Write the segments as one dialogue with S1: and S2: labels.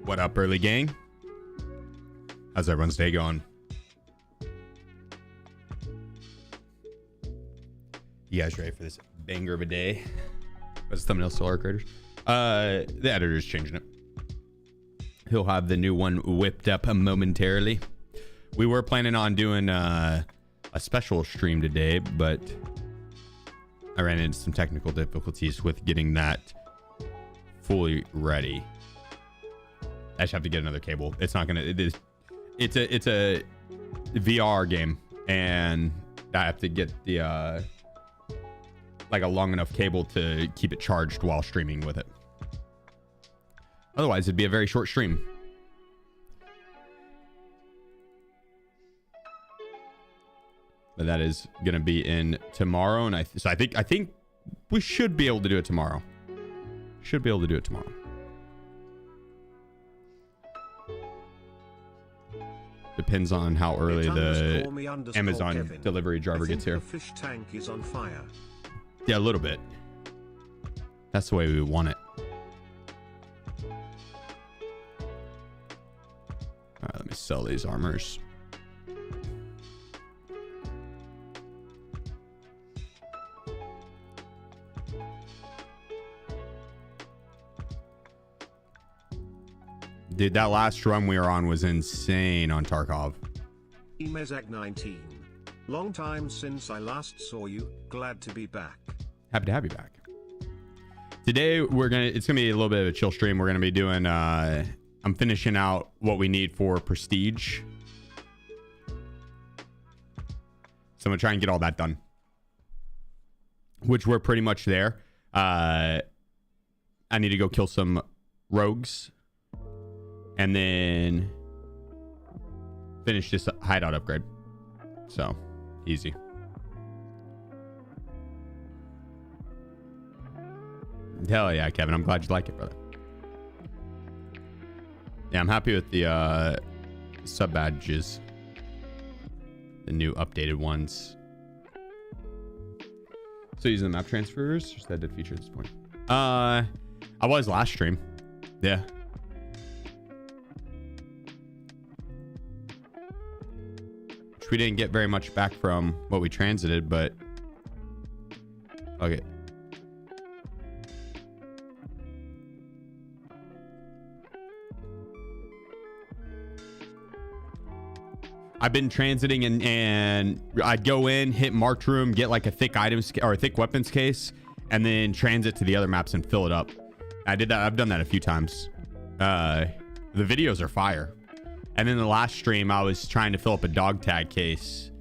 S1: What up, early gang? How's everyone's day going? You guys ready for this banger of a day? What's the thumbnail still, our creators? The editor's changing it. He'll have the new one whipped up momentarily. We were planning on doing a special stream today, but I ran into some technical difficulties with getting that fully ready. I just have to get another cable. It's not gonna. It's a VR game, and I have to get the like a long enough cable to keep it charged while streaming with it. Otherwise, it'd be a very short stream. But that is gonna be in tomorrow, and I think we should be able to do it tomorrow. Should be able to do it tomorrow. Depends on how early the Amazon Kevin. Delivery driver gets here.
S2: The fish tank is on fire.
S1: Yeah, a little bit. That's the way we want it. All right, let me sell these armors. Dude, that last run we were on was insane on Tarkov.
S2: Emezak19. Long time since I last saw you. Glad to be back.
S1: Happy to have you back. Today it's gonna be a little bit of a chill stream. We're gonna be doing I'm finishing out what we need for prestige. So I'm gonna try and get all that done. Which we're pretty much there. I need to go kill some rogues. And then finish this hideout upgrade. So, easy. Hell yeah, Kevin. I'm glad you like it, brother. Yeah, I'm happy with the sub badges. The new updated ones. So using the map transfers, or is that a feature at this point? I was last stream. Yeah. We didn't get very much back from what we transited, but okay. I've been transiting and I'd go in, hit marked room, get like a thick items or a thick weapons case, and then transit to the other maps and fill it up. I did that. I've done that a few times. The videos are fire. And then the last stream, I was trying to fill up a dog tag case.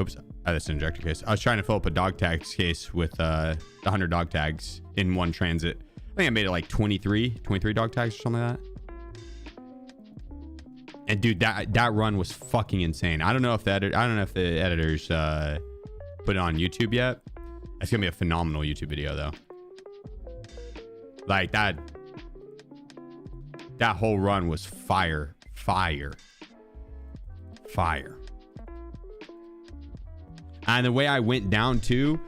S1: Oops, that's an injector case. I was trying to fill up a dog tags case with the 100 dog tags in one transit. I think I made it like 23 dog tags or something like that. And dude, that run was fucking insane. I don't know if the editors put it on YouTube yet. It's gonna be a phenomenal YouTube video though. Like that whole run was fire. And the way I went down too,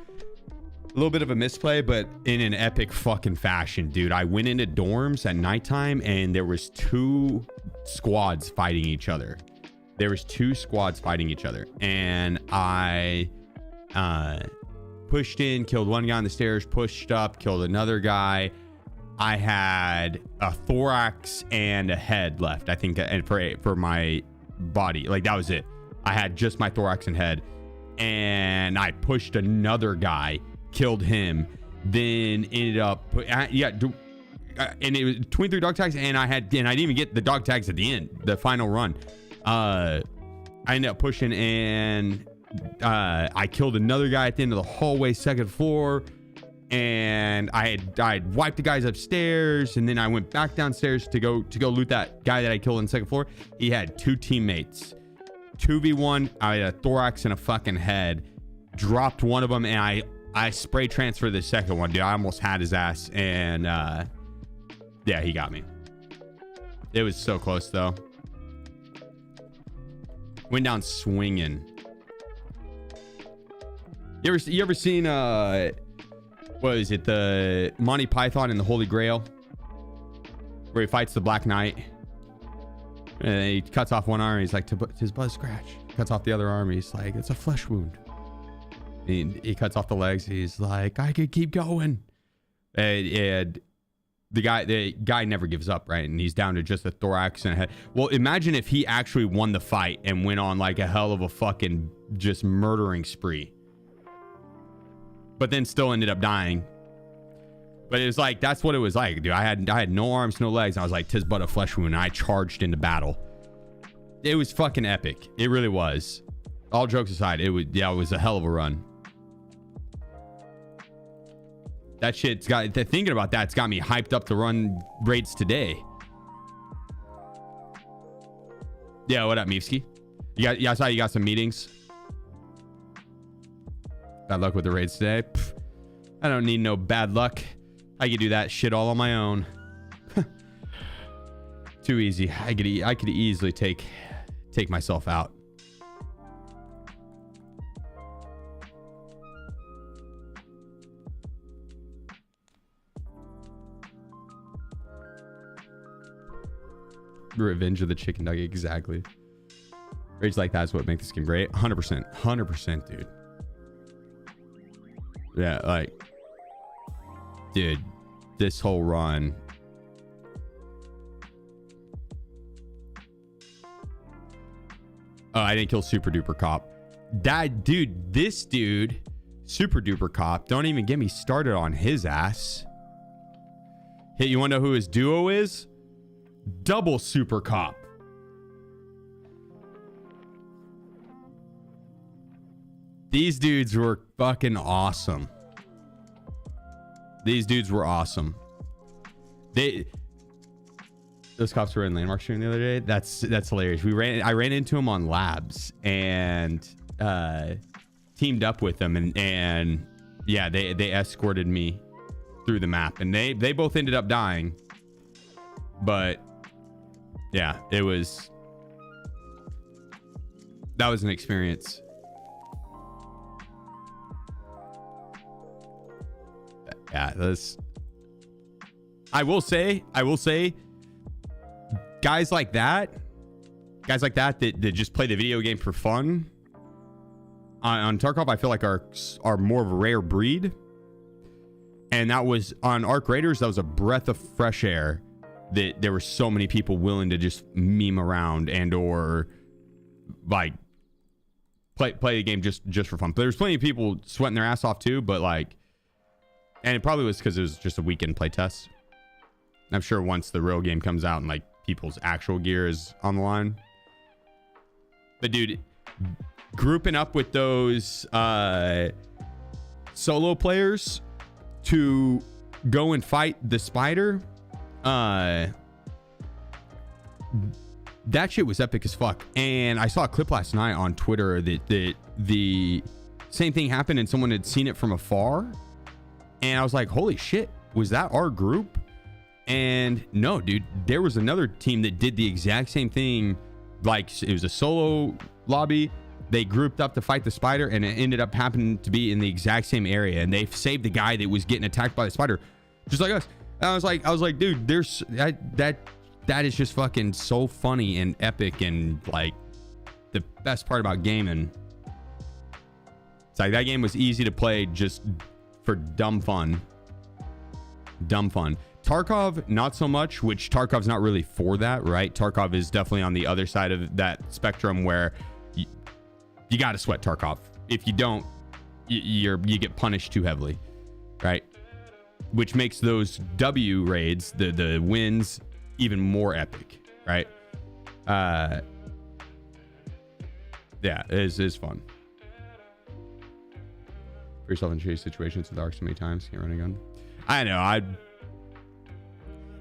S1: a little bit of a misplay, but in an epic fucking fashion, dude. I went into dorms at nighttime and there was two squads fighting each other. And I pushed in, killed one guy on the stairs, pushed up, killed another guy. I had a thorax and a head left, I think, and for my body. Like, that was it. I had just my thorax and head. And I pushed another guy, killed him, then ended up... and it was 23 dog tags, and I didn't even get the dog tags at the end, the final run. I ended up pushing, and I killed another guy at the end of the hallway, second floor. And I had wiped the guys upstairs, and then I went back downstairs to go loot that guy that I killed on the second floor. He had two teammates, 2v1. I had a thorax and a fucking head. Dropped one of them, and I spray transferred the second one, dude. I almost had his ass, and Yeah, he got me. It was so close though. Went down swinging. You ever seen what is it, the Monty Python and the Holy Grail, where he fights the Black Knight and he cuts off one arm, he's like, his blood scratch, cuts off the other arm, he's like, it's a flesh wound. He cuts off the legs, he's like, I could keep going. And the guy never gives up, right? And he's down to just a thorax and a head. Well, imagine if he actually won the fight and went on like a hell of a fucking just murdering spree, but then still ended up dying. But it was like, that's what it was like, dude. I had no arms, no legs. I was like, 'tis but a flesh wound. And I charged into battle. It was fucking epic. It really was. All jokes aside, it was a hell of a run. That shit's got, thinking about that, it's got me hyped up to run raids today. Yeah, what up, Meefsky? I saw you got some meetings. Bad luck with the raids today. Pff, I don't need no bad luck. I could do that shit all on my own. Too easy. I could easily take myself out. Revenge of the chicken nugget, exactly. Raids like that is what makes this game great. 100%, dude. Yeah, like, dude, this whole run. Oh, I didn't kill Super Duper Cop. This dude, Super Duper Cop, don't even get me started on his ass. Hey, you want to know who his duo is? Double Super Cop. These dudes were fucking awesome. These dudes were awesome. Those cops were in landmark shooting the other day. That's hilarious. I ran into them on labs and teamed up with them and yeah, they escorted me through the map and they both ended up dying. But yeah, that was an experience. Yeah, I will say guys like that that just play the video game for fun on Tarkov, I feel like are more of a rare breed. And that was on Arc Raiders, that was a breath of fresh air. That there were so many people willing to just meme around and or like play the game just for fun. But there's plenty of people sweating their ass off too, but like, and it probably was because it was just a weekend play test. I'm sure once the real game comes out and like people's actual gear is on the line. But dude, grouping up with those solo players to go and fight the spider, that shit was epic as fuck. And I saw a clip last night on Twitter that the same thing happened and someone had seen it from afar, and I was like, holy shit, was that our group? And no, dude, there was another team that did the exact same thing. Like, it was a solo lobby, they grouped up to fight the spider, and it ended up happening to be in the exact same area, and they saved the guy that was getting attacked by the spider just like us. And I was like, dude, there's that is just fucking so funny and epic, and like the best part about gaming. It's like that game was easy to play just for dumb fun. Tarkov, not so much, which Tarkov's not really for that, right? Tarkov is definitely on the other side of that spectrum where you got to sweat Tarkov. If you don't, you get punished too heavily, right? Which makes those W raids, the wins, even more epic, right? Yeah, it is fun. Put yourself in chase situations with arcs so many times, can't run a gun. I know,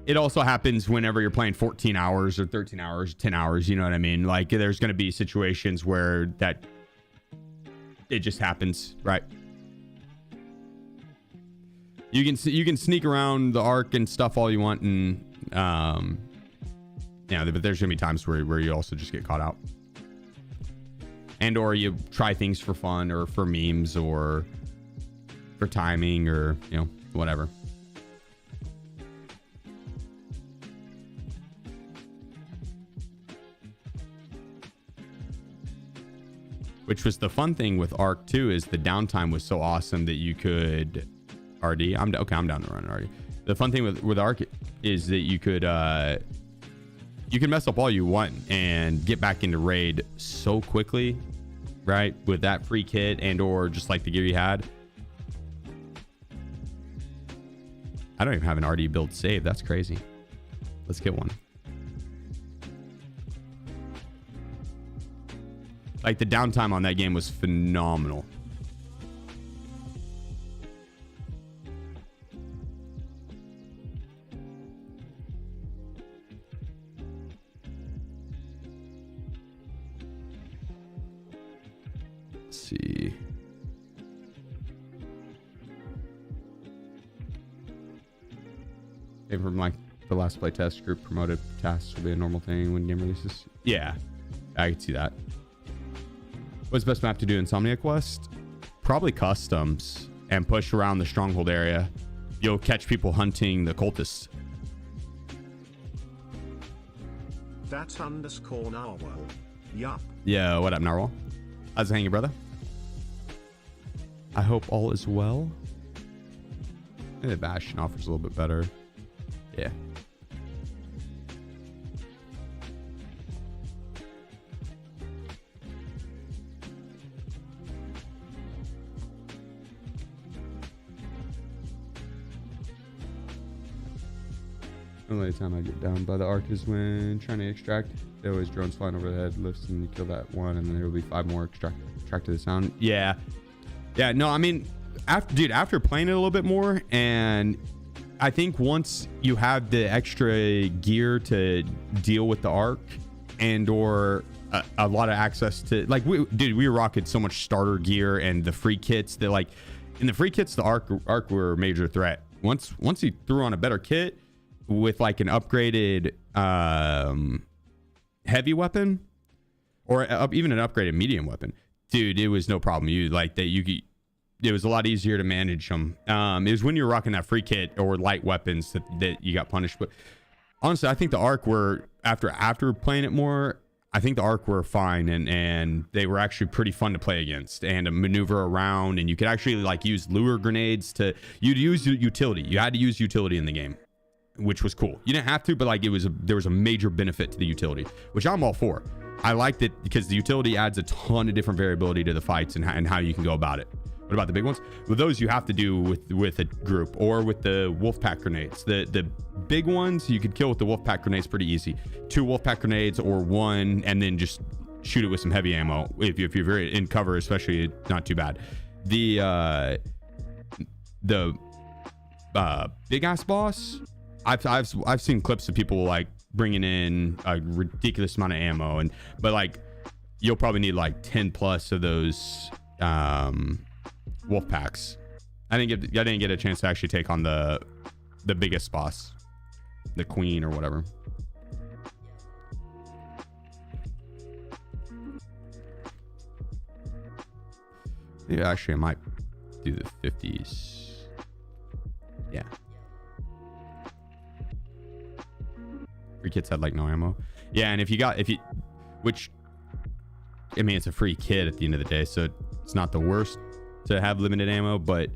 S1: it also happens whenever you're playing 14 hours or 13 hours, 10 hours, you know what I mean? Like, there's going to be situations where that it just happens, right? You can sneak around the arc and stuff all you want, and Yeah, but there's gonna be times where you also just get caught out, and or you try things for fun or for memes or for timing or whatever. Which was the fun thing with Arc too, is the downtime was so awesome that you could RD. I'm down to run RD. The fun thing with Arc is that you could mess up all you want and get back into raid so quickly, right? With that free kit and or just like the gear you had. I don't even have an RD build saved. That's crazy. Let's get one. Like the downtime on that game was phenomenal. Let's see. Maybe from like the last play test group promoted tasks will be a normal thing when game releases. Yeah, I could see that. What's the best map to do Insomnia Quest? Probably customs and push around the stronghold area. You'll catch people hunting the cultists.
S2: That's _ Narwhal. Yup.
S1: Yeah, what up, Narwhal? How's it hanging, brother? I hope all is well. Maybe the Bastion offers a little bit better. Yeah. The only time I get down by the arc is when trying to extract. They always drones flying overhead, lifts, and you kill that one, and then there will be 5 more extract to the sound. Yeah, no, I mean, after playing it a little bit more, and I think once you have the extra gear to deal with the arc and or a lot of access to, like, we were rocking so much starter gear and the free kits that, like, in the free kits, the arc were a major threat. Once he threw on a better kit with like an upgraded heavy weapon or even an upgraded medium weapon, dude, it was no problem. It was a lot easier to manage them. It was when you were rocking that free kit or light weapons that you got punished. But honestly, I think the arc were after playing it more, I think the arc were fine and they were actually pretty fun to play against and to maneuver around, and you could actually like use lure grenades you'd use utility. You had to use utility in the game, which was cool. You didn't have to, but like there was a major benefit to the utility, which I'm all for. I liked it because the utility adds a ton of different variability to the fights and how you can go about it. What about the big ones? With those, you have to do with a group or with the Wolfpack grenades. The big ones you could kill with the Wolfpack grenades pretty easy. 2 Wolfpack grenades or 1, and then just shoot it with some heavy ammo. If you're very in cover, especially, not too bad. The big ass boss, I've seen clips of people like bringing in a ridiculous amount of ammo, but like you'll probably need like 10 plus of those wolf packs. I didn't get a chance to actually take on the biggest boss, the queen or whatever. Yeah, actually I might do the 50s. Yeah. Free kits had like no ammo. Yeah, and which, I mean, it's a free kit at the end of the day, so it's not the worst to have limited ammo, but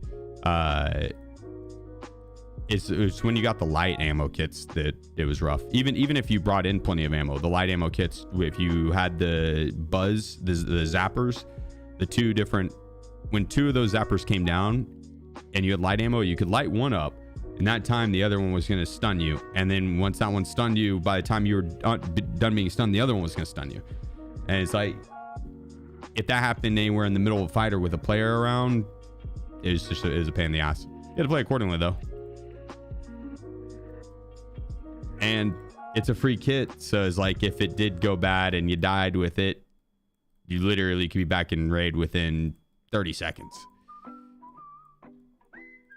S1: it's when you got the light ammo kits that it was rough. Even if you brought in plenty of ammo, the light ammo kits, if you had the buzz, the zappers, when 2 of those zappers came down and you had light ammo, you could light one up. In that time, the other one was going to stun you. And then once that one stunned you, by the time you were done being stunned, the other one was going to stun you. And it's like, if that happened anywhere in the middle of a fight or with a player around, it was a pain in the ass. You had to play accordingly, though. And it's a free kit. So it's like, if it did go bad and you died with it, you literally could be back in raid within 30 seconds.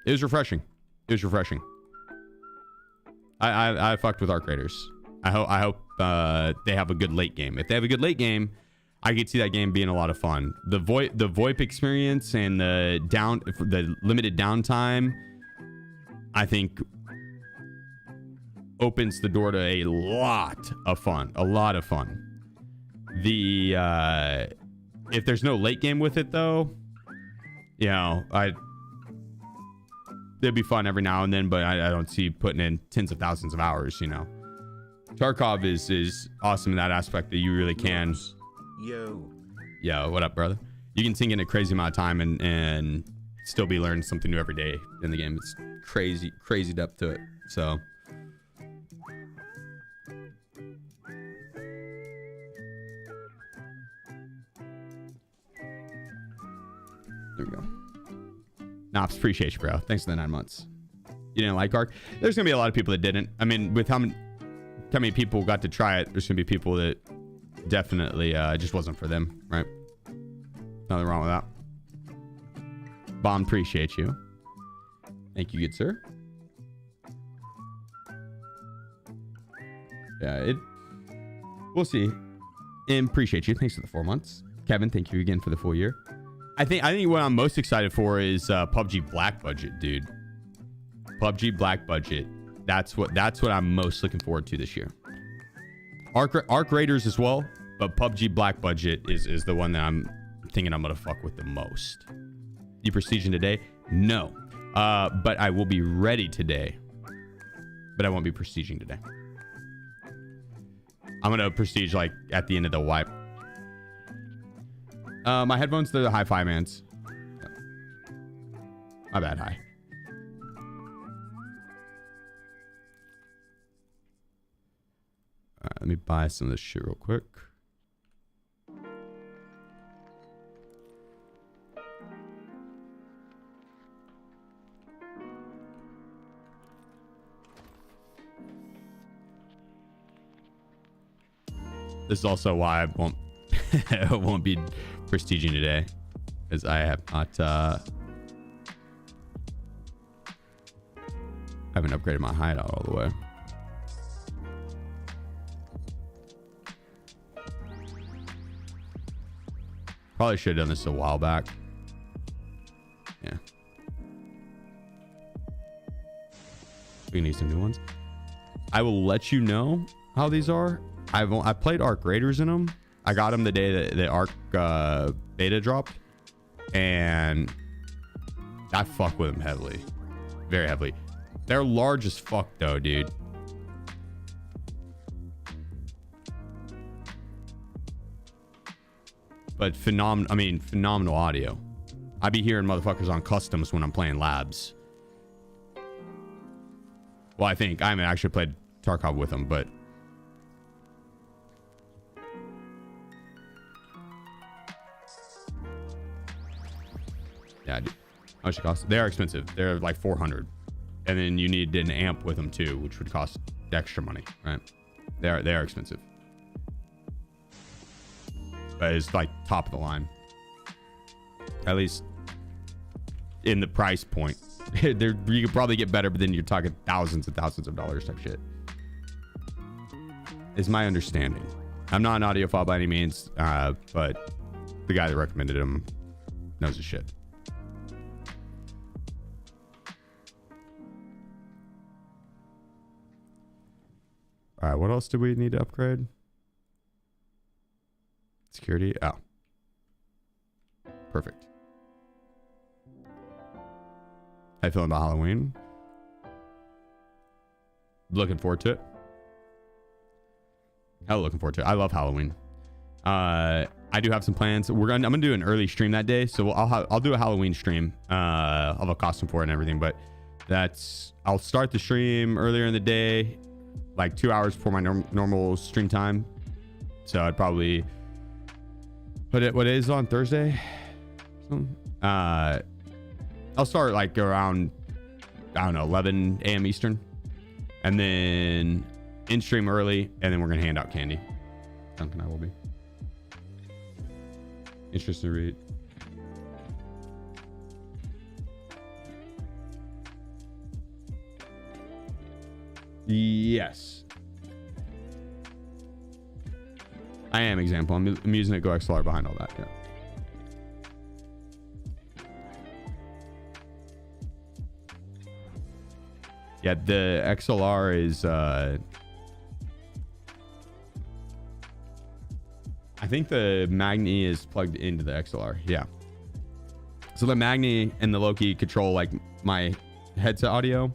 S1: It was refreshing. It was refreshing. I fucked with Arc Raiders. I hope they have a good late game. If they have a good late game, I could see that game being a lot of fun. The VoIP experience and the limited downtime, I think, opens the door to a lot of fun. The if there's no late game with it though, you know, it'd be fun every now and then, but I don't see putting in tens of thousands of hours, you know. Tarkov is awesome in that aspect that you really can. Yo, what up, brother? You can sink in a crazy amount of time and still be learning something new every day in the game. It's crazy depth to it. So there we go. Nops, appreciate you, bro. Thanks for the 9 months. You didn't like Arc? There's gonna be a lot of people that didn't. I mean, with how many people got to try it, there's gonna be people that definitely just wasn't for them, right? Nothing wrong with that. Bomb, appreciate you. Thank you, good sir. Yeah, we'll see. And appreciate you. Thanks for the 4 months. Kevin, thank you again for the full year. I think what I'm most excited for is PUBG Black Budget, dude. PUBG Black Budget. That's what I'm most looking forward to this year. Arc Raiders as well, but PUBG Black Budget is the one that I'm thinking I'm gonna fuck with the most. You prestiging today? No. But I will be ready today. But I won't be prestiging today. I'm gonna prestige like at the end of the wipe. My headphones, they're the hi-fi mans. My bad, hi. Alright, let me buy some of this shit real quick. This is also why I won't be prestiging today, because I have not haven't upgraded my hideout all the way. Probably should have done this a while back. Yeah. We need some new ones. I will let you know how these are. I played Arc Raiders in them. I got them the day that the Arc beta dropped, and I fuck with them heavily, very heavily. They're large as fuck though, dude. But phenomenal audio. I be hearing motherfuckers on customs when I'm playing labs. Well, I haven't actually played Tarkov with them, but yeah, dude. How much it cost? They are expensive. They're like 400, and then you need an amp with them too, which would cost extra money, right? They are expensive, but it's like top of the line, at least in the price point. You could probably get better, but then you're talking thousands and thousands of dollars type shit, is my understanding. I'm not an audiophile by any means, but the guy that recommended him knows his shit. All right, what else do we need to upgrade? Security. Oh, perfect. How you feeling about Halloween? Looking forward to it. Hell, looking forward to it. I love Halloween. I do have some plans. I'm gonna do an early stream that day, so I'll do a Halloween stream. I'll have a costume for it and everything, but I'll start the stream earlier in the day, like 2 hours before my normal stream time. So I'd probably put it. What is on Thursday? I'll start like around, I don't know, 11 a.m. Eastern, and then in stream early, and then we're gonna hand out candy. Duncan, I will be. Interesting to read. Yes. I am example. I'm using a Go XLR behind all that. Yeah. Yeah, the XLR is I think the Magni is plugged into the XLR. Yeah. So the Magni and the Loki control like my headset audio,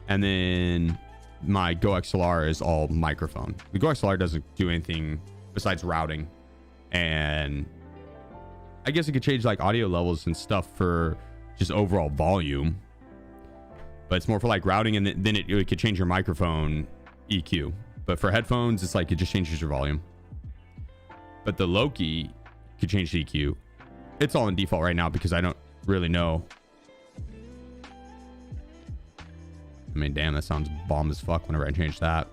S1: and then my Go XLR is all microphone. The Go XLR doesn't do anything besides routing, and I guess it could change like audio levels and stuff for just overall volume, but it's more for like routing, and then it could change your microphone EQ. But for headphones, it's like it just changes your volume. But the Loki could change the EQ. It's all in default right now because I don't really know. I mean, damn, that sounds bomb as fuck whenever I change that.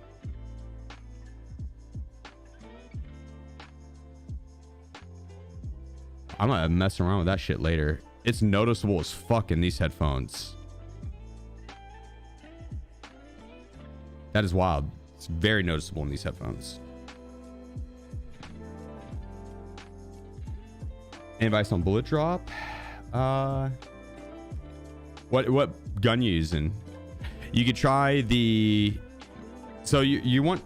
S1: I'm gonna mess around with that shit later. It's noticeable as fuck in these headphones. That is wild. It's very noticeable in these headphones. Any advice on bullet drop? What gun you using? You could try the. So you want.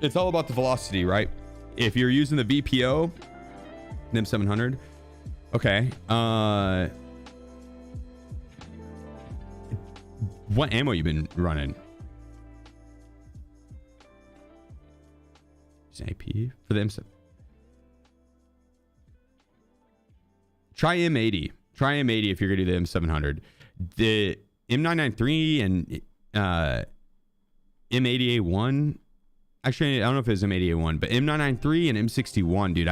S1: It's all about the velocity, right? If you're using the VPO, NIM 700. Okay. What ammo you been running? Is it AP for the M7? Try M80. Try M80 if you're gonna do the M700. The M993 and M80A1. Actually, I don't know if it was M80A1, but M993 and M61, dude.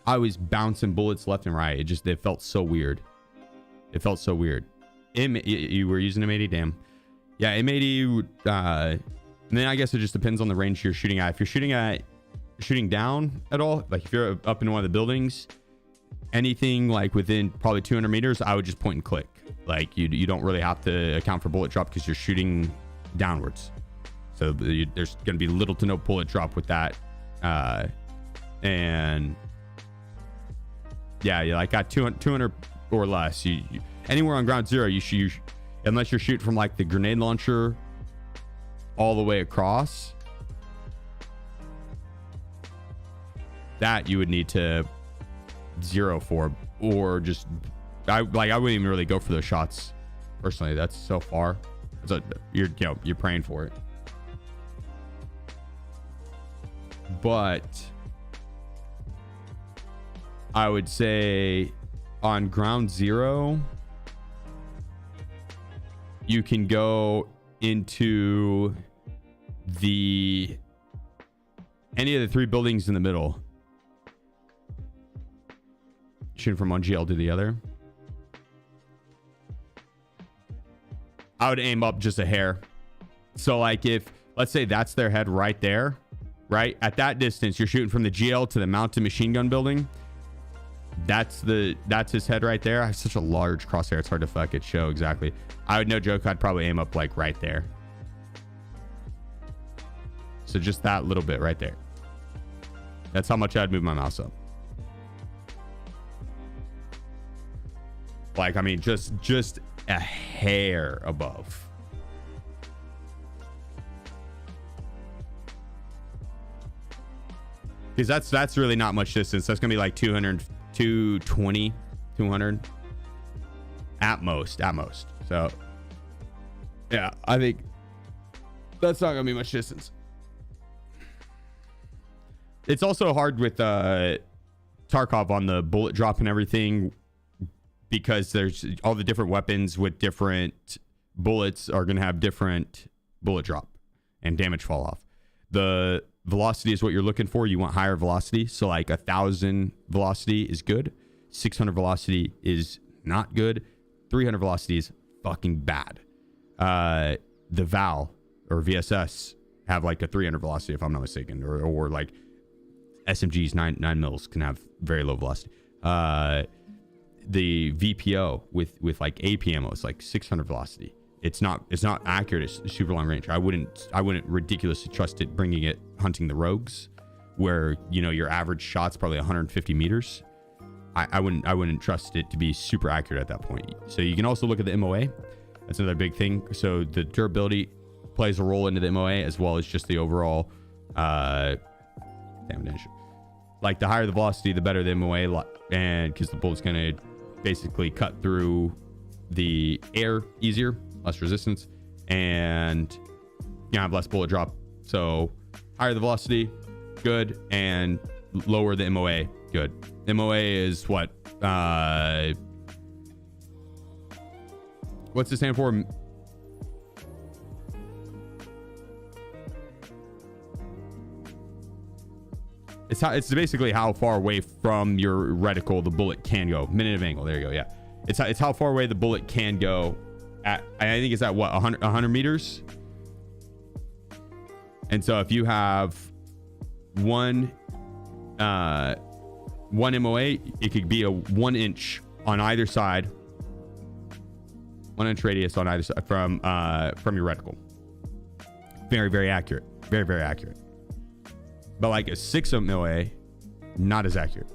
S1: I was bouncing bullets left and right. It felt so weird. It felt so weird. You were using M80, damn. Yeah, M80. And then I guess it just depends on the range you're shooting at. If you're shooting down at all, like if you're up in one of the buildings, anything like within probably 200 meters, I would just point and click. Like you don't really have to account for bullet drop because you're shooting downwards. So there's going to be little to no bullet drop with that. And yeah, you like got 200 or less. You anywhere on ground zero, you shoot, unless you're shooting from like the grenade launcher all the way across. That you would need to zero for, or just I wouldn't even really go for those shots personally. That's so far. So you're praying for it. But I would say on ground zero, you can go into any of the three buildings in the middle. Shooting from one GL to the other. I would aim up just a hair. So like if, let's say that's their head right there, right? At that distance, you're shooting from the GL to the mounted machine gun building. That's his head right there. I have such a large crosshair. It's hard to fucking show exactly. I would, no joke, I'd probably aim up like right there. So just that little bit right there. That's how much I'd move my mouse up. Like, I mean, just a hair above. Because that's really not much distance. That's gonna be like 200, 220, 200 at most. So yeah, I think that's not gonna be much distance. It's also hard with Tarkov on the bullet drop and everything, because there's all the different weapons with different bullets are going to have different bullet drop and damage fall off. The velocity is what you're looking for. You want higher velocity. So like 1,000 velocity is good. 600 velocity is not good. 300 velocity is fucking bad. The VAL or VSS have like a 300 velocity, if I'm not mistaken, or like SMGs 9 mils can have very low velocity. The VPO with like AP ammo is like 600 velocity, it's not accurate at super long range. I wouldn't ridiculously trust it bringing it hunting the rogues, where, you know, your average shot's probably 150 meters. I wouldn't trust it to be super accurate at that point. So you can also look at the MOA. That's another big thing. So the durability plays a role into the MOA, as well as just the overall damage. Like, the higher the velocity, the better the MOA, and because the bullet's gonna basically cut through the air easier, less resistance, and you have less bullet drop. So higher the velocity, good, and lower the MOA, good. MOA is what? What's it stand for? It's basically how far away from your reticle the bullet can go. Minute of angle. There you go. Yeah. It's how far away the bullet can go at, I think it's at what, 100 meters. And so if you have one MOA, it could be a 1 inch on either side, 1 inch radius on either side from your reticle. Very, very accurate. Very, very accurate. But like a 6 MOA, not as accurate.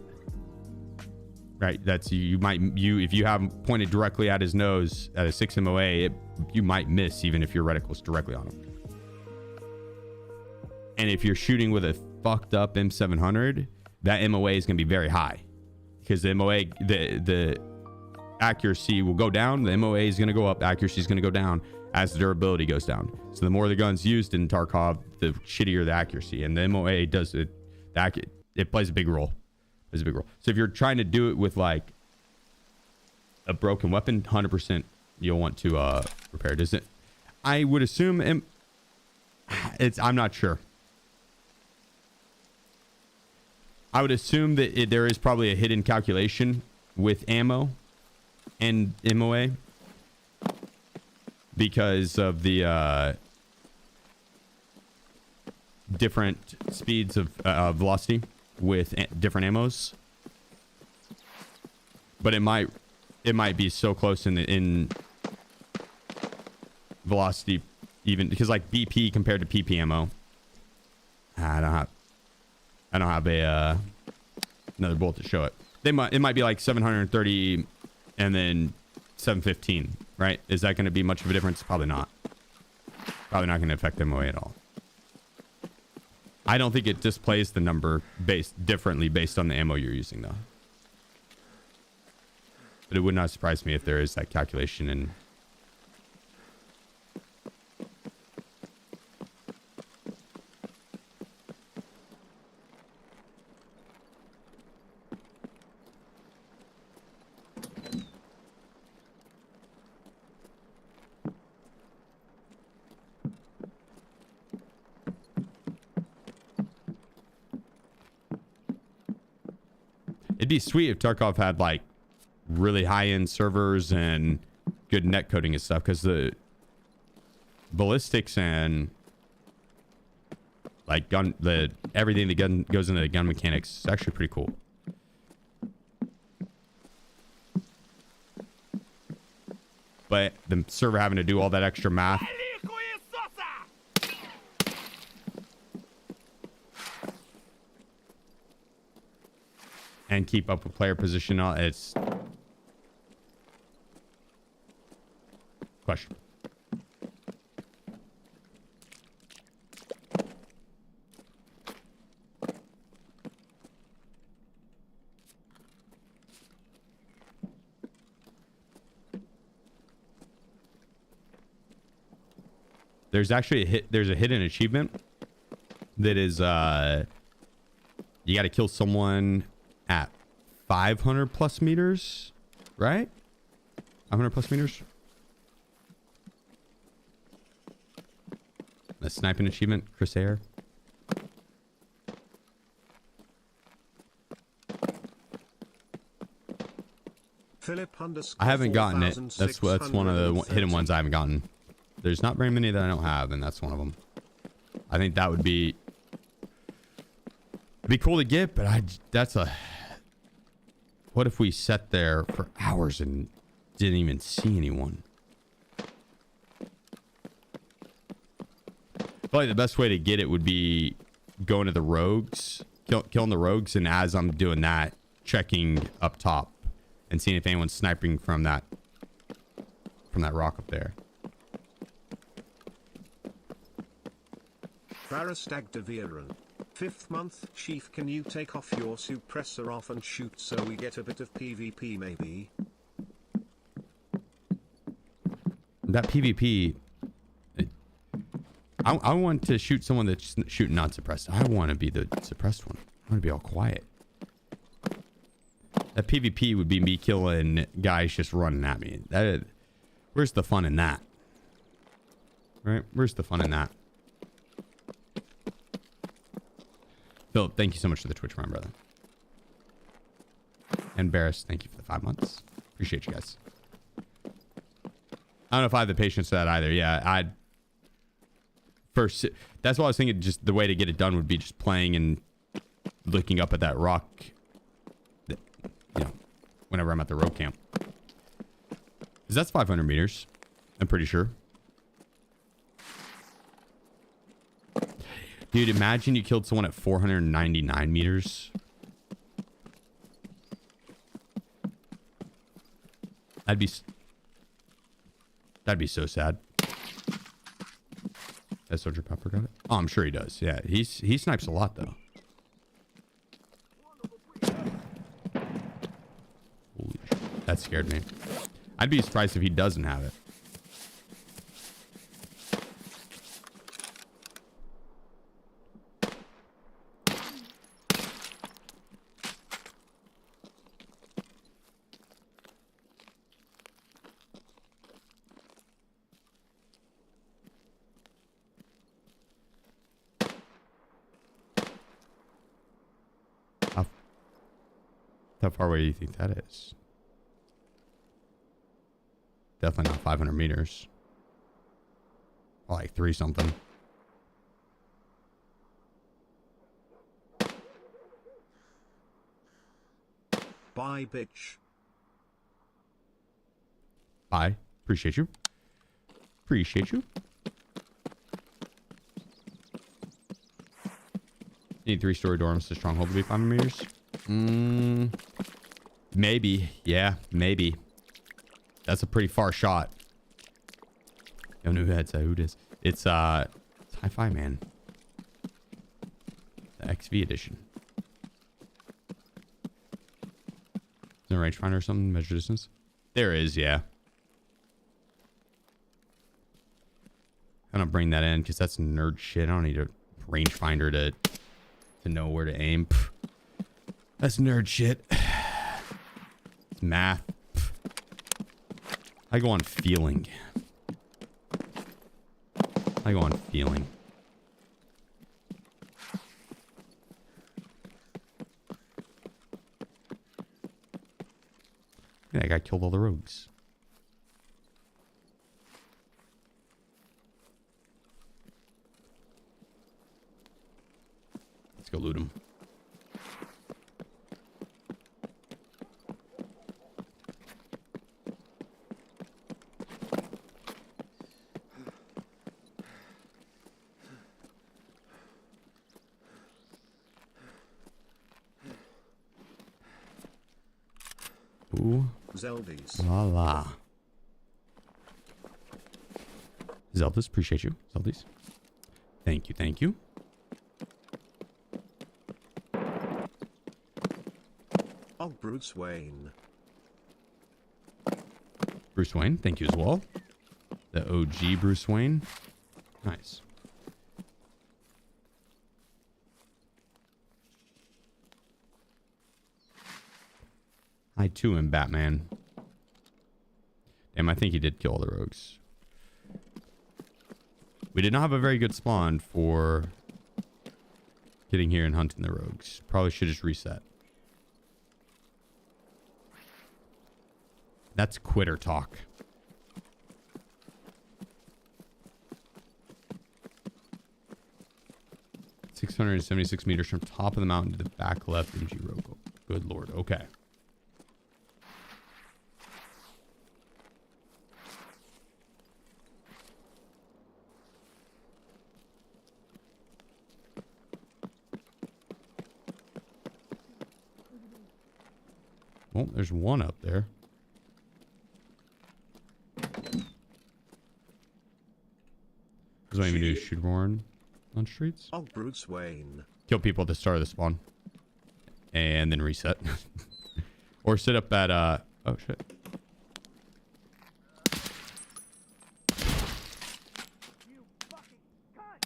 S1: Right? That's if you have pointed directly at his nose at a 6 MOA, you might miss even if your reticle's directly on him. And if you're shooting with a fucked up M700, that MOA is going to be very high, because the MOA, the accuracy will go down, the MOA is going to go up, accuracy is going to go down as the durability goes down. So the more the gun's used in Tarkov, the shittier the accuracy, and the MOA does it. It plays a big role. Plays a big role. So if you're trying to do it with like a broken weapon, 100% you'll want to repair. Does it? I would assume I'm not sure. I would assume that there is probably a hidden calculation with ammo and MOA because of the different speeds of velocity with different ammos. But it might be so close in velocity, even because like BP compared to PP ammo. I don't have a another bullet to show it. It might be like 730 and then 715, right? Is that going to be much of a difference? Probably not. Probably not going to affect MOA at all. I don't think it displays the number differently based on the ammo you're using, though. But it would not surprise me if there is that calculation in. It'd be sweet if Tarkov had like really high-end servers and good net coding and stuff, because the ballistics and like everything that goes into the gun mechanics is actually pretty cool. But the server having to do all that extra math. And keep up with player position. It's question. There's actually there's a hidden achievement that is you got to kill someone at 500 plus meters, right? 500 plus meters. The sniping achievement, Chris Air. I haven't gotten it. That's one of the hidden ones I haven't gotten. There's not very many that I don't have, and that's one of them. I think that would be cool to get, but what if we sat there for hours and didn't even see anyone? Probably the best way to get it would be going to the rogues, killing the rogues, and as I'm doing that, checking up top and seeing if anyone's sniping from that rock up there.
S2: Barastag de Viren. 5th month, Sheef, can you take off your suppressor off and shoot so we get a bit of PvP maybe?
S1: That PvP, I want to shoot someone that's shooting not suppressed. I want to be the suppressed one. I want to be all quiet. That PvP would be me killing guys just running at me. Where's the fun in that? Right? Where's the fun in that? Philip, thank you so much for the Twitch, my brother. And Barris, thank you for the 5 months. Appreciate you guys. I don't know if I have the patience for that either. Yeah, that's why I was thinking just the way to get it done would be just playing and looking up at that rock, that, you know, whenever I'm at the road camp. Because that's 500 meters, I'm pretty sure. Dude, imagine you killed someone at 499 meters. That'd be so sad. That Soldier Pepper got it? Oh, I'm sure he does. Yeah, he snipes a lot though. Holy shit. That scared me. I'd be surprised if he doesn't have it. How far away do you think that is? Definitely not 500 meters. Like 3 something.
S2: Bye, bitch.
S1: Bye. Appreciate you. Appreciate you. Need 3-story dorms to Stronghold to be 500 meters? Maybe. Yeah, maybe. That's a pretty far shot. Yo, new headset. Who it is? It's Hi-Fi Man. The XV edition. Is there a rangefinder or something? Measure distance? There is, yeah. I don't bring that in because that's nerd shit. I don't need a rangefinder to know where to aim. Pff. That's nerd shit. It's math. Pff. I go on feeling. I go on feeling. Yeah, that guy killed all the rogues. Let's go loot him. Ooh.
S2: Zeldies.
S1: La la. Zeldas, appreciate you. Zeldies. Thank you, thank you.
S2: Oh, Bruce Wayne.
S1: Bruce Wayne, thank you as well. The OG Bruce Wayne. Nice. I too am Batman. Damn, I think he did kill all the rogues. We did not have a very good spawn for getting here and hunting the rogues. Probably should just reset. That's quitter talk. .676 meters from top of the mountain to the back left MG rogue. Good lord. Okay. Oh, there's one up there. That's what you do. Shoot Warren on streets.
S2: Oh, Bruce Wayne.
S1: Kill people at the start of the spawn. And then reset. Or sit up at, oh shit.
S3: You fucking cunt!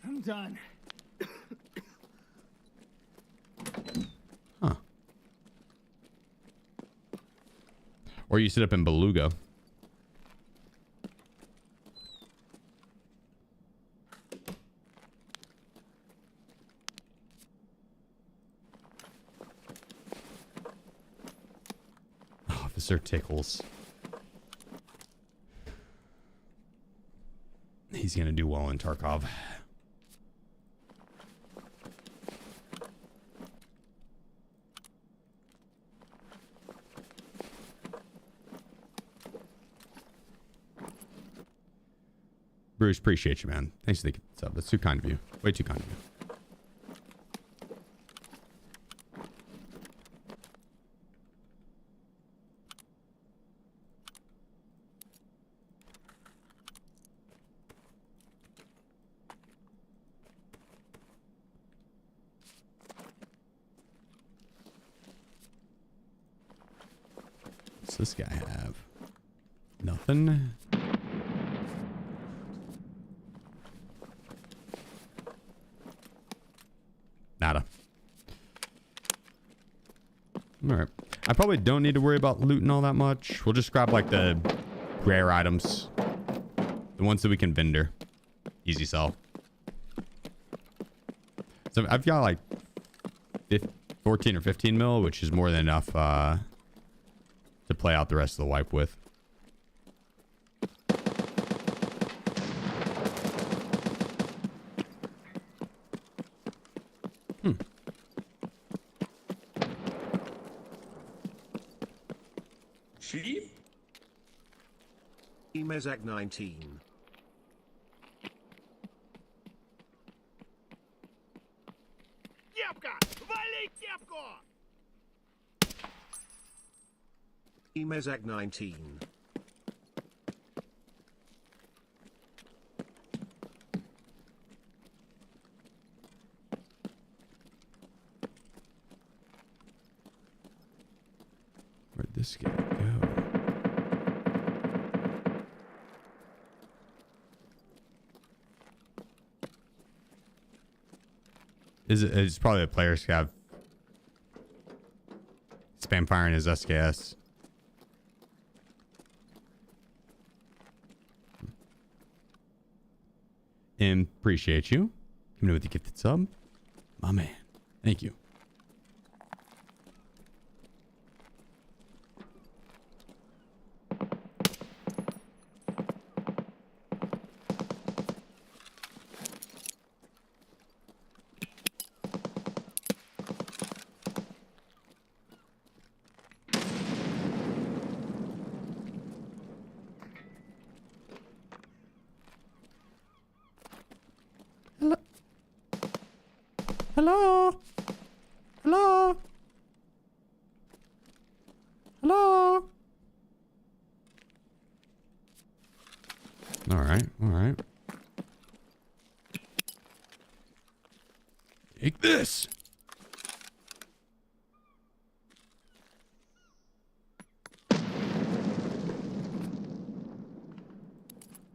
S3: I'm done.
S1: Huh. Or you sit up in Beluga. Officer Tickles. He's gonna do well in Tarkov. Bruce, appreciate you, man. Thanks for the sub. That's too kind of you. Way too kind of you. What's this guy have? Nothing. Nada. All right. I probably don't need to worry about looting all that much. We'll just grab like the rare items. The ones that we can vendor. Easy sell. So I've got like 14 or 15 mil, which is more than enough to play out the rest of the wipe with.
S2: Sheep? Emezag 19.
S3: Кепка! Вали кепку!
S2: Emezag 19.
S1: Where'd this guy go? It's probably a player scav. Spam firing his SKS. Appreciate you. Coming in with the gifted sub. My man. Thank you. Hello? Hello? Hello? All right, all right. Take this.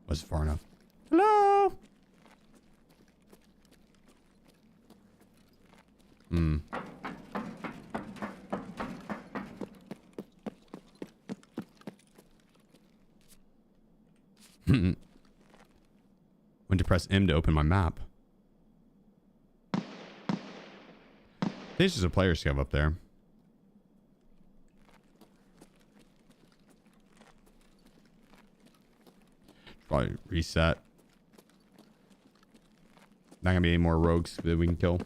S1: Was it far enough? Hello? Hmm. When to press M to open my map. This is a player scav up there. Probably reset. Not gonna be any more rogues that we can kill.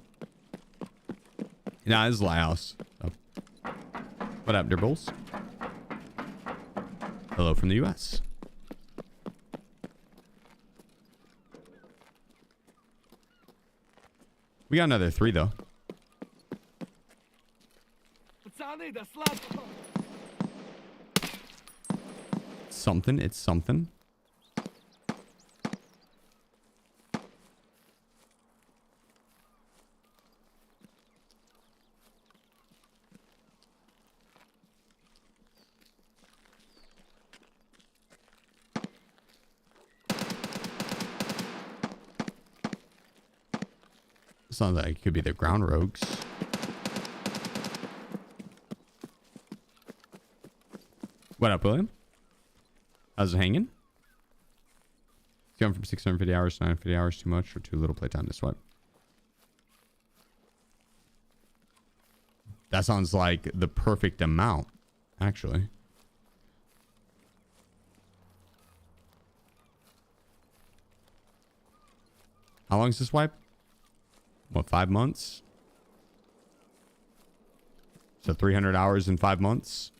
S1: Nah, this is Lighthouse. So. What up, Dibbles? Hello from the US. We got another 3 though.
S3: да сладкого.
S1: Something. It's something. Sounds like it could be the ground rogues. What up, William? How's it hanging? Going from 650 hours to 950 hours too much or too little playtime to swipe? That sounds like the perfect amount, actually. How long is this swipe? What, 5 months? So 300 hours in 5 months?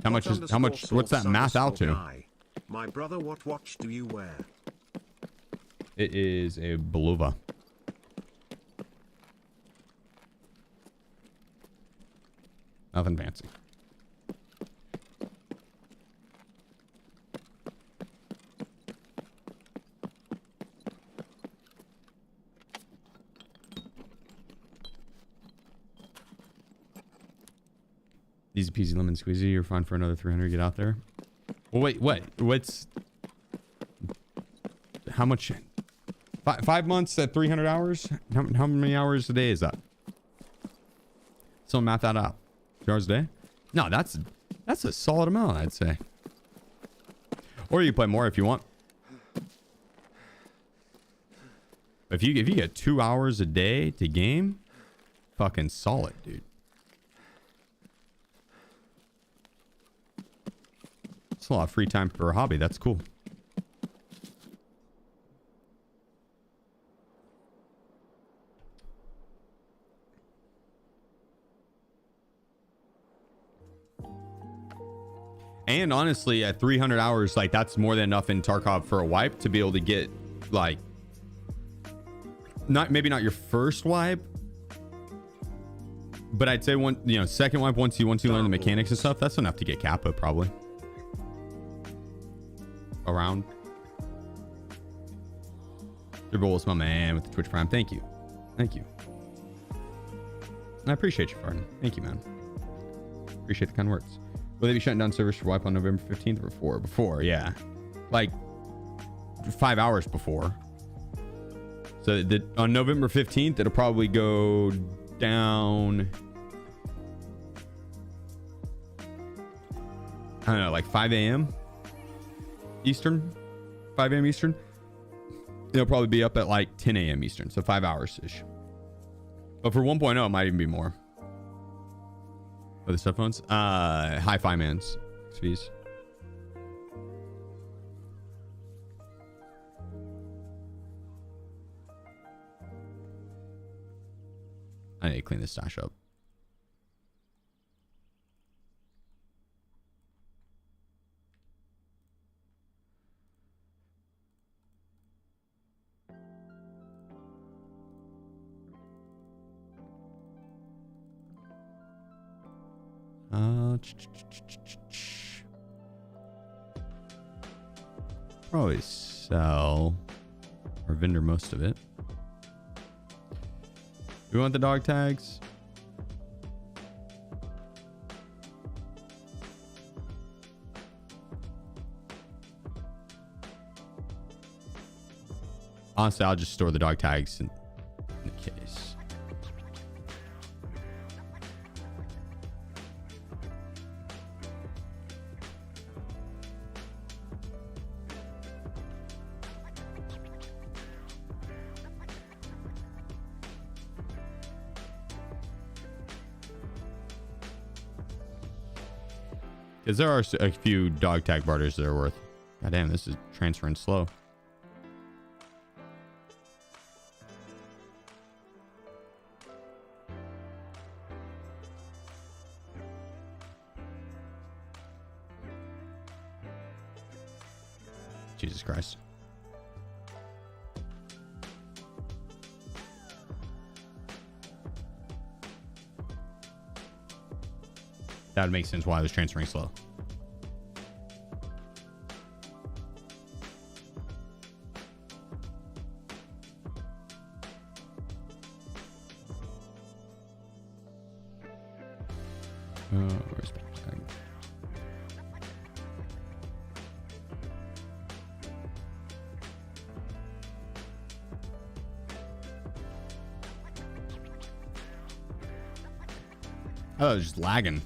S1: How much is, how much, what's that math out to?
S2: My brother, what watch do you wear?
S1: It is a Beluva. Nothing fancy. Easy peasy lemon squeezy. You're fine for another 300. Get out there. Well, wait, what? What's how much? 5 months at 300 hours? How many hours a day is that? So math that out. 2 hours a day? No, that's a solid amount, I'd say. Or you play more if you want. If you get 2 hours a day to game, fucking solid, dude. It's a lot of free time for a hobby. That's cool. And honestly, at 300 hours, like that's more than enough in Tarkov for a wipe to be able to get like, maybe not your first wipe, but I'd say second wipe once you learn the mechanics and stuff, that's enough to get Kappa probably. Around. Your goal is my man with the Twitch Prime. Thank you. Thank you. I appreciate you, Farden. Thank you, man. Appreciate the kind words. Will they be shutting down servers for wipe on November 15th or before? Before, yeah. Like 5 hours before. So on November 15th, it'll probably go down. I don't know, like 5 a.m. Eastern. 5 a.m. Eastern. It'll probably be up at like 10 a.m. Eastern. So 5 hours ish. But for 1.0, it might even be more. For the subphones? Hi-Fi Man's fees. I need to clean this stash up. Probably sell or vendor most of it. We want the dog tags. Honestly, I'll just store the dog tags in the case. Because there are a few dog tag barters that are worth. God damn, this is transferring slow. Jesus Christ. That would make sense why I was transferring slow. Where's that tag? Oh, it was just lagging.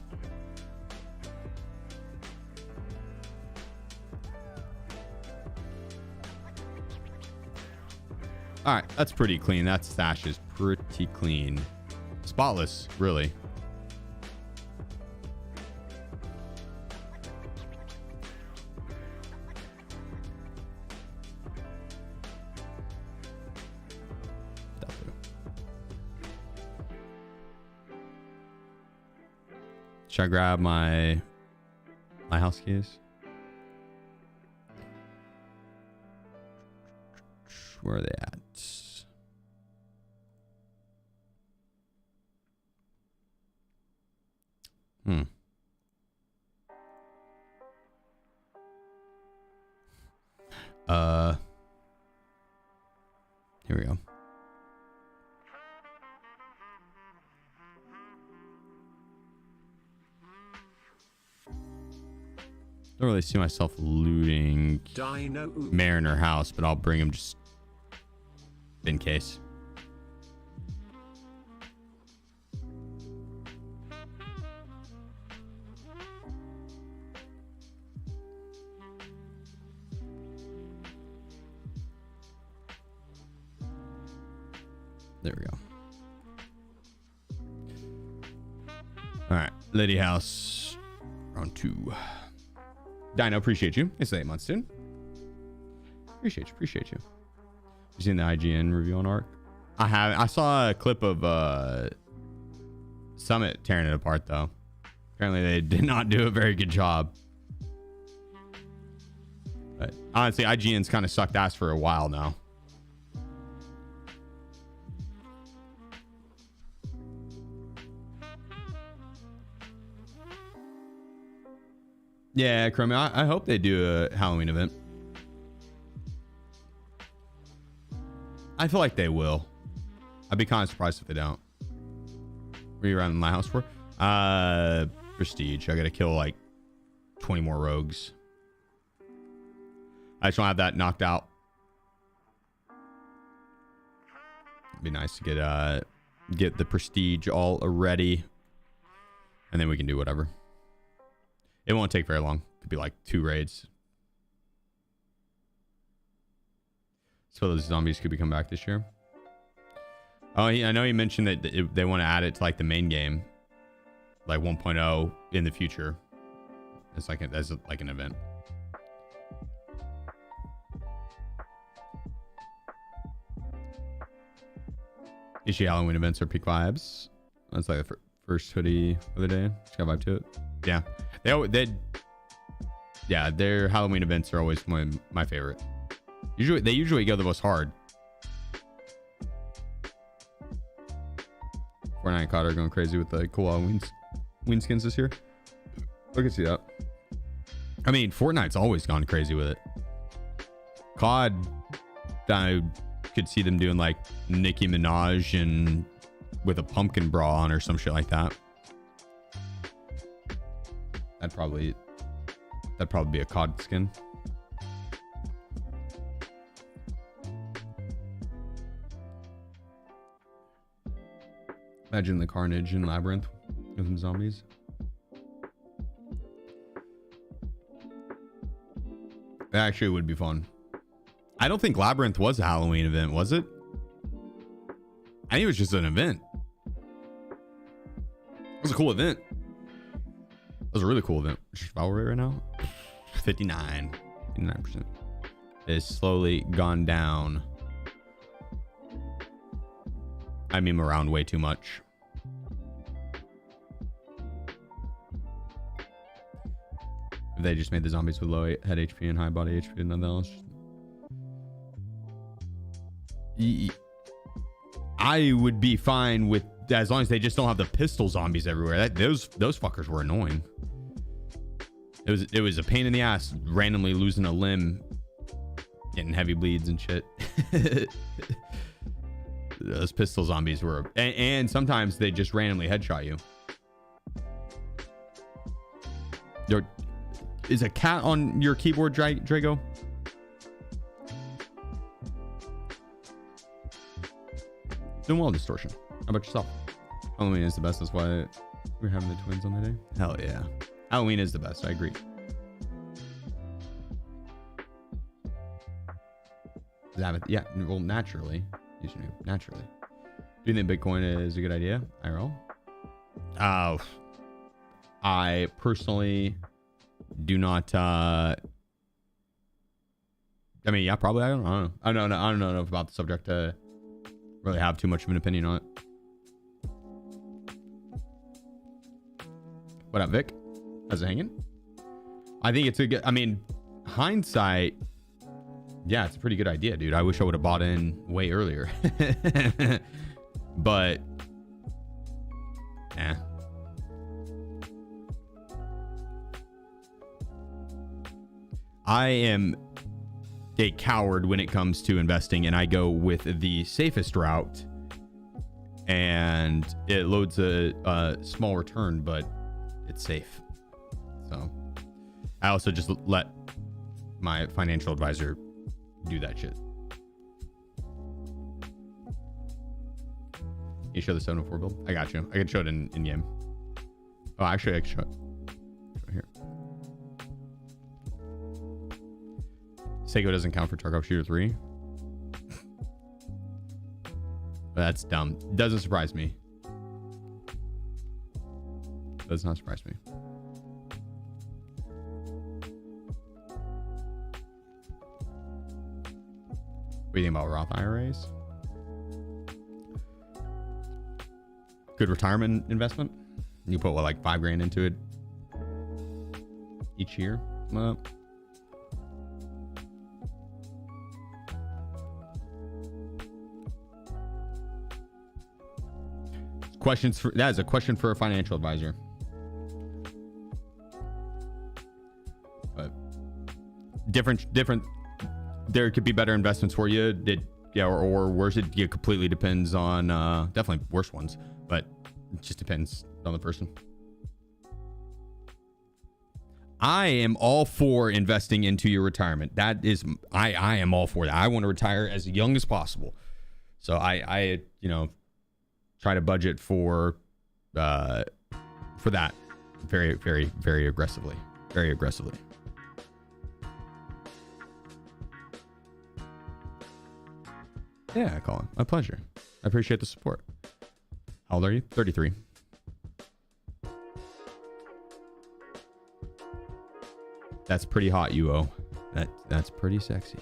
S1: All right, that's pretty clean. That stash is pretty clean. Spotless, really. Should I grab my house keys? Where are they at? Here we go. Don't really see myself looting Mariner House, but I'll bring him just in case. There we go. All right, Lady House, round 2. Dino, appreciate you. It's 8 months soon. Appreciate you. You seen the IGN review on Ark? I have. I saw a clip of Summit tearing it apart though. Apparently they did not do a very good job. But honestly, IGN's kind of sucked ass for a while now. Yeah, Chromie, I hope they do a Halloween event. I feel like they will. I'd be kind of surprised if they don't. What are you around my house for? Prestige. I gotta kill like 20 more rogues. I just want to have that knocked out. It'd be nice to get the prestige all ready, and then we can do whatever. It won't take very long. Could be like 2 raids. So those zombies could be come back this year. Oh, I know he mentioned that they want to add it to like the main game, like 1.0 in the future. It's like as like an event. Issue Halloween events are peak vibes. That's like the first hoodie of the day. Just got a vibe to it. Yeah, yeah, their Halloween events are always my favorite. They usually go the most hard. Fortnite and COD are going crazy with the cool Halloween skins this year. I can see that. I mean, Fortnite's always gone crazy with it. COD, I could see them doing like Nicki Minaj and with a pumpkin bra on or some shit like that. That'd probably be a COD skin. Imagine the carnage in Labyrinth with some zombies. That actually would be fun. I don't think Labyrinth was a Halloween event, was it? I think it was just an event. It was a cool event. It was a really cool event. Survival rate right now, 59%. It's slowly gone down. I meme around way too much. They just made the zombies with low head HP and high body HP and nothing else. I would be fine with, as long as they just don't have the pistol zombies everywhere. Those fuckers were annoying. It was a pain in the ass randomly losing a limb, getting heavy bleeds and shit. Those pistol zombies were, and sometimes they just randomly headshot you. There is a cat on your keyboard, Drago. Doing well, Distortion. How about yourself? Halloween is the best. That's why we're having the twins on the day. Hell yeah. Halloween is the best. I agree. Yeah, well, naturally. Naturally. Do you think Bitcoin is a good idea? IRL? I personally do not. I mean, yeah, probably. I don't know. I don't know about the subject to really have too much of an opinion on it. What up, Vic? How's it hanging? I think it's a good. I mean, hindsight. Yeah, it's a pretty good idea, dude. I wish I would have bought in way earlier. But yeah. I am a coward when it comes to investing, and I go with the safest route, and it loads a small return, but it's safe. So I also just let my financial advisor do that shit. You show the 704 build? I got you. I can show it in game. Oh, actually, I can show it here. Seiko doesn't count for Tarkov Shooter 3. That's dumb. Doesn't surprise me. Does not surprise me. What do you think about Roth IRAs? Good retirement investment. You put what, like $5,000 into it each year? Questions for that is a question for a financial advisor. But different. There could be better investments for you. Or worse. It completely depends on definitely worse ones, but it just depends on the person. I am all for investing into your retirement. That is, I am all for that. I want to retire as young as possible. So I try to budget for that very, very, very aggressively. Very aggressively. Yeah, Colin. My pleasure. I appreciate the support. How old are you? 33. That's pretty hot, UO. That's pretty sexy.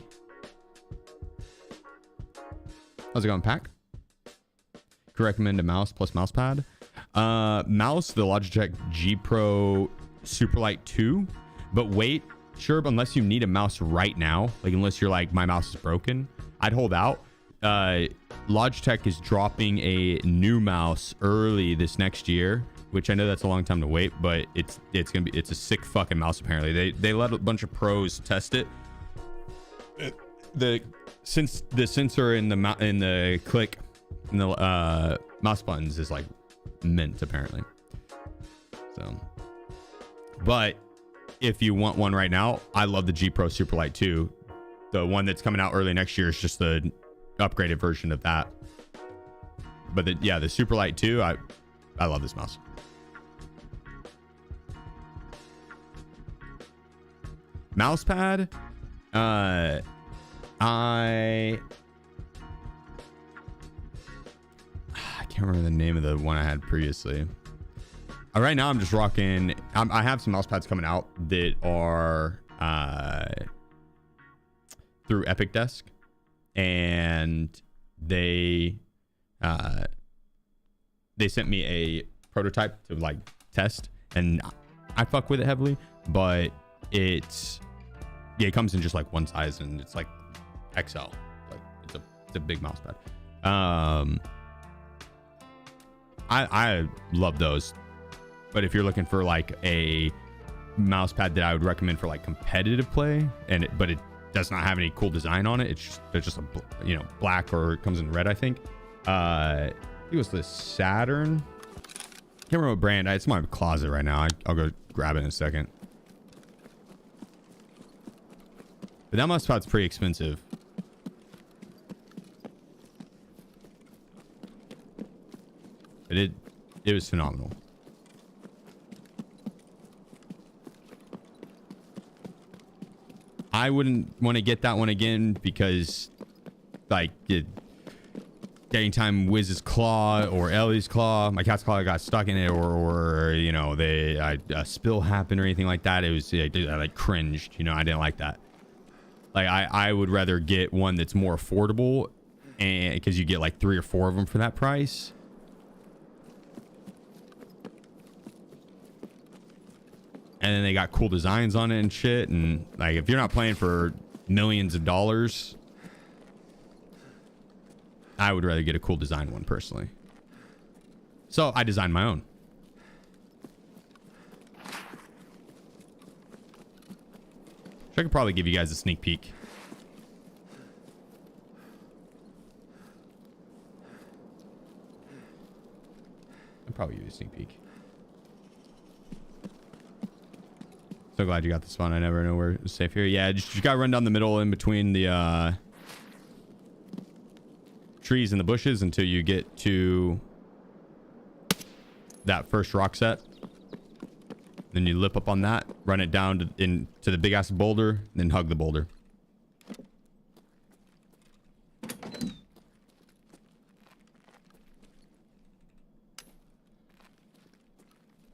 S1: How's it going, Pack? Could recommend a mouse plus mouse pad. Mouse, the Logitech G Pro Superlight 2. But wait, sure, unless you need a mouse right now, like unless you're like, my mouse is broken, I'd hold out. Logitech is dropping a new mouse early this next year, which I know that's a long time to wait, but it's a sick fucking mouse. Apparently, they let a bunch of pros test it. Since the sensor in the click in the mouse buttons is like mint apparently. So, but if you want one right now, I love the G Pro Superlight 2. The one that's coming out early next year is just the upgraded version of that. But the Superlight 2, I love this mouse. Mousepad, I can't remember the name of the one I had previously. Right now I'm just rocking, I have some mousepads coming out that are through Epic Desk, and they sent me a prototype to like test, and I fuck with it heavily, but It's yeah, it comes in just like one size, and it's like XL. Like it's a big mouse pad. I love those, but if you're looking for like a mouse pad that I would recommend for like competitive play, but it does not have any cool design on it, it's just a black, or it comes in red, I think. It was the Saturn. Can't remember what brand. It's in my closet right now. I'll go grab it in a second. But that mouse pad's pretty expensive. But it was phenomenal. I wouldn't want to get that one again because, like, anytime Wiz's claw or Ellie's claw, my cat's claw got stuck in it, or you know, a spill happened or anything like that, it was I like cringed. You know, I didn't like that. Like, I would rather get one that's more affordable, and because you get like 3 or 4 of them for that price. And then they got cool designs on it and shit. And like, if you're not playing for millions of dollars, I would rather get a cool design one personally. So I designed my own. I could probably give you guys a sneak peek. I'll probably give you a sneak peek. So glad you got this one. I never know where it's safe here. Yeah, just you gotta run down the middle in between the trees and the bushes until you get to that first rock set. Then you lip up on that, run it down to the big ass boulder, then hug the boulder.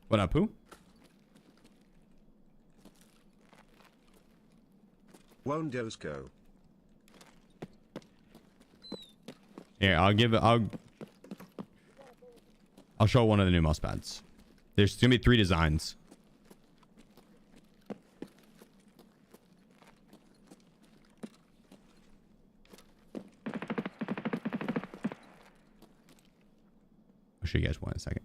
S1: What up, who?
S2: Wondos go.
S1: Yeah, I'll show one of the new mouse pads. There's gonna be 3 designs. I'll show you guys one in a second.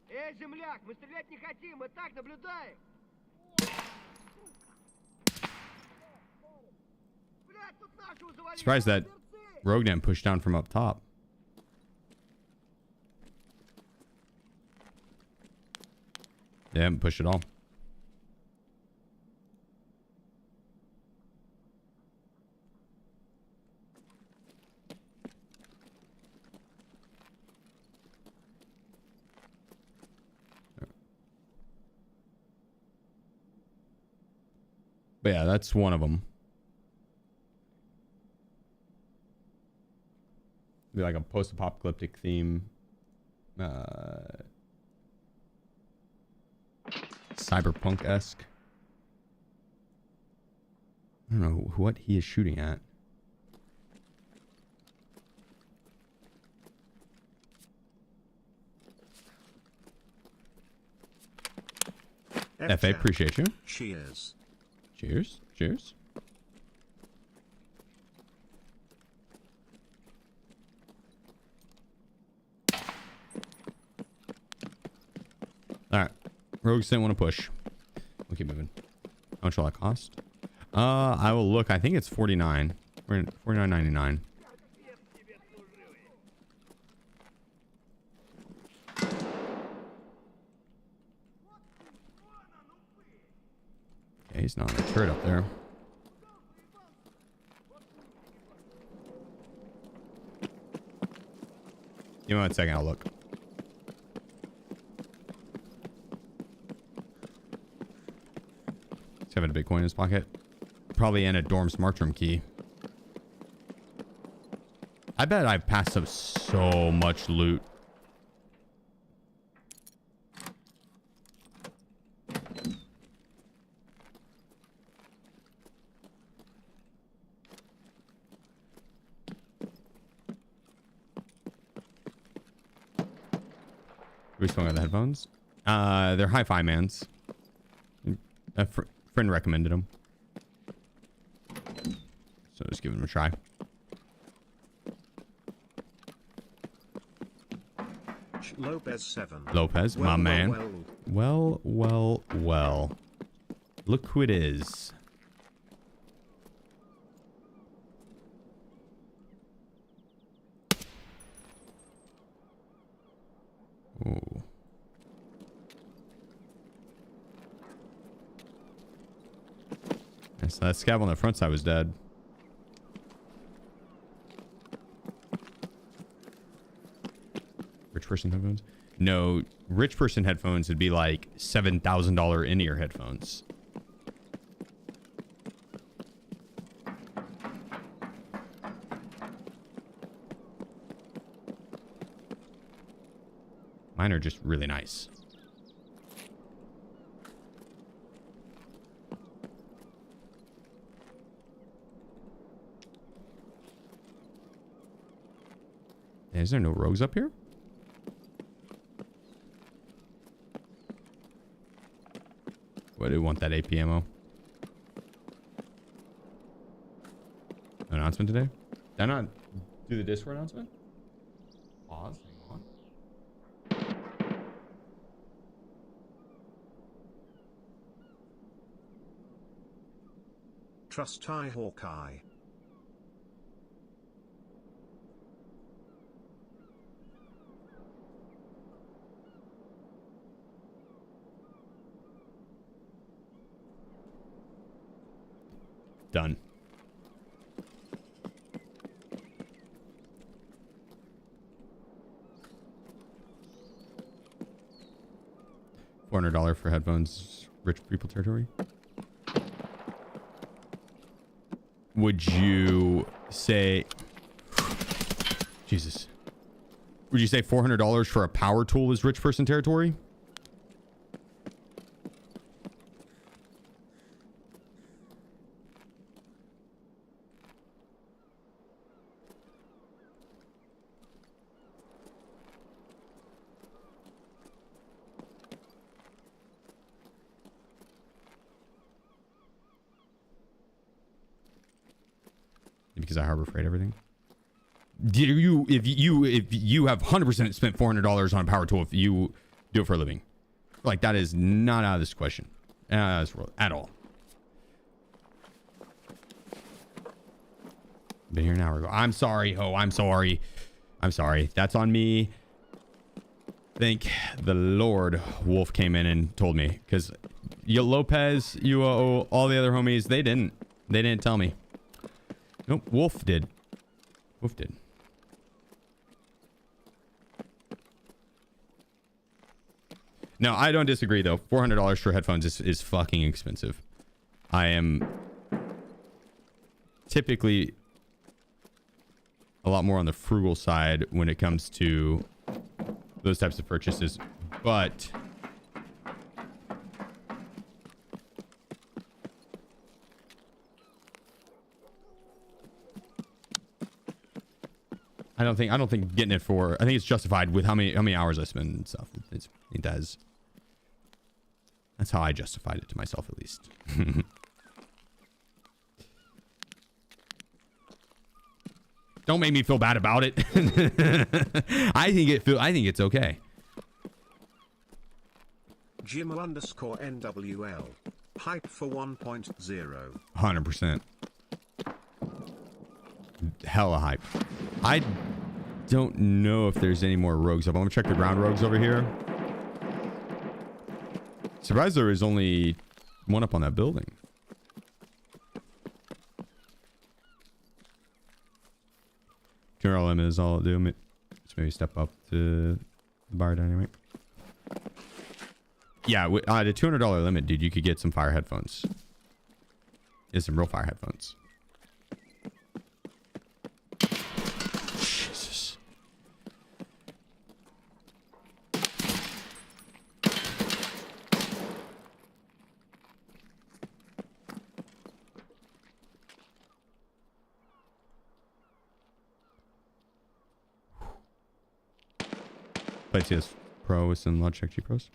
S3: Эй, земляк, мы стрелять не хотим, мы так наблюдаем. Блядь, тут нашего завалили.
S1: Surprised that Rogue didn't push down from up top. They haven't pushed at all. But yeah, that's one of them. Be like a post-apocalyptic theme. Cyberpunk-esque. I don't know what he is shooting at. FA, appreciate you.
S2: Cheers.
S1: Cheers. Cheers. All right. Rogues didn't want to push. We'll keep moving. How much will that cost? I will look. I think it's 49. We're in 49.99. Okay, he's not on the turret up there. Give me 1 second. I'll look. He's having a Bitcoin in his pocket. Probably in a dorm smart room key. I bet I've passed up so much loot. We still got the headphones. They're hi-fi mans. A friend recommended them. So just give them a try.
S2: Lopez 7.
S1: Lopez, my man. Well. Look who it is. Ooh. So that scab on the front side was dead. Rich person headphones? No, rich person headphones would be like $7,000 in-ear headphones. Mine are just really nice. Is there no rogues up here? What do you want that AP ammo? Announcement today? Did I not do the Discord announcement? Pause. Hang on.
S2: Trust High Hawkeye.
S1: Done. $400 for headphones. Rich people territory. Would you say... Jesus. Would you say $400 for a power tool is rich person territory? Because I harbor freight everything. If you have 100% spent $400 on a power tool, if you do it for a living, like that is not out of this question, out of this world at all. Been here an hour ago. I'm sorry, ho. I'm sorry. That's on me. Thank the Lord. Wolf came in and told me, because Lopez, UO, all the other homies, they didn't tell me. Nope, Wolf did. No, I don't disagree though. $400 for headphones is fucking expensive. I am typically a lot more on the frugal side when it comes to those types of purchases, but I don't think getting it for, I think it's justified with how many hours I spend and stuff. It does. That's how I justified it to myself, at least. Don't make me feel bad about it. I think it's okay.
S2: Jimmo_NWL. Hype for 1.0.
S1: 100%. Hella hype. I don't know if there's any more rogues up. I'm gonna check the ground rogues over here. Surprised there is only one up on that building. $200 limit is all I'll do. Maybe step up to the bar dynamic. Yeah, the $200 limit, dude, you could get some fire headphones. Get some real fire headphones. Jesus. Played CS Pro with some Logitech G Pros.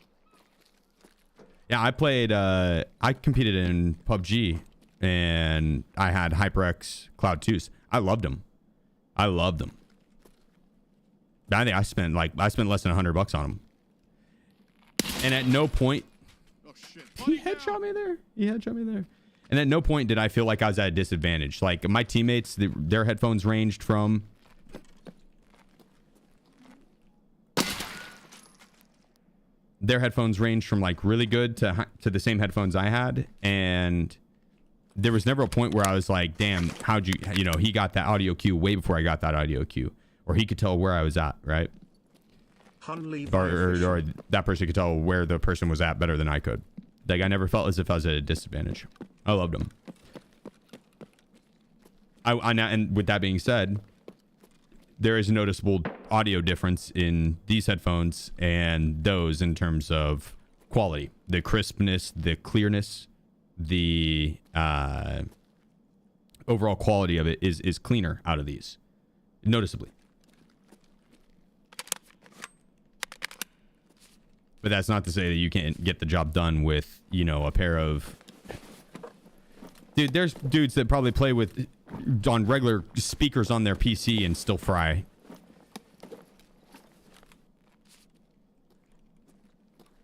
S1: Yeah, I played, I competed in PUBG and I had HyperX Cloud 2s. I loved them. I loved them. I think I spent less than $100 on them. And at no point,
S4: Oh shit.
S1: he headshot me there. He headshot me there. And at no point did I feel like I was at a disadvantage. Like my teammates, their headphones ranged from like really good to the same headphones I had, and there was never a point where I was like, damn, how'd you know, he got that audio cue way before I got that audio cue, or he could tell where I was at, right? Or that person could tell where the person was at better than I could. Like I never felt as if I was at a disadvantage. I loved them. And with that being said, there is a noticeable audio difference in these headphones and those in terms of quality, the crispness, the clearness, the overall quality of it is cleaner out of these, noticeably. But that's not to say that you can't get the job done with, you know, a pair of... Dude, there's dudes that probably play with on regular speakers on their PC and still fry.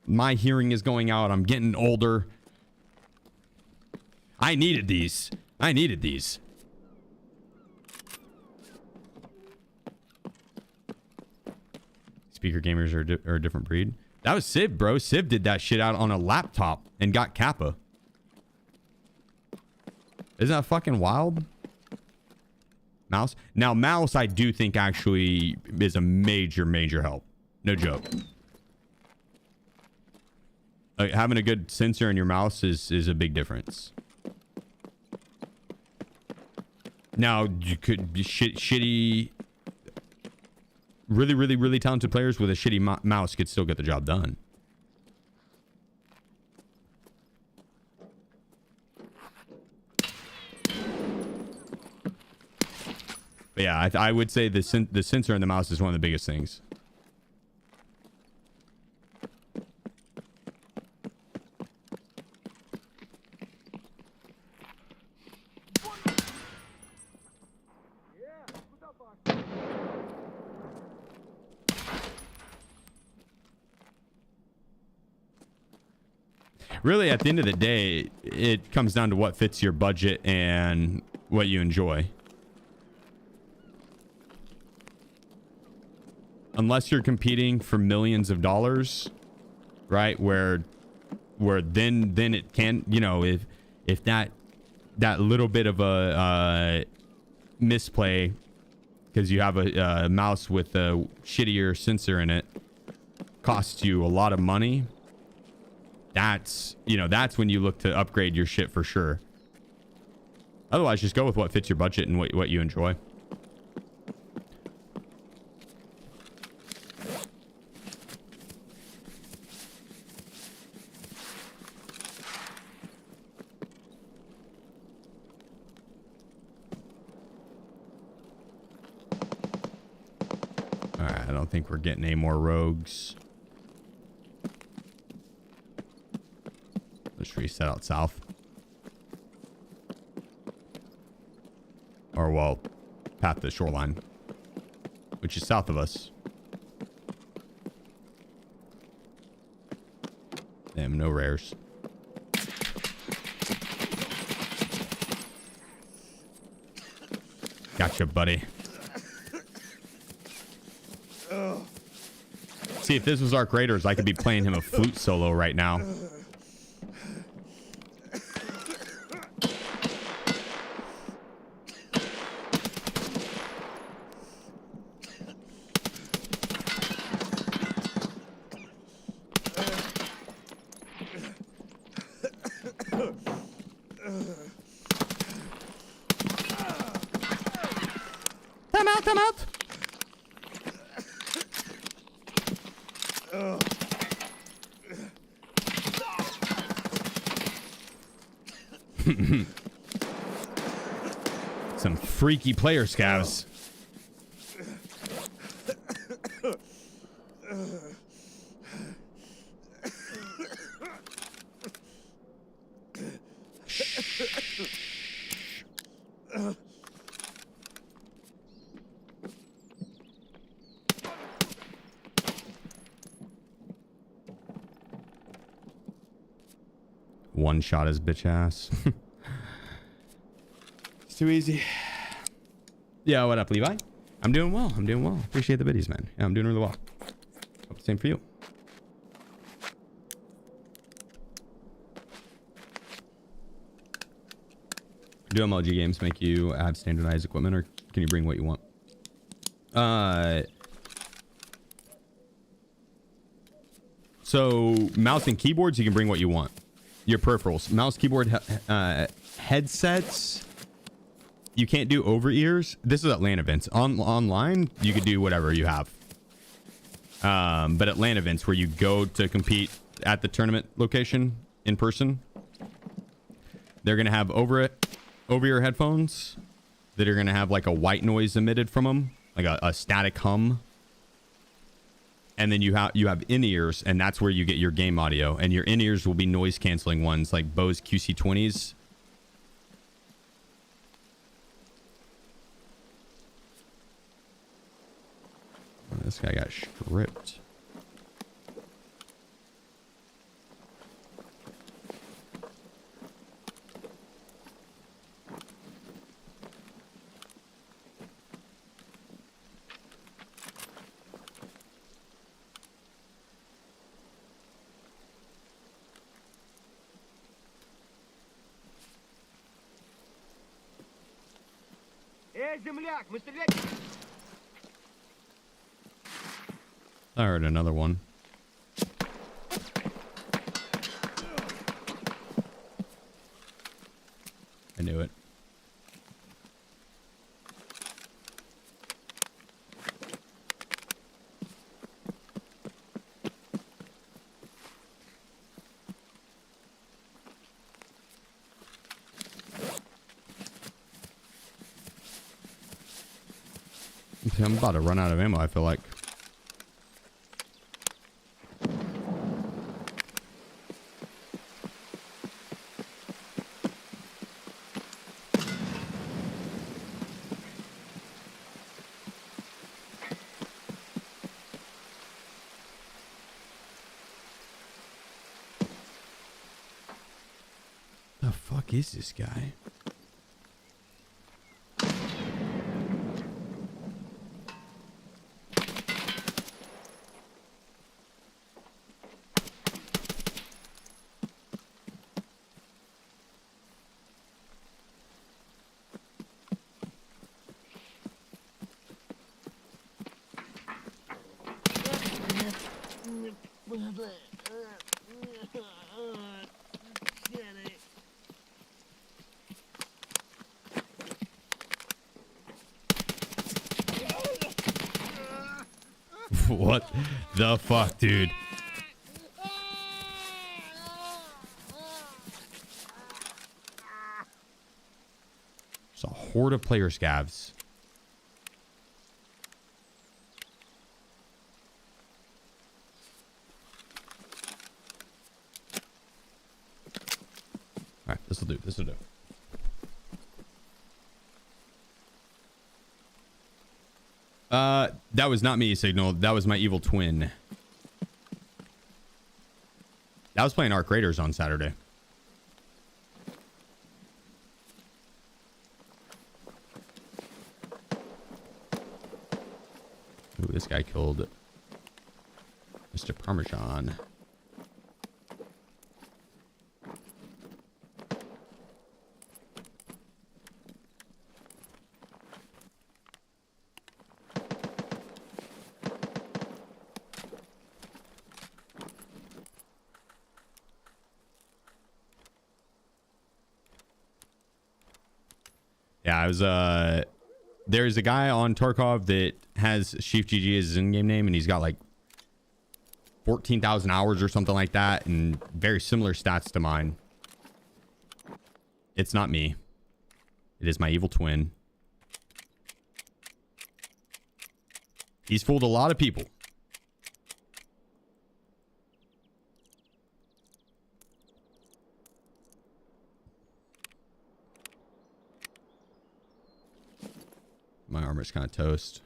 S1: My hearing is going out. I'm getting older. I needed these. Speaker gamers are a different breed. That was Civ, bro. Civ did that shit out on a laptop and got Kappa. Isn't that fucking wild? Mouse. Now, mouse, I do think actually is a major help. No joke. Like, having a good sensor in your mouse is a big difference. Now, you could be shitty... Really talented players with a shitty mouse could still get the job done. But yeah, I would say the sensor in the mouse is one of the biggest things. Really, at the end of the day, it comes down to what fits your budget and what you enjoy. Unless you're competing for millions of dollars, right? Where then it can, you know, if that little bit of a misplay because you have a mouse with a shittier sensor in it costs you a lot of money. That's when you look to upgrade your shit for sure. Otherwise, just go with what fits your budget and what you enjoy. All right, I don't think we're getting any more rogues. Let's reset out south. Or, well, path to the shoreline, which is south of us. Damn, no rares. Gotcha, buddy. See, if this was Arc Raiders, I could be playing him a flute solo right now. them out. Some freaky player scavs. One shot his bitch ass. It's too easy. Yeah, what up, Levi? I'm doing well. I'm doing well. Appreciate the biddies, man. Yeah, I'm doing really well. Hope the same for you. Do MLG games make you add standardized equipment, or can you bring what you want? So mouse and keyboards, you can bring what you want. Your peripherals, mouse, keyboard, headsets. You can't do over ears. This is at LAN events. Online, you could do whatever you have. But at LAN events, where you go to compete at the tournament location in person, they're gonna have over ear headphones that are gonna have like a white noise emitted from them, like a static hum. And then you have in-ears, and that's where you get your game audio. And your in-ears will be noise canceling ones like Bose QC20s. Oh, this guy got stripped.
S3: Земляк, мы стрелять...
S1: I heard another one. I knew it. I'm about to run out of ammo, I feel like. The fuck is this guy? What the fuck, dude? It's a horde of player scavs. All right, this will do. This will do. That was not me, Signal. That was my evil twin. I was playing Arc Raiders on Saturday. Ooh, this guy killed Mr. Parmesan. Yeah, I was There's a guy on Tarkov that has SheefGG as his in-game name, and he's got like 14,000 hours or something like that, and very similar stats to mine. It's not me. It is my evil twin. He's fooled a lot of people. My armor's kind of toast.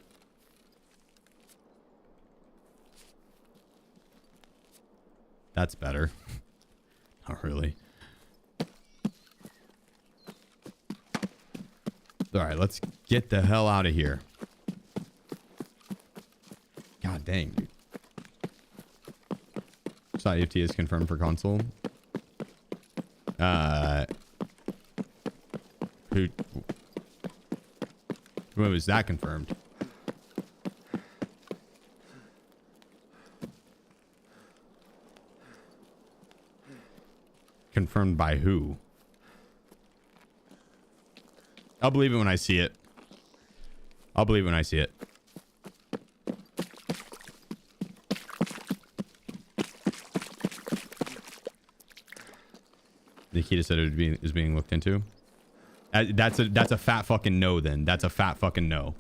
S1: That's better. Not really. All right, let's get the hell out of here. God dang, dude. Saw EFT is confirmed for console. When was that confirmed? Confirmed by who? I'll believe it when I see it. I'll believe it when I see it. Nikita said it is being looked into. That's a fat fucking no then. That's a fat fucking no.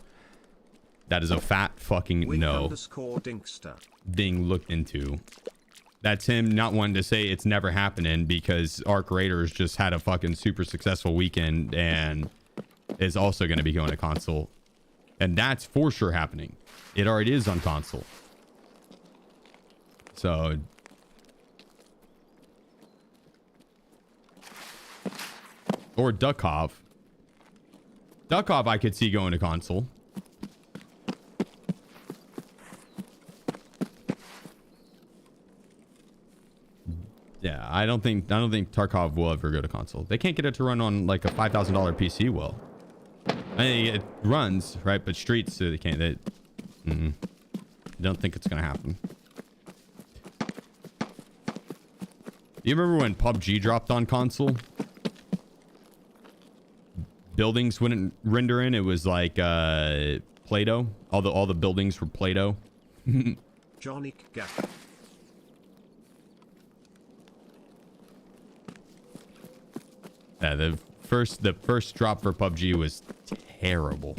S1: That is a fat fucking no.
S2: _Dinkster.
S1: Being looked into. That's him not wanting to say it's never happening because Arc Raiders just had a fucking super successful weekend and is also going to be going to console. And that's for sure happening. It already is on console. So... or Duckov. Duckov I could see going to console. Yeah, I don't think Tarkov will ever go to console. They can't get it to run on like a $5,000 PC. Well, I mean, it runs right, but Streets they can't. They don't think it's gonna happen. Do you remember when PUBG dropped on console? Buildings wouldn't render in. It was like Play-Doh. All the buildings were Play-Doh.
S2: Johnny Gap.
S1: Yeah, the first drop for PUBG was terrible.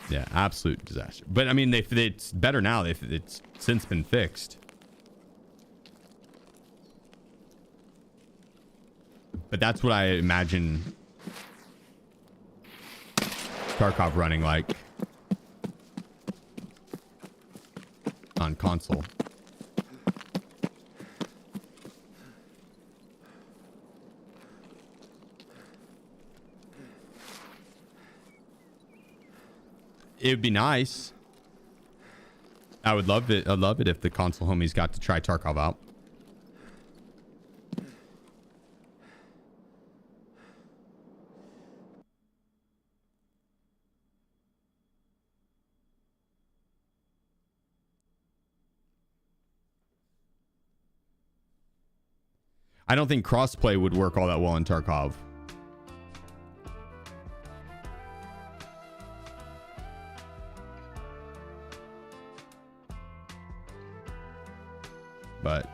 S1: Yeah, absolute disaster. But I mean, it's better now. It's since been fixed. But that's what I imagine Tarkov running like on console. It would be nice. I would love it. I'd love it if the console homies got to try Tarkov out. I don't think crossplay would work all that well in Tarkov. But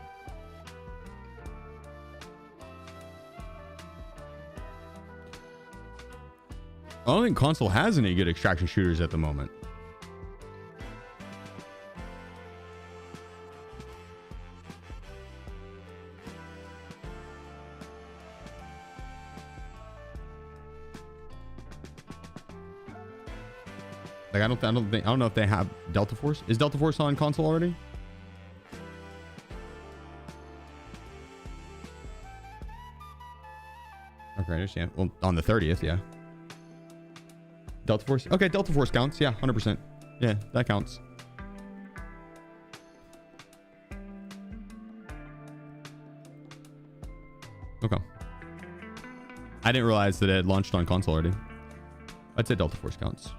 S1: I don't think console has any good extraction shooters at the moment. Like I don't know if they have Delta Force. Is Delta Force on console already? Okay, I understand. Well, on the 30th, yeah. Delta Force. Okay, Delta Force counts. Yeah, 100%. Yeah, that counts. Okay. I didn't realize that it had launched on console already. I'd say Delta Force counts.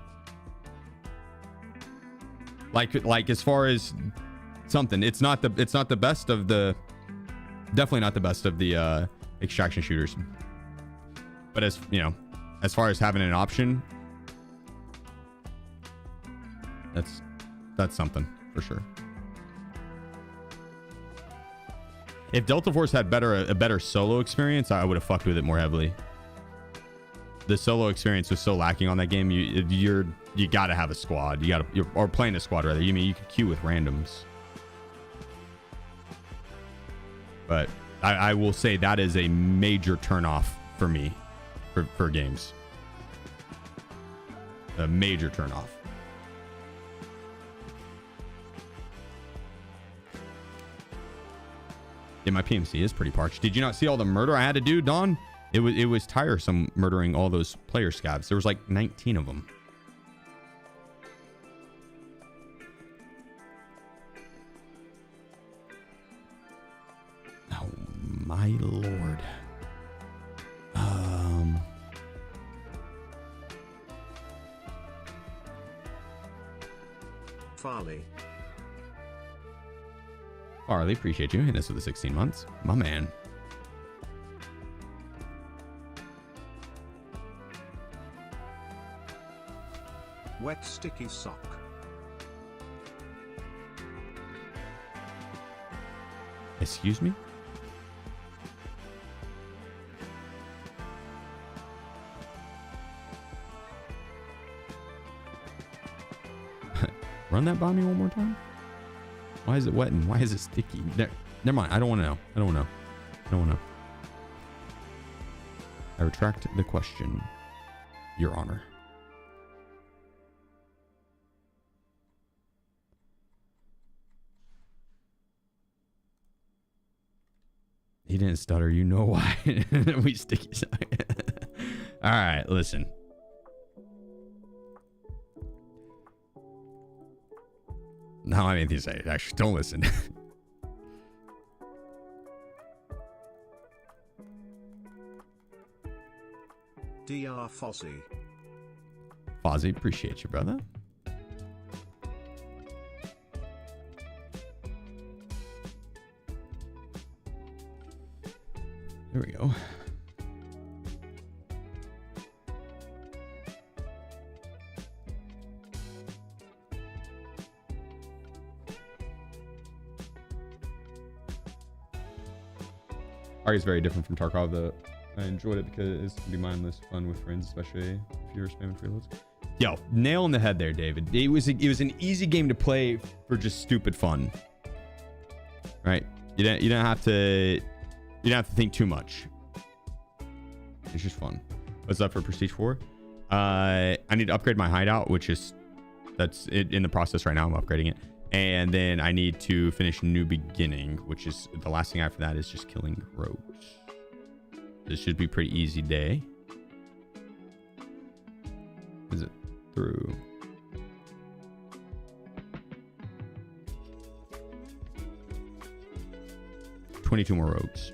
S1: Like as far as something, it's not the best of the Definitely not the best of the extraction shooters. But as you know, as far as having an option, that's something for sure. If Delta Force had a better solo experience, I would have fucked with it more heavily. The solo experience was so lacking on that game. You gotta have a squad. Or playing a squad rather. You mean you could queue with randoms. But I will say that is a major turnoff for me for games. A major turnoff. Yeah, my PMC is pretty parched. Did you not see all the murder I had to do, Don? It was tiresome murdering all those player scabs. There was like 19 of them. Oh my lord.
S2: Farley.
S1: Farley, appreciate you. And this for the 16 months. My man.
S2: Wet sticky sock.
S1: Excuse me? Run that by me one more time. Why is it wet and why is it sticky? Never mind. I don't want to know. I don't want to know. I retract the question, Your Honor. He didn't stutter. You know why. We sticky. All right, listen. Now I mean to say, actually, don't listen.
S2: Dr. Fozzie.
S1: Fozzie, appreciate you, brother. There we go. Ari is very different from Tarkov, though. I enjoyed it because it can be mindless fun with friends, especially if you're spamming freeloads. Yo, nail on the head there, David. It was an easy game to play for just stupid fun. Right? You don't have to think too much. It's just fun. What's up for Prestige 4? I need to upgrade my hideout, that's it in the process right now. I'm upgrading it. And then I need to finish New Beginning, which is the last thing after that is just killing rogues. This should be a pretty easy day. Is it through? $22 more rogues.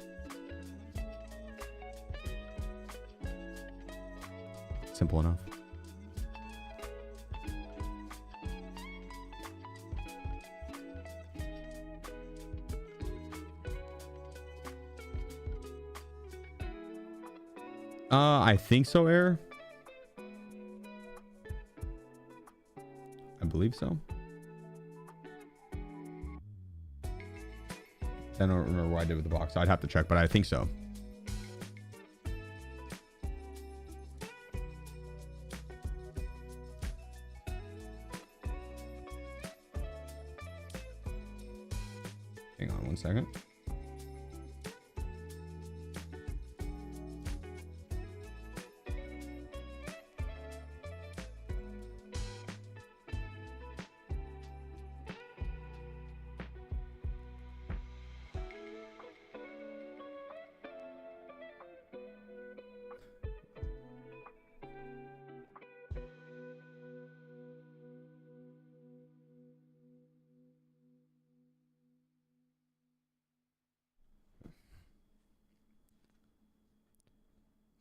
S1: Simple enough. I think so, Air. I believe so. I don't remember what I did with the box. I'd have to check, but I think so. Hang on one second.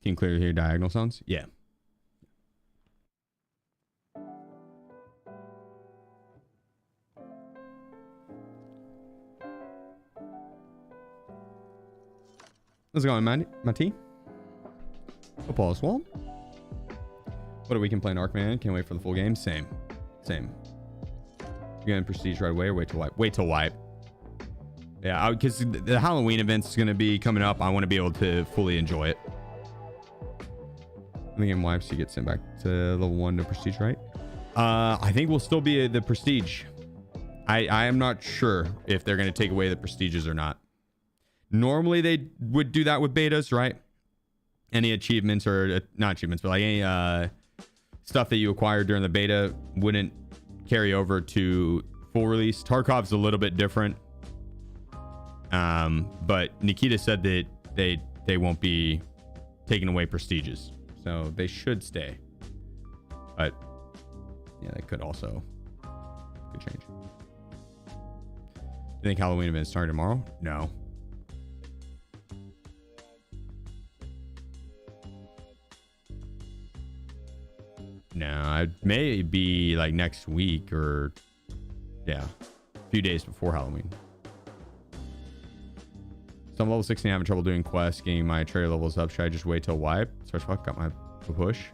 S1: Can you clearly hear diagonal sounds? Yeah. How's it going, Matty? Football as well. What a weekend playing Ark, man. Can't wait for the full game. Same. You're gonna prestige right away or wait till wipe? Wait till wipe. Yeah, because the Halloween event's gonna be coming up. I want to be able to fully enjoy it. The game wipes, you get sent back to level 1 to prestige, right? I think we'll still be the prestige. I am not sure if they're going to take away the prestiges or not. Normally they would do that with betas, right? Any achievements or not achievements, but like any stuff that you acquired during the beta wouldn't carry over to full release. Tarkov's a little bit different. But Nikita said that they won't be taking away prestiges, so they should stay. But yeah, that could change. Do you think Halloween event starting tomorrow? No. No, it may be like next week or yeah, a few days before Halloween. So I'm level 16, having trouble doing quests, getting my trader levels up. Should I just wait till wipe? Search fuck, got my push.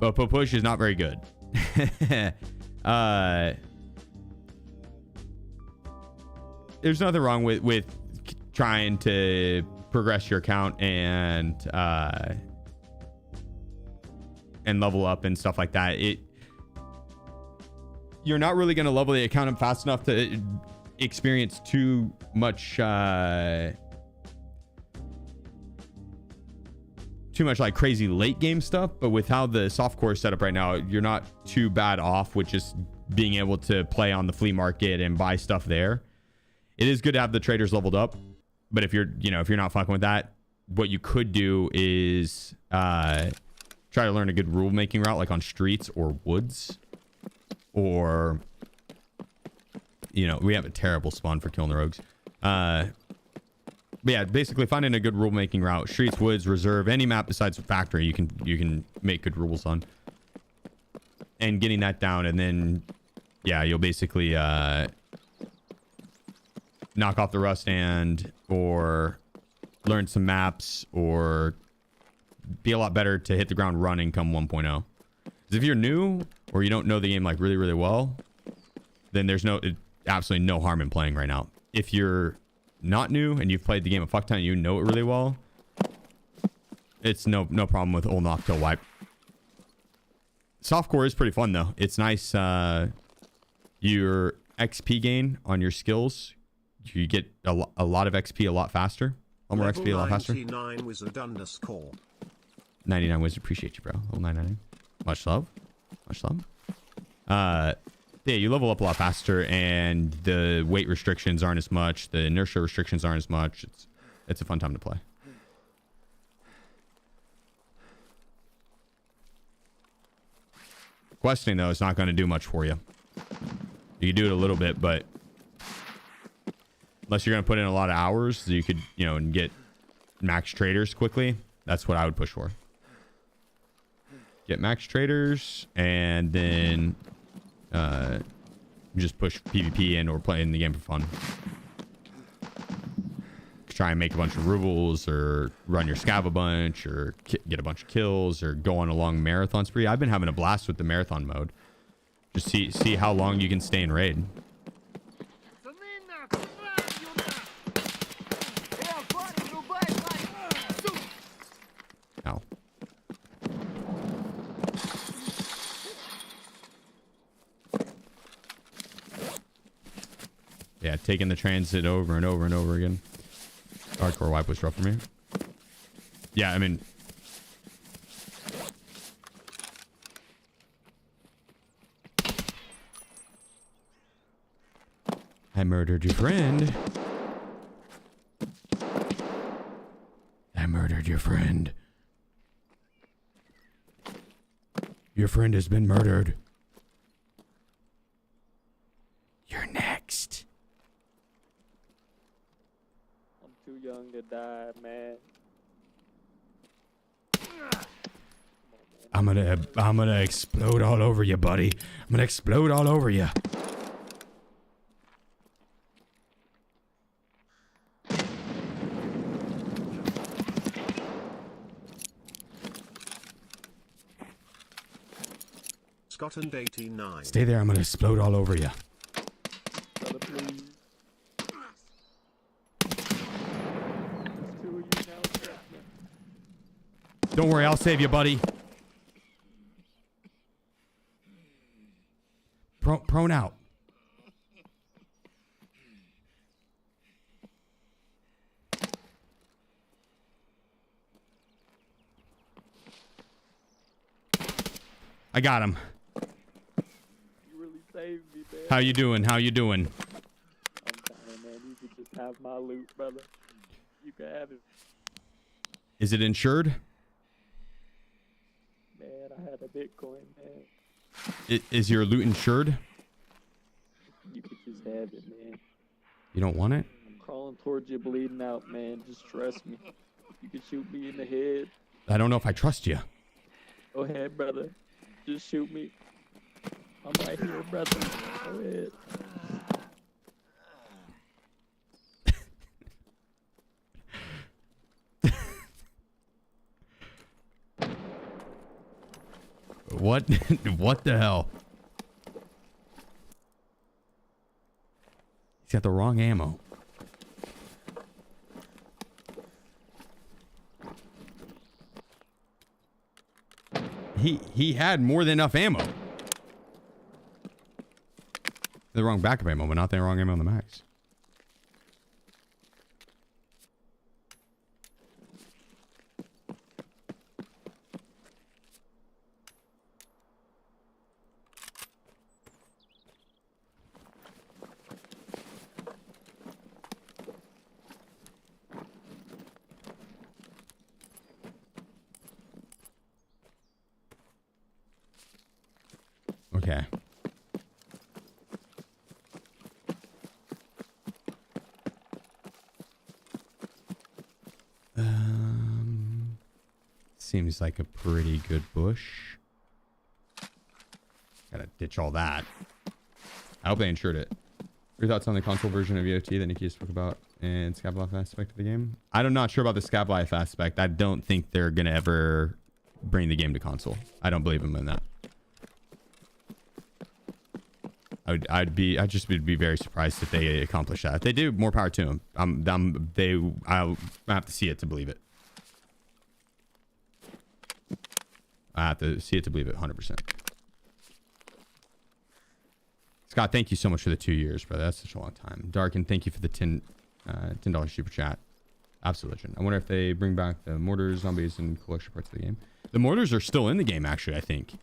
S1: But push is not very good. There's nothing wrong with trying to progress your account and level up and stuff like that. You're not really going to level the account up fast enough to experience too much like crazy late game stuff, but with how the softcore is set up right now, you're not too bad off with just being able to play on the flea market and buy stuff there. It is good to have the traders leveled up, but if you're not fucking with that, what you could do is try to learn a good rule making route, like on streets or woods, or we have a terrible spawn for killing the rogues. But yeah, basically finding a good rule making route, streets, woods, reserve, any map besides factory you can make good rules on, and getting that down, and then yeah, you'll basically knock off the rust or learn some maps, or be a lot better to hit the ground running come 1.0. Because if you're new or you don't know the game like really, really well, then there's absolutely no harm in playing right now. If you're not new and you've played the game a fuck ton and you know it really well, it's no problem with old Noctil wipe. Softcore is pretty fun though. It's nice. Your XP gain on your skills, you get a lot of XP a lot faster. A lot more XP a lot faster.
S2: 99 wizard underscore.
S1: 99 wizard, appreciate you, bro. Level 99. Much love. Yeah, you level up a lot faster, and the weight restrictions aren't as much. The inertia restrictions aren't as much. It's a fun time to play. Questing though is not going to do much for you. You can do it a little bit, but unless you're going to put in a lot of hours, you could, and get max traders quickly. That's what I would push for. Get max traders, and then just push PvP in or play in the game for fun. Try and make a bunch of rubles, or run your scav a bunch, or get a bunch of kills, or go on a long marathon spree. I've been having a blast with the marathon mode. Just see how long you can stay in raid. Ow. Yeah, taking the transit over and over and over again. Hardcore wipe was rough for me. Yeah, I mean, I murdered your friend. I murdered your friend. Your friend has been murdered. You're next.
S4: I'm too young to die, man.
S1: I'm gonna explode all over you, buddy. I'm gonna explode all over you.
S2: Scotland 89.
S1: Stay there. I'm gonna explode all over you.
S4: Brother, please. There's two of you now, trust me.
S1: Don't worry, I'll save you, buddy. Prone out. I got him.
S4: You really saved me, man.
S1: How you doing? How you doing?
S4: I'm trying, man. You could just have my loot, brother. You can have it.
S1: Is it insured?
S4: Man, I had a Bitcoin, man.
S1: Is your loot insured?
S4: You could just have it, man.
S1: You don't want it?
S4: I'm crawling towards you, bleeding out, man. Just trust me. You could shoot me in the head.
S1: I don't know if I trust you.
S4: Go ahead, brother. Just shoot me. I'm right here, brother. Go ahead.
S1: What? What the hell? He's got the wrong ammo. He had more than enough ammo. The wrong backup ammo, but not the wrong ammo on the max. Okay. Seems like a pretty good bush. Gotta ditch all that. I hope they insured it. Your thoughts on the console version of EOT that Nikki spoke about and Scav Life aspect of the game? I'm not sure about the Scav Life aspect. I don't think they're gonna ever bring the game to console. I don't believe them in that. I'd just be very surprised if they accomplish that. If they do, more power to them. I'll have to see it to believe it. I have to see it to believe it 100%. Scott, thank you so much for the 2 years, brother. That's such a long time. Darkin, thank you for the $10 super chat. Absolute legend. I wonder if they bring back the mortars, zombies, and collection parts of the game. The mortars are still in the game, actually, I think.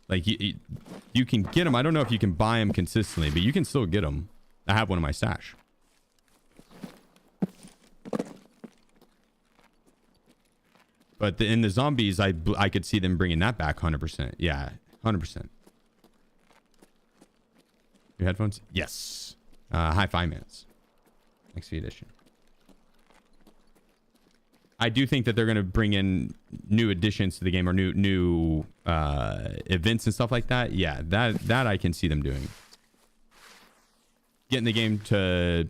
S1: Like, you can get them. I don't know if you can buy them consistently, but you can still get them. I have one in my stash. But in the zombies, I could see them bringing that back 100%. Yeah, 100%. Your headphones? Yes. Hi-Fi Mans. XP edition. I do think that they're going to bring in new additions to the game or new events and stuff like that. Yeah, that I can see them doing. Getting the game to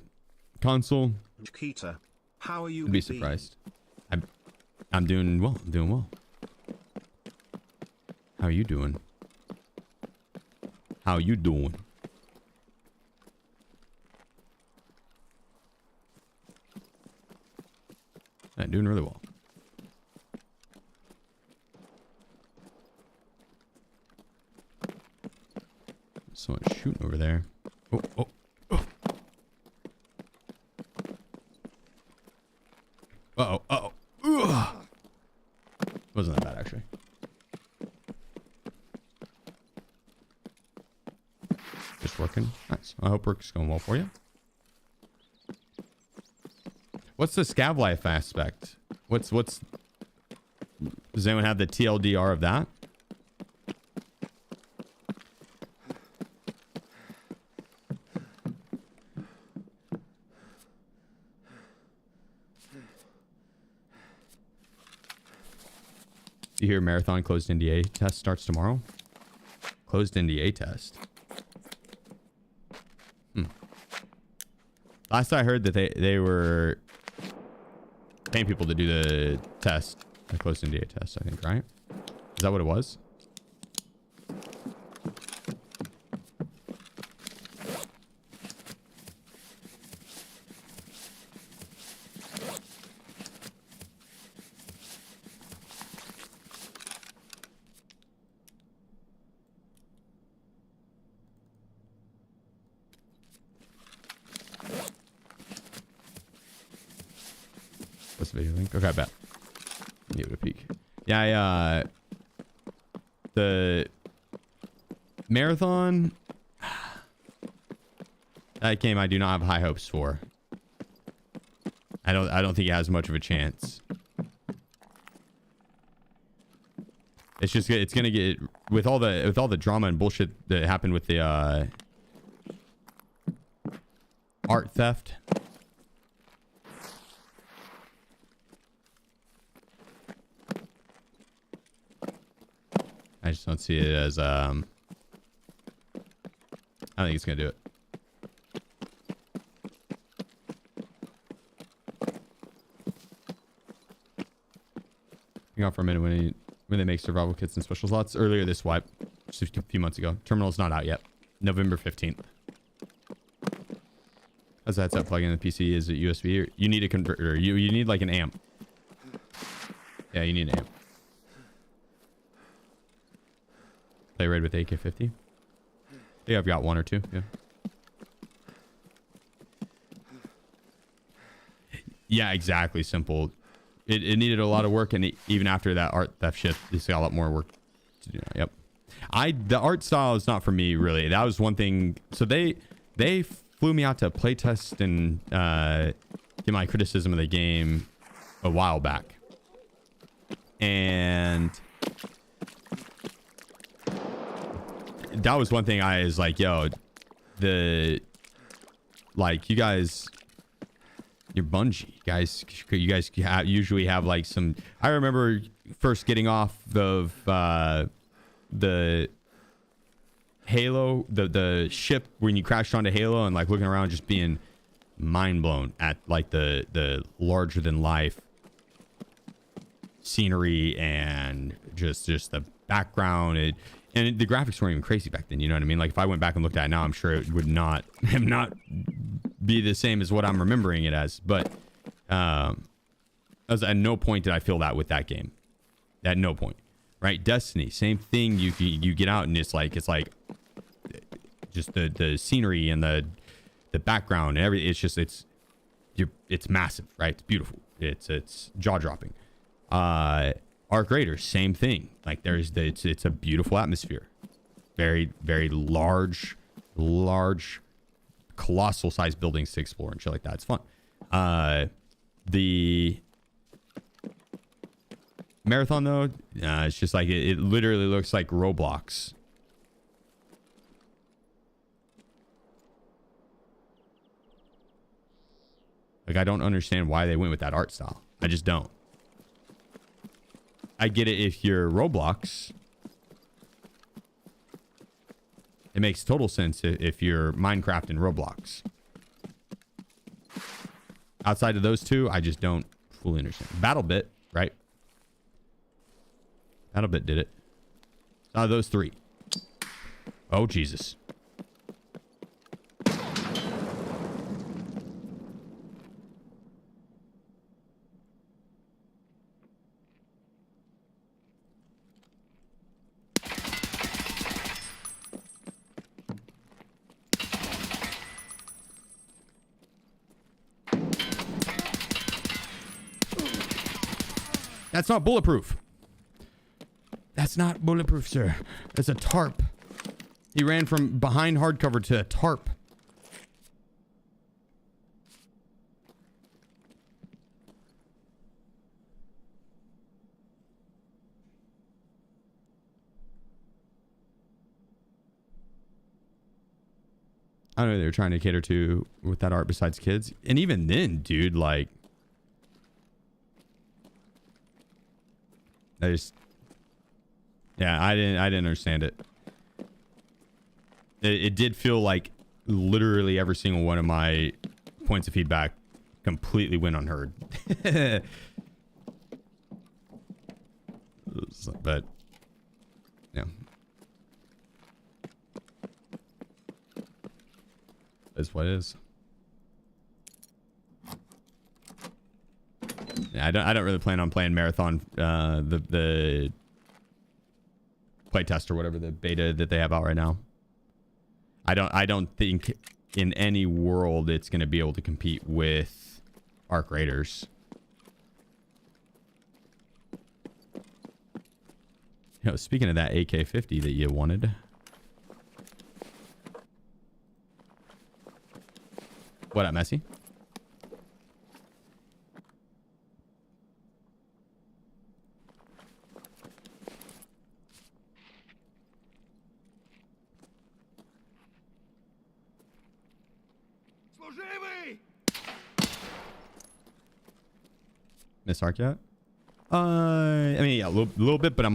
S1: console.
S2: Chiquita, how are you?
S1: I'd be surprised. I'm doing well. I'm doing well. How are you doing? How you doing? I'm doing really well. Someone shooting over there. Oh, oh, oh. Uh-oh, uh-oh. Ugh. Wasn't that bad, actually. Just working. Nice. I hope work's going well for you. What's the Scav Life aspect? What's does anyone have the TLDR of that? You hear marathon closed NDA test starts tomorrow? Closed NDA test. Last I heard that they were paying people to do the test, the closed NDA test, I think, right? Is that what it was? That's a video link. Okay, I bet. Give it a peek. Yeah, the marathon, that game I do not have high hopes for. I don't think it has much of a chance. It's just it's gonna get with all the drama and bullshit that happened with the art theft. I just don't see it as I don't think it's gonna do it. Hang on for a minute when they make survival kits and special slots earlier this wipe, just a few months ago. Terminal's not out yet. November 15th. As that headset plug in the PC, is it USB or you need a converter? You need like an amp. Yeah, you need an amp. Play raid with AK-50. Yeah, I've got one or two. Yeah. Yeah, exactly. Simple. It needed a lot of work, and even after that art theft shit, it's got a lot more work to do now. Yep. The art style is not for me, really. That was one thing. So they flew me out to playtest and get my criticism of the game a while back. And that was one thing I was like, yo, you guys, you're Bungie. You guys usually have like some. I remember first getting off of the Halo, the ship when you crashed onto Halo, and like looking around, just being mind blown at like the larger than life scenery and just the background. And the graphics weren't even crazy back then. You know what I mean? Like if I went back and looked at it now, I'm sure it would not be the same as what I'm remembering it as. But at no point did I feel that with that game. At no point, right? Destiny, same thing. You get out and it's like just the scenery and the background and everything. It's massive, right? It's beautiful. It's jaw dropping. Arc Raiders, same thing. Like it's a beautiful atmosphere. Very, very large, colossal sized buildings to explore and shit like that. It's fun. The marathon though, it's just like it literally looks like Roblox. Like I don't understand why they went with that art style. I just don't. I get it if you're Roblox. It makes total sense if you're Minecraft and Roblox. Outside of those two, I just don't fully understand. BattleBit, right? BattleBit did it. Those three. Oh, Jesus. That's not bulletproof. That's not bulletproof, sir. That's a tarp. He ran from behind hardcover to a tarp. I don't know what they were trying to cater to with that art besides kids. And even then, dude, like I didn't understand it. It did feel like literally every single one of my points of feedback completely went unheard. But yeah, that's what it is. Yeah, I don't really plan on playing Marathon, the playtest or whatever, the beta that they have out right now. I don't think in any world it's going to be able to compete with Arc Raiders. Yo, speaking of that AK-50 that you wanted. What up, Messi? Miss Arc yet? I mean, yeah, a little bit, but I'm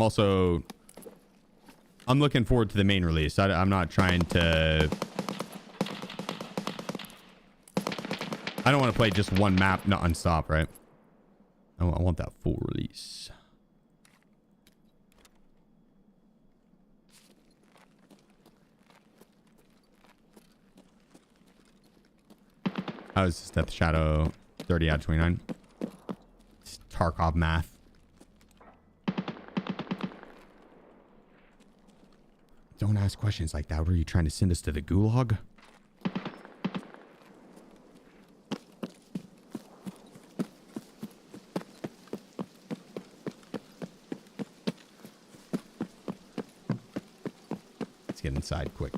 S1: looking forward to the main release. I'm not trying to. I don't want to play just one map non-stop, right? I want that full release. How is this Death Shadow 30 out of 29? It's Tarkov math. Don't ask questions like that. What are you trying to send us to the gulag? Let's get inside quick.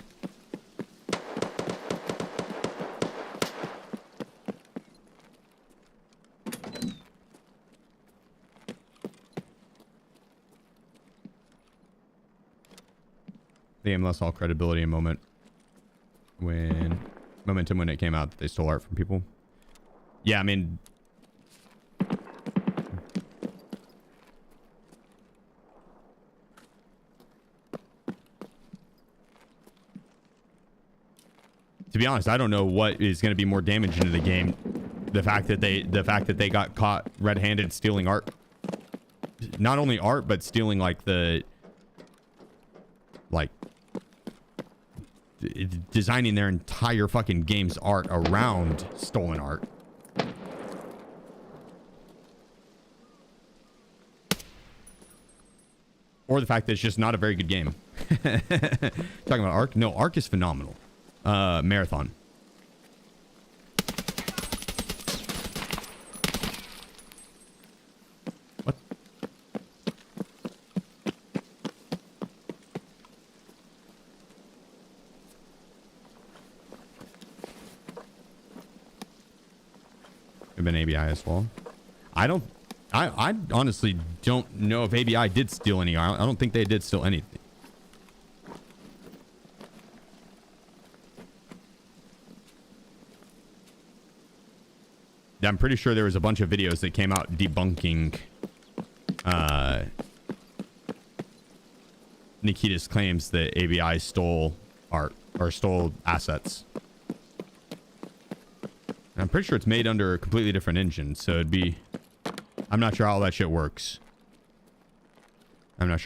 S1: The game lost all credibility in momentum when it came out that they stole art from people. Yeah, I mean, to be honest, I don't know what is going to be more damaging to the game. The fact that they got caught red-handed stealing art. Not only art, but stealing like designing their entire fucking game's art around stolen art. Or the fact that it's just not a very good game. Talking about Ark? No, Ark is phenomenal. Marathon. What? Have been ABI as well. I honestly don't know if ABI did steal any. I don't think they did steal anything. I'm pretty sure there was a bunch of videos that came out debunking Nikita's claims that ABI stole art or stole assets. And I'm pretty sure it's made under a completely different engine, so it'd be... I'm not sure how all that shit works. There's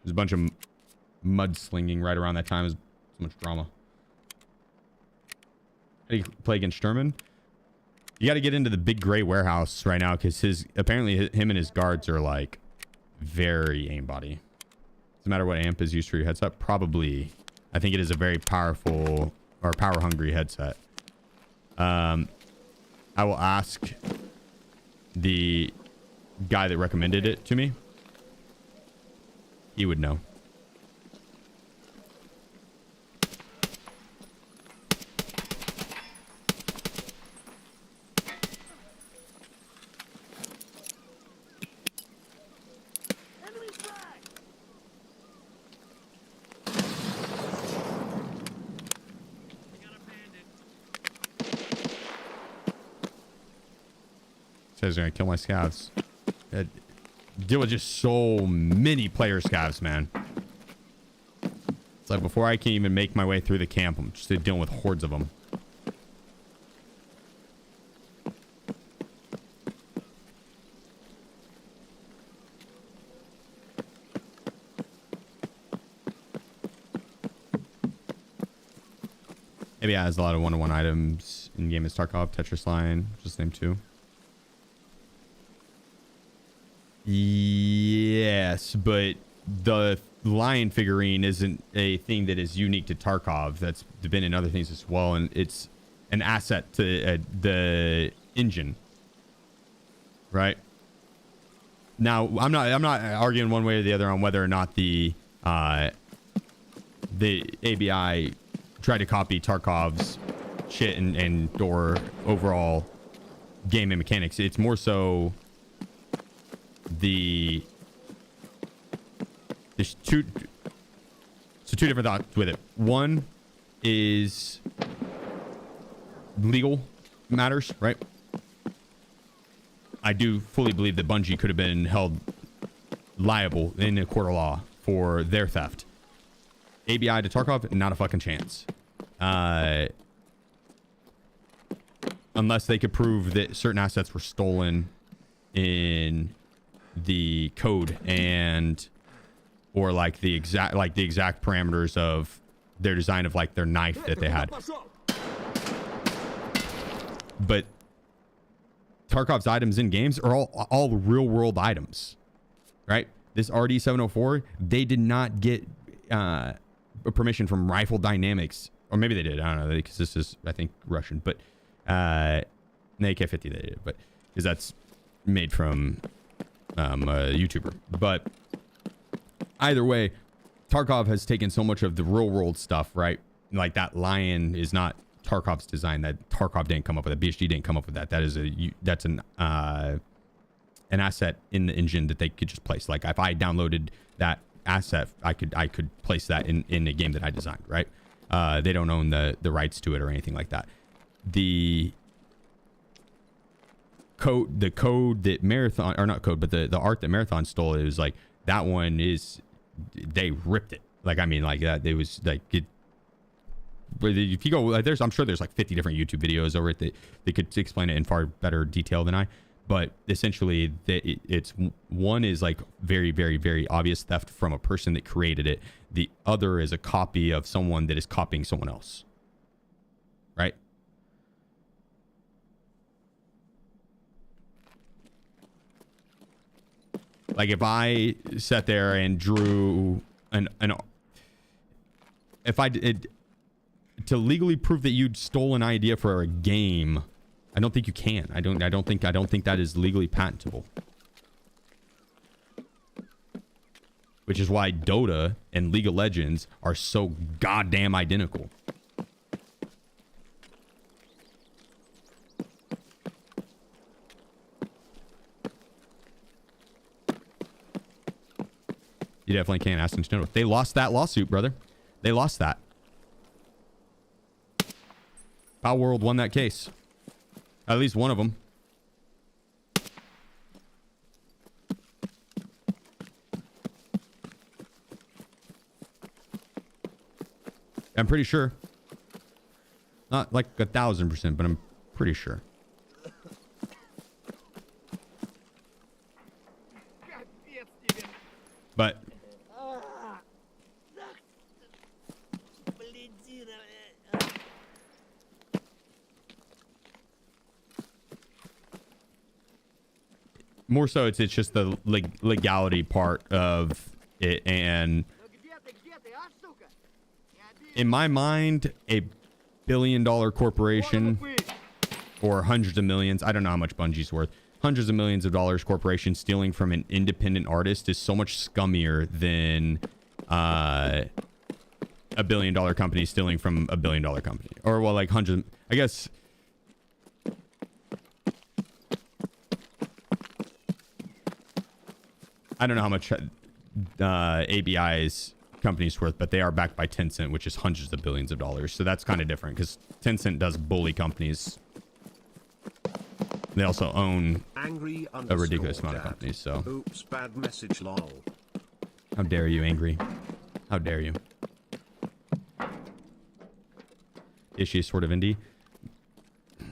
S1: a bunch of mudslinging right around that time. There's so much drama. How do you play against Sturman? You got to get into the big gray warehouse right now because apparently him and his guards are like very aimbotty. Doesn't matter what amp is used for your headset. Probably, I think it is a very powerful or power hungry headset. I will ask the guy that recommended it to me. He would know. Says they're gonna kill my scavs. Deal with just so many player scavs, man. It's like before I can even make my way through the camp, I'm just dealing with hordes of them. Maybe it has a lot of one-on-one items in game as Tarkov, Tetris Line, just name two. Yes, but the lion figurine isn't a thing that is unique to Tarkov. That's been in other things as well, and it's an asset to the engine, right? Now, I'm not arguing one way or the other on whether or not the ABI tried to copy Tarkov's shit and or overall game and mechanics. It's more so there's two different thoughts with it. One is legal matters, right? I do fully believe that Bungie could have been held liable in a court of law for their theft. ABI to Tarkov, not a fucking chance. Unless they could prove that certain assets were stolen in the code or like the exact parameters of their design of like their knife that they had. But Tarkov's items in games are all real world items, right? This RD704, they did not get a permission from Rifle Dynamics, or maybe they did. I don't know, because this is, I think, Russian, but the AK-50 they did, but because that's made from a YouTuber. But either way, Tarkov has taken so much of the real world stuff, right? Like that lion is not Tarkov's design. That Tarkov didn't come up with it. BSG didn't come up with that. That's an asset in the engine that they could just place. Like if I downloaded that asset, I could place that in a game that I designed, right? They don't own the rights to it or anything like that. The code that Marathon, or not code, but the art that Marathon stole, it was like that one is, they ripped it. Like, I mean, like that, it was like it. But if you go, like, I'm sure there's like 50 different YouTube videos over it that they could explain it in far better detail than I. But essentially, it's one is like very, very, very obvious theft from a person that created it. The other is a copy of someone that is copying someone else. Right? Like if I sat there and drew to legally prove that you'd stole an idea for a game, I don't think you can. I don't think that is legally patentable. Which is why Dota and League of Legends are so goddamn identical. You definitely can't ask them to know. They lost that lawsuit, brother. They lost that. Power World won that case. At least one of them. I'm pretty sure. Not like 1000%, but I'm pretty sure. But more so, it's just the legality part of it, and in my mind, a billion-dollar corporation or hundreds of millions, I don't know how much Bungie's worth, hundreds of millions of dollars corporation stealing from an independent artist is so much scummier than a billion-dollar company stealing from a billion-dollar company, or well, like hundreds. I guess. I don't know how much ABI's company's worth, but they are backed by Tencent, which is hundreds of billions of dollars. So that's kind of different because Tencent does bully companies. They also own a ridiculous amount of companies. So,
S2: oops, bad message, lol.
S1: How dare you, Angry? How dare you? Is she sort of indie?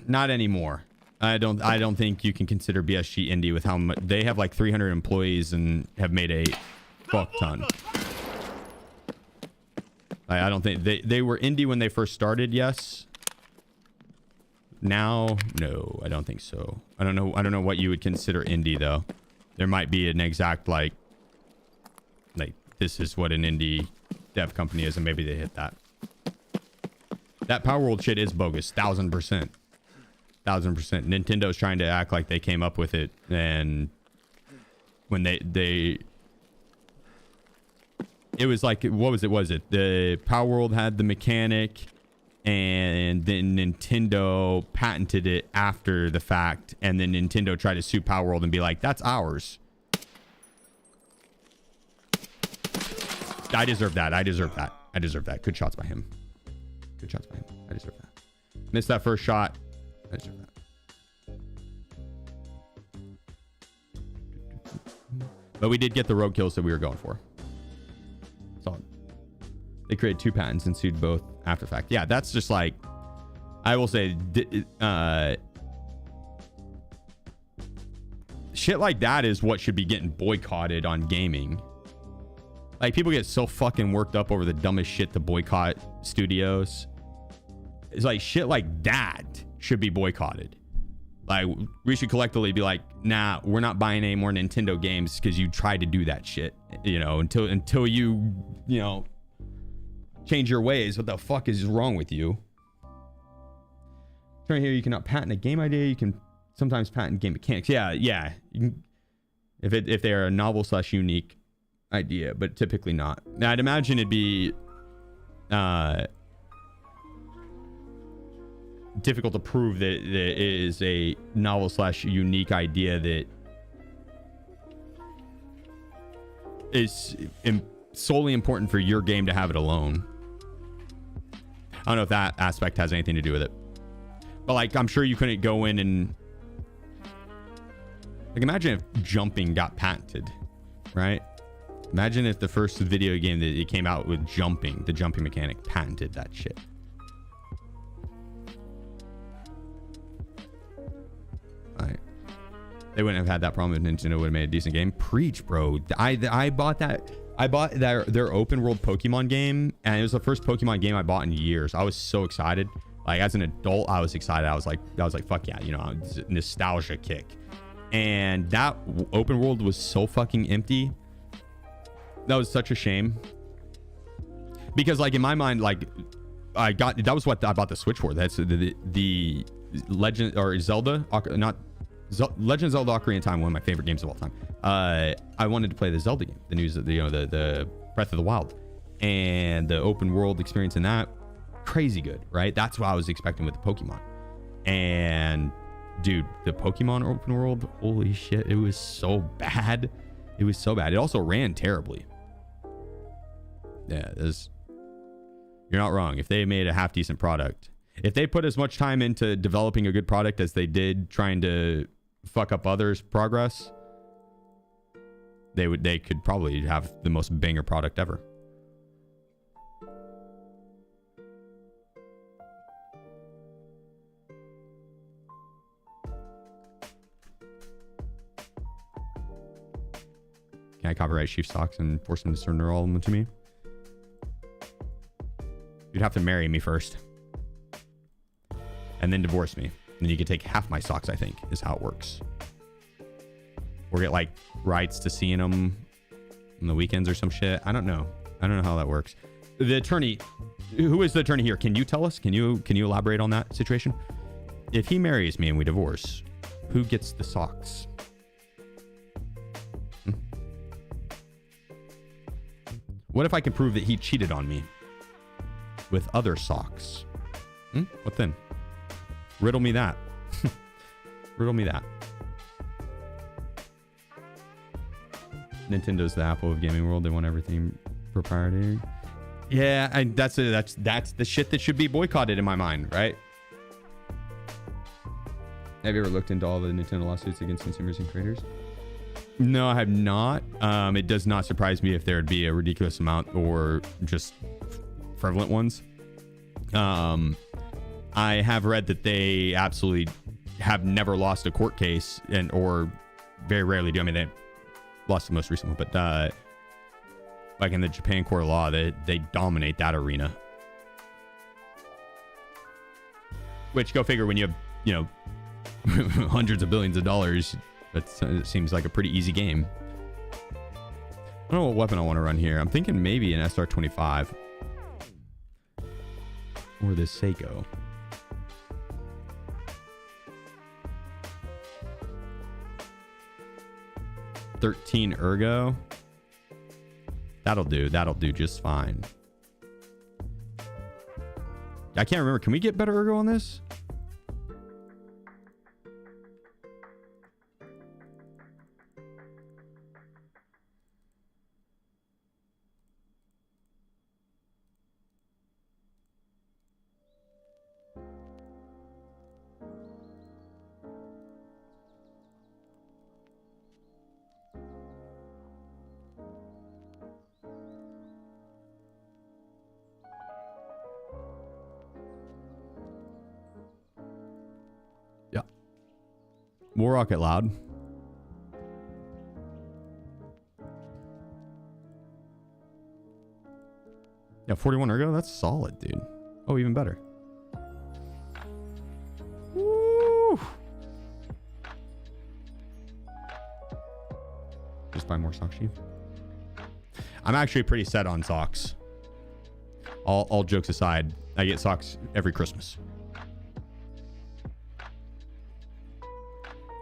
S1: Not anymore. I don't think you can consider BSG indie with how much they have, like 300 employees and have made a fuck ton. I don't think they were indie when they first started. Yes. Now, no, I don't think so. I don't know what you would consider indie though. There might be an exact like this is what an indie dev company is, and maybe they hit that. That Power World shit is bogus, 1000%. 1000%. Nintendo's trying to act like they came up with it, and when they it was like, what was it the Power World had the mechanic, and then Nintendo patented it after the fact, and then Nintendo tried to sue Power World and be like, that's ours. I deserve that. I deserve that. I deserve that. Good shots by him. Good shots by him. I deserve that. Missed that first shot. I deserve that. But we did get the rogue kills that we were going for. Solid. They created 2 patents and sued both after the fact. Yeah, that's just like, I will say, shit like that is what should be getting boycotted on gaming. Like, people get so fucking worked up over the dumbest shit to boycott studios. It's like, shit like that should be boycotted. Like, we should collectively be like, nah, we're not buying any more Nintendo games because you tried to do that shit, you know, until you know, change your ways. What the fuck is wrong with you? Right here, you cannot patent a game idea. You can sometimes patent game mechanics. Yeah. You can, if they are a novel / unique idea, but typically not. Now, I'd imagine it'd be difficult to prove that it is a novel / unique idea that is solely important for your game to have it alone. I don't know if that aspect has anything to do with it, but like, I'm sure you couldn't go in and like, imagine if jumping got patented, right? Imagine if the first video game that it came out with jumping, the jumping mechanic, patented that shit. Alright. They wouldn't have had that problem if Nintendo would have made a decent game. Preach, bro. I bought that. I bought their open world Pokemon game, and it was the first Pokemon game I bought in years. I was so excited. Like, as an adult, I was excited. I was like, fuck yeah, you know, nostalgia kick. And that open world was so fucking empty. That was such a shame, because like, in my mind, like, that was what I bought the Switch for. That's the Legend or Zelda, Legend of Zelda Ocarina of Time, one of my favorite games of all time. I wanted to play the Zelda game, the Breath of the Wild, and the open world experience in that, crazy good, right? That's what I was expecting with the Pokemon. And dude, the Pokemon open world, holy shit, it was so bad. It was so bad. It also ran terribly. Yeah, you're not wrong. If they made a half decent product, if they put as much time into developing a good product as they did trying to fuck up others' progress, they could probably have the most banger product ever. Can I copyright Sheef socks and force him to surrender all of them to me? You'd have to marry me first, and then divorce me. And then you could take half my socks, I think, is how it works. Or get like rights to seeing them on the weekends or some shit. I don't know. I don't know how that works. The attorney, who is the attorney here? Can you tell us? Can you elaborate on that situation? If he marries me and we divorce, who gets the socks? What if I can prove that he cheated on me with other socks? What then? Riddle me that. Riddle me that. Nintendo's the Apple of gaming world. They want everything proprietary. Yeah, that's the shit that should be boycotted in my mind, right? Have you ever looked into all the Nintendo lawsuits against consumers and creators? No, I have not. It does not surprise me if there would be a ridiculous amount or just prevalent ones. I have read that they absolutely have never lost a court case, or very rarely do. I mean, they lost the most recent one, but like in the Japan court of law, they dominate that arena. Which, go figure, when you have, you know, hundreds of billions of dollars, it seems like a pretty easy game. I don't know what weapon I want to run here. I'm thinking maybe an SR-25 or this Seiko. 13 ergo. That'll do. That'll do just fine. I can't remember. Can we get better ergo on this? More rocket loud. Yeah, 41 ergo. That's solid, dude. Oh, even better. Woo! Just buy more socks, Sheep. I'm actually pretty set on socks. All jokes aside, I get socks every Christmas.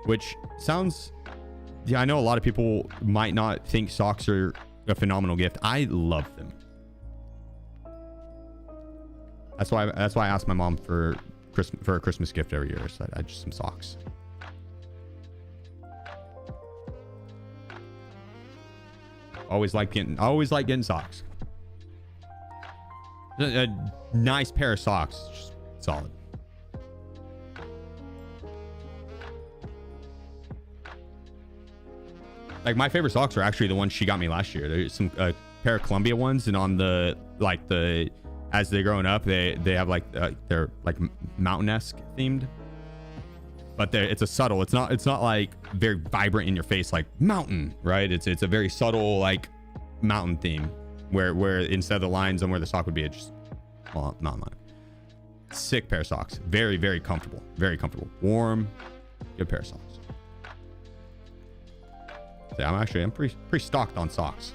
S1: Which sounds, yeah, I know a lot of people might not think socks are a phenomenal gift. I love them. That's why I asked my mom for a Christmas gift every year. So I just some socks. Always like getting socks. A nice pair of socks, just solid. Like my favorite socks are actually the ones she got me last year. There's some pair of Columbia ones, and on the as they're growing up, they have like they're like mountain-esque themed, but it's a subtle. It's not like very vibrant in your face like mountain, right? It's a very subtle like mountain theme where instead of the lines on where the sock would be, it's just mountain line. Sick pair of socks. Very, very comfortable. Very comfortable. Warm. Good pair of socks. Yeah, I'm pretty stocked on socks.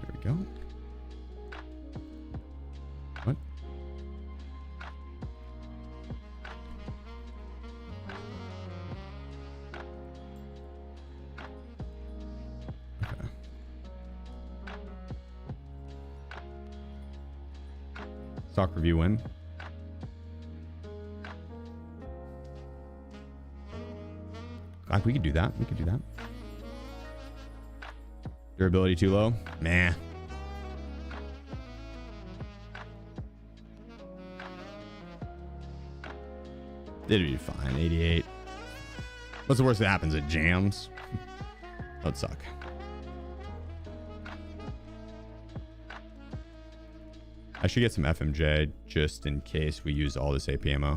S1: There we go. What? Stock review win. We could do that. We could do that. Durability too low? Nah. It'd be fine. 88. What's the worst that happens? It jams. That'd suck. I should get some FMJ just in case we use all this AP ammo.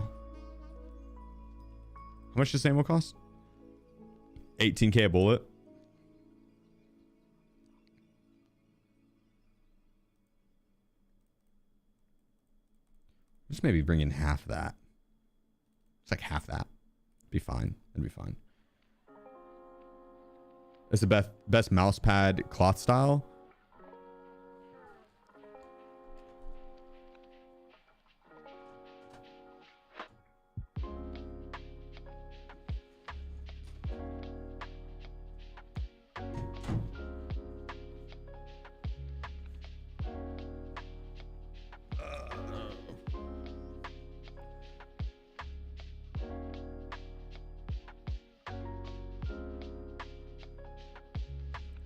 S1: How much does ammo cost? 18k a bullet. Just maybe bring in half that. It's like half that. Be fine. It'd be fine. It's the best mouse pad cloth style.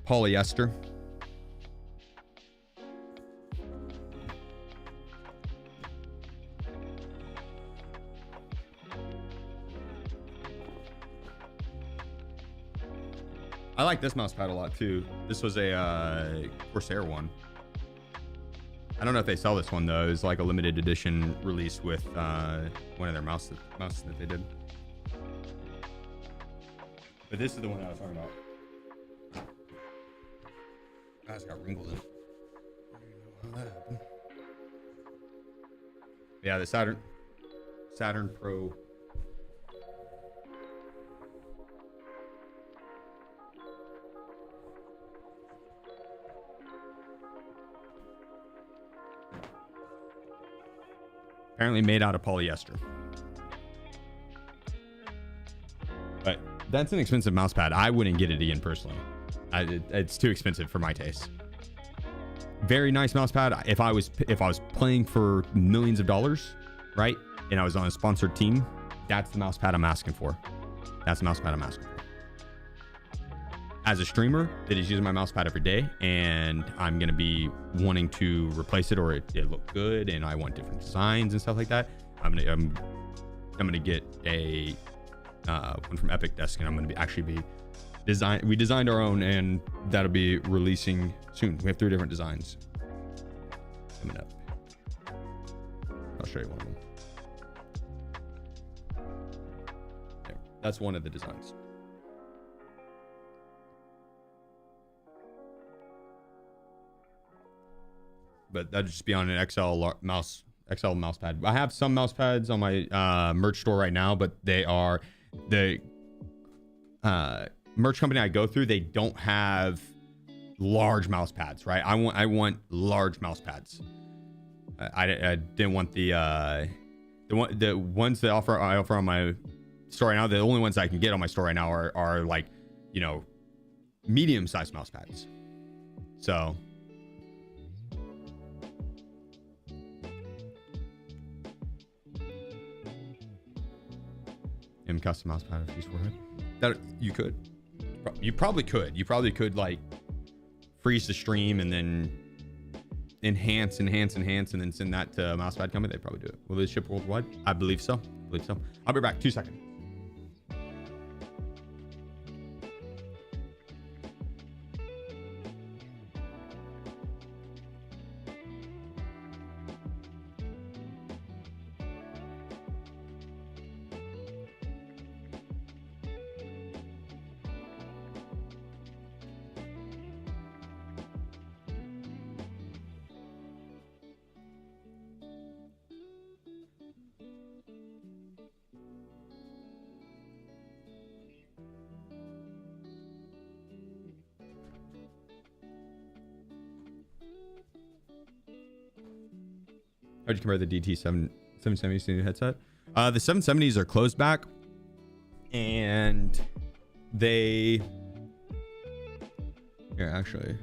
S1: Polyester. I like this mouse pad a lot too. This was a Corsair one. I don't know if they sell this one though. It's like a limited edition release with one of their mouse that they did. But this is the one I was talking about. It's got wrinkles in it. Yeah, the Saturn Pro. Apparently made out of polyester. But that's an expensive mouse pad. I wouldn't get it again personally. It's too expensive for my taste. Very nice mouse pad. If I was playing for millions of dollars, right, and I was on a sponsored team, that's the mouse pad I'm asking for. That's the mouse pad I'm asking for. As a streamer that is using my mouse pad every day, and I'm gonna be wanting to replace it, or it looked good, and I want different designs and stuff like that, I'm gonna get a one from Epic Desk, and I'm gonna be design. We designed our own, and that'll be releasing soon. We have 3 different designs coming up. I'll show you one of them. There. That's one of the designs. But that'd just be on an XL mouse pad. I have some mouse pads on my merch store right now, but they are the merch company I go through. They don't have large mouse pads, right? I want large mouse pads. I didn't want the ones that I offer on my store right now. The only ones I can get on my store right now are like, you know, medium-sized mouse pads. So. Custom mouse pad if that you could. You probably could like freeze the stream and then enhance and then send that to a mouse pad company. They'd probably do it. Will they ship worldwide? I believe so. I'll be back. 2 seconds. How'd you compare the DT 770s to the headset? The 770s are closed back, and they actually.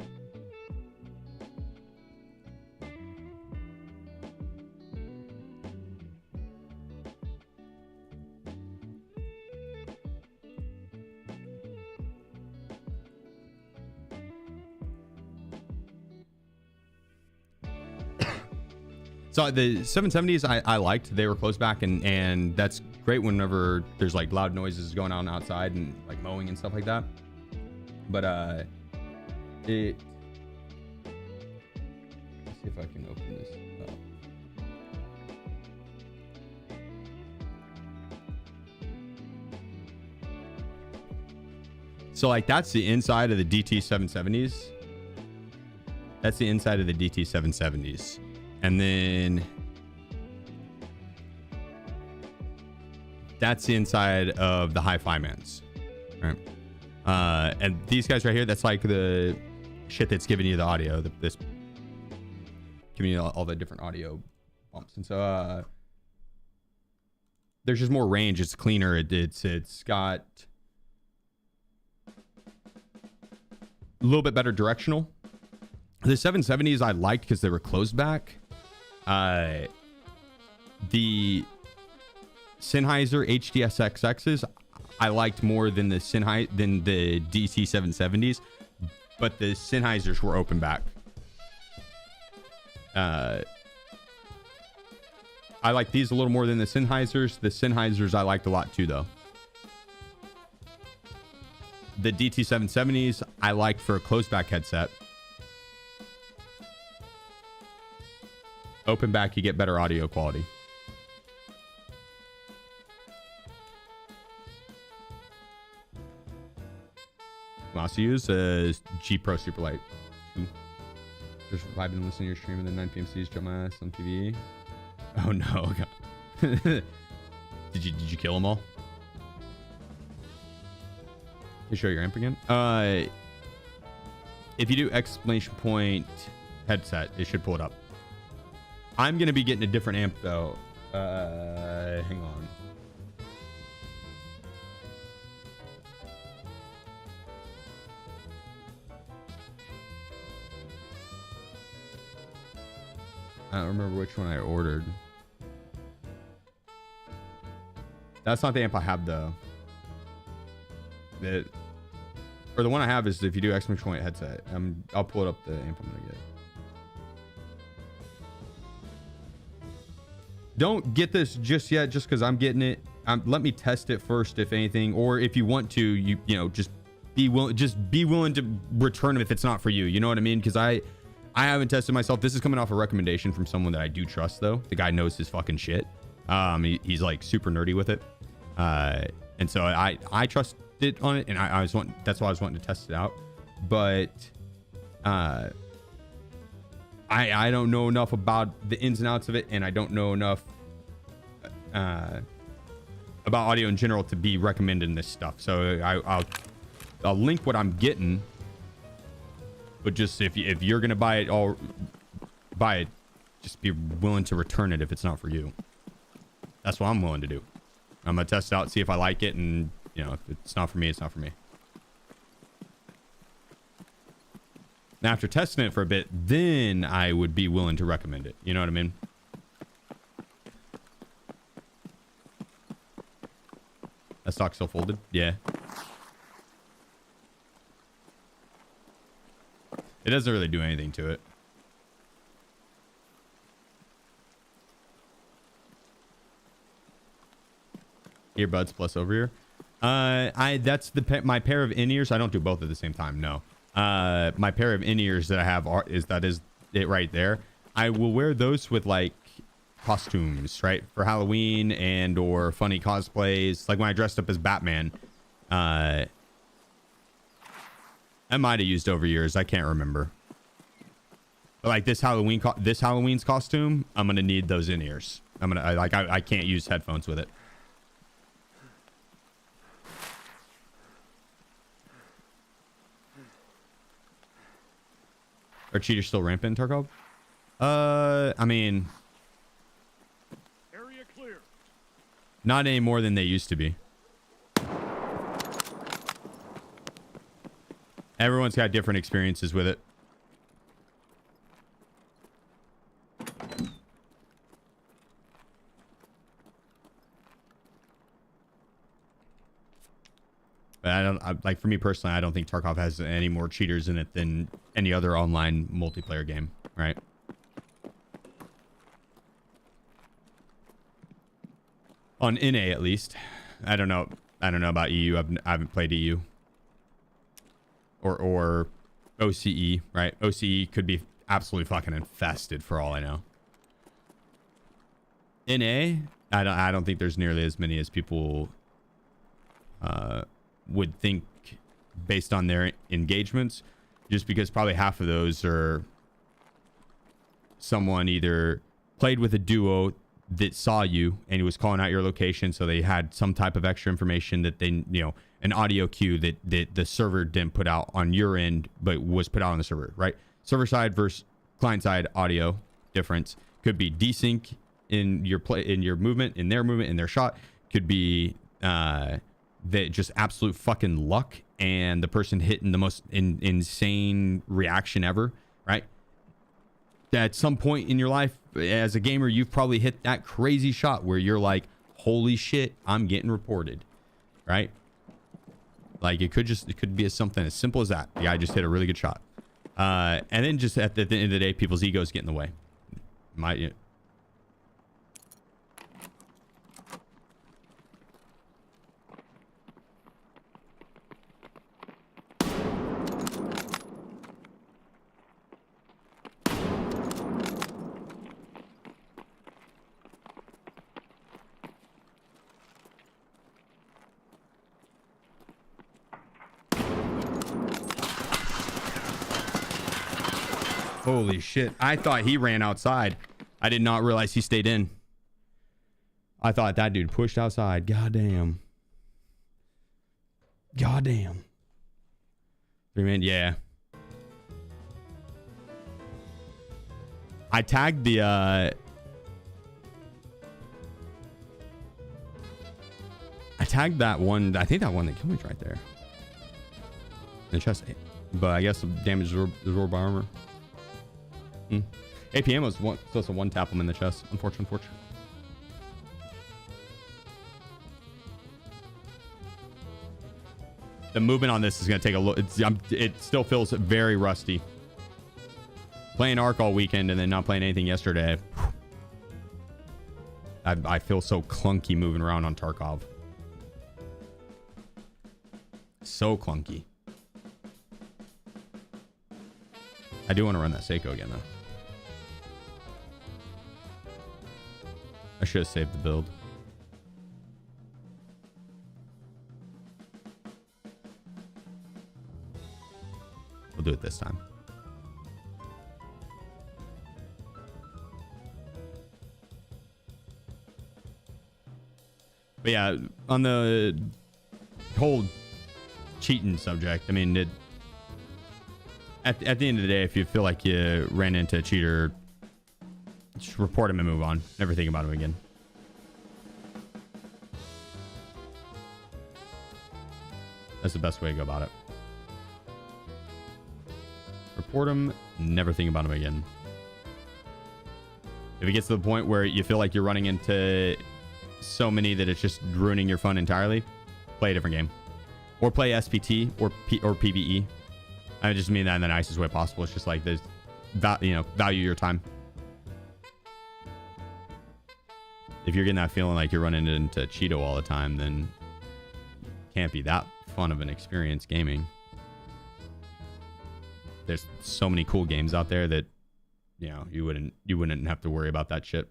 S1: So the 770s I liked. They were closed back, and that's great whenever there's like loud noises going on outside and like mowing and stuff like that. But let's see if I can open this up. So like that's the inside of the DT 770s. That's the inside of the DT 770s. And then that's the inside of the Hi-Fi Mans. Right. And these guys right here, that's like the shit that's giving you the audio, this giving you all the different audio bumps. And so there's just more range. It's cleaner. It's got a little bit better directional. The 770s I liked because they were closed back. The Sennheiser HDSXXs I liked more than the DT 770s, but the Sennheisers were open back. I like these a little more than the Sennheisers. The Sennheisers I liked a lot too, though. The DT 770s I liked for a closed back headset. Open back, you get better audio quality. Mouse you use G Pro Super Light 2. Just vibing and listening to your stream and then 9 p.m. C's jump my ass on TV. Oh no! Did you kill them all? You show your amp again. If you do exclamation point headset, it should pull it up. I'm going to be getting a different amp though. Hang on. I don't remember which one I ordered. That's not the amp I have though. Or the one I have is if you do exclamation point headset. I'll pull it up the amp I'm gonna get. Don't get this just yet, just because I'm getting it. Let me test it first, if anything, or if you want to, you know, just be willing to return it if it's not for you. You know what I mean? Because I haven't tested myself. This is coming off a recommendation from someone that I do trust, though. The guy knows his fucking shit. He's like super nerdy with it, and so I trust it on it, and that's why I was wanting to test it out. But I don't know enough about the ins and outs of it, and I don't know enough about audio in general to be recommending this stuff. So I'll link what I'm getting, but just if you're gonna buy it, just be willing to return it if it's not for you. That's what I'm willing to do. I'm gonna test it out, see if I like it, and you know, if it's not for me, it's not for me. Now, after testing it for a bit, then I would be willing to recommend it. You know what I mean? That stock still folded? Yeah. It doesn't really do anything to it. Earbuds plus over ear. That's my pair of in-ears. I don't do both at the same time. No. My pair of in-ears that I have is it right there. I will wear those with like costumes, right, for Halloween and or funny cosplays, like when I dressed up as Batman. I might have used over ears, I can't remember, but like this Halloween's costume, I'm gonna need those in-ears. I can't use headphones with it. Are cheaters still rampant, Tarkov? I mean,
S5: Area clear.
S1: not any more than they used to be. Everyone's got different experiences with it. But like for me personally, I don't think Tarkov has any more cheaters in it than any other online multiplayer game, right? On NA at least. I don't know about EU. I haven't played EU. Or OCE, right? OCE could be absolutely fucking infested for all I know. NA, I don't think there's nearly as many as people would think based on their engagements, just because probably half of those are someone either played with a duo that saw you and was calling out your location, so they had some type of extra information that they, you know, an audio cue that the server didn't put out on your end but was put out on the server, right? Server side versus client side audio difference. Could be desync in your movement, in their shot. Could be that just absolute fucking luck and the person hitting the most insane reaction ever, right? At some point in your life as a gamer, you've probably hit that crazy shot where you're like, holy shit, I'm getting reported, right? Like it could be something as simple as that. The guy just hit a really good shot. And then just at the end of the day, people's egos get in the way. Holy shit. I thought he ran outside. I did not realize he stayed in. I thought that dude pushed outside. Goddamn. Goddamn. 3-man, yeah. I tagged the tagged that one. I think that one that killed me is right there. In the chest. But I guess the damage absorbed by armor. APM was supposed to one tap him in the chest. Unfortunate. The movement on this is going to take a look. It still feels very rusty. Playing Ark all weekend and then not playing anything yesterday. I feel so clunky moving around on Tarkov. So clunky. I do want to run that Seiko again, though. I should have saved the build. We'll do it this time. But yeah, on the whole cheating subject, I mean, at the end of the day, if you feel like you ran into a cheater, just report him and move on. Never think about him again. That's the best way to go about it. Report him, never think about him again. If it gets to the point where you feel like you're running into so many that it's just ruining your fun entirely, play a different game. Or play SPT or PvE. I just mean that in the nicest way possible. It's just like there's, value your time. If you're getting that feeling like you're running into Cheeto all the time, then it can't be that fun of an experience gaming. There's so many cool games out there that, you wouldn't have to worry about that shit.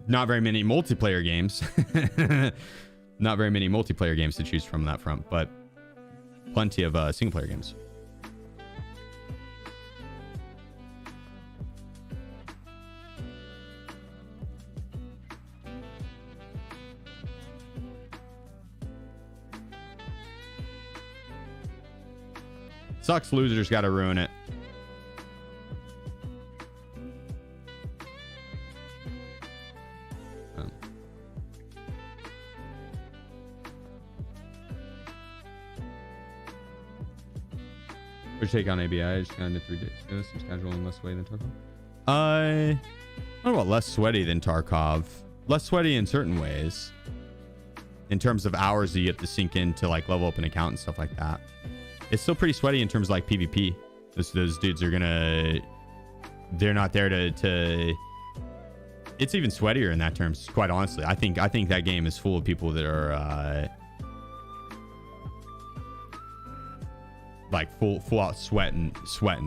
S1: Not very many multiplayer games. Not very many multiplayer games to choose from that front, but plenty of single player games. Sucks losers gotta ruin it. What'd you take on ABI? I just kind of did 3 days ago. Seems casual and less sweaty than Tarkov. I don't know about less sweaty than Tarkov. Less sweaty in certain ways. In terms of hours that you have to sink in to like level up an account and stuff like that. It's still pretty sweaty in terms of like PvP. Those dudes are they're not there to it's even sweatier in that terms, quite honestly. I think that game is full of people that are like full out sweating.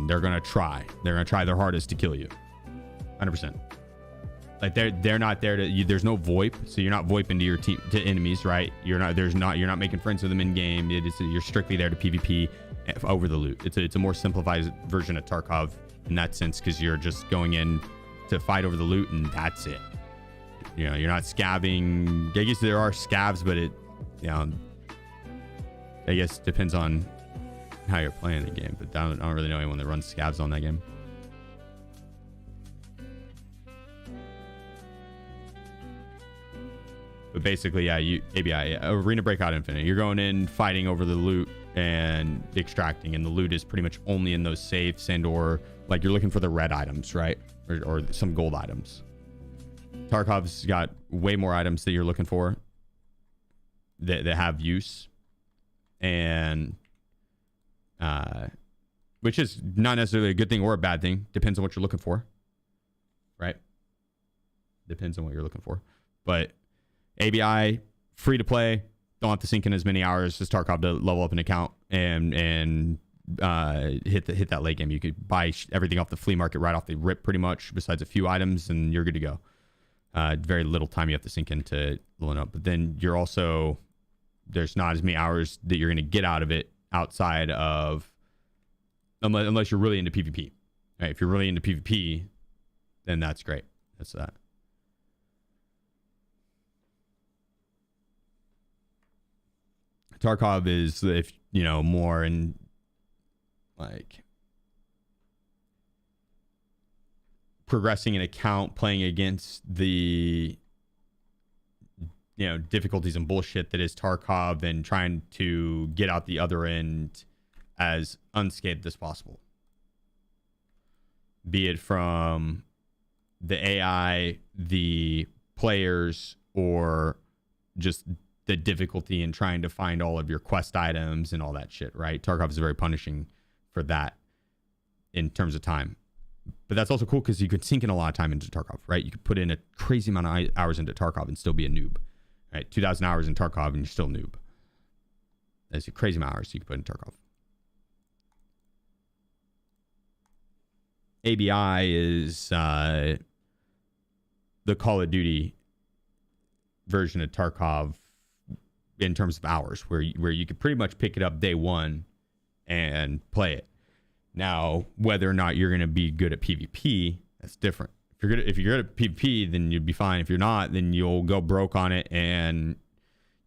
S1: They're gonna try their hardest to kill you. 100%. Like they're not there to there's no VoIP, so you're not VoIPing to your team, to enemies, right? You're not making friends with them in game. You're strictly there to PvP over the loot. It's a more simplified version of Tarkov in that sense, because you're just going in to fight over the loot and that's it. You're not scabbing. I guess there are scabs, but I guess it depends on how you're playing the game. But I don't really know anyone that runs scabs on that game. But basically, yeah, ABI, Arena Breakout Infinite. You're going in, fighting over the loot and extracting, and the loot is pretty much only in those safes and or like you're looking for the red items, right? Or some gold items. Tarkov's got way more items that you're looking for that have use, and which is not necessarily a good thing or a bad thing. Depends on what you're looking for, right? Depends on what you're looking for, but ABI, free to play. Don't have to sink in as many hours as Tarkov to level up an account and hit that late game. You could buy everything off the flea market right off the rip, pretty much, besides a few items, and you're good to go. Very little time you have to sink into leveling up. But then there's not as many hours that you're going to get out of it outside of, unless you're really into PvP. Right? If you're really into PvP, then that's great. That's that. Tarkov is, if more in like progressing an account, playing against the difficulties and bullshit that is Tarkov, and trying to get out the other end as unscathed as possible. Be it from the AI, the players, or just the difficulty in trying to find all of your quest items and all that shit, right? Tarkov is very punishing for that in terms of time. But that's also cool because you could sink in a lot of time into Tarkov, right? You could put in a crazy amount of hours into Tarkov and still be a noob, right? 2,000 hours in Tarkov and you're still a noob. That's a crazy amount of hours you could put in Tarkov. ABI is the Call of Duty version of Tarkov in terms of hours, where you could pretty much pick it up day one and play it. Now, whether or not you're going to be good at PvP, that's different. If you're good at PvP, then you'd be fine. If you're not, then you'll go broke on it, and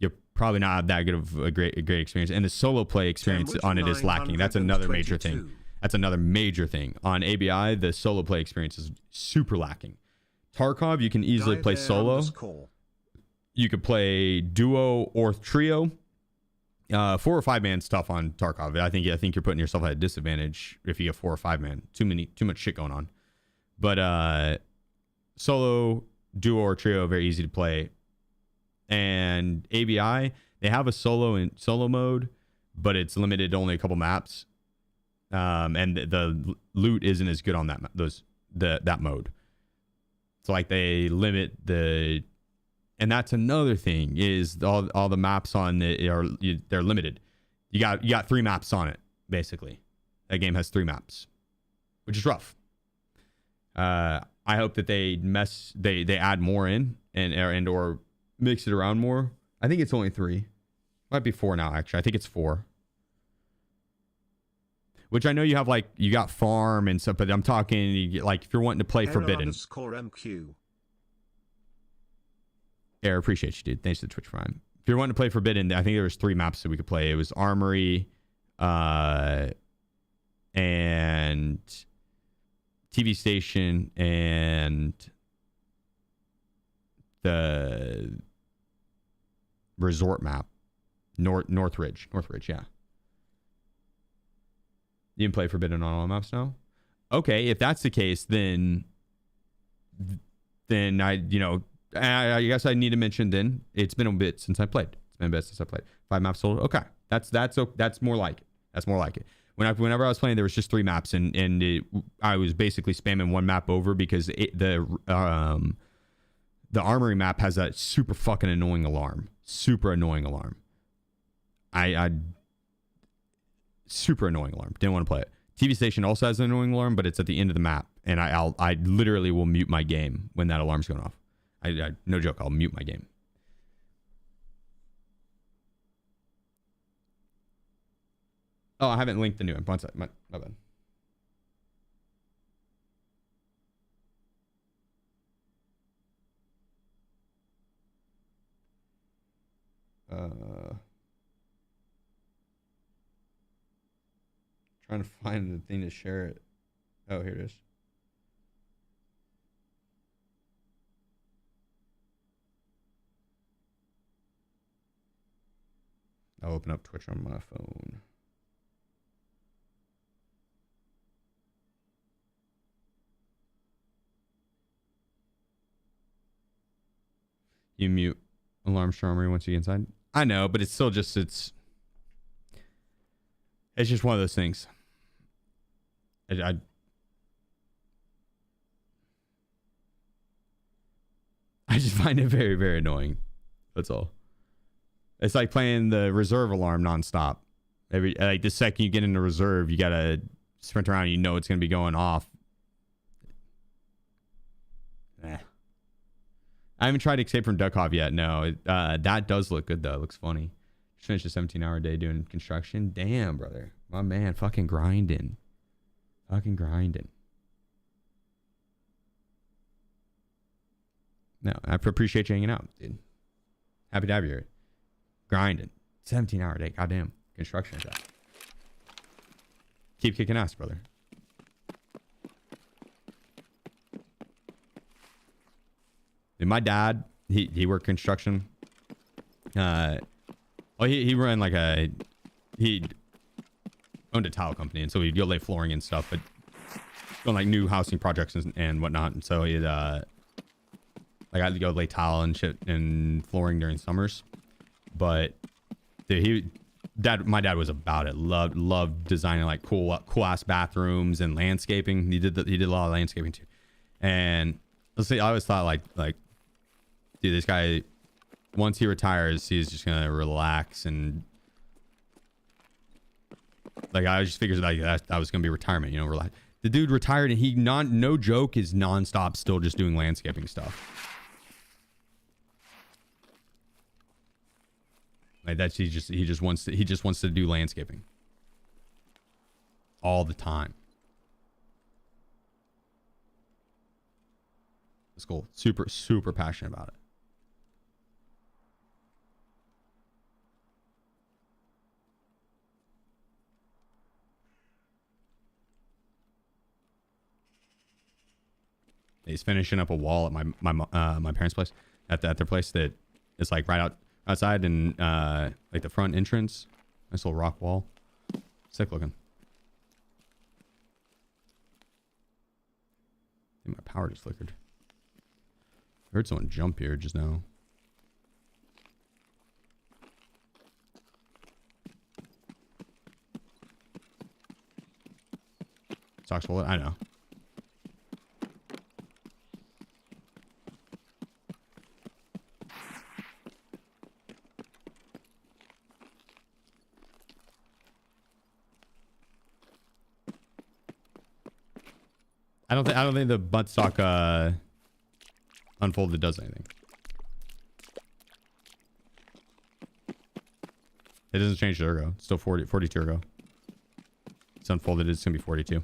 S1: you'll probably not have that good of a great experience. And the solo play experience on it is lacking. That's another major thing. That's another major thing. On ABI, the solo play experience is super lacking. Tarkov, you can easily play solo. You could play duo or trio. 4 or 5 man stuff on Tarkov. I think you're putting yourself at a disadvantage if you get 4 or 5 man. Too much shit going on. But solo, duo, or trio, very easy to play. And ABI, they have a solo mode, but it's limited to only a couple maps. And the loot isn't as good on that mode. So like they limit the. And that's another thing, is all the maps on it they're limited. You got 3 maps on it, basically. That game has 3 maps, which is rough. I hope that they add more in and or mix it around more. I think it's only 3. Might be 4 now, actually. I think it's 4. Which I know you have, like, you got farm and stuff, but I'm talking like if you're wanting to play Forbidden. Yeah, I appreciate you, dude. Thanks to the Twitch Prime. If you're wanting to play Forbidden, I think there was 3 maps that we could play. It was Armory, and TV Station, and the resort map, Northridge, yeah. You can play Forbidden on all maps now? Okay, if that's the case, then I guess I need to mention then it's been a bit since I played. 5 maps total. Okay, that's more like it. That's more like it. Whenever I was playing, there was just 3 maps, and I was basically spamming 1 map over because the Armory map has that super fucking annoying alarm. Super annoying alarm. Super annoying alarm. Didn't want to play it. TV Station also has an annoying alarm, but it's at the end of the map, and I literally will mute my game when that alarm's going off. I no joke, I'll mute my game. Oh, I haven't linked the new one. One sec, my bad. Trying to find the thing to share it. Oh, here it is. I'll open up Twitch on my phone. You mute alarm Armory once you get inside. I know, but it's still just it's just one of those things. I just find it very, very annoying. That's all. It's like playing the reserve alarm nonstop. The second you get into reserve, you gotta sprint around. You know it's gonna be going off. I haven't tried Escape from Tarkov yet. No, that does look good though. It looks funny. Just finished a 17-hour day doing construction. Damn, brother, my man, fucking grinding. No, I appreciate you hanging out, dude. Happy to have you here. Grinding. 17-hour day. Goddamn. Construction is that. Keep kicking ass, brother. And my dad, he worked construction. Well, he ran like he owned a tile company, and so he'd go lay flooring and stuff, but on like new housing projects and whatnot. And so he'd like I had to go lay tile and shit and flooring during summers. But dude, my dad was about it. Loved designing like cool ass bathrooms and landscaping. He did a lot of landscaping too. And let's see, I always thought like dude, this guy, once he retires, he's just gonna relax. And like I just figured like that was gonna be retirement, you know, relax. The dude retired, and he no joke is nonstop still just doing landscaping stuff. Like that's he just wants to do landscaping all the time. It's cool. Super passionate about it. He's finishing up a wall at my parents' place, at their place that is like right outside and like the front entrance. Nice little rock wall. Sick looking. I think my power just flickered. I heard someone jump here just now. Socks full. I know. I don't think the buttstock unfolded does anything. It doesn't change the ergo. It's still 42 ergo. It's unfolded. It's gonna be 42.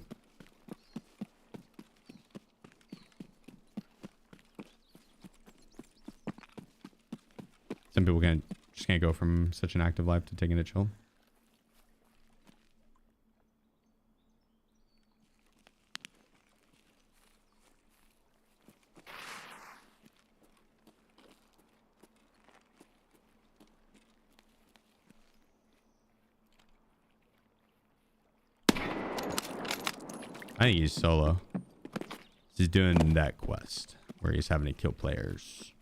S1: Some people just can't go from such an active life to taking it chill. I think he's solo. He's doing that quest where he's having to kill players.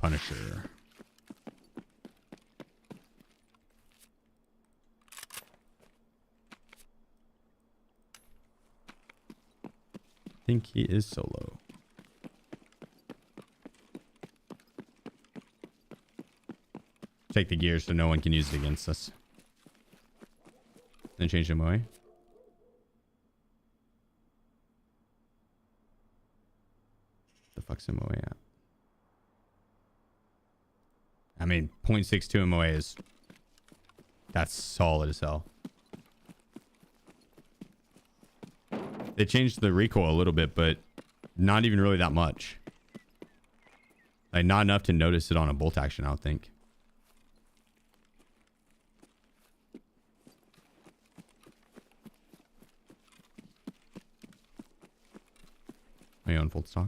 S1: Punisher. I think he is solo. Take the gears so no one can use it against us. Then change them away. The fuck's MOA at? I mean, 0.62 MOA is... That's solid as hell. They changed the recoil a little bit, but not even really that much. Like, not enough to notice it on a bolt action, I don't think. My own full stock.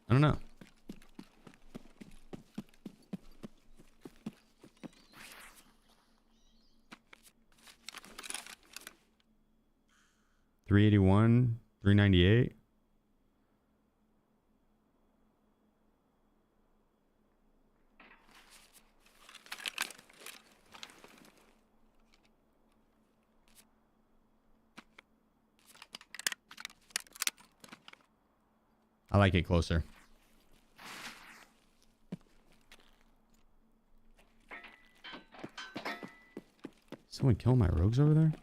S1: I don't know. $381, $398. I like it closer. Someone kill my rogues over there?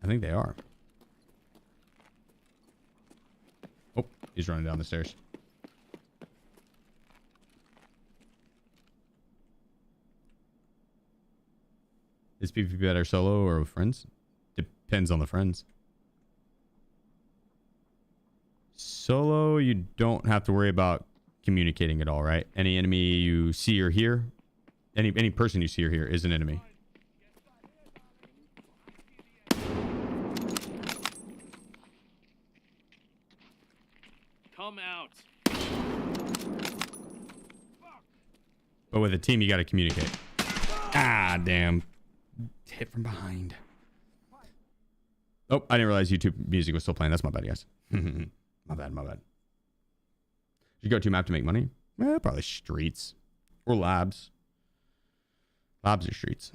S1: I think they are. Oh, he's running down the stairs. Is PvP better solo or with friends? Depends on the friends. Solo, you don't have to worry about communicating at all, right? Any enemy you see or hear, any person you see or hear is an enemy.
S5: Come out.
S1: But with a team, you got to communicate. Ah, damn. Hit from behind. Oh, I didn't realize YouTube music was still playing. That's my bad, guys. My bad, my bad. You go to map to make money? Probably streets or labs. Labs or streets.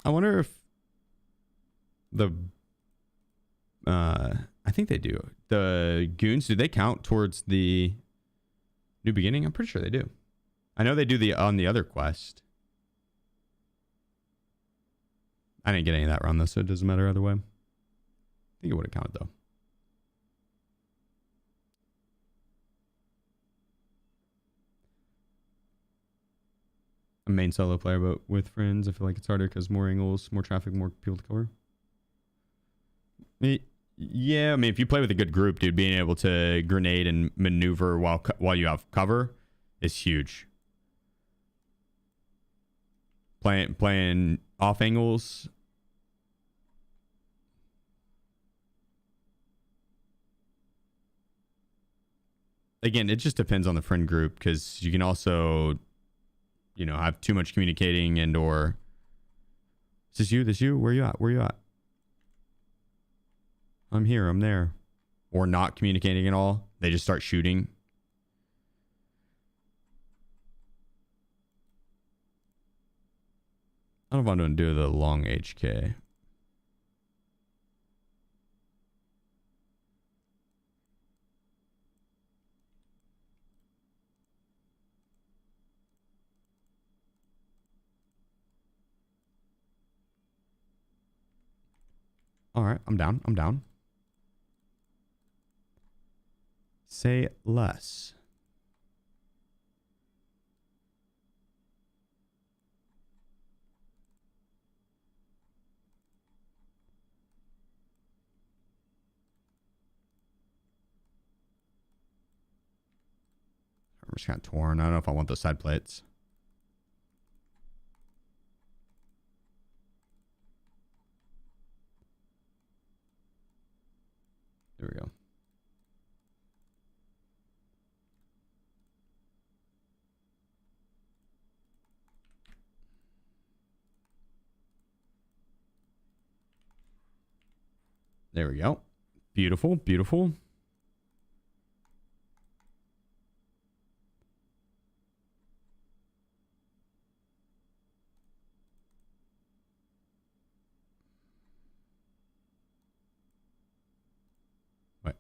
S1: I wonder if the I think they do. The goons, do they count towards the new beginning? I'm pretty sure they do. I know they do the on the other quest. I didn't get any of that run though, so it doesn't matter either way. I think it would have counted though. A main solo player, but with friends, I feel like it's harder because more angles, more traffic, more people to cover. Yeah, I mean, if you play with a good group, dude, being able to grenade and maneuver while you have cover is huge. Playing off angles. Again, it just depends on the friend group because you can also, you know, have too much communicating and or is this you? This you? Where you at? Where you at? I'm here. I'm there. Or not communicating at all. They just start shooting. I don't know if I'm going to do the long HK. All right, I'm down. I'm down. Say less. I'm just kind of torn. I don't know if I want those side plates. There we go. There we go. Beautiful, beautiful. Wait.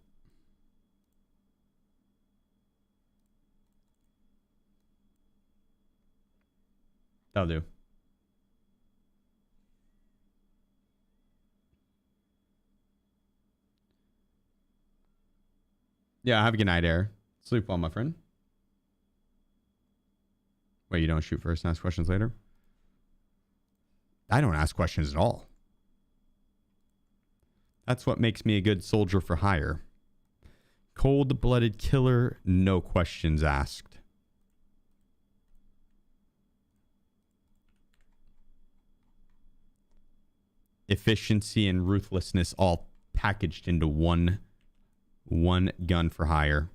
S1: That'll do. Yeah, have a good night, Air. Sleep well, my friend. Wait, you don't shoot first and ask questions later? I don't ask questions at all. That's what makes me a good soldier for hire. Cold-blooded killer, no questions asked. Efficiency and ruthlessness all packaged into one gun for hire.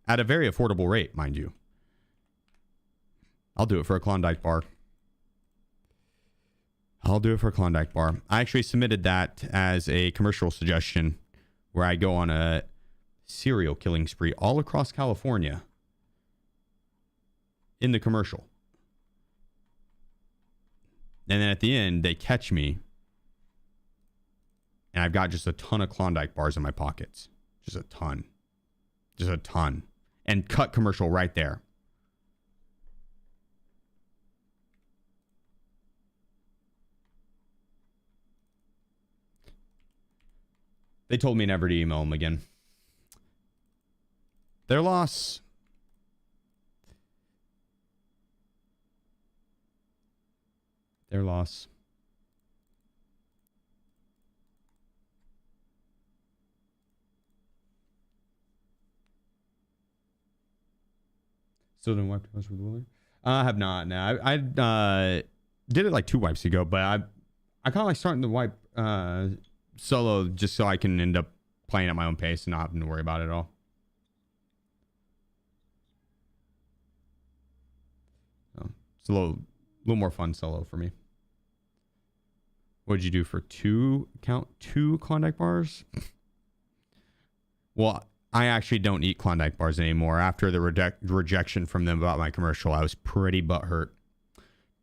S1: At a very affordable rate, mind you. I'll do it for a Klondike bar. I'll do it for a Klondike bar. I actually submitted that as a commercial suggestion where I go on a serial killing spree all across California in the commercial. And then at the end, they catch me. And I've got just a ton of Klondike bars in my pockets. Just a ton. Just a ton. And cut commercial right there. They told me never to email them again. Their loss. Their loss. Still didn't wipe house with Willie? I have not. No, I did it like 2 wipes ago, but I kind of like starting to wipe solo just so I can end up playing at my own pace and not having to worry about it at all. So it's a little more fun solo for me. What'd you do for two Klondike bars? Well, I actually don't eat Klondike bars anymore. After the rejection from them about my commercial, I was pretty butthurt.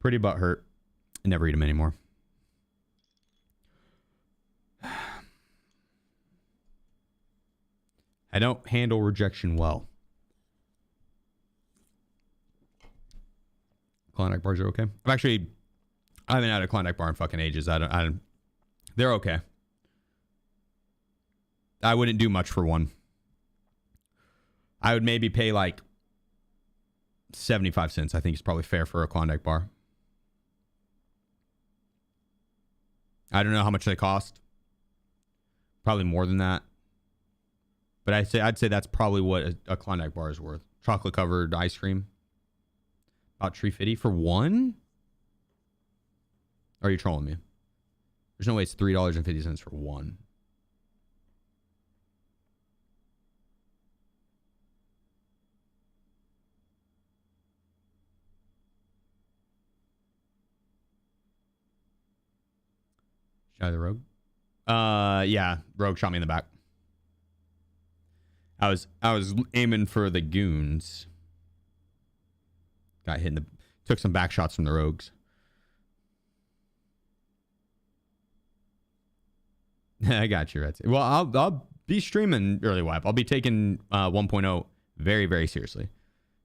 S1: I never eat them anymore. I don't handle rejection well. Klondike bars are okay. I haven't had a Klondike bar in fucking ages. They're okay. I wouldn't do much for one. I would maybe pay like 75 cents. I think it's probably fair for a Klondike bar. I don't know how much they cost. Probably more than that. But I'd say that's probably what a Klondike bar is worth. Chocolate covered ice cream. About $3.50 for one? Or are you trolling me? There's no way it's $3.50 for one. Should I the Rogue? Yeah, Rogue shot me in the back. I was aiming for the goons. Got hit in the... Took some back shots from the Rogues. I got you, Red. Well, I'll be streaming early wipe. I'll be taking 1.0 very, very seriously.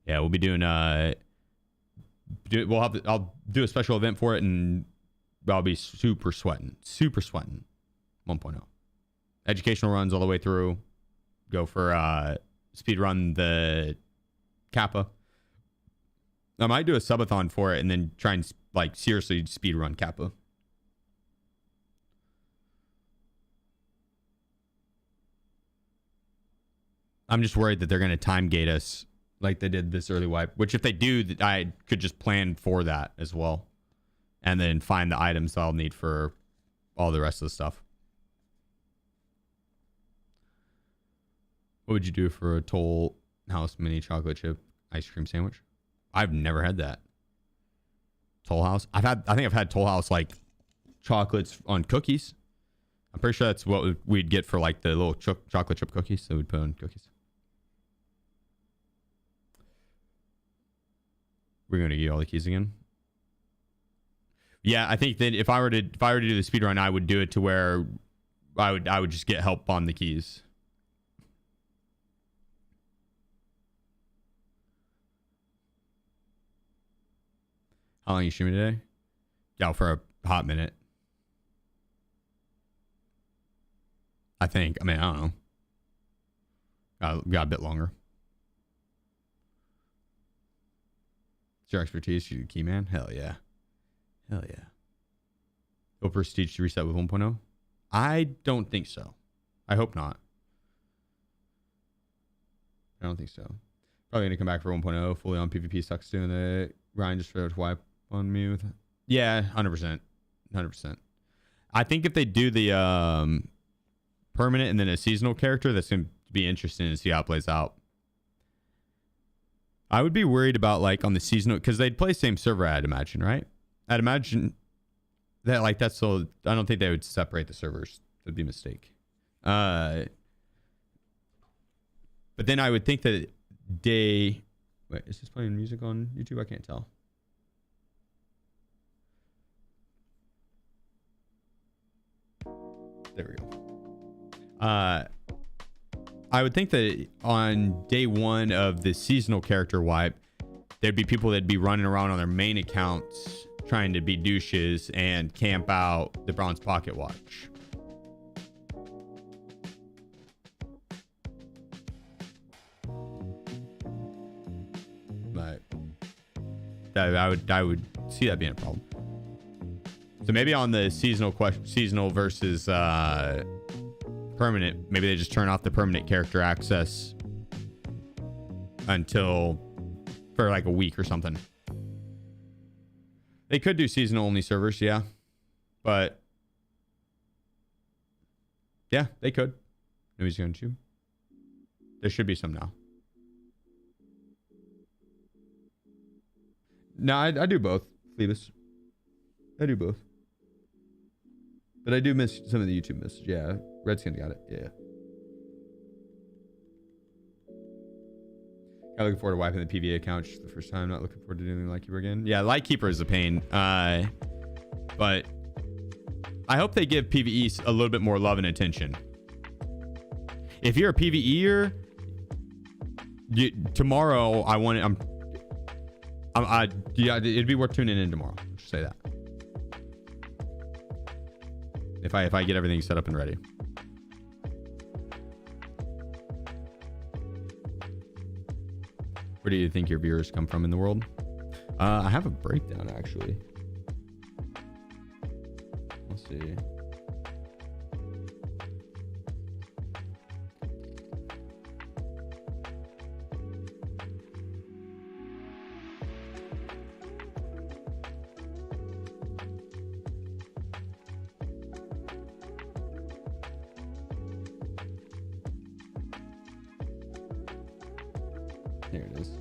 S1: Yeah, we'll be doing I'll do a special event for it, and I'll be super sweating 1.0. Educational runs all the way through. Go for speed run the Kappa. I might do a subathon for it and then try and like seriously speed run Kappa. I'm just worried that they're going to time gate us like they did this early wipe, which if they do, I could just plan for that as well. And then find the items I'll need for all the rest of the stuff. What would you do for a Toll House mini chocolate chip ice cream sandwich? I've never had that. Toll House. I think I've had Toll House like chocolates on cookies. I'm pretty sure that's what we'd get for like the little chocolate chip cookies that we'd put on cookies. We're gonna get all the keys again. Yeah, I think that if I were to do the speedrun, I would do it to where I would just get help on the keys. How long are you streaming today? Yeah, for a hot minute. I think. I mean, I don't know. Got a bit longer. It's your expertise. You're the key man. Hell yeah. Hell yeah. Go prestige to reset with 1.0? I don't think so. I hope not. I don't think so. Probably going to come back for 1.0. Fully on PvP sucks doing the grind just for to wipe on me with it. Yeah, 100%. 100%. I think if they do the permanent and then a seasonal character, that's going to be interesting to see how it plays out. I would be worried about like on the seasonal because they'd play same server, I'd imagine, right? I'd imagine that like that's so I don't think they would separate the servers. That'd be a mistake. But then I would think that wait, is this playing music on YouTube? I can't tell. There we go. I would think that on day one of the seasonal character wipe, there'd be people that'd be running around on their main accounts trying to be douches and camp out the bronze pocket watch. But I would see that being a problem. So maybe on the seasonal versus permanent, maybe they just turn off the permanent character access until for like a week or something. They could do seasonal only servers, yeah. But yeah, they could. Nobody's going to. There should be some now. No, I do both, Phoebus. I do both. But I do miss some of the YouTube message. Yeah, Redskin got it. Yeah. I'm looking forward to wiping the PVA account for the first time. Not looking forward to doing Lightkeeper again. Yeah, Lightkeeper is a pain. But I hope they give PvE a little bit more love and attention. If you're a PvEer, tomorrow yeah, it'd be worth tuning in tomorrow. Just say that. If I get everything set up and ready. Where do you think your viewers come from in the world? I have a breakdown actually. Let's see. Here it is.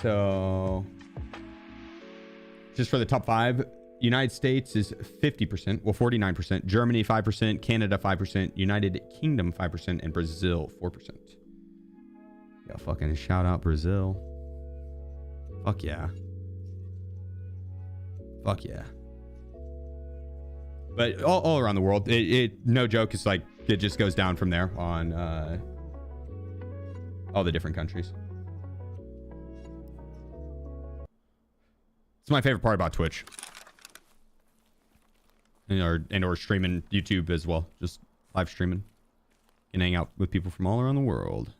S1: So, just for the top 5, United States is 50%, well 49%, Germany 5%, Canada 5%, United Kingdom 5%, and Brazil 4%. Yeah, fucking shout out Brazil. Fuck yeah. Fuck yeah. But all around the world, it no joke, it's like it just goes down from there on all the different countries. It's my favorite part about Twitch. Or streaming YouTube as well. Just live streaming. And hang out with people from all around the world.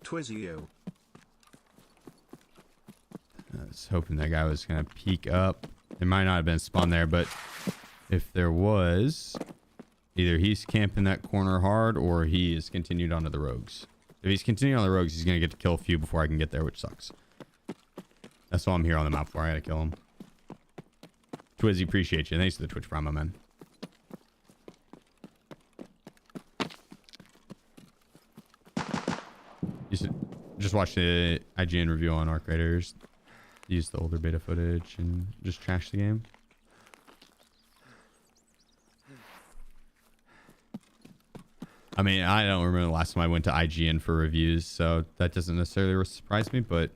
S2: Twizzio.
S1: I was hoping that guy was going to peek up. There might not have been a spawn there, but if there was, either he's camping that corner hard or he is continued onto the rogues. If he's continuing on the rogues, he's going to get to kill a few before I can get there, which sucks. That's why I'm here on the map for. I got to kill him. Twizzy, appreciate you. Thanks for the Twitch Prime, my man. You should just watch the IGN review on Arc Raiders. Use the older beta footage and just trash the game. I mean, I don't remember the last time I went to IGN for reviews, so that doesn't necessarily surprise me, but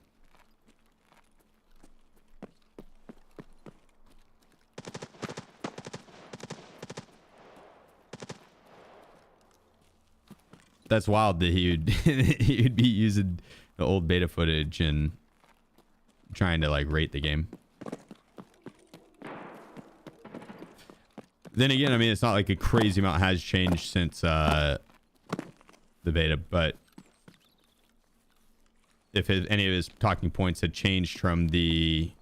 S1: that's wild that he'd be using the old beta footage and trying to like rate the game. Then again, I mean, it's not like a crazy amount has changed since the beta, but if any of his talking points had changed from the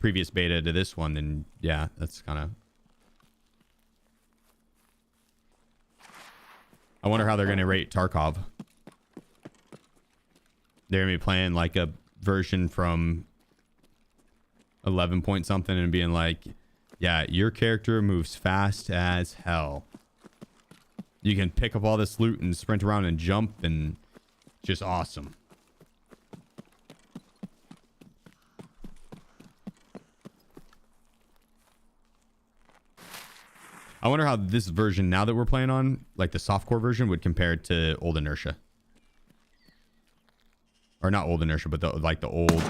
S1: previous beta to this one, then yeah, that's kind of... I wonder how they're going to rate Tarkov. They're going to be playing like a version from 11 point something and being like, yeah, your character moves fast as hell. You can pick up all this loot and sprint around and jump and just awesome. I wonder how this version now that we're playing on, like the softcore version, would compare to old Inertia. Or not old Inertia, but like the old...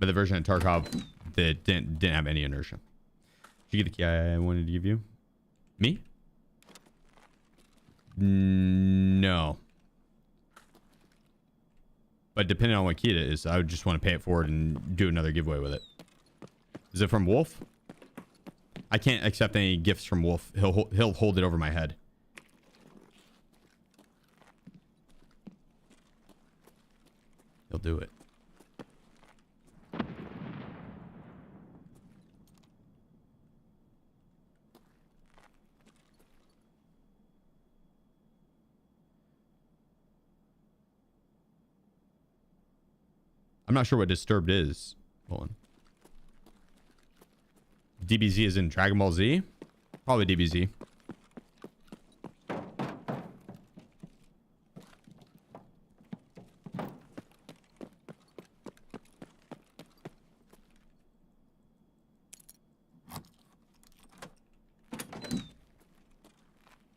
S1: But the version of Tarkov that didn't have any inertia. Did you get the key I wanted to give you? Me? No. But But depending on what key it is, I would just want to pay it forward and do another giveaway with it. Is it from Wolf? I can't accept any gifts from Wolf. He'll hold it over my head. He'll do it. I'm not sure what Disturbed is. Hold on. DBZ is in Dragon Ball Z? Probably DBZ.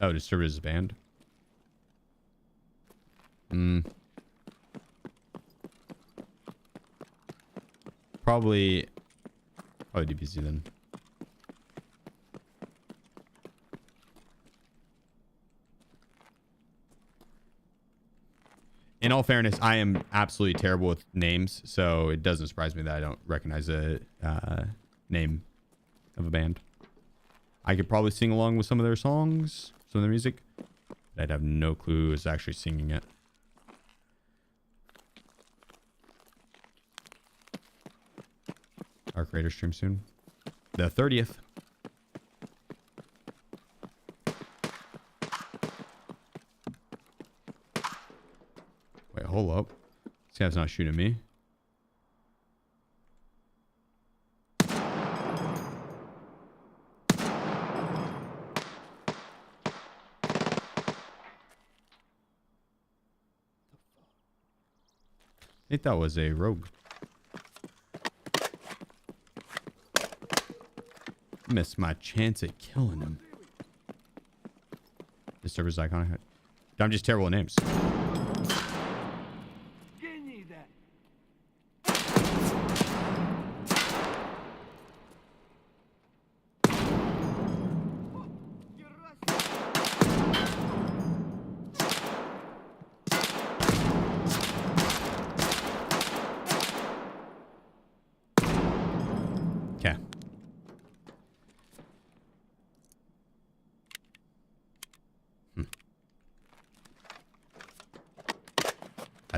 S1: Oh, Disturbed is a band? Probably DBZ then. In all fairness, I am absolutely terrible with names, so it doesn't surprise me that I don't recognize a name of a band. I could probably sing along with some of their songs, some of their music, but I'd have no clue who's actually singing it. Our creator stream soon. The 30th. Wait, hold up. This guy's not shooting me. I think that was a rogue. Missed my chance at killing him. Disturber's iconic. I'm just terrible at names. Okay.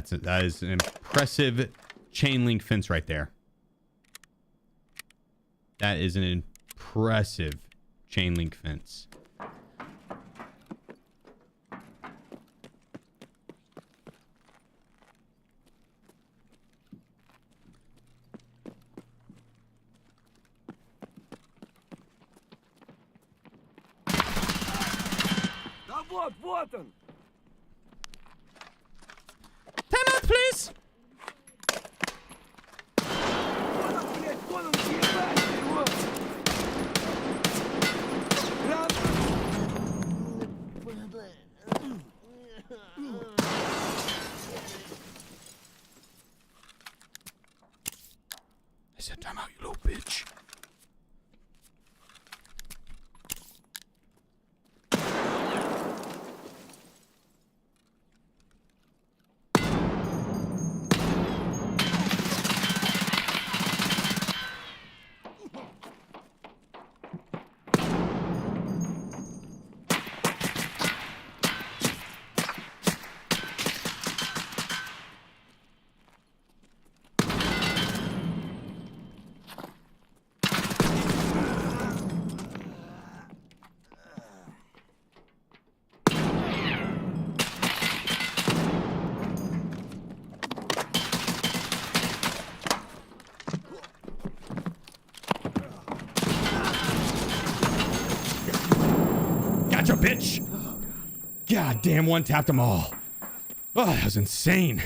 S1: That is an impressive chain link fence right there. That is an impressive chain link fence.
S3: Да вот он!
S1: Time out, please.
S3: Вон он, ебать его!
S1: I said time out, you little bitch. Gotcha, bitch. God damn, one tapped them all. Oh, that was insane.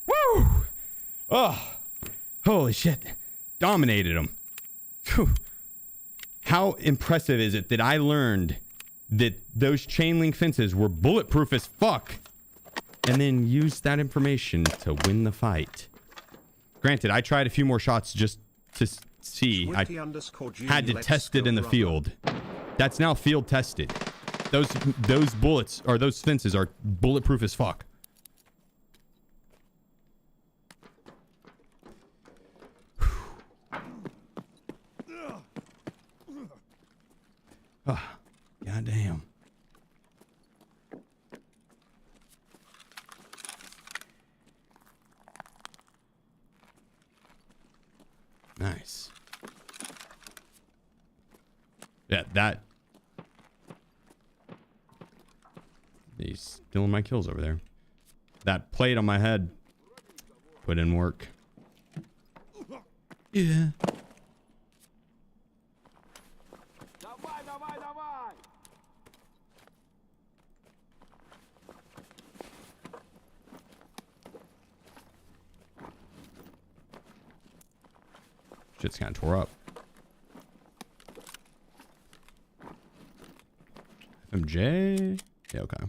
S1: Woo! Oh, holy shit. Dominated them. Whew. How impressive is it that I learned that those chain link fences were bulletproof as fuck and then used that information to win the fight? Granted, I tried a few more shots just to see. I had to test it in the field. That's now field tested. Those bullets or those fences are bulletproof as fuck. God damn. Nice. Yeah, that. He's stealing my kills over there. That plate on my head. Put in work. Yeah.
S3: Давай, давай, давай!
S1: Shit's kind of tore up. FMJ? Yeah, okay.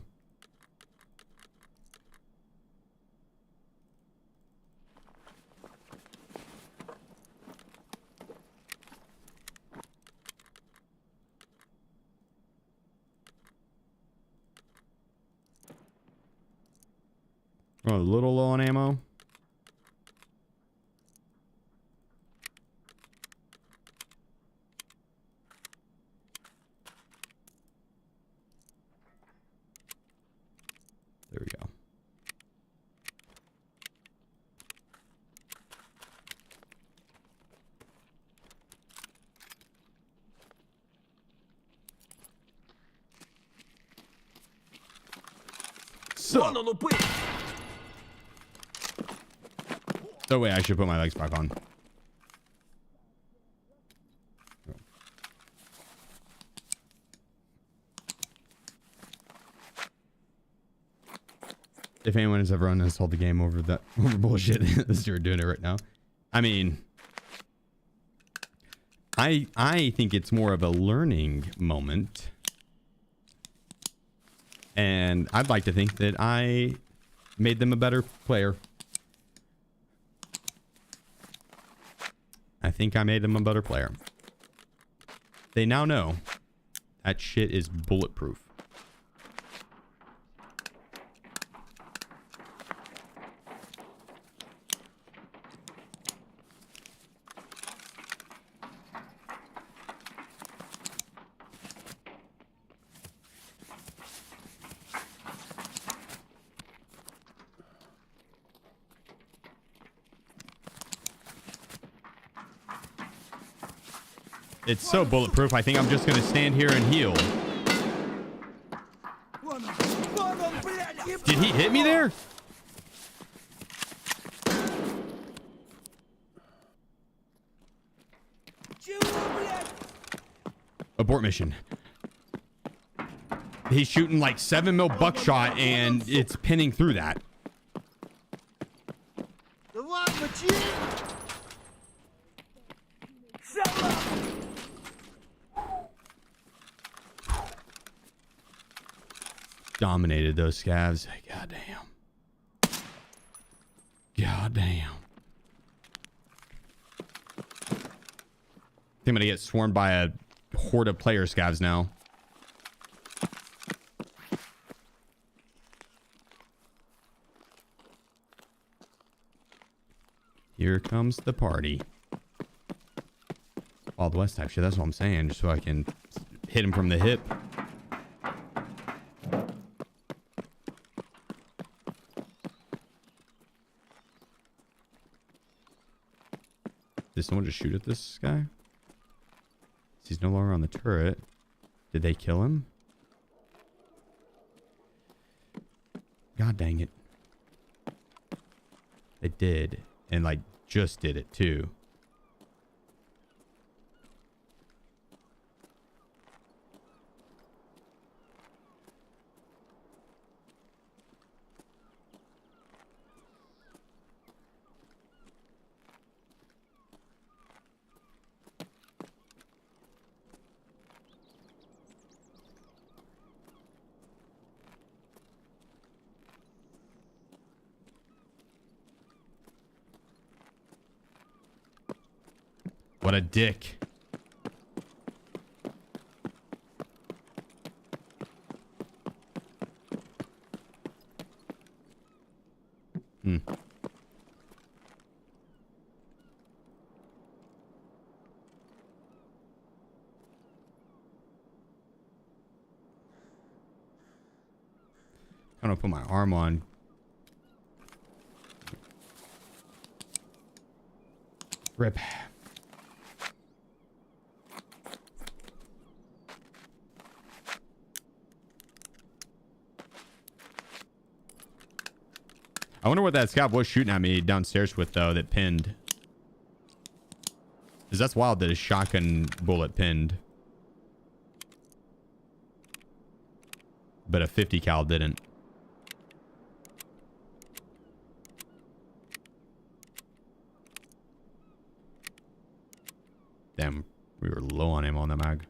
S1: Oh, a little low on ammo. There we go. So, no way, I should put my legs back on. If anyone has ever uninstalled the game over that over bullshit, you're doing it right now. I mean, I think it's more of a learning moment, and I'd like to think that I made them a better player. I think I made them a better player. They now know that shit is bulletproof. It's so bulletproof, I think I'm just gonna stand here and heal. Did he hit me there? Abort mission. He's shooting like 7mm buckshot and it's pinning through that. Dominated those scavs. God damn. God damn. I think I'm gonna get swarmed by a horde of player scavs now. Here comes the party. Wild West type shit, that's what I'm saying, just so I can hit him from the hip. Did someone just shoot at this guy? He's no longer on the turret. Did they kill him? God dang it. They did. And like just did it too. What a dick. I'm gonna put my arm on. Rip. I wonder what that scout was shooting at me downstairs with, though, that pinned. Because that's wild that a shotgun bullet pinned. But a 50 cal didn't. Damn, we were low on ammo on the mag.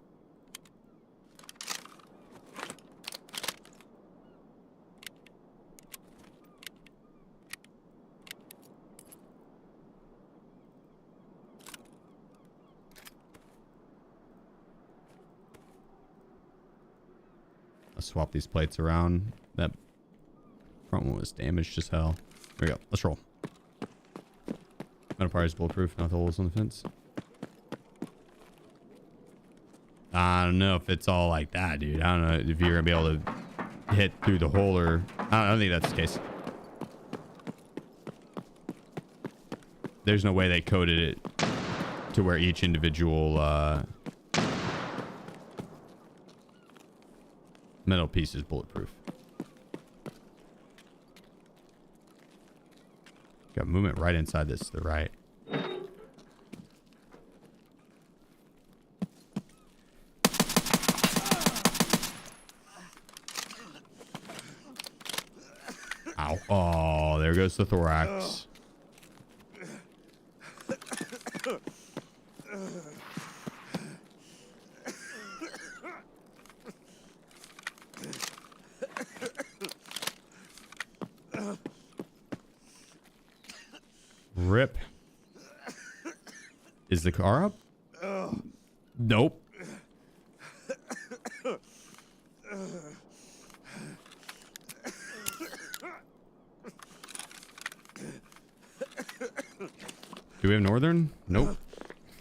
S1: I'll swap these plates around. That front one was damaged as hell. There we go. Let's roll. Metal part is bulletproof, not the holes on the fence. I don't know if it's all like that, dude. I don't know if you're gonna be able to hit through the hole or... I don't think that's the case. There's no way they coded it to where each individual metal piece is bulletproof. Got movement right inside this to the right. Ow. Oh, there goes the thorax. Rip. Is the car up? Nope. Do we have northern? Nope.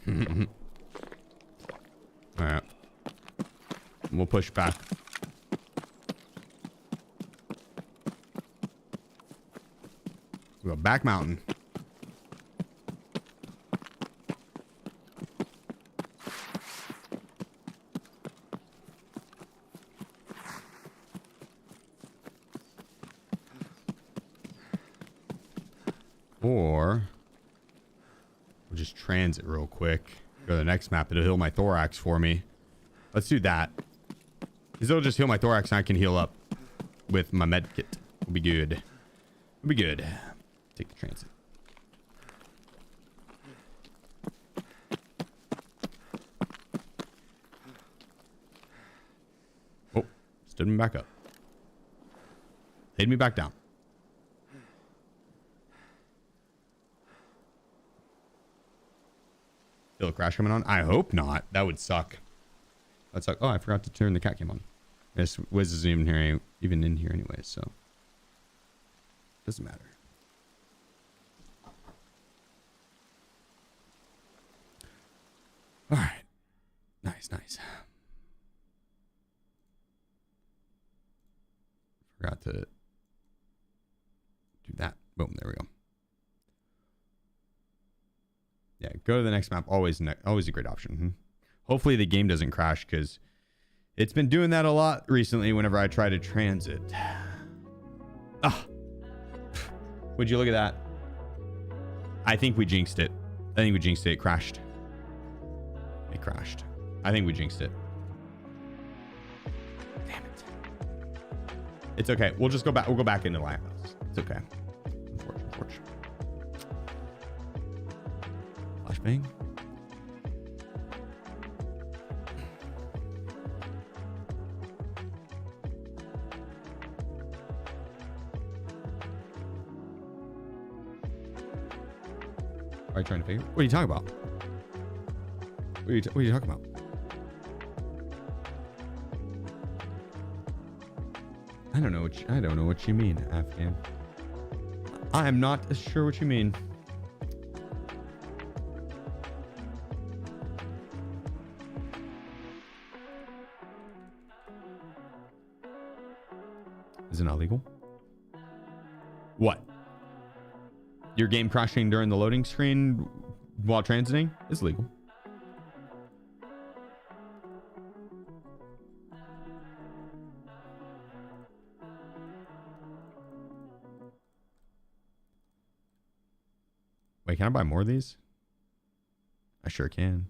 S1: All right. We'll push back. We go back mountain. Or we'll just transit real quick. Go to the next map. It'll heal my thorax for me. Let's do that. Because it'll just heal my thorax and I can heal up with my med kit. We'll be good. We'll be good. Take the transit. Oh, stood me back up. Laid me back down. Feel a crash coming on? I hope not. That would suck. That'd suck. Oh, I forgot to turn the cat cam on. This Wiz isn't even in here anyway, so doesn't matter. All right. Nice, nice. Forgot to do that. Boom, there we go. Yeah, go to the next map. Always a great option. Hopefully the game doesn't crash because it's been doing that a lot recently whenever I try to transit. Ah. Would you look at that? I think we jinxed it. It crashed. It crashed. I think we jinxed it. Damn it. It's okay. We'll just go back. We'll go back into the lighthouse. It's okay. Unfortunate. Flashbang. Are you trying to figure? What are you talking about? What are you talking about? I don't know what you mean, Afghan. I am not sure what you mean. Is it not legal? What? Your game crashing during the loading screen while transiting is legal. Wait, can I buy more of these? I sure can.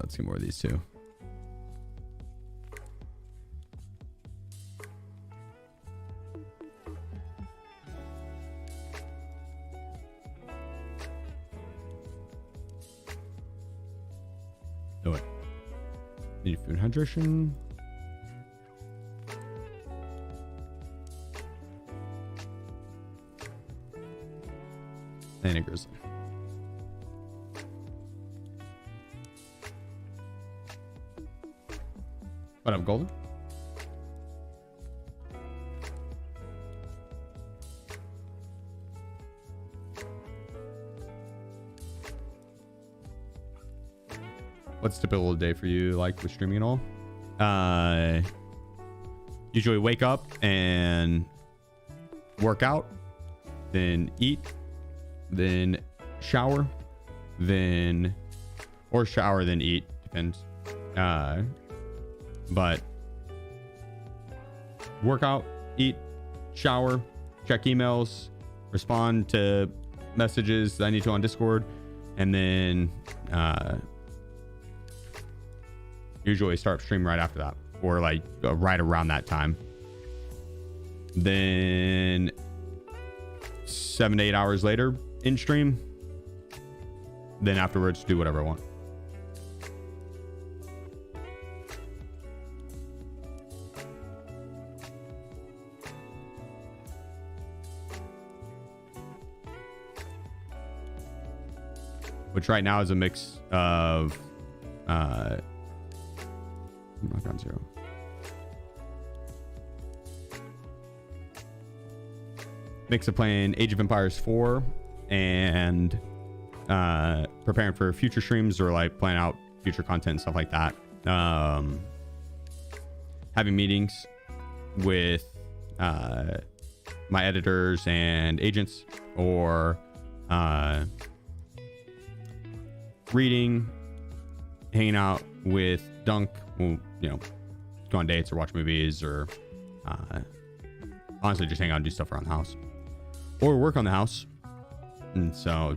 S1: Let's get more of these too. Do it. Need food hydration. And a grizzly. What up, Golden? What's the typical day for you like with streaming and all? Usually wake up and work out, then eat, then shower, then or shower then eat, depends. But workout, eat, shower, check emails, respond to messages that I need to on Discord, and then usually start stream right after that, or like right around that time. Then 7 to 8 hours later in stream. Then afterwards do whatever I want. Which right now is a mix of knock on 0. Mix of playing Age of Empires 4 and preparing for future streams or like planning out future content and stuff like that. Having meetings with my editors and agents, or reading, hanging out with Dunk, well, you know, go on dates or watch movies, or honestly just hang out and do stuff around the house or work on the house. And so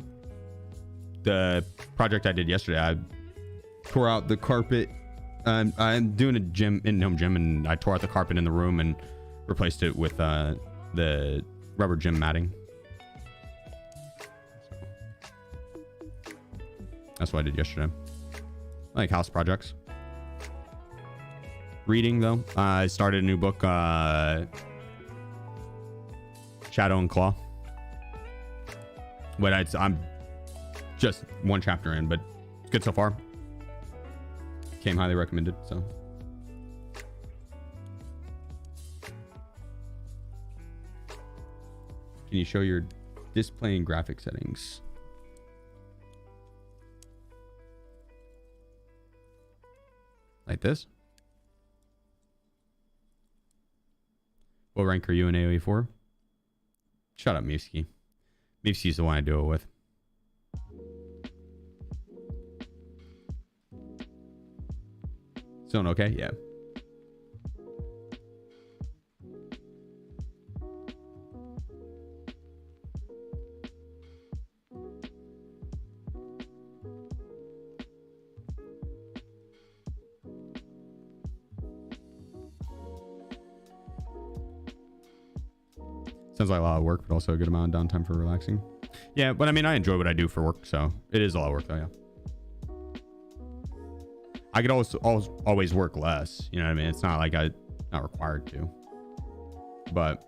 S1: the project I did yesterday, I tore out the carpet. I'm doing a gym, in-home gym, and I tore out the carpet in the room and replaced it with the rubber gym matting. That's what I did yesterday. I like house projects. Reading, though. I started a new book, Shadow and Claw. But I'm just one chapter in, but it's good so far. Came highly recommended, so. Can you show your display and graphic settings? Like this? What rank are you in AoE 4? Shut up, Mewski. Mewski's the one I do it with. Still okay? Yeah. Sounds like a lot of work, but also a good amount of downtime for relaxing. Yeah, but I mean, I enjoy what I do for work, so it is a lot of work, though. Yeah. I could always work less. You know what I mean? It's not like I'm not required to, but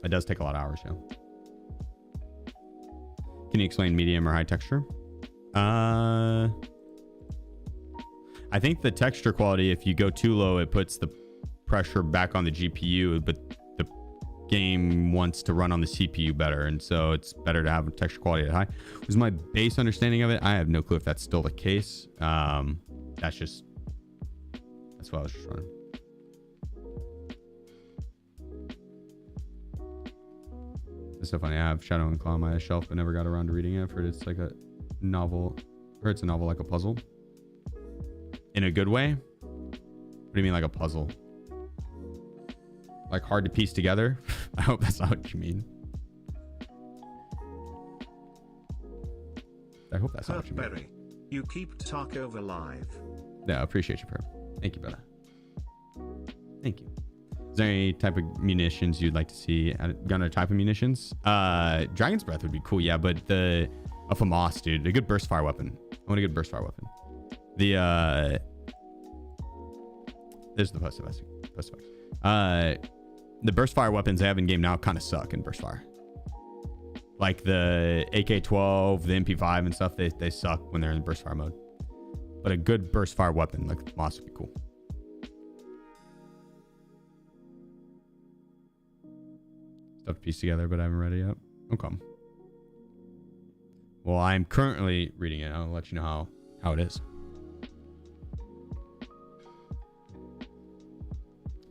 S1: it does take a lot of hours. Yeah. Can you explain medium or high texture? I think the texture quality, if you go too low, it puts the pressure back on the GPU, but the game wants to run on the CPU better, and so it's better to have texture quality at high. Was my base understanding of it. I have no clue if that's still the case. That's what I was just running. It's so funny. I have Shadow and Claw on my shelf, but never got around to reading it. I've heard it's like a novel, or it's a novel like a puzzle. In a good way? What do you mean like a puzzle? Like hard to piece together? I hope that's not what you mean. I hope that's not what you mean.
S2: Berry, you keep Tarkov alive.
S1: Yeah, I appreciate you, Perp. Thank you, brother. Thank you. Is there any type of munitions you'd like to see? Gunner type of munitions? Dragon's Breath would be cool, yeah, but a FAMAS, dude. A good burst fire weapon. I want a good burst fire weapon. There's the post of the burst fire weapons they have in game now kind of suck in burst fire. Like the AK-12, the MP5 and stuff, they suck when they're in burst fire mode. But a good burst fire weapon like FAMAS would be cool. Stuff to piece together, but I haven't read it yet. Okay. Well, I'm currently reading it. I'll let you know how it is.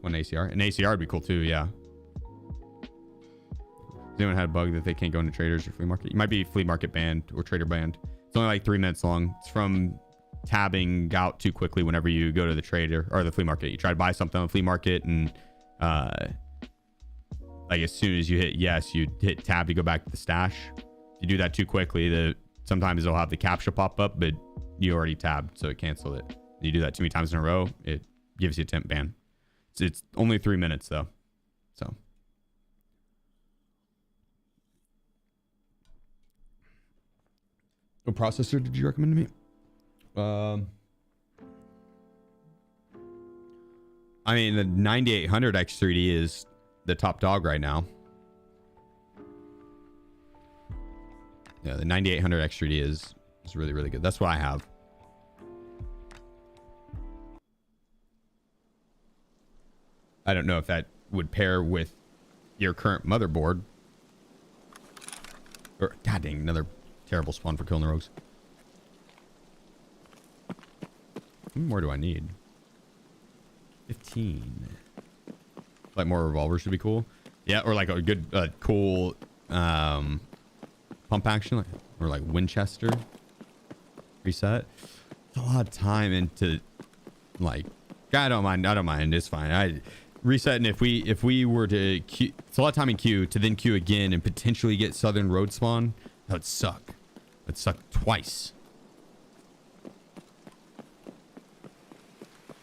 S1: One ACR. An ACR would be cool too, yeah. Has anyone had a bug that they can't go into traders or flea market? You might be flea market banned or trader banned. It's only like 3 minutes long. It's from tabbing out too quickly whenever you go to the trader or the flea market. You try to buy something on the flea market and like as soon as you hit yes, you hit tab to go back to the stash. If you do that too quickly, sometimes they'll have the captcha pop up, but you already tabbed, so it canceled it. You do that too many times in a row, it gives you a temp ban. It's only 3 minutes though. So what processor did you recommend to me? I mean, the 9800 X3D is the top dog right now. Yeah, the 9800 X3D is really, really good. That's what I have. I don't know if that would pair with your current motherboard. Or, god dang, another terrible spawn for killing the rogues. How many more do I need? 15. Like more revolvers would be cool. Yeah, or like a good, cool pump action, or like Winchester reset. It's a lot of time into like. I don't mind. It's fine. Resetting if we were to queue, it's a lot of time in queue to then queue again and potentially get Southern Road spawn. That would suck. It'd suck twice.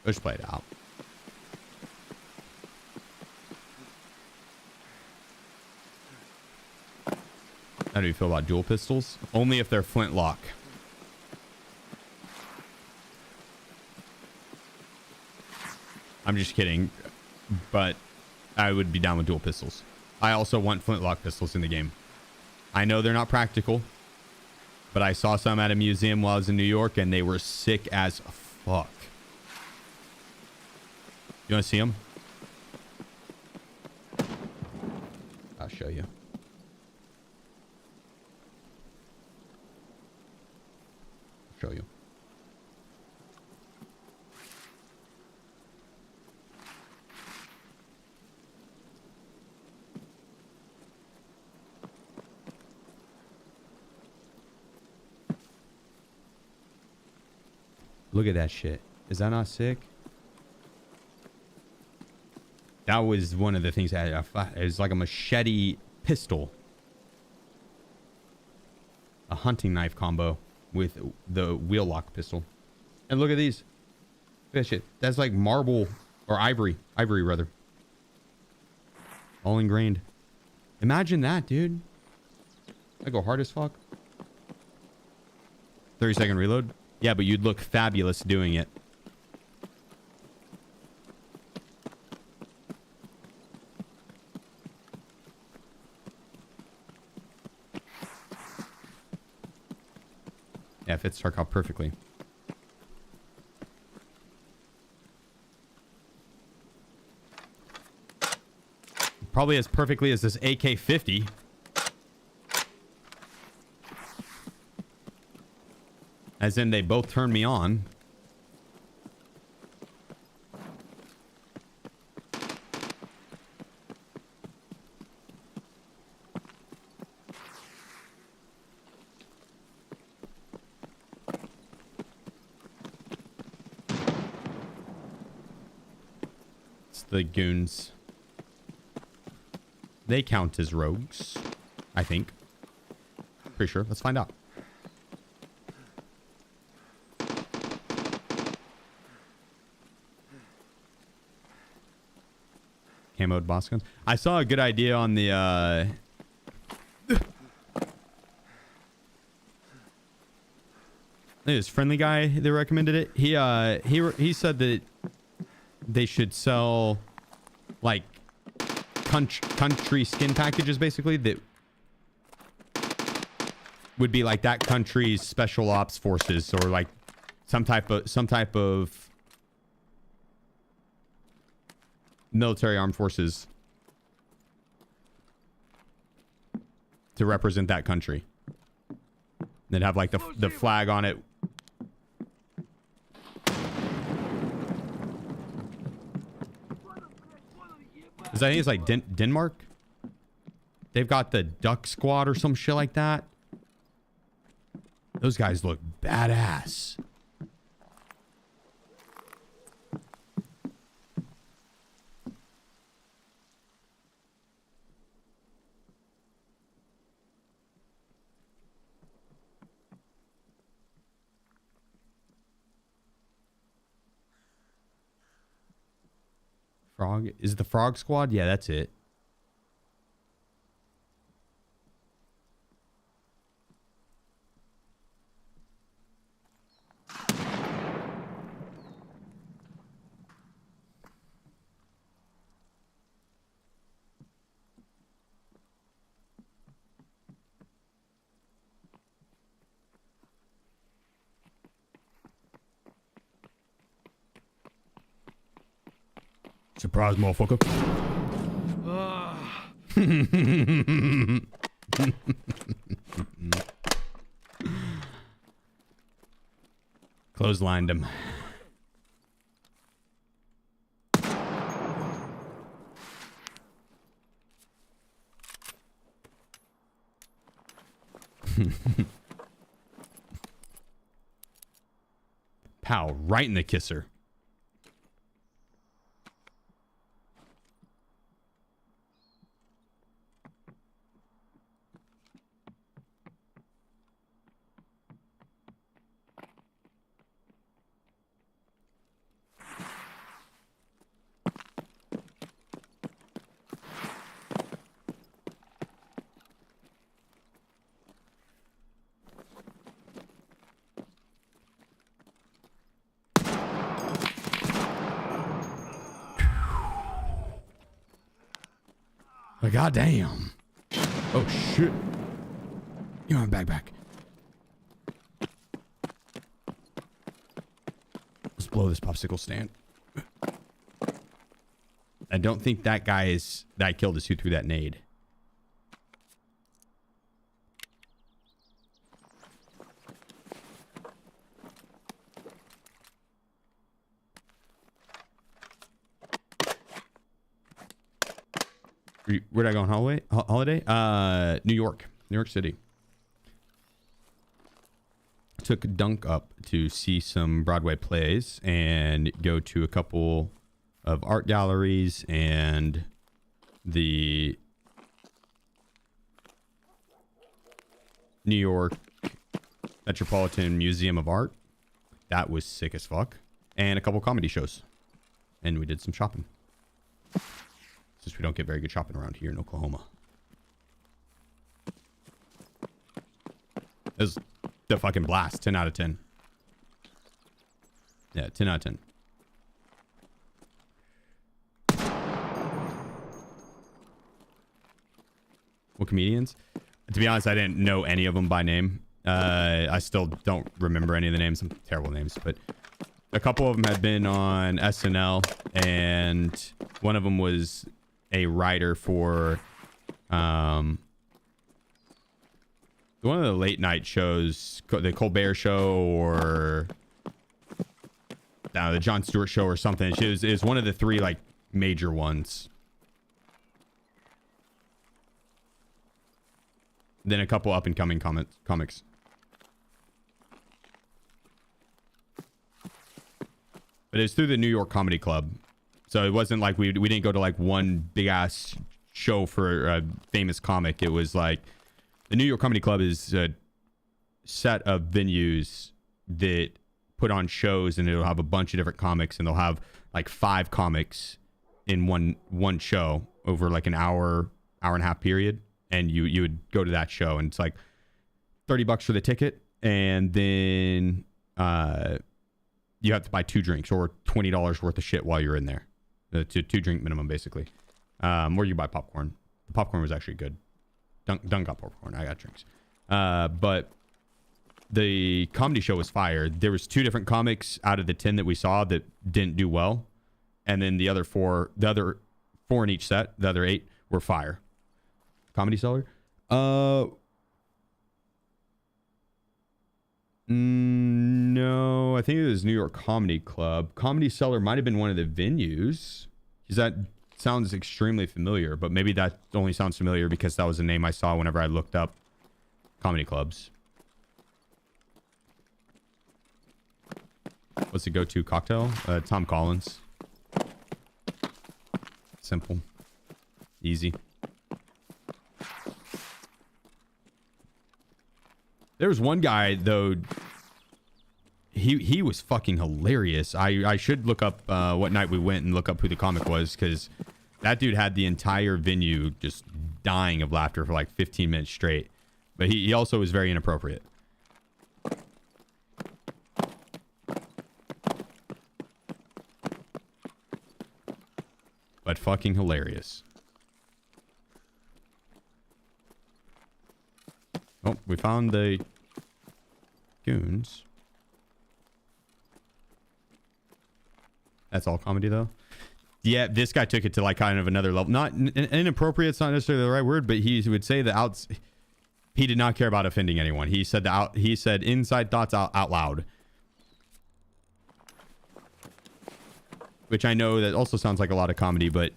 S1: Let's play it out. How do you feel about dual pistols? Only if they're flintlock. I'm just kidding, but I would be down with dual pistols. I also want flintlock pistols in the game. I know they're not practical, but I saw some at a museum while I was in New York, and they were sick as fuck. You want to see them? I'll show you. Show you. Look at that shit. Is that not sick? That was one of the things that it was like a machete pistol. A hunting knife combo with the wheel lock pistol. And look at these. Look at that shit. That's like marble or ivory. Ivory rather. All ingrained. Imagine that, dude. I go hard as fuck. 30-second reload. Yeah, but you'd look fabulous doing it. Yeah, it fits Tarkov perfectly. Probably as perfectly as this AK-50. As in, they both turn me on. It's the goons. They count as rogues, I think. Pretty sure. Let's find out. Camoed boss guns. I saw a good idea on the this friendly guy that recommended it. He said that they should sell like country skin packages, basically, that would be like that country's special ops forces, or like some type of military armed forces to represent that country. They'd have like the flag on it. I think it's like Denmark. They've got the Duck Squad or some shit like that. Those guys look badass. Frog? Is it the Frog Squad? Yeah, that's it. Surprise, motherfucker. Clotheslined him. Pow, right in the kisser. Goddamn. Oh shit. Give me my backpack. Let's blow this popsicle stand. I don't think that guy that I killed is who threw that nade. Where'd I go on holiday? New York City. Took Dunk up to see some Broadway plays and go to a couple of art galleries and the New York Metropolitan Museum of Art. That was sick as fuck. And a couple comedy shows. And we did some shopping. Since we don't get very good shopping around here in Oklahoma. It was the fucking blast. 10 out of 10. Yeah, 10 out of 10. What comedians? To be honest, I didn't know any of them by name. I still don't remember any of the names. Some terrible names, but a couple of them had been on SNL, and one of them was a writer for one of the late night shows, the Colbert Show, or the Jon Stewart Show or something. It was one of the three like major ones. Then a couple up and coming comics. But it was through the New York Comedy Club. So it wasn't like we didn't go to like one big ass show for a famous comic. It was like the New York Comedy Club is a set of venues that put on shows, and it'll have a bunch of different comics, and they'll have like 5 comics in one show over like an hour and a half period. And you would go to that show, and it's like $30 for the ticket, and then you have to buy 2 drinks or $20 worth of shit while you're in there. It's a 2 drink minimum, basically. Or you buy popcorn. The popcorn was actually good. Dunk got popcorn. I got drinks. But the comedy show was fire. There was 2 different comics out of the 10 that we saw that didn't do well, and then the other 4 in each set, the other 8 were fire. Comedy Cellar? No, I think it was New York Comedy Club. Comedy Cellar might have been one of the venues. Because that sounds extremely familiar, but maybe that only sounds familiar because that was a name I saw whenever I looked up comedy clubs. What's the go-to cocktail? Tom Collins. Simple. Easy. There was one guy, though, he was fucking hilarious. I should look up what night we went and look up who the comic was, because that dude had the entire venue just dying of laughter for like 15 minutes straight. But he also was very inappropriate. But fucking hilarious. Oh, we found the goons. That's all comedy, though. Yeah, this guy took it to like kind of another level. Not inappropriate's not necessarily the right word, but he would say that he did not care about offending anyone. He said he said inside thoughts out loud, which I know that also sounds like a lot of comedy, but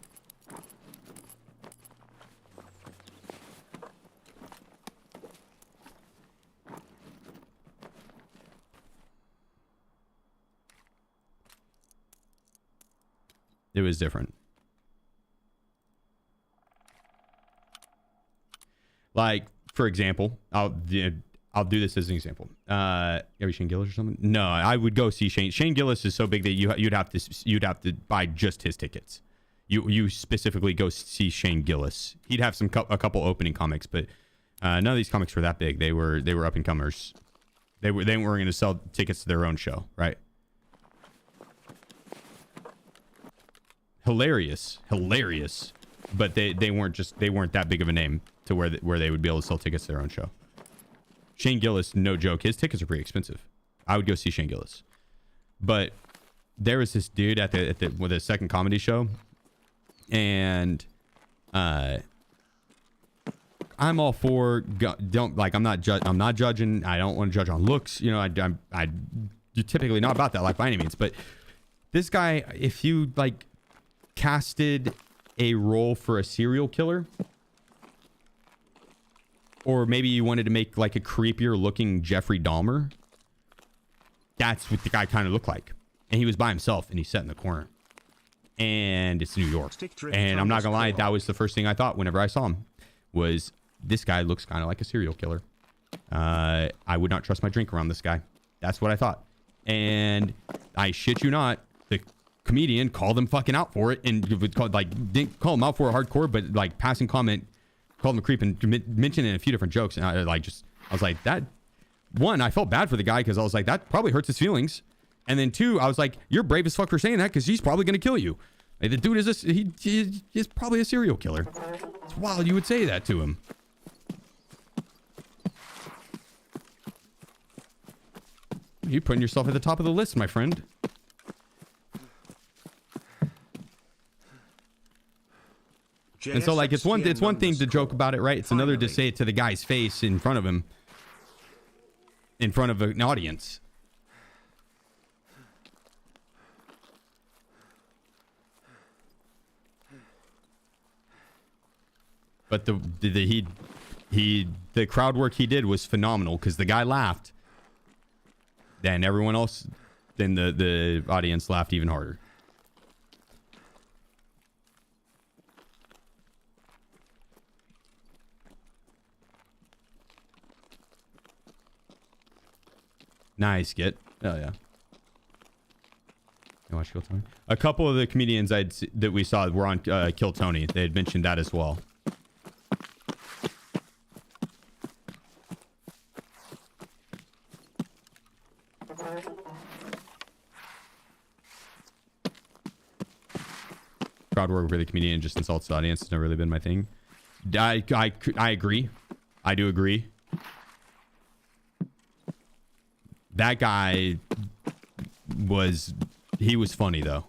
S1: it was different. Like, for example, I'll do this as an example. Maybe Shane Gillis or something. No, I would go see Shane. Shane Gillis is so big that you'd have to buy just his tickets. You specifically go see Shane Gillis. He'd have a couple opening comics, but none of these comics were that big. They were up and comers. They weren't going to sell tickets to their own show, right? Hilarious, but they weren't that big of a name to where they would be able to sell tickets to their own show. Shane Gillis, no joke, his tickets are pretty expensive. I would go see Shane Gillis. But there was this dude at the second comedy show, and I'm all for I'm not judging. I don't want to judge on looks. You know, I'm typically not about that, like, by any means. But this guy, if you like casted a role for a serial killer, or maybe you wanted to make like a creepier looking Jeffrey Dahmer, that's what the guy kind of looked like. And he was by himself, and he sat in the corner, and it's New York. And I'm not gonna lie, that was the first thing I thought whenever I saw him, was this guy looks kind of like a serial killer. I would not trust my drink around this guy. That's what I thought. And I shit you not, the comedian called him fucking out for it, and didn't call him out for it hardcore, but like passing comment, called him a creep and mentioned it in a few different jokes. And I was like, that one, I felt bad for the guy, because I was like, that probably hurts his feelings. And then 2, I was like, you're brave as fuck for saying that, because he's probably gonna kill you. Like, the dude he's probably a serial killer. It's wild you would say that to him. You're putting yourself at the top of the list, my friend. And so, like, it's one thing to joke about it, right? It's another to say it to the guy's face in front of him, in front of an audience. But the crowd work he did was phenomenal because the guy laughed. Then everyone else, then the audience laughed even harder. Nice, Git. Oh yeah. You watch Kill Tony? A couple of the comedians that we saw were on Kill Tony. They had mentioned that as well. Crowd work where the comedian just insults the audience has never really been my thing. I agree. I do agree. That guy was funny though,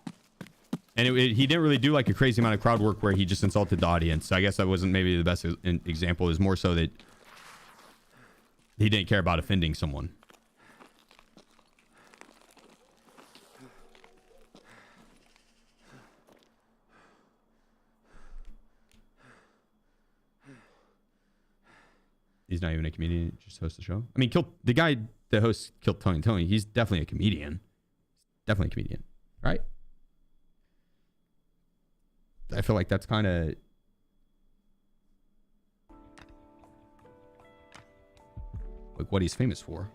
S1: and he didn't really do like a crazy amount of crowd work where he just insulted the audience. So I guess that wasn't maybe the best example. It was more so that he didn't care about offending someone. He's not even a comedian, just hosts the show. I mean, the guy that hosts Kill Tony, he's definitely a comedian. Definitely a comedian, right? I feel like that's kind of... like what he's famous for.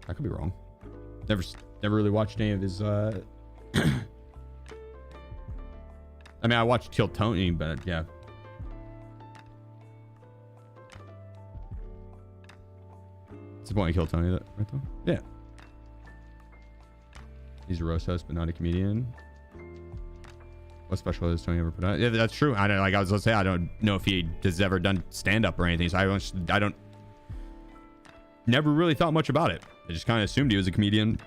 S1: I could be wrong. Never really watched any of his I mean, I watched Kill Tony, but yeah. It's the point of Kill Tony, right though? Yeah. He's a roast host, but not a comedian. What special has Tony ever put out? Yeah, that's true. I don't, like I was gonna say, I don't know if he has ever done stand-up or anything. So I don't never really thought much about it. I just kind of assumed he was a comedian.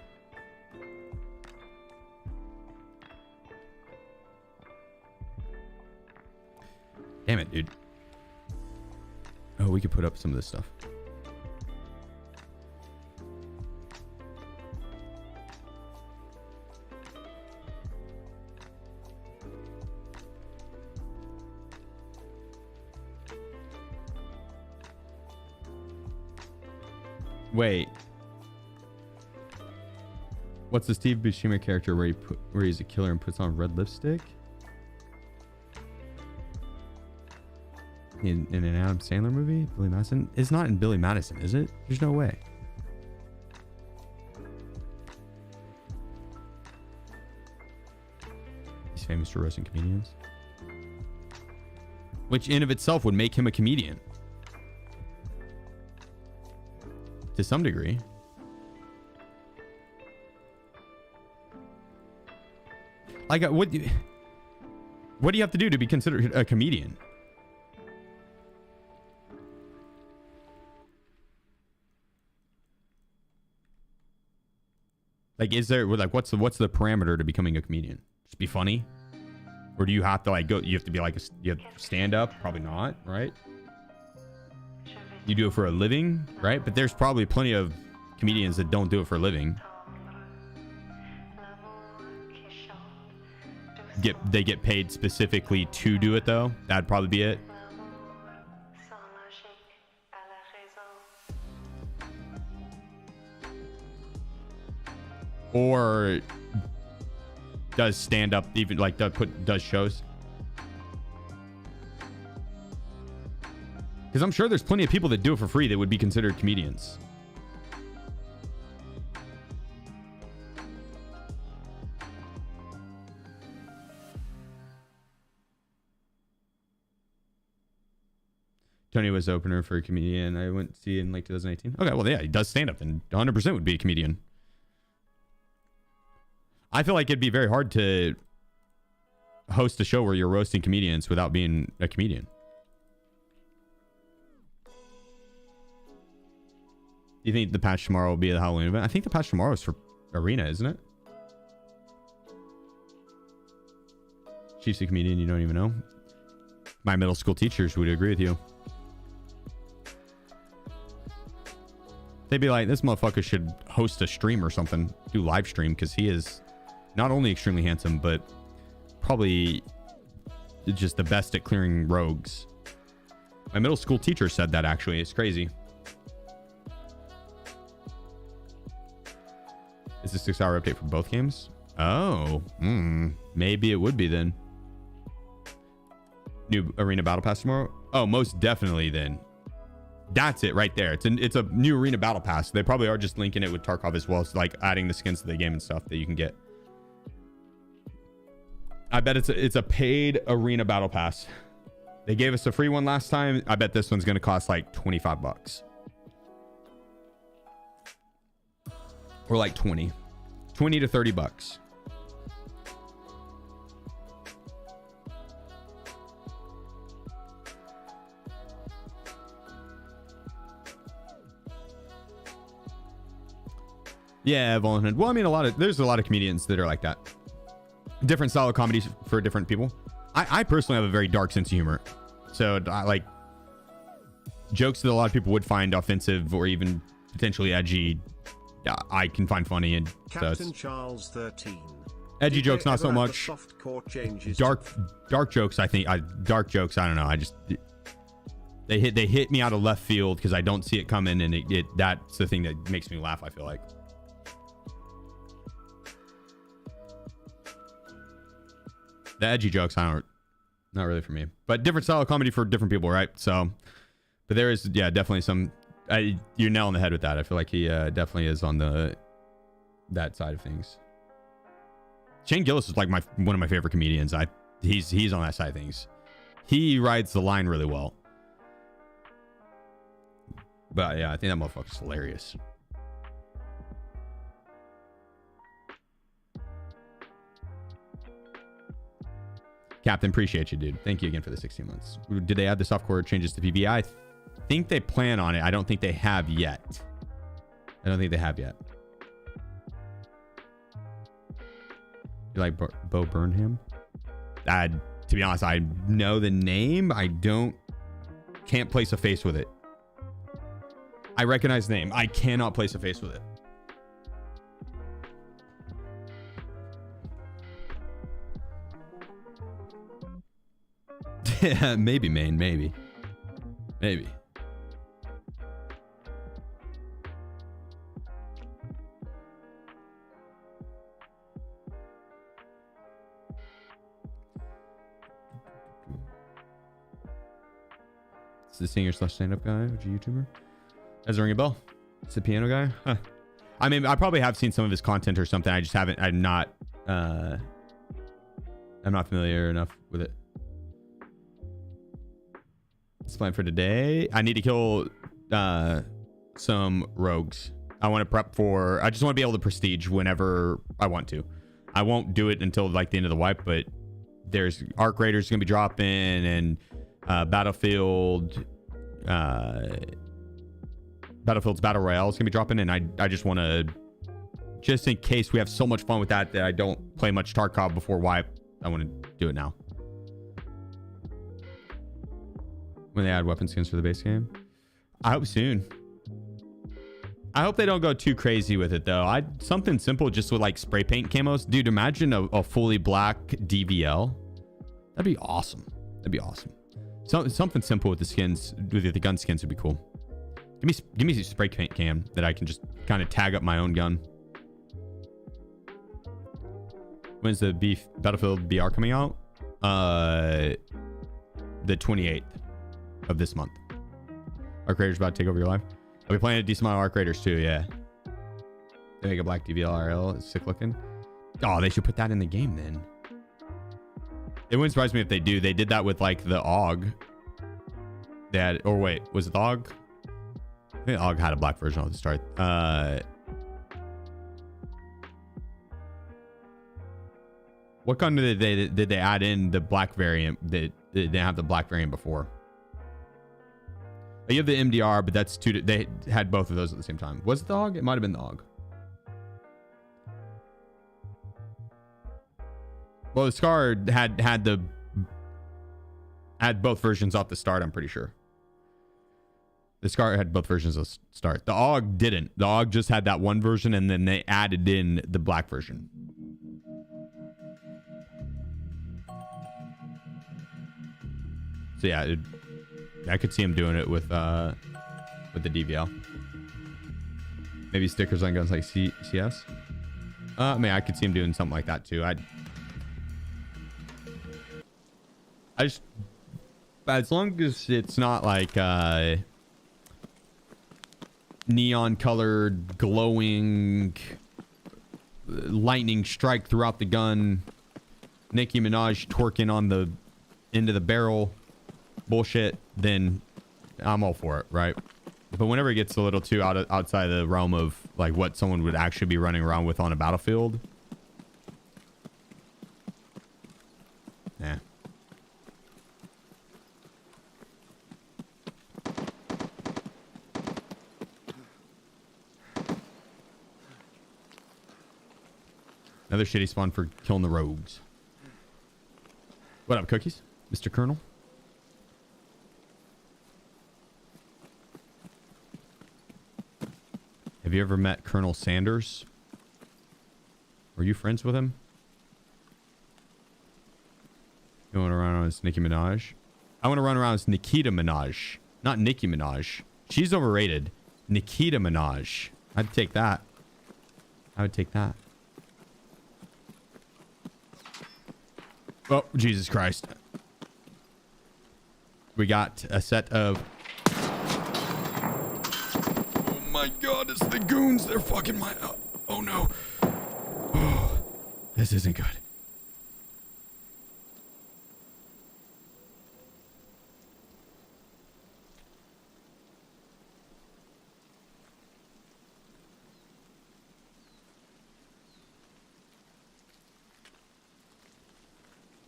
S1: Damn it, dude. Oh, we could put up some of this stuff. Wait. What's the Steve Buscemi character where he's a killer and puts on red lipstick? In an Adam Sandler movie? Billy Madison? It's not in Billy Madison, is it? There's no way. He's famous for roasting comedians. Which in of itself would make him a comedian. To some degree. Like, what do you have to do to be considered a comedian? Like, is there, like, what's the parameter to becoming a comedian? Just be funny? Or do you have to, like, go, you have to be like, you have to stand up? Probably not, right? You do it for a living, right? But there's probably plenty of comedians that don't do it for a living. They get paid specifically to do it, though. That'd probably be it. Or does stand up, even like does shows? Because I'm sure there's plenty of people that do it for free that would be considered comedians. Tony was opener for a comedian I went to see in like 2018. Okay, well, yeah, he does stand up and 100% would be a comedian. I feel like it'd be very hard to host a show where you're roasting comedians without being a comedian. Do you think the patch tomorrow will be the Halloween event? I think the patch tomorrow is for Arena, isn't it? Chief's a comedian you don't even know. My middle school teachers would agree with you. They'd be like, this motherfucker should host a stream or something. Do live stream, because he is not only extremely handsome, but probably just the best at clearing rogues. My middle school teacher said that, actually. It's crazy. Is this 6-hour update for both games? Oh, maybe it would be then. New Arena Battle Pass tomorrow? Oh, most definitely then. That's it right there. It's a new Arena Battle Pass. They probably are just linking it with Tarkov as well. So like adding the skins to the game and stuff that you can get. I bet it's a paid Arena Battle Pass. They gave us a free one last time. I bet this one's going to cost like 25 bucks. Or like 20 to 30 bucks. Yeah, Volunteer. Well, I mean, there's a lot of comedians that are like that. Different style of comedies for different people. I personally have a very dark sense of humor. So I like jokes that a lot of people would find offensive or even potentially edgy. I can find funny, and
S2: Captain Charles 13.
S1: Edgy jokes not so much. Dark jokes, I think. Dark jokes, I don't know. I just they hit me out of left field because I don't see it coming, and that's the thing that makes me laugh, I feel like. The edgy jokes, not really for me. But different style of comedy for different people, right? So, but there is, yeah, definitely some. You're nailing the head with that. I feel like he definitely is on that side of things. Shane Gillis is like one of my favorite comedians. He's on that side of things. He rides the line really well. But yeah, I think that motherfucker's hilarious. Captain, appreciate you, dude. Thank you again for the 16 months. Did they add the softcore changes to PvE? I think they plan on it. I don't think they have yet. You like Bo Burnham? To be honest, I know the name. Can't place a face with it. I recognize the name. I cannot place a face with it. Yeah, maybe, Maine. Maybe. It's the singer / stand-up guy, which is a YouTuber. Does it ring a bell? It's the piano guy? Huh. I mean, I probably have seen some of his content or something. I just haven't. I'm not familiar enough with it. It's planned for today. I need to kill some rogues. I want to prep for. I just want to be able to prestige whenever I want to. I won't do it until like the end of the wipe, but there's Arc Raiders gonna be dropping and Battlefield's Battle Royale is gonna be dropping, and I just want to, just in case we have so much fun with that I don't play much Tarkov before wipe. I want to do it now. When they add weapon skins for the base game, I hope soon. I hope they don't go too crazy with it though. Something simple, just with like spray paint camos. Dude, imagine a fully black DVL. That'd be awesome. Something simple with the skins, with the gun skins would be cool. Give me a spray paint cam that I can just kind of tag up my own gun. When's the Battlefield BR coming out? The 28th of this month. Arc Raiders about to take over your life. I'll be playing a decent amount of Arc Raiders too, yeah. They make a black DVLRL. It's sick looking. Oh, they should put that in the game then. It wouldn't surprise me if they do. They did that with like the AUG. Or wait, was it the AUG? I think AUG had a black version at the start. What gun did they add in the black variant? They didn't have the black variant before. You have the MDR, but that's two. They had both of those at the same time. Was it the AUG? It might have been the AUG. Well, the SCAR had both versions off the start. I'm pretty sure. The SCAR had both versions of start. The AUG didn't. The AUG just had that one version, and then they added in the black version. So yeah, I could see him doing it with the DVL. Maybe stickers on guns like CS. I mean, I could see him doing something like that too. I just, as long as it's not like neon colored, glowing, lightning strike throughout the gun, Nicki Minaj twerking on the end of the barrel bullshit, then I'm all for it, right? But whenever it gets a little too outside the realm of like what someone would actually be running around with on a battlefield, yeah. Another shitty spawn for killing the rogues. What up, Cookies? Mr. Colonel? Have you ever met Colonel Sanders? Were you friends with him? You want to run around as Nicki Minaj? I want to run around as Nikita Minaj. Not Nicki Minaj. She's overrated. Nikita Minaj. I'd take that. I would take that. Oh, Jesus Christ. We got a set of... Oh my God, it's the goons. They're fucking my... Oh no. Oh, this isn't good.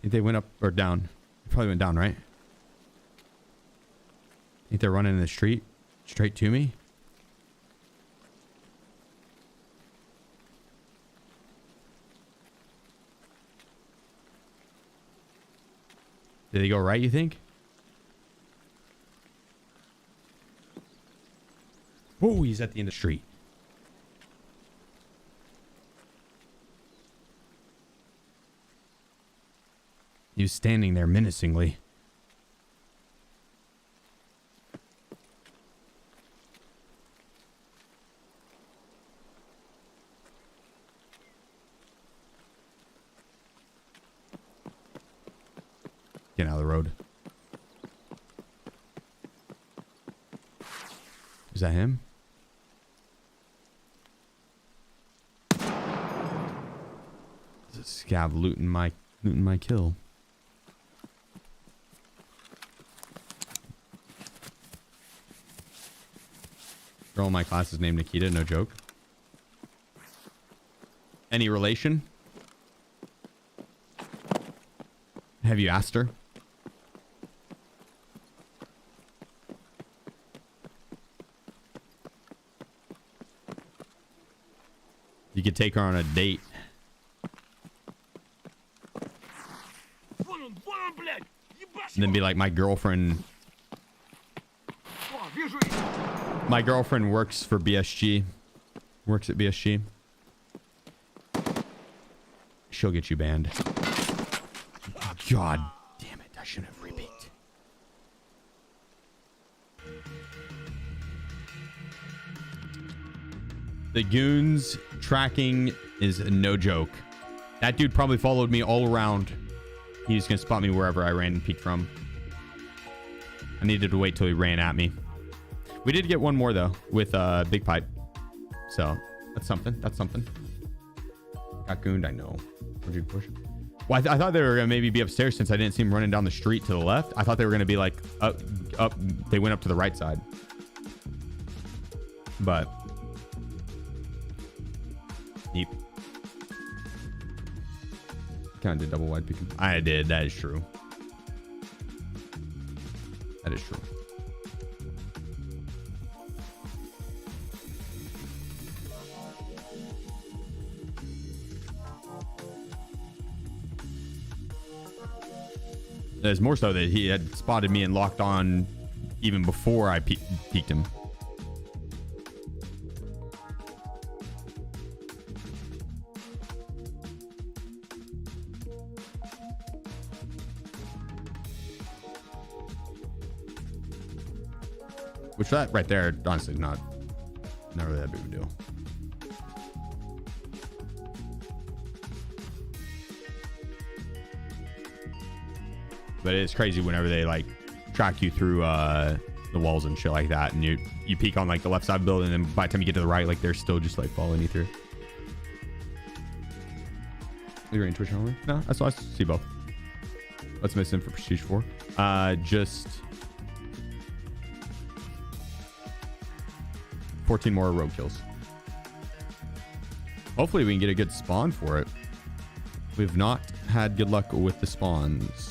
S1: Think they went up or down? They probably went down, right? Think they're running in the street straight to me? Did they go right, you think? Oh, he's at the end of the street. He was standing there menacingly. Get out of the road. Is that him? Is it Scav looting my kill? Girl in my class is named Nikita, no joke. Any relation? Have you asked her? You could take her on a date. And then be like, my girlfriend works for BSG. Works at BSG. She'll get you banned. God damn it. I shouldn't have repeat. The goons tracking is no joke. That dude probably followed me all around. He's gonna spot me wherever I ran and peeked from. I needed to wait till he ran at me. We did get one more though with Big Pipe. So that's something. That's something. Got gooned, I know. Where'd you push? Well, I thought they were gonna maybe be upstairs since I didn't see him running down the street to the left. I thought they were gonna be like up. They went up to the right side. But deep. kind of did double wide peeking. I did. That is true. That is true. There's more so that he had spotted me and locked on even before I peeked him. Which that right there, honestly, not really that big of a deal. But it's crazy whenever they like track you through the walls and shit like that, and you peek on like the left side of the building, and then by the time you get to the right, like they're still just like following you through. Are you in Twitch only? No, I see both. What's missing for Prestige 4? Just 14 more rogue kills. Hopefully we can get a good spawn for it. We've not had good luck with the spawns.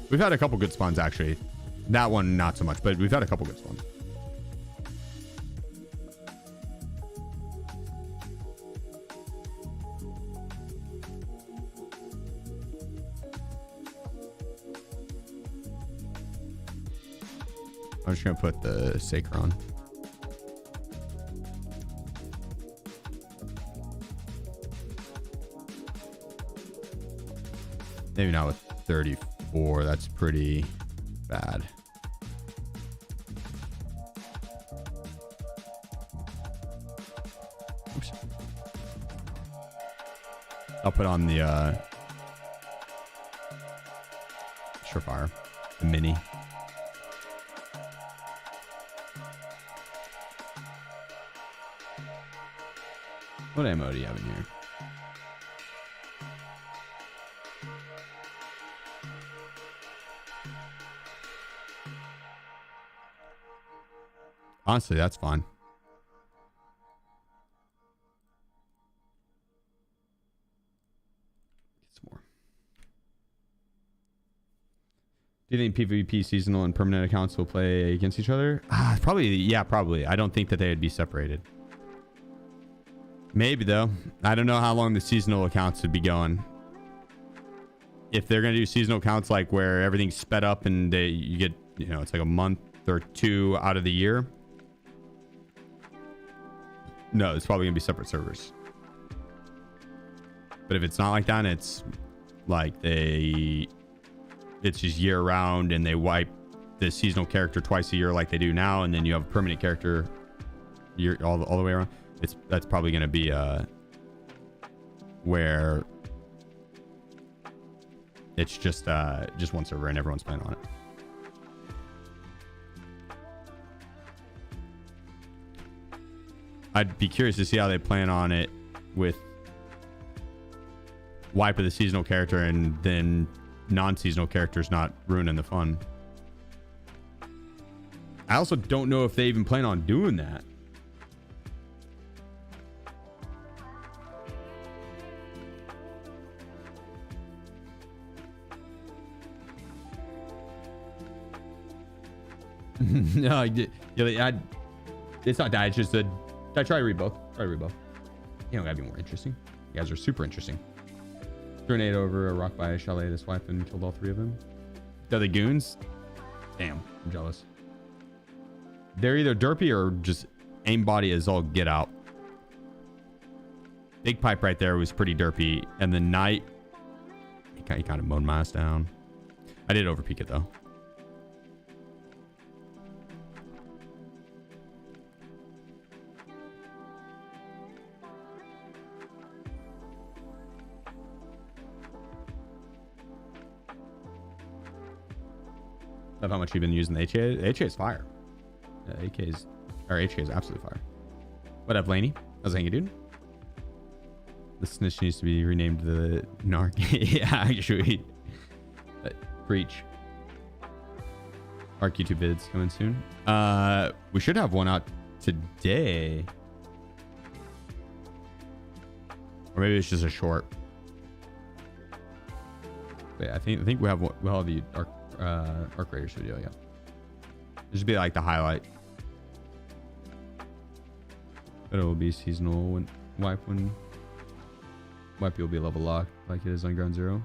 S1: We've had a couple good spawns, actually. That one, not so much, but we've had a couple good spawns. I'm just going to put the Saker on. Maybe not with 34. That's pretty bad. Oops. I'll put on the Surefire, the mini. What ammo do you have in here? Honestly, that's fine. Get some more. Do you think PvP seasonal and permanent accounts will play against each other? Probably. Yeah, probably. I don't think that they would be separated. Maybe though. I don't know how long the seasonal accounts would be going. If they're going to do seasonal accounts like where everything's sped up and you get, you know, it's like a month or two out of the year. No, it's probably gonna be separate servers. But if it's not like that, it's like it's just year round, and they wipe the seasonal character twice a year like they do now, and then you have a permanent character all the way around. That's probably gonna be where it's just one server and everyone's playing on it. I'd be curious to see how they plan on it with wipe of the seasonal character and then non-seasonal characters not ruining the fun. I also don't know if they even plan on doing that. No, it's not that. It's just I try to read both. You don't gotta be more interesting. You guys are super interesting. Grenade over a rock by a chalet. This wife and killed all three of them. They're the goons. Damn, I'm jealous. They're either derpy or just aimbody as all get out. Big pipe right there was pretty derpy, and the night he kind of mowed my ass down. I did overpeak it though. Love how much you've been using the HA. HA is fire. HK is absolutely fire. What up, Laney? How's it hanging, dude? The snitch needs to be renamed the narc. Yeah, actually. Preach. Arc YouTube vids coming soon. We should have one out today. Or maybe it's just a short. Wait, I think we'll have the Arc Raiders video, yeah. This should be like the highlight. But it will be seasonal when wipe will be level locked like it is on Ground Zero.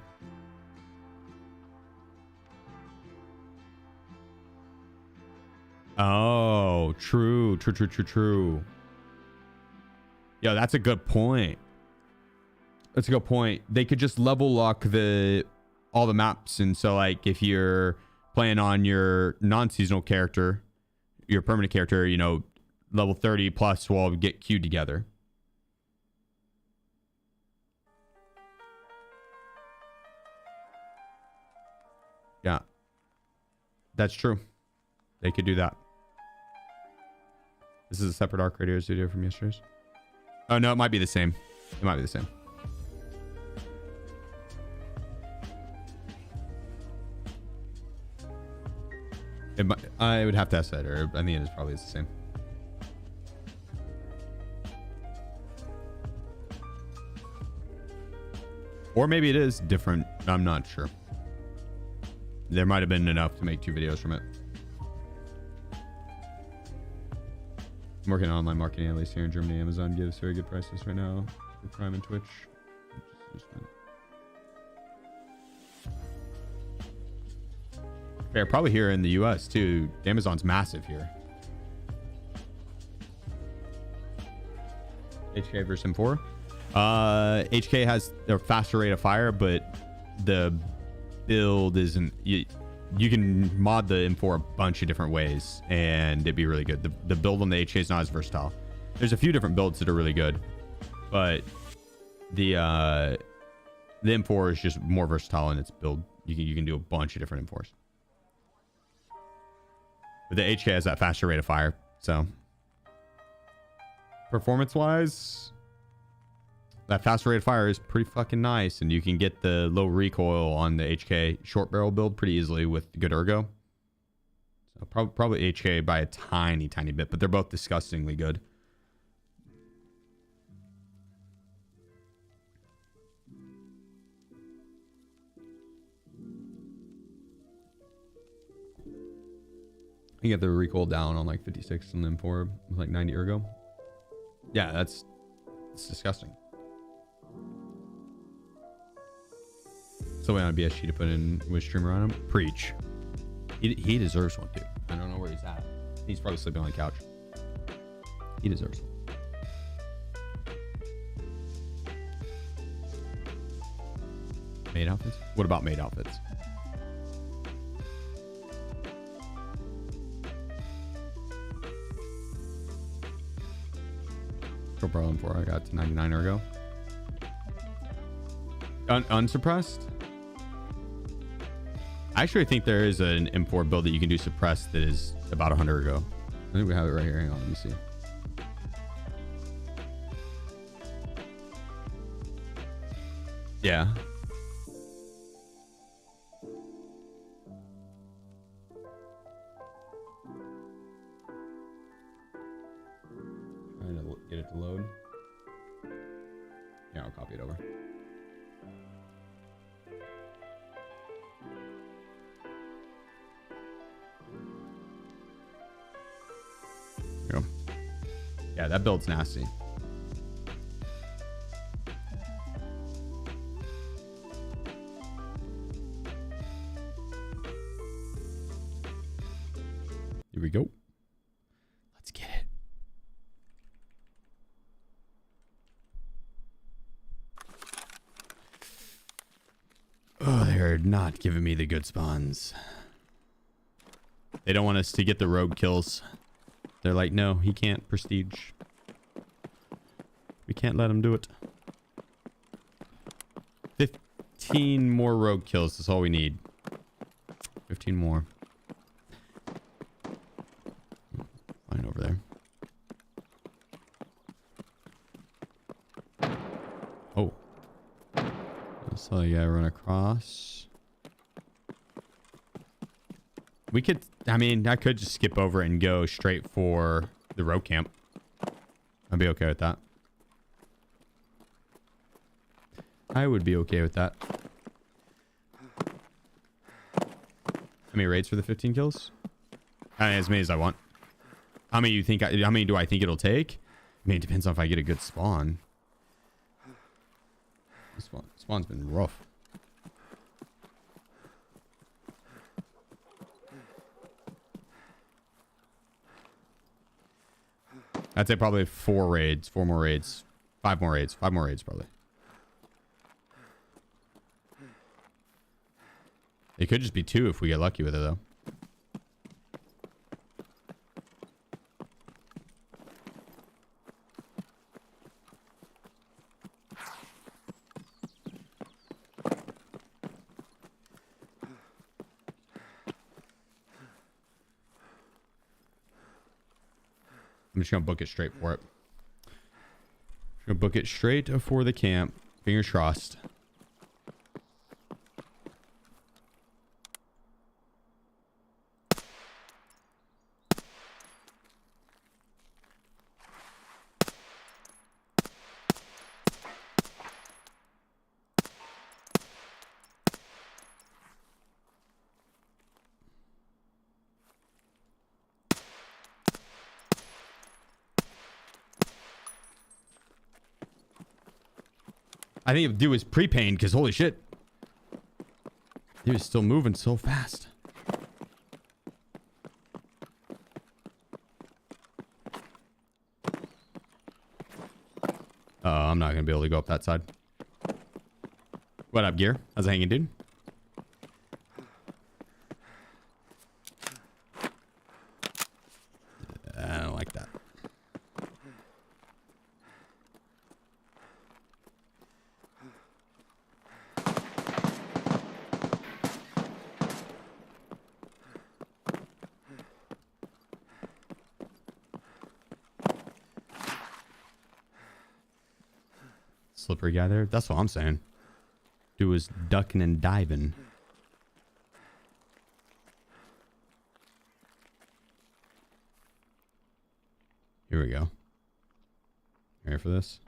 S1: Oh, true. Yo, that's a good point. That's a good point. They could just level lock all the maps, and so like if you're playing on your non-seasonal character, your permanent character, you know, level 30 plus will get queued together. Yeah, that's true. They could do that. This is a separate Arc Raiders video from yesterday's. Oh no, it might be the same. It might be the same. I would have to ask that, or I think it is probably the same. Or maybe it is different. I'm not sure. There might have been enough to make 2 videos from it. I'm working on online marketing, at least here in Germany. Amazon gives very good prices right now for Prime and Twitch. Fair, probably here in the US too. Amazon's massive here. HK versus M4. HK has a faster rate of fire, but the build isn't. You can mod the M4 a bunch of different ways, and it'd be really good. The build on the HK is not as versatile. There's a few different builds that are really good, but the M4 is just more versatile in its build. You can do a bunch of different M4s. But the HK has that faster rate of fire, so performance-wise, that faster rate of fire is pretty fucking nice, and you can get the low recoil on the HK short barrel build pretty easily with good ergo. So probably HK by a tiny bit, but they're both disgustingly good. You get the recoil down on like 56 and then 4 with like 90 ergo. Yeah, it's disgusting. So we on a BSG to put in with streamer on him. Preach. He deserves one, dude. I don't know where he's at. He's probably sleeping on the couch. He deserves one. Maid outfits? What about maid outfits? Pro M4, I got to 99 ergo. Unsuppressed? I actually think there is an M4 build that you can do suppressed that is about 100 ergo. I think we have it right here. Hang on, let me see. Yeah. Trying to get it to load. Yeah, I'll copy it over. There we go. Yeah, that build's nasty. Here we go. Let's get it. Oh, they're not giving me the good spawns. They don't want us to get the rogue kills. They're like, no, he can't prestige. We can't let him do it. 15 more rogue kills. That's all we need. 15 more. Fine over there. Oh. So you gotta run across. We could, I mean, I could just skip over and go straight for the road camp. I'd be okay with that. I would be okay with that. How many raids for the 15 kills? As many as I want. How many you think? How many do I think it'll take? I mean, it depends on if I get a good spawn. This spawn's been rough. I'd say probably 4 raids, 4 more raids, 5 more raids, 5 more raids probably. It could just be 2 if we get lucky with it though. I'm just gonna book it straight for it. Gonna book it straight for the camp. Fingers crossed. I think the dude was pre-pained because holy shit. He was still moving so fast. I'm not going to be able to go up that side. What up, Gear? How's it hanging, dude? I don't like that. Slippery guy there. That's what I'm saying. Dude was ducking and diving. Here we go. Ready for this?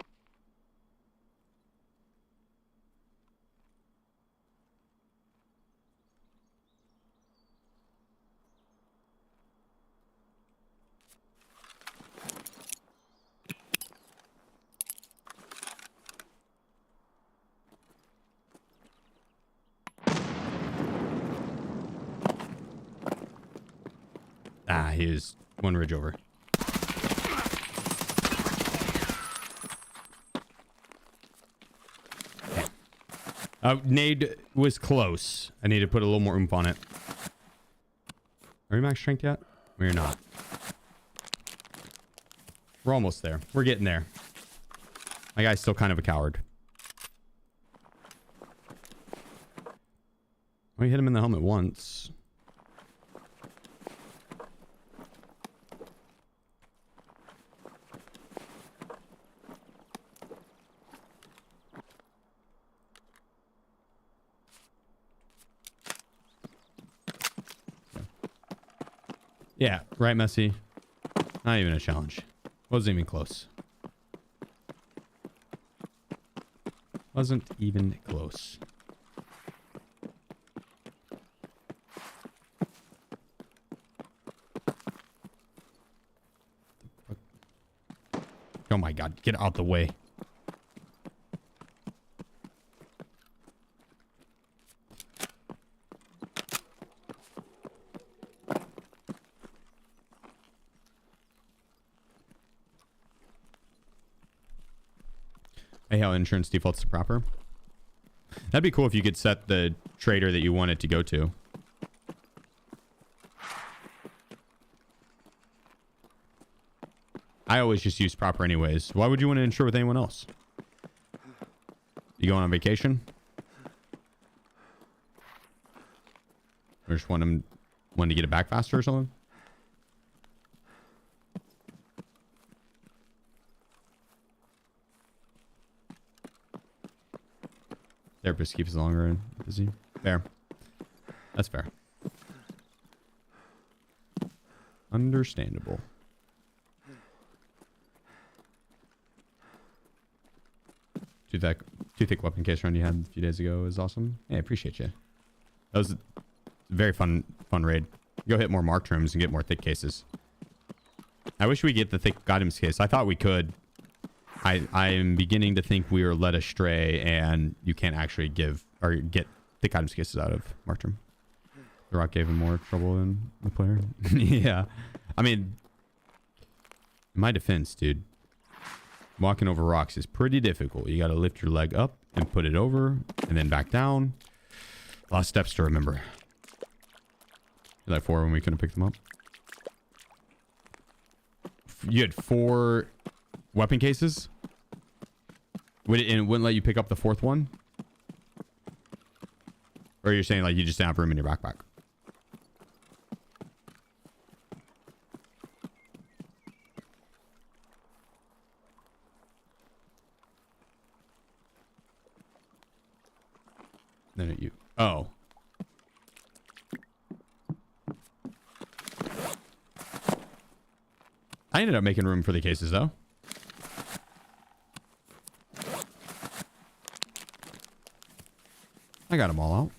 S1: Ah, he is one ridge over. Nade was close. I need to put a little more oomph on it. Are we max strength yet? We're not. We're almost there. We're getting there. My guy's still kind of a coward. We hit him in the helmet once. Yeah, right, Messi. Not even a challenge. Wasn't even close. Wasn't even close. Oh my god, get out the way. Hey, how insurance defaults to proper? That'd be cool if you could set the trader that you want it to go to. I always just use proper anyways. Why would you want to insure with anyone else? You going on vacation? Or just want to get it back faster or something? Therapist keeps it longer and busy. Fair. That's fair. Understandable. Too thick weapon case run you had a few days ago is awesome. Hey, I appreciate you. That was a very fun raid. Go hit more marked rooms and get more thick cases. I wish we get the thick items case. I thought we could. I am beginning to think we were led astray and you can't actually give or get thick items cases out of marked room. The rock gave him more trouble than the player. Yeah. I mean, in my defense, dude, walking over rocks is pretty difficult. You got to lift your leg up and put it over and then back down. A lot of steps to remember. Like 4 when we couldn't pick them up. You had 4 weapon cases? And it wouldn't let you pick up the 4th one? Or you're saying like you just didn't have room in your backpack? Then you... Oh. I ended up making room for the cases, though. I got them all out.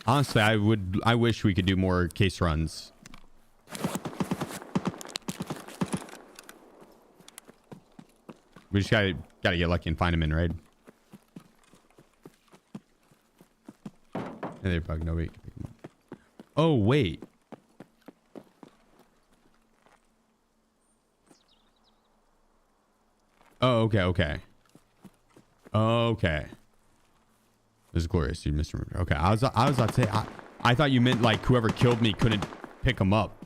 S1: Honestly, I wish we could do more case runs. We just gotta get lucky and find them in raid. And they're bugged. No, wait. Oh, wait. Oh, okay, okay. Okay. This is glorious, dude, Mr. Murder. Okay, I was about to say, I thought you meant like whoever killed me couldn't pick them up.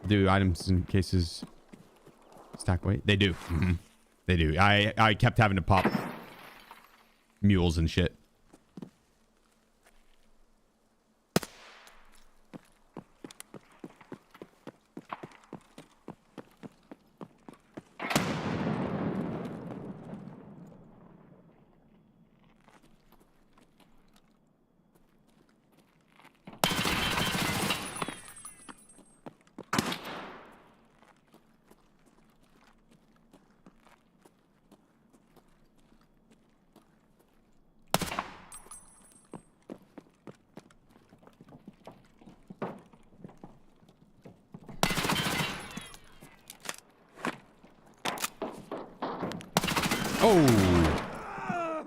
S1: Do items in cases stack weight? They do. Mm-hmm. They do. I kept having to pop mules and shit. Oh,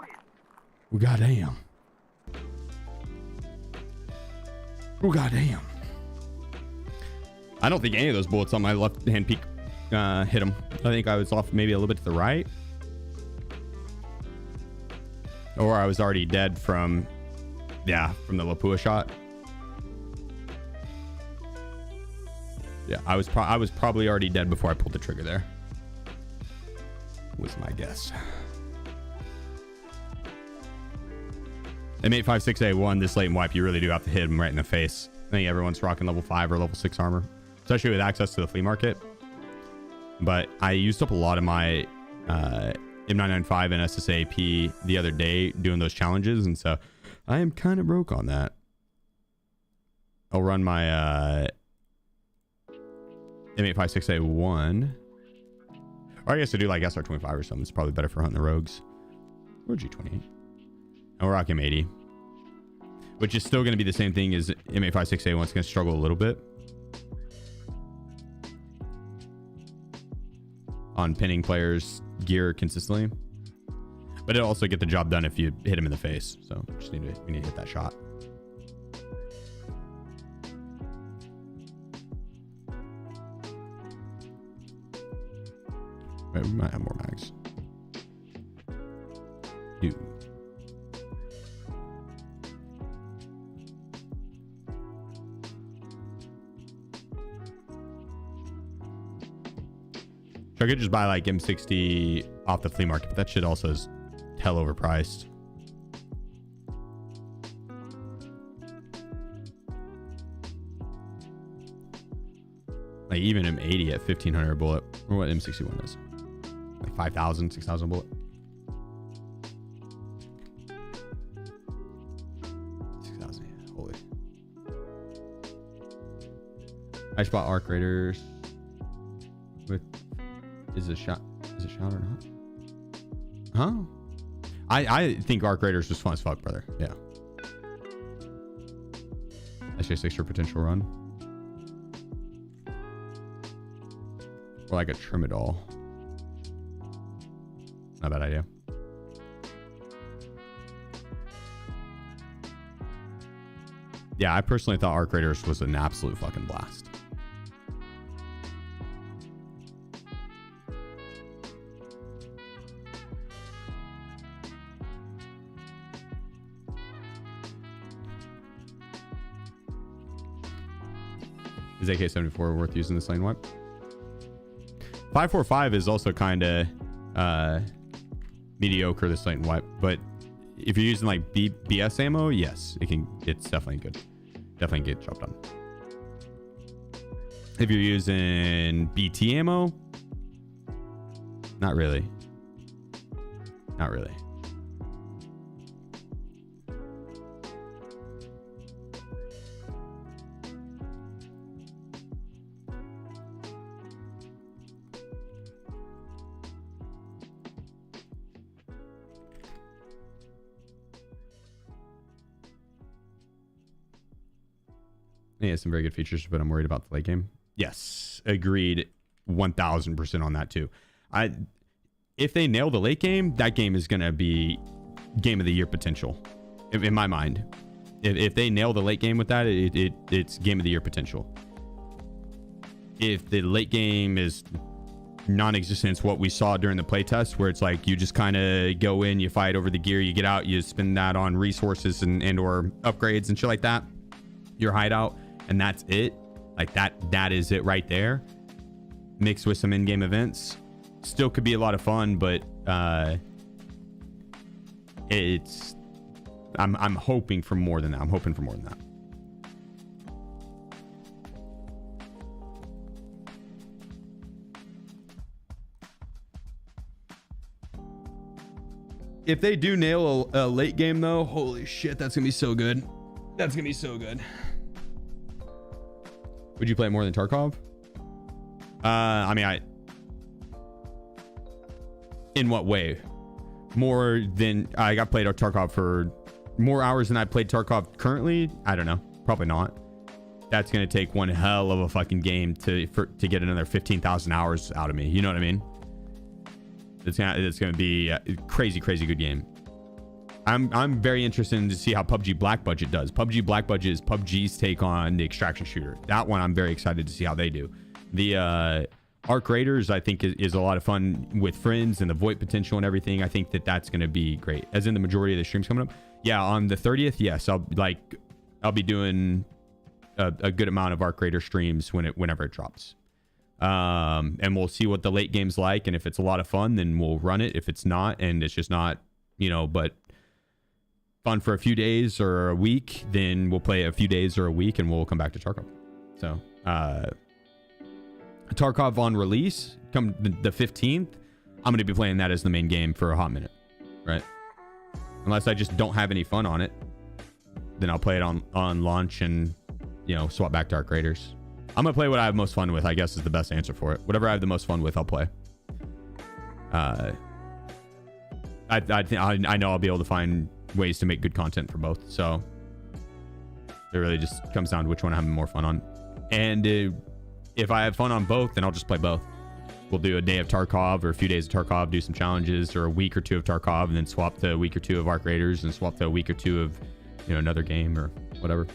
S1: well, goddamn. Oh, goddamn. I don't think any of those bullets on my left hand peak hit him. I think I was off maybe a little bit to the right. Or I was already dead from, yeah, from the Lapua shot. Yeah, I was probably already dead before I pulled the trigger there. Was my guess. M856A1, this latent wipe, you really do have to hit him right in the face. I think everyone's rocking level 5 or level 6 armor, especially with access to the flea market. But I used up a lot of my M995 and SSAP the other day doing those challenges, and so I am kind of broke on that. I'll run my M856A1. Or I guess to do like SR25 or something. It's probably better for hunting the rogues. Or G28. And we're rocking M80. Which is still going to be the same thing as M856A1. It's going to struggle a little bit on pinning players' gear consistently. But it'll also get the job done if you hit him in the face. So we need to hit that shot. Right, we might have more mags. Dude. So I could just buy like M60 off the flea market, but that shit also is hell overpriced. Like even M80 at 1500 bullet, or what M61 is, like 5,000, 6,000 bullet. 6,000, yeah, holy. I just bought Arc Raiders with, is it shot or not? Huh? I think Arc Raiders was fun as fuck, brother. Yeah. SJ6 for potential run. Or like a Trimadol. Not a bad idea. Yeah, I personally thought Arc Raiders was an absolute fucking blast. Is AK-74 worth using this lane wipe? 545 is also kind of mediocre, this lane wipe, but if you're using like BS ammo, yes, it's definitely good. Definitely get job done. If you're using BT ammo, not really. Not really. Yeah, some very good features, but I'm worried about the late game. Yes, agreed 1000% on that too. If they nail the late game, that game is going to be game of the year potential in my mind. If they nail the late game with that, it's game of the year potential. If the late game is non-existent, it's what we saw during the playtest, where it's like you just kind of go in, you fight over the gear, you get out, you spend that on resources and or upgrades and shit like that, your hideout, and that's it. Like that is it right there, mixed with some in-game events. Still could be a lot of fun, but I'm hoping for more than that. I'm hoping for more than that. If they do nail a late game though, holy shit, that's gonna be so good. That's gonna be so good. Would you play it more than Tarkov? I mean, in what way? More than I got played Tarkov for more hours than I played Tarkov currently? I don't know. Probably not. That's gonna take one hell of a fucking game to get another 15,000 hours out of me. You know what I mean? It's gonna be a crazy good game. I'm very interested in to see how PUBG Black Budget does. PUBG Black Budget is PUBG's take on the extraction shooter. That one I'm very excited to see how they do. The Arc Raiders I think is a lot of fun with friends and the VoIP potential and everything. I think that's going to be great. As in the majority of the streams coming up. Yeah, on the 30th, yes, I'll be doing a good amount of Arc Raider streams whenever it drops. And we'll see what the late game's like, and if it's a lot of fun, then we'll run it. If it's not, and it's just not, but fun for a few days or a week, then we'll play a few days or a week, and we'll come back to Tarkov. So Tarkov on release, come the 15th, I'm going to be playing that as the main game for a hot minute, right? Unless I just don't have any fun on it, then I'll play it on launch and, swap back to Arc Raiders. I'm going to play what I have most fun with, I guess is the best answer for it. Whatever I have the most fun with, I'll play. I know I'll be able to find ways to make good content for both. So it really just comes down to which one I'm having more fun on. And if I have fun on both, then I'll just play both. We'll do a day of Tarkov or a few days of Tarkov, do some challenges, or a week or two of Tarkov, and then swap to a week or two of Arc Raiders, and swap to a week or two of, another game or whatever.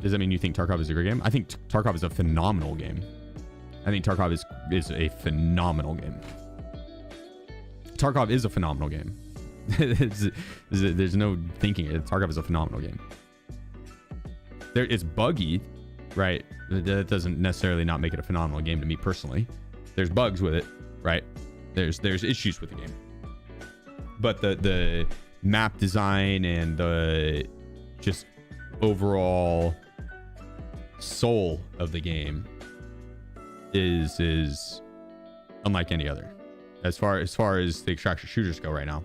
S1: Does that mean you think Tarkov is a great game? I think Tarkov is a phenomenal game. I think Tarkov is a phenomenal game. Tarkov is a phenomenal game. There's no thinking it. Tarkov is a phenomenal game. It's buggy, right? That doesn't necessarily not make it a phenomenal game to me personally. There's bugs with it, right? There's issues with the game. But the map design and the just overall soul of the game is unlike any other as far as the extraction shooters go right now.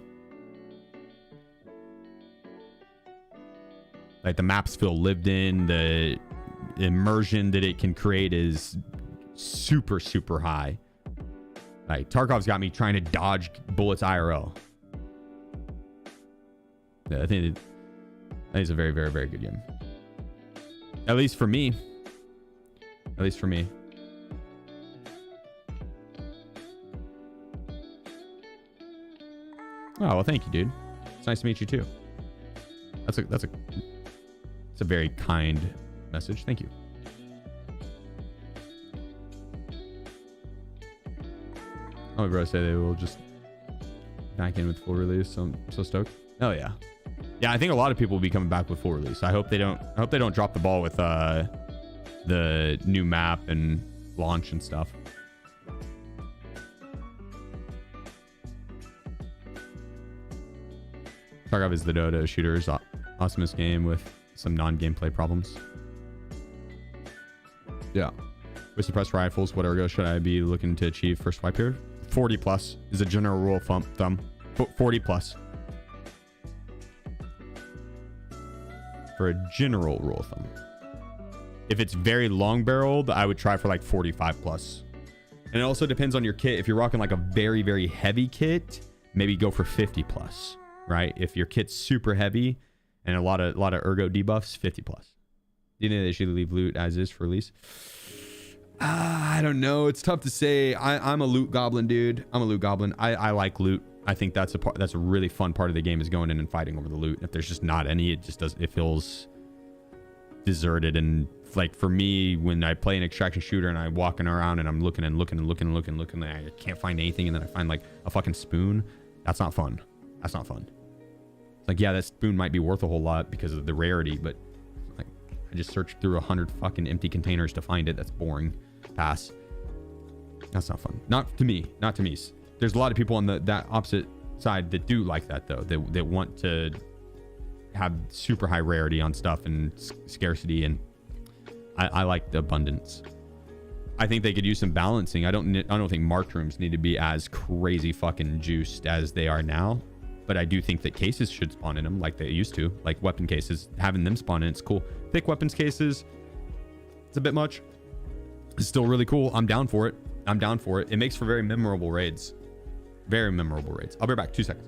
S1: Like the maps feel lived in, the immersion that it can create is super, super high. Like Tarkov's got me trying to dodge bullets IRL. Yeah, I think it's a very, very, very good game. At least for me. At least for me. Oh, well, thank you, dude. It's nice to meet you too. It's a very kind message. Thank you. Oh, bro, say they will just back in with full release. So I'm so stoked. Oh yeah. Yeah, I think a lot of people will be coming back with full release. I hope they don't drop the ball with the new map and launch and stuff. Tarkov is the Dota shooters. Awesomest game with some non-gameplay problems. Yeah. With suppressed rifles, what ergo should I be looking to achieve first swipe here? 40 plus is a general rule of thumb. 40 plus. For a general rule of thumb. If it's very long barreled, I would try for like 45 plus. And it also depends on your kit. If you're rocking like a very, very heavy kit, maybe go for 50 plus, right? If your kit's super heavy and a lot of ergo debuffs, 50 plus. Do you think they should leave loot as is for release? I don't know. It's tough to say. I'm a loot goblin, dude. I'm a loot goblin. I like loot. I think that's a really fun part of the game is going in and fighting over the loot. If there's just not any, it feels deserted. And like for me, when I play an extraction shooter and I'm walking around and I'm looking and I can't find anything, and then I find like a fucking spoon, that's not fun. That's not fun. It's like, yeah, that spoon might be worth a whole lot because of the rarity, but like I just searched through 100 fucking empty containers to find it. That's boring. Pass. That's not fun. Not to me. There's a lot of people on that opposite side that do like that though. That want to have super high rarity on stuff and scarcity, and I like the abundance. I think they could use some balancing. I don't think marked rooms need to be as crazy fucking juiced as they are now, but I do think that cases should spawn in them like they used to, like weapon cases. Having them spawn in, it's cool. Thick weapons cases, it's a bit much. It's still really cool. I'm down for it. It makes for very memorable raids. Very memorable raids. I'll be right back. 2 seconds.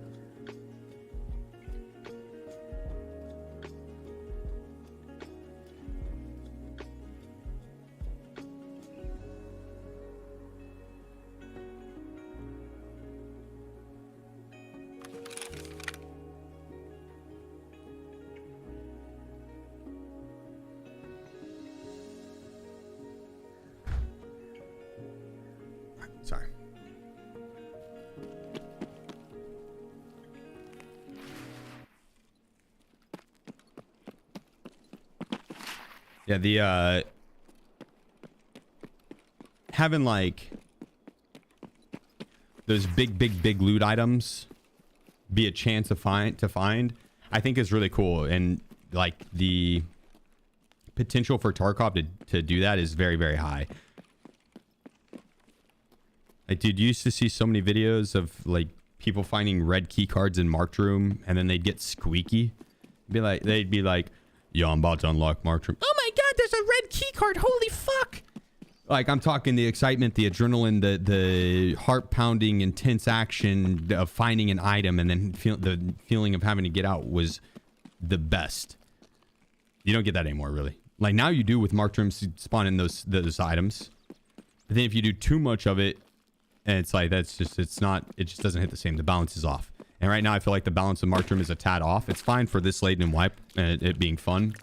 S1: Sorry. Yeah, the having like those big loot items be a chance to find, I think is really cool. And like the potential for Tarkov to do that is very, very high. Like, dude, you used to see so many videos of like people finding red key cards in marked room, and then they'd get squeaky. They'd be like, yo, I'm about to unlock marked room. Oh my god, there's a red key card. Holy fuck. Like, I'm talking the excitement, the adrenaline, the heart pounding, intense action of finding an item, and then the feeling of having to get out was the best. You don't get that anymore, really. Like, now you do with marked rooms spawning those items. But then if you do too much of it, and it's like, it just doesn't hit the same. The balance is off. And right now I feel like the balance of marked room is a tad off. It's fine for this late and wipe and it being fun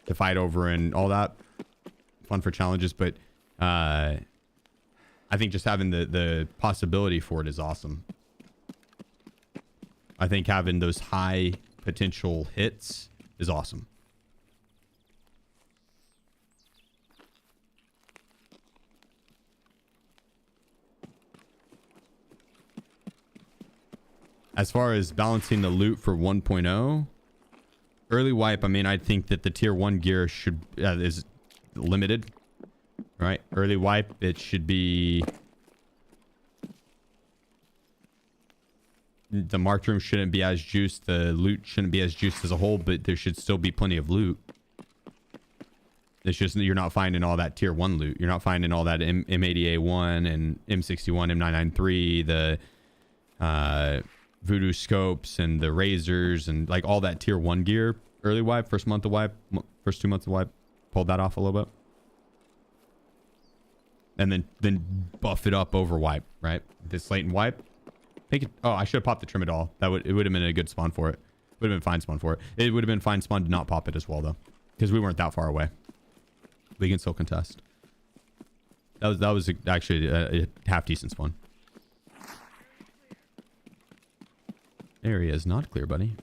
S1: to fight over and all that. Fun for challenges, but I think just having the possibility for it is awesome. I think having those high potential hits is awesome. As far as balancing the loot for 1.0, early wipe, I mean, I think that the tier 1 gear should is limited, right? Early wipe, it should be... The marked room shouldn't be as juiced. The loot shouldn't be as juiced as a whole, but there should still be plenty of loot. It's just you're not finding all that tier 1 loot. You're not finding all that M80A1 and M61, M993, the voodoo scopes and the razors and like all that tier 1 gear. Early wipe, first month of wipe, first 2 months of wipe. Pulled that off a little bit. And then buff it up over wipe, right? This latent wipe. Make it, oh, I should have popped the trim at all. It would have been a good spawn for it. Would have been fine spawn for it. It would have been fine spawn to not pop it as well though, because we weren't that far away. We can still contest. That was actually a half decent spawn. Area is not clear, buddy.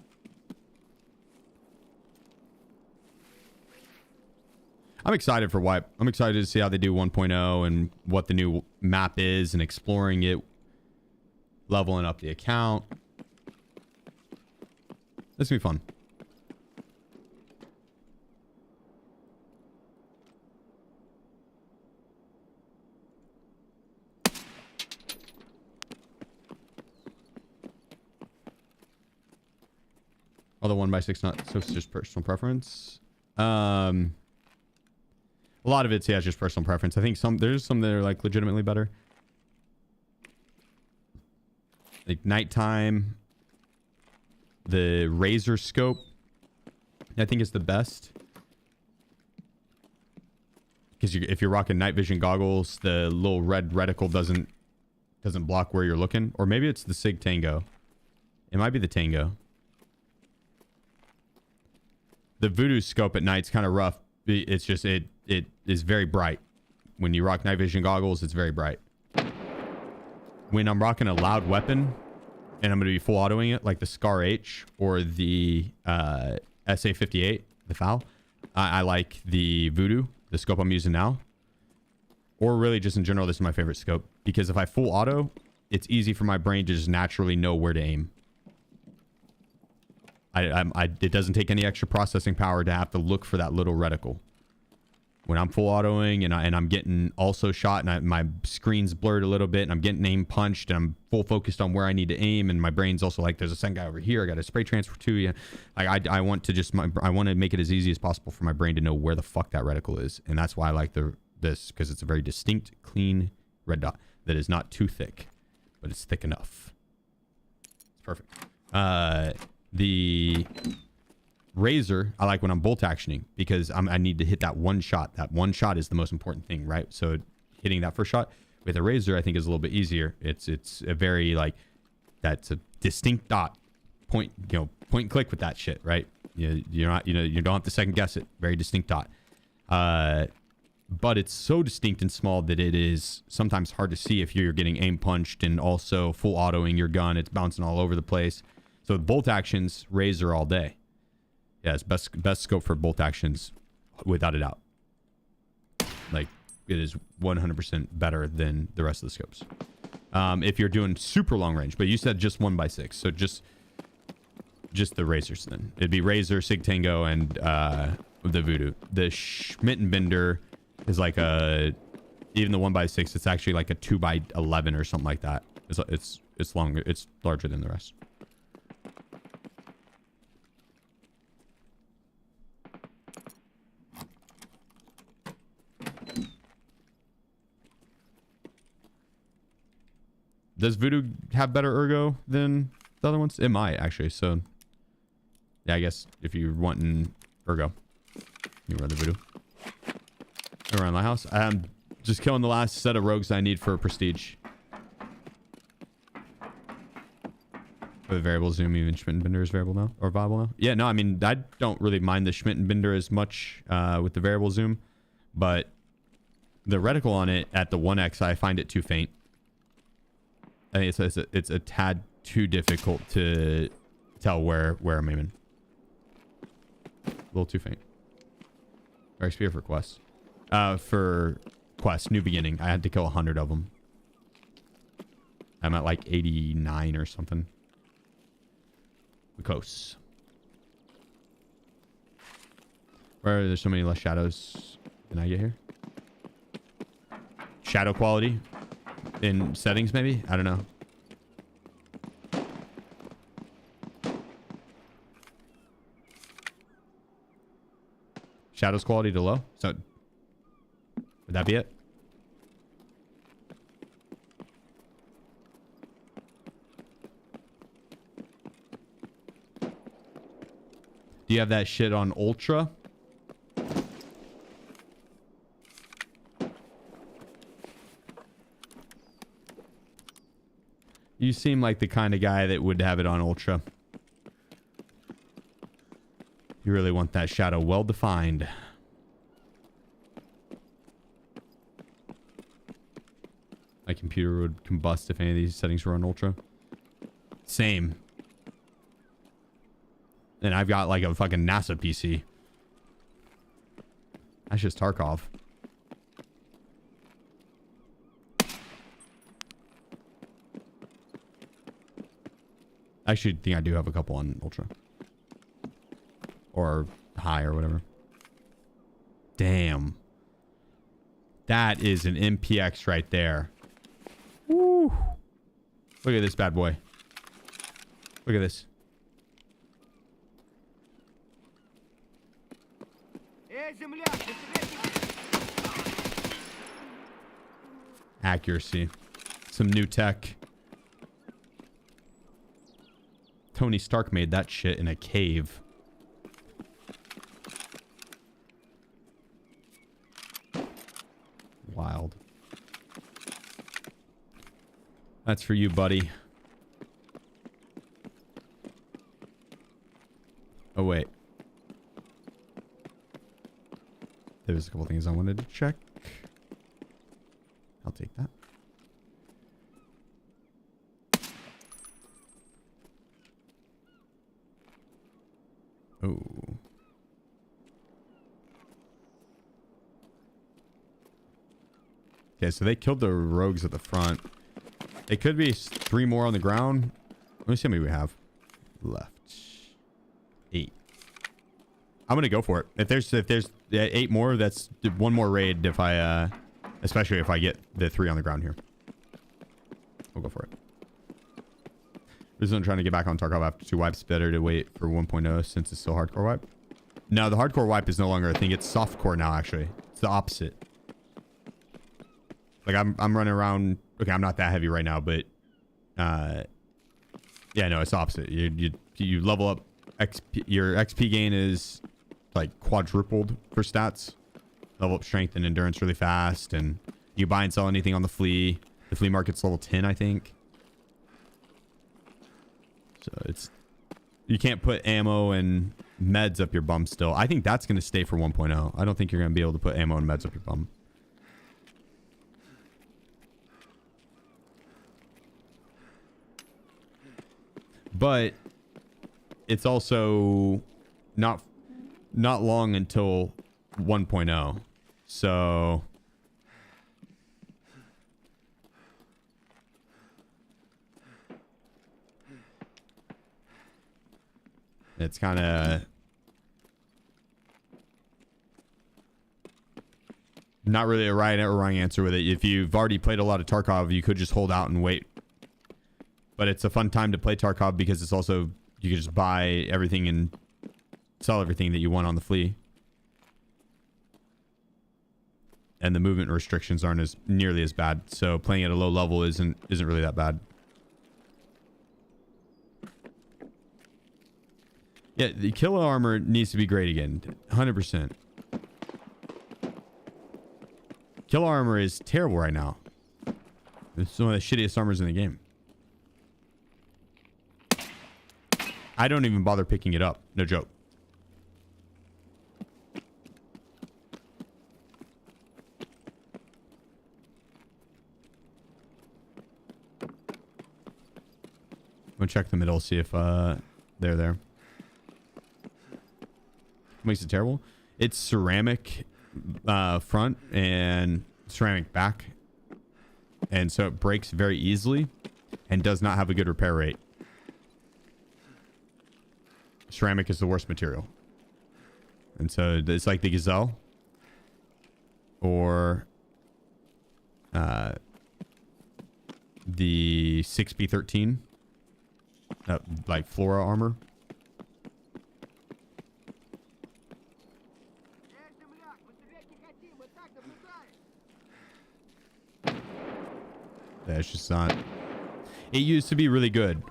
S1: I'm excited for wipe. I'm excited to see how they do 1.0 and what the new map is and exploring it. Leveling up the account. This will be fun. Although 1x6 not so it's just personal preference. A lot of it's just personal preference. I think there's some that are like legitimately better. Like nighttime, the razor scope, I think is the best. Because if you're rocking night vision goggles, the little red reticle doesn't block where you're looking. Or maybe it's the Sig Tango. It might be the Tango. The voodoo scope at night's kind of rough. It's just it is very bright. When you rock night vision goggles, it's very bright. When I'm rocking a loud weapon and I'm going to be full autoing it like the Scar H or the SA58, the FAL, I like the Voodoo, the scope I'm using now. Or really just in general, this is my favorite scope. Because if I full auto, it's easy for my brain to just naturally know where to aim. It doesn't take any extra processing power to have to look for that little reticle. When I'm full autoing and I'm getting also shot and my screen's blurred a little bit and I'm getting aim punched and I'm full focused on where I need to aim and my brain's also like, there's a second guy over here. I got a spray transfer to you. Like I want to make it as easy as possible for my brain to know where the fuck that reticle is. And that's why I like this because it's a very distinct, clean red dot that is not too thick, but it's thick enough. It's perfect. The razor I like when I'm bolt actioning because I need to hit that one shot. That one shot is the most important thing, right? So hitting that first shot with a razor I think is a little bit easier. It's a very like that's a distinct dot point and click with that shit, right? You don't have to second guess it. Very distinct dot. But it's so distinct and small that it is sometimes hard to see if you're getting aim punched and also full autoing your gun. It's bouncing all over the place. So bolt actions, razor all day. Yeah, it's best scope for bolt actions without a doubt. Like it is 100% better than the rest of the scopes. If you're doing super long range, but you said just 1x6, so just the razors then. It'd be razor, Sig Tango, and the Voodoo. The Schmittenbender is like even the 1x6, it's actually like a 2x11 or something like that. It's longer, it's larger than the rest. Does Voodoo have better ergo than the other ones? It might, actually. So, yeah, I guess if you're wanting ergo, you run the Voodoo. Around my house. I'm just killing the last set of rogues I need for prestige. For the variable zoom, even Schmittenbender is variable now? Or viable now? Yeah, no, I mean, I don't really mind the Schmittenbender as much with the variable zoom. But the reticle on it at the 1x, I find it too faint. I think it's a tad too difficult to tell where I'm aiming. A little too faint. Or XP for quest. For quest, new beginning, I had to kill 100 of them. I'm at like 89 or something. Close. Where there's so many less shadows than I get here. Shadow quality in settings, maybe? I don't know. Shadows quality to low? So would that be it? Do you have that shit on ultra? You seem like the kind of guy that would have it on ultra. You really want that shadow well defined. My computer would combust if any of these settings were on ultra. Same. And I've got like a fucking NASA PC. That's just Tarkov. I actually think I do have a couple on ultra. Or high or whatever. Damn. That is an MPX right there. Woo. Look at this bad boy. Look at this. Accuracy. Some new tech. Tony Stark made that shit in a cave. Wild. That's for you, buddy. Oh, wait. There was a couple things I wanted to check. I'll take that. Oh. Okay, so they killed the rogues at the front. It could be 3 more on the ground. Let me see how many we have left. 8. I'm gonna go for it. If there's 8 more, that's 1 more raid. If I especially if I get the 3 on the ground here, we'll go for it. This is I'm trying to get back on Tarkov after 2 wipes. Better to wait for 1.0 since it's still hardcore wipe. No, the hardcore wipe is no longer a thing. It's softcore now. Actually, it's the opposite. Like I'm running around. Okay, I'm not that heavy right now, but yeah, no, it's opposite. You level up. Your XP gain is like quadrupled for stats. Level up strength and endurance really fast, and you buy and sell anything on the flea. The flea market's level 10, I think. So it's you can't put ammo and meds up your bum still. I think that's going to stay for 1.0. I don't think you're going to be able to put ammo and meds up your bum. But it's also not long until 1.0. So it's kind of not really a right or wrong answer with it. If you've already played a lot of Tarkov, you could just hold out and wait. But it's a fun time to play Tarkov because it's also, you can just buy everything and sell everything that you want on the flea. And the movement restrictions aren't as nearly as bad. So playing at a low level isn't really that bad. Yeah, the kill armor needs to be great again. 100%. Kill armor is terrible right now. It's one of the shittiest armors in the game. I don't even bother picking it up. No joke. I'm gonna check the middle, see if they're there. What makes it terrible? It's ceramic front and ceramic back. And so it breaks very easily and does not have a good repair rate. Ceramic is the worst material. And so it's like the Gazelle or the 6B13, like Flora armor. That's just not. It used to be really good,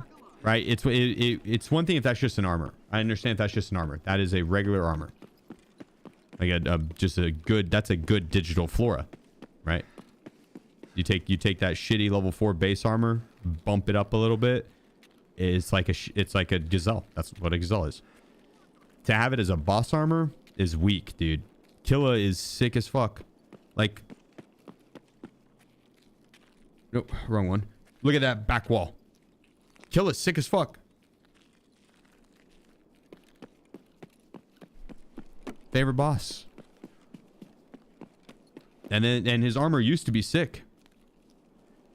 S1: right? It's one thing if that's just an armor. I understand if that's just an armor. That is a regular armor. Like just a good. That's a good digital Flora, right? You take that shitty level 4 base armor, bump it up a little bit. It's like a Gazelle. That's what a Gazelle is. To have it as a boss armor is weak, dude. Killa is sick as fuck. Like. Nope, wrong one. Look at that back wall. Killa's sick as fuck. Favorite boss. And his armor used to be sick.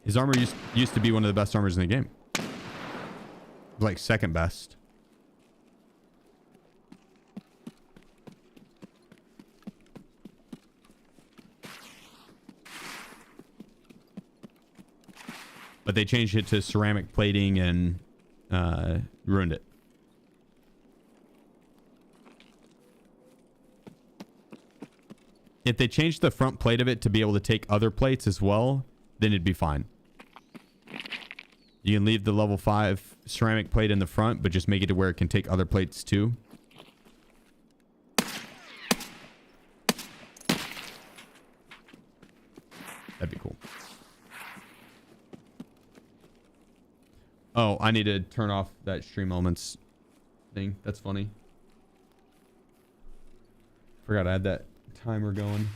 S1: His armor used to be one of the best armors in the game. Like second best. But they changed it to ceramic plating and ruined it. If they changed the front plate of it to be able to take other plates as well, then it'd be fine. You can leave the level 5 ceramic plate in the front, but just make it to where it can take other plates too. That'd be cool. Oh, I need to turn off that stream elements thing. That's funny. Forgot I had that timer going.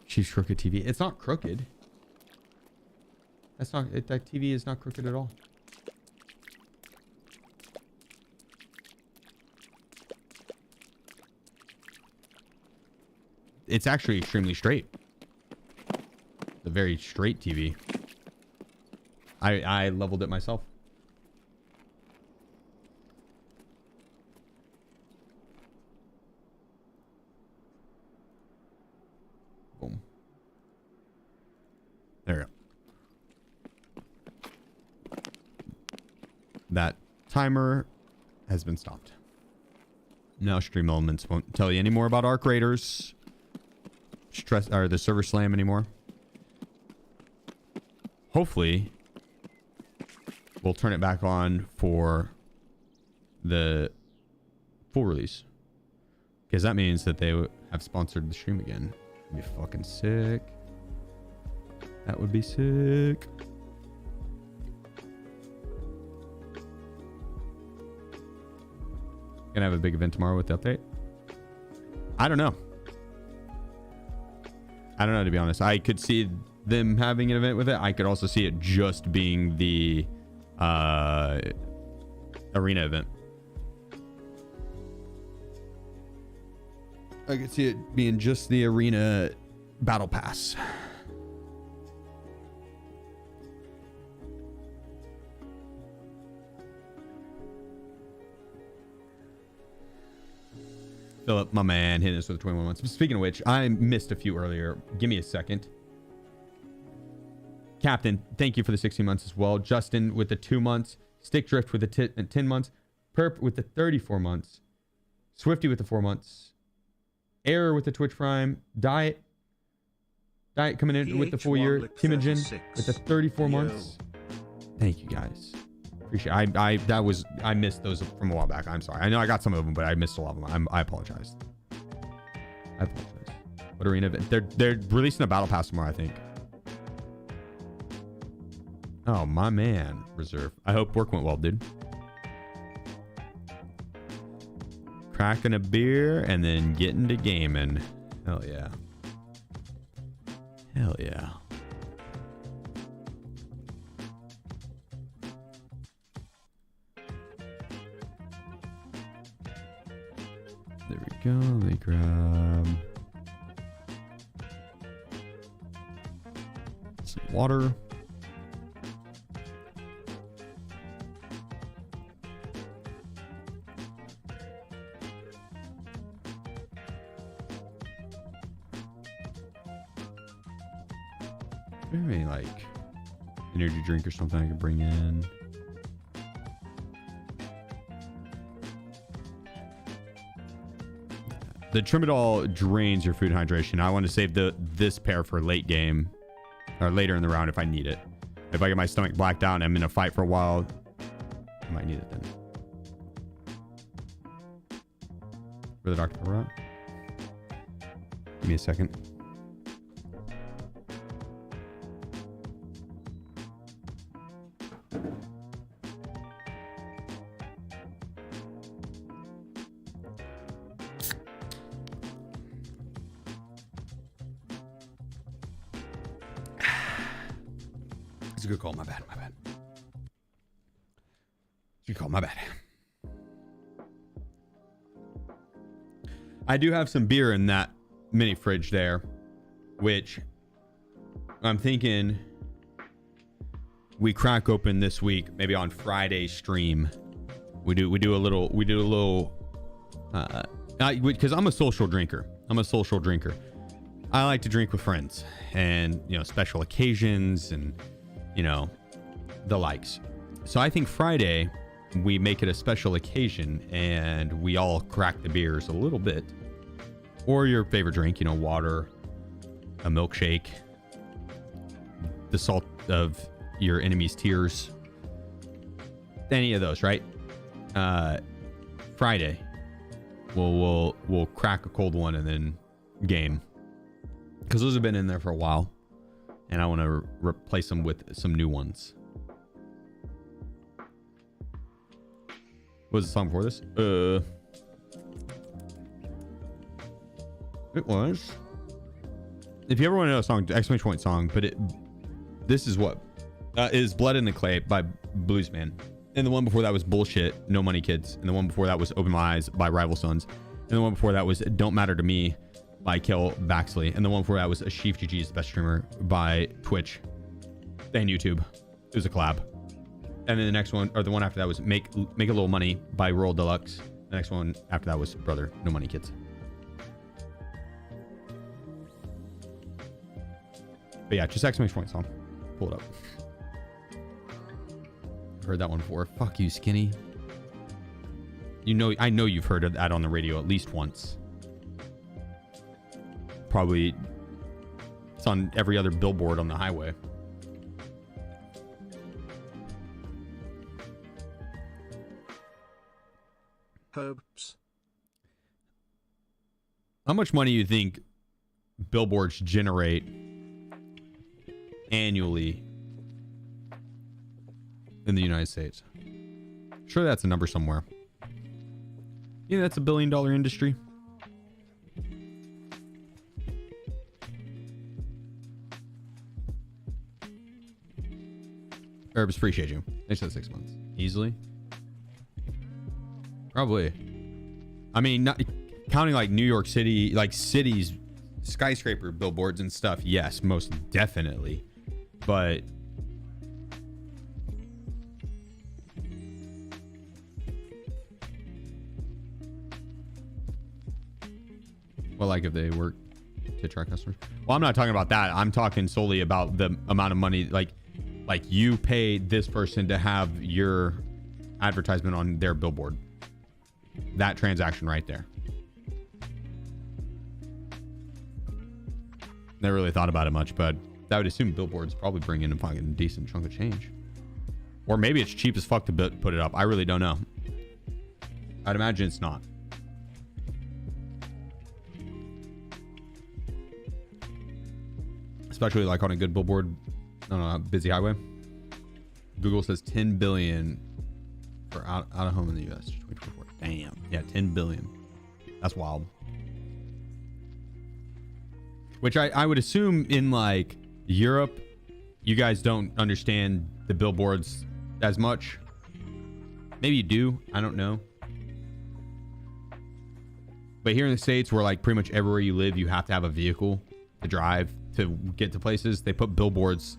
S1: She's crooked TV. It's not crooked. That's not. That TV is not crooked at all. It's actually extremely straight. It's a very straight TV. I leveled it myself. Boom. There we go. That timer has been stopped. Now stream elements won't tell you any more about Arc Raiders. Or the server slam anymore. Hopefully we'll turn it back on for the full release, because that means that they have sponsored the stream again. That'd be fucking sick. That would be sick. Gonna have a big event tomorrow with the update. I don't know. I don't know, to be honest. I could see them having an event with it. I could also see it just being the arena event. I could see it being just the arena battle pass. Philip, my man, hitting us with 21 months. Speaking of which, I missed a few earlier. Give me a second. Captain, thank you for the 16 months as well. Justin with the 2 months. Stick Drift with the 10 months. Perp with the 34 months. Swifty with the 4 months. Error with the Twitch Prime. Diet coming in with the full year. Timogen with the 34 months. Thank you guys. Appreciate it. I missed those from a while back. I'm sorry. I know I got some of them, but I missed a lot of them. I apologize. I apologize. What arena event? They're releasing a battle pass tomorrow, I think. Oh, my man, Reserve. I hope work went well, dude. Cracking a beer and then getting to gaming. Hell yeah. Hell yeah. There we go. Let me grab. Some water. Maybe like energy drink or something I could bring in. The Trimadol drains your food hydration. I want to save this pair for late game or later in the round if I need it. If I get my stomach blacked out and I'm in a fight for a while, I might need it then. Where the Dr. Pepper at? Give me a second. It's a good call. My bad. It's a good call. My bad. I do have some beer in that mini fridge there, which I'm thinking we crack open this week, maybe on Friday stream. We do a little because I'm a social drinker. I like to drink with friends and, you know, special occasions and, you know, the likes. So I think Friday we make it a special occasion and we all crack the beers a little bit, or your favorite drink, you know, water, a milkshake, the salt of your enemy's tears, any of those, right? Friday we'll crack a cold one and then game, because those have been in there for a while and I want to replace them with some new ones. What was the song before this? It was. If you ever want to know a song, exclamation point song, but this is what is Blood in the Clay by Bluesman. And the one before that was Bullshit, No Money Kids. And the one before that was Open My Eyes by Rival Sons. And the one before that was Don't Matter to Me by Kel Baxley. And the one before that was SheefGG is the best streamer by Twitch and YouTube. It was a collab. And then the next one, or the one after that, was Make a Little Money by Royal Deluxe. The next one after that was Brother, No Money Kids. But yeah, just exclamation point song. Pull it up. Heard that one before. Fuck you, Skinny. You know, I know you've heard of that on the radio at least once. Probably it's on every other billboard on the highway.
S2: Herbs.
S1: How much money do you think billboards generate annually in the United States? Sure, that's a number somewhere. Yeah, that's $1 billion industry. Herbs, appreciate you. Thanks for the 6 months. Easily. Probably. I mean, not counting like New York City, like cities, skyscraper billboards and stuff. Yes, most definitely. But well, like if they work to attract customers. Well, I'm not talking about that. I'm talking solely about the amount of money. Like you pay this person to have your advertisement on their billboard. That transaction right there. Never really thought about it much, but I would assume billboards probably bring in a fucking decent chunk of change. Or maybe it's cheap as fuck to put it up. I really don't know. I'd imagine it's not. Especially like on a good billboard on a busy highway. Google says 10 billion for out of home in the US 2024. Damn. Yeah, 10 billion. That's wild. Which I would assume in like Europe, you guys don't understand the billboards as much. Maybe you do. I don't know. But here in the States, where like pretty much everywhere you live, you have to have a vehicle to drive to get to places. They put billboards.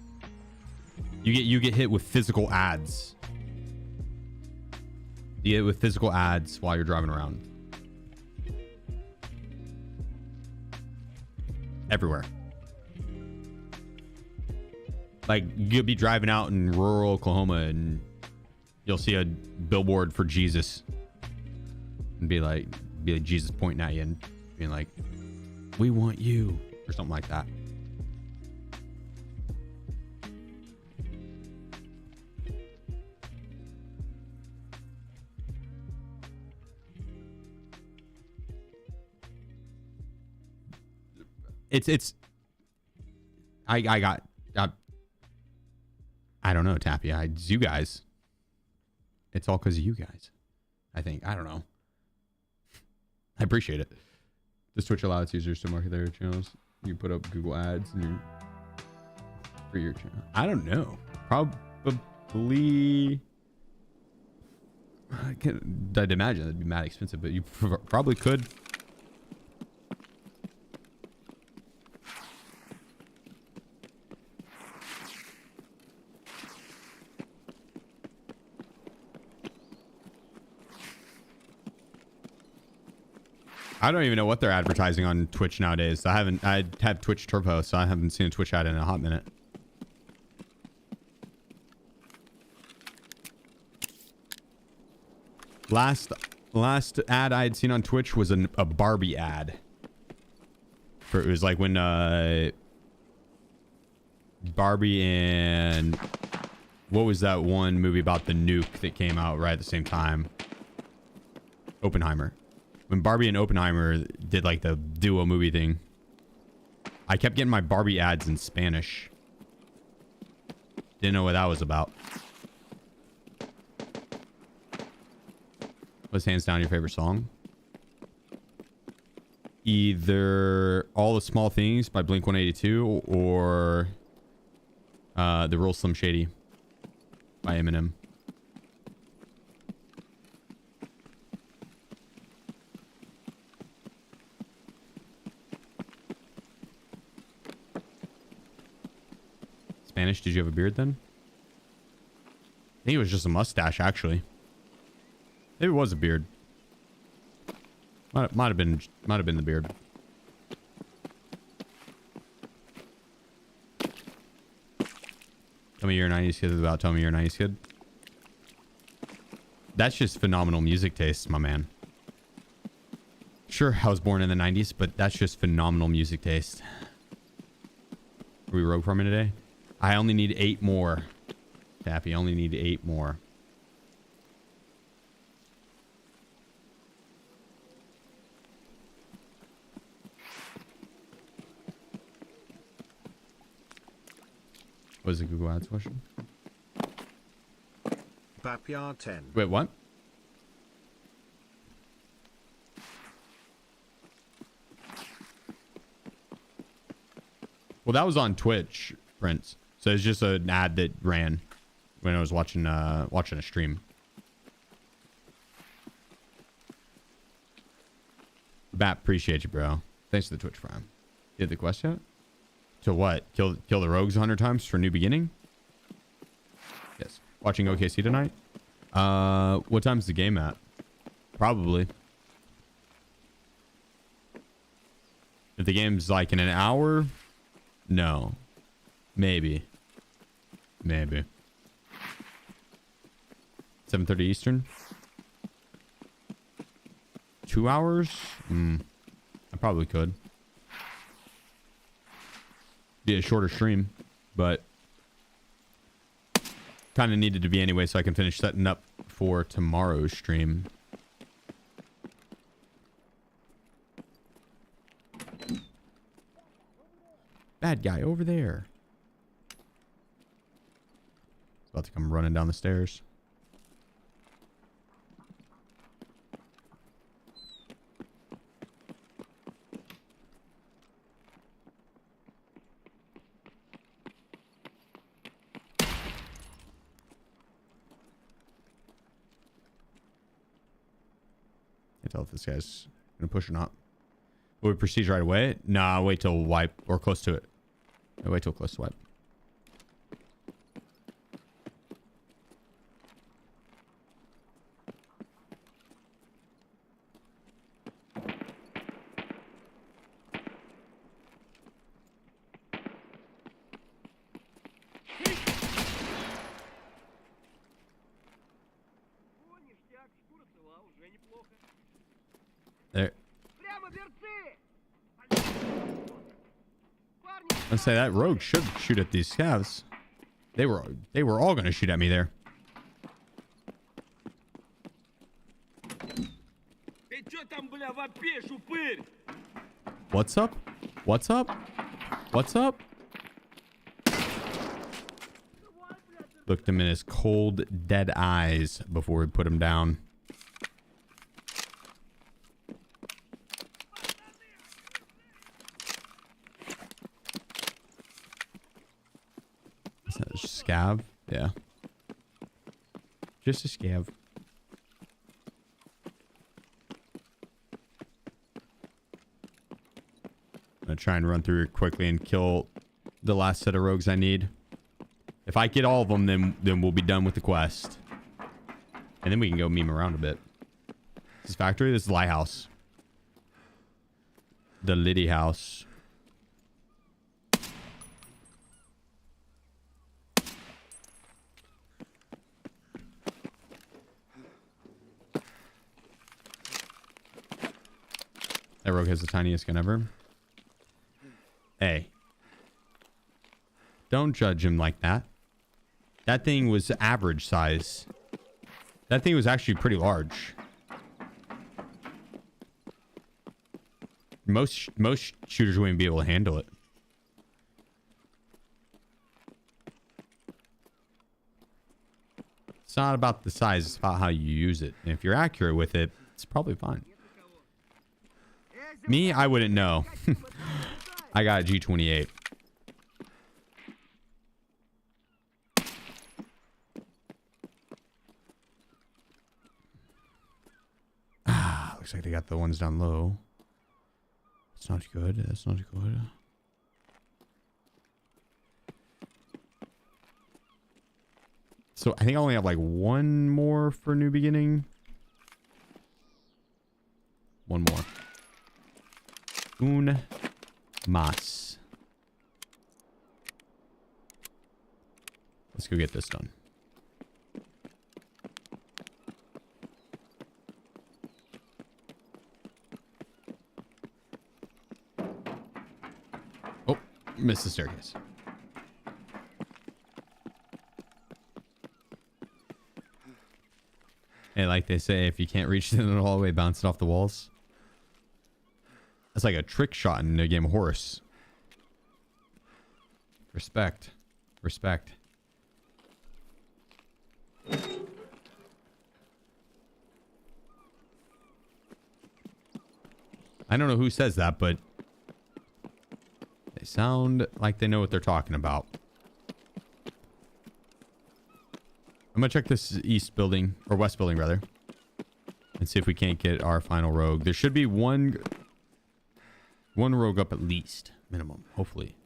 S1: You get hit with physical ads. You get hit with physical ads while you're driving around. Everywhere. Like, you'll be driving out in rural Oklahoma and you'll see a billboard for Jesus and be like Jesus pointing at you and being like, we want you, or something like that. I don't know, Tappy. It's you guys. It's all because of you guys. I think. I don't know. I appreciate it. Does Twitch allow its users to market their channels? You put up Google ads for your channel. I don't know. Probably. I'd imagine it'd be mad expensive, but you probably could. I don't even know what they're advertising on Twitch nowadays. I have Twitch Turbo, so I haven't seen a Twitch ad in a hot minute. Last ad I had seen on Twitch was a Barbie ad. It was like when Barbie and what was that one movie about the nuke that came out right at the same time? Oppenheimer. When Barbie and Oppenheimer did like the duo movie thing, I kept getting my Barbie ads in Spanish. Didn't know what that was about. What's hands down your favorite song? Either All the Small Things by Blink-182 or The Real Slim Shady by Eminem. Spanish, did you have a beard then? I think it was just a mustache, actually. Maybe it was a beard. Might have been the beard. Tell me you're a 90s kid is about tell me you're a 90s kid. That's just phenomenal music taste, my man. Sure, I was born in the 90s, but that's just phenomenal music taste. Are we rogue farming today? I only need 8 more. Tappy, I only need 8 more. What was the Google Ads question?
S2: Backyard 10.
S1: Wait, what? Well, that was on Twitch, Prince. So it's just an ad that ran when I was watching a stream. Bap, appreciate you, bro. Thanks for the Twitch Prime. You had the quest yet? To what? Kill the rogues 100 times for new beginning? Yes. Watching OKC tonight? What time's the game at? Probably. If the game's like in an hour? No. Maybe. 7:30 Eastern? 2 hours? I probably could. Be a shorter stream, but kind of needed to be anyway so I can finish setting up for tomorrow's stream. Bad guy over there. About to come running down the stairs. Can't tell if this guy's gonna push or not. Will we proceed right away? Nah, wait till wipe or close to it. Wait till close swipe.
S3: О, ништяк, шкура цела, уже неплохо.
S1: There.
S3: Прямо берцы! Парни,
S1: I'd say that rogue should shoot at these scavs. They were all gonna shoot at me there.
S3: ты чё там, бля, вопишь, упырь?
S1: What's up? What's up? What's up? Looked him in his cold, dead eyes before we put him down. Is that a scav? Yeah. Just a scav. I'm gonna try and run through it quickly and kill the last set of rogues I need. If I get all of them, then we'll be done with the quest. And then we can go meme around a bit. This is factory. This is lighthouse. The Liddy house. That rogue has the tiniest gun ever. Hey. Don't judge him like that. That thing was average size. That thing was actually pretty large. Most shooters wouldn't be able to handle it. It's not about the size, it's about how you use it. And if you're accurate with it, it's probably fine. Me, I wouldn't know. I got a G28. Looks like they got the ones down low. That's not good. That's not good. So I think I only have like one more for new beginning. One more. Un mas. Let's go get this done. Oh, missed the staircase. And like they say, if you can't reach it all the way, bounce it off the walls. That's like a trick shot in a game of horse. Respect. Respect. I don't know who says that, but they sound like they know what they're talking about. I'm gonna check this east building, or west building rather, and see if we can't get our final rogue. There should be one rogue up at least, minimum, hopefully.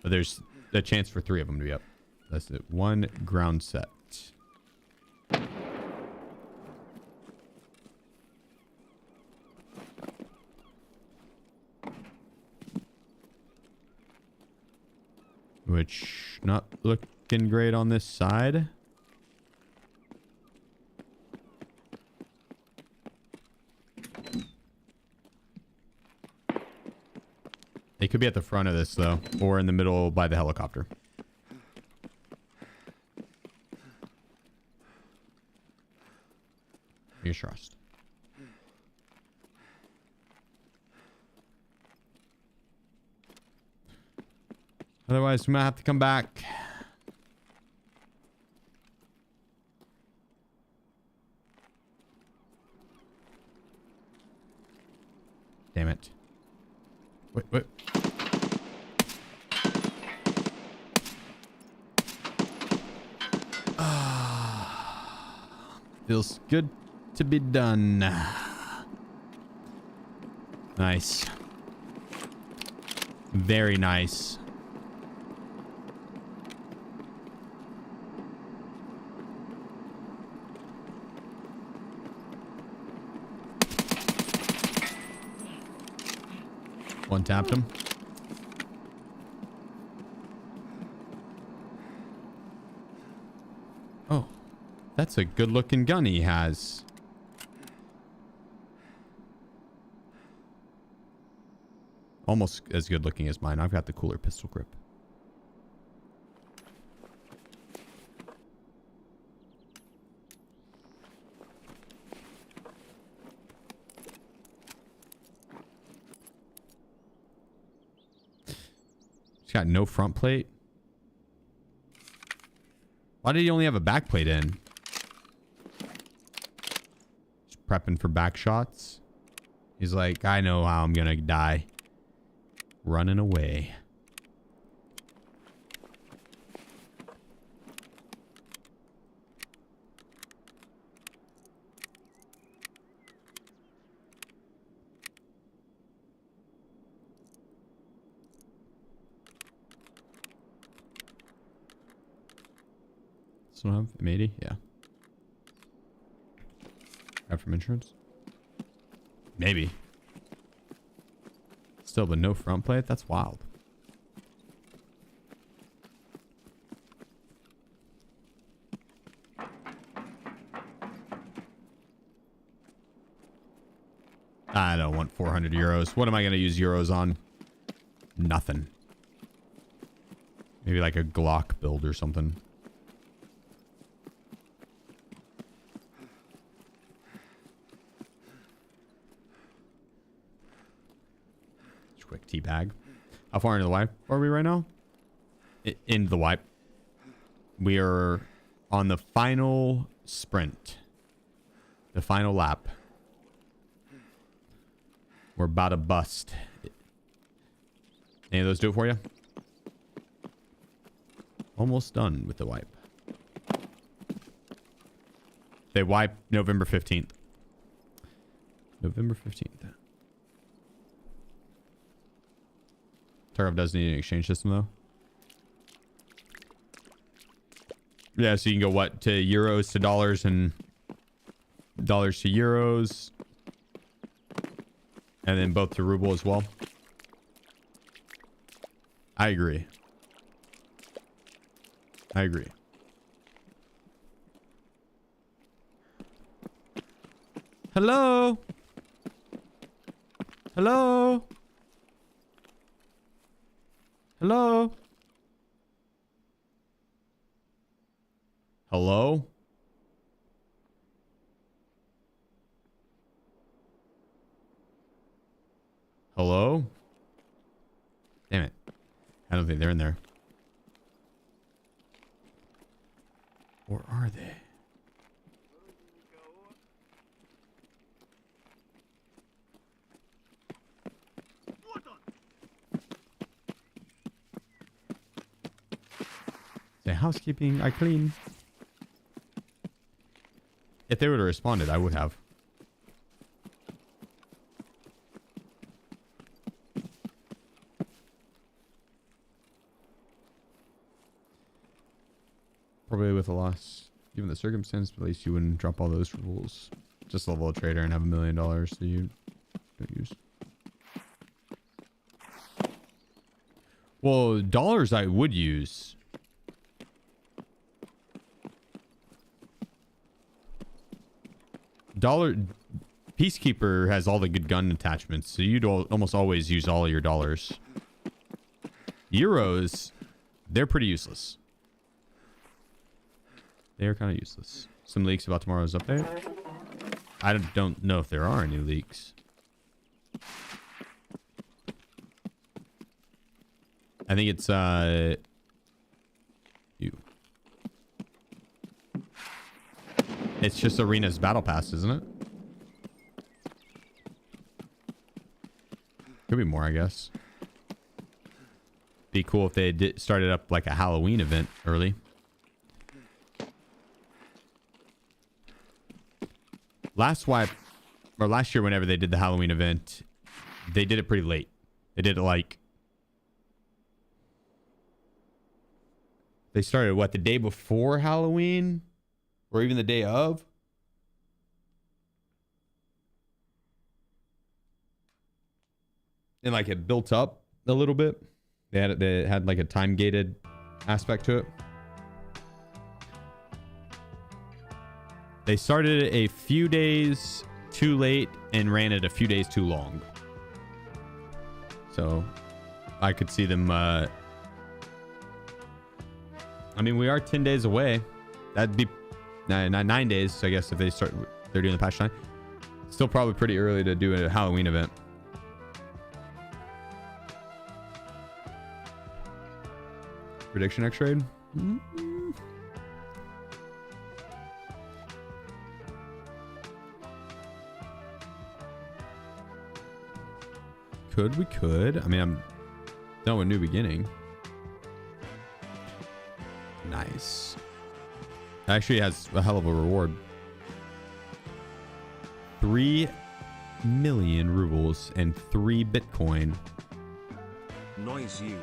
S1: But there's a chance for 3 of them to be up. That's it. 1 ground set. Which, not looking great on this side. They could be at the front of this, though, or in the middle by the helicopter. You trust. Otherwise, we might have to come back. Damn it. Wait. Feels good to be done. Nice. Very nice. One tapped him. Oh, that's a good looking gun he has. Almost as good looking as mine. I've got the cooler pistol grip. He's got no front plate. Why did he only have a back plate in? Just prepping for back shots. He's like, I know how I'm gonna die. Running away. Still have M80? Yeah. Grab from insurance? Maybe. Still, but no front plate? That's wild. I don't want 400 euros. What am I going to use euros on? Nothing. Maybe like a Glock build or something. Quick tea bag. How far into the wipe are we right now? Into the wipe. We are on the final sprint. The final lap. We're about to bust. Any of those do it for you? Almost done with the wipe. They wipe November 15th. November 15th. Tarkov does need an exchange system though. Yeah, so you can go what to euros to dollars and dollars to euros. And then both to ruble as well. I agree. I agree. Hello? Hello? Hello? Hello? Hello? Damn it. I don't think they're in there. Or are they? The housekeeping, I clean. If they would have responded, I would have. Probably with a loss. Given the circumstance, at least you wouldn't drop all those rules. Just level a trader and have $1 million that you don't use. Well, dollars I would use. Peacekeeper has all the good gun attachments, so you'd almost always use all of your dollars. Euros, they're pretty useless. They are kind of useless. Some leaks about tomorrow's update. I don't know if there are any leaks. I think it's you. It's just Arena's battle pass, isn't it? Could be more, I guess. Be cool if they started up like a Halloween event early. Last year, whenever they did the Halloween event, they did it pretty late. They did it like They started what, the day before Halloween, or even the day of? And like it built up a little bit. They had like a time gated aspect to it. They started it a few days too late and ran it a few days too long. So I could see them. I mean, we are 10 days away. That'd be 9 days, I guess, if they're doing the patch time. Still probably pretty early to do a Halloween event. Prediction X-Raid? Mm-hmm. We could. I mean, I'm done with New Beginning. Nice. Actually has a hell of a reward. 3 million rubles and 3 Bitcoin.
S2: Noise you.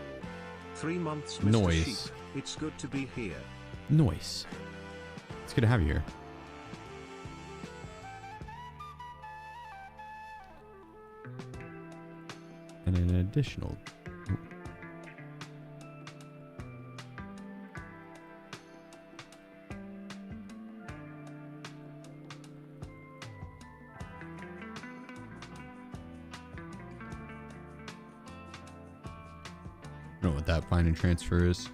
S2: 3 months, Mr.
S1: Noise.
S2: Sheep. It's good to be here.
S1: Noise. It's good to have you here. And an additional. I don't know what that find and transfer is.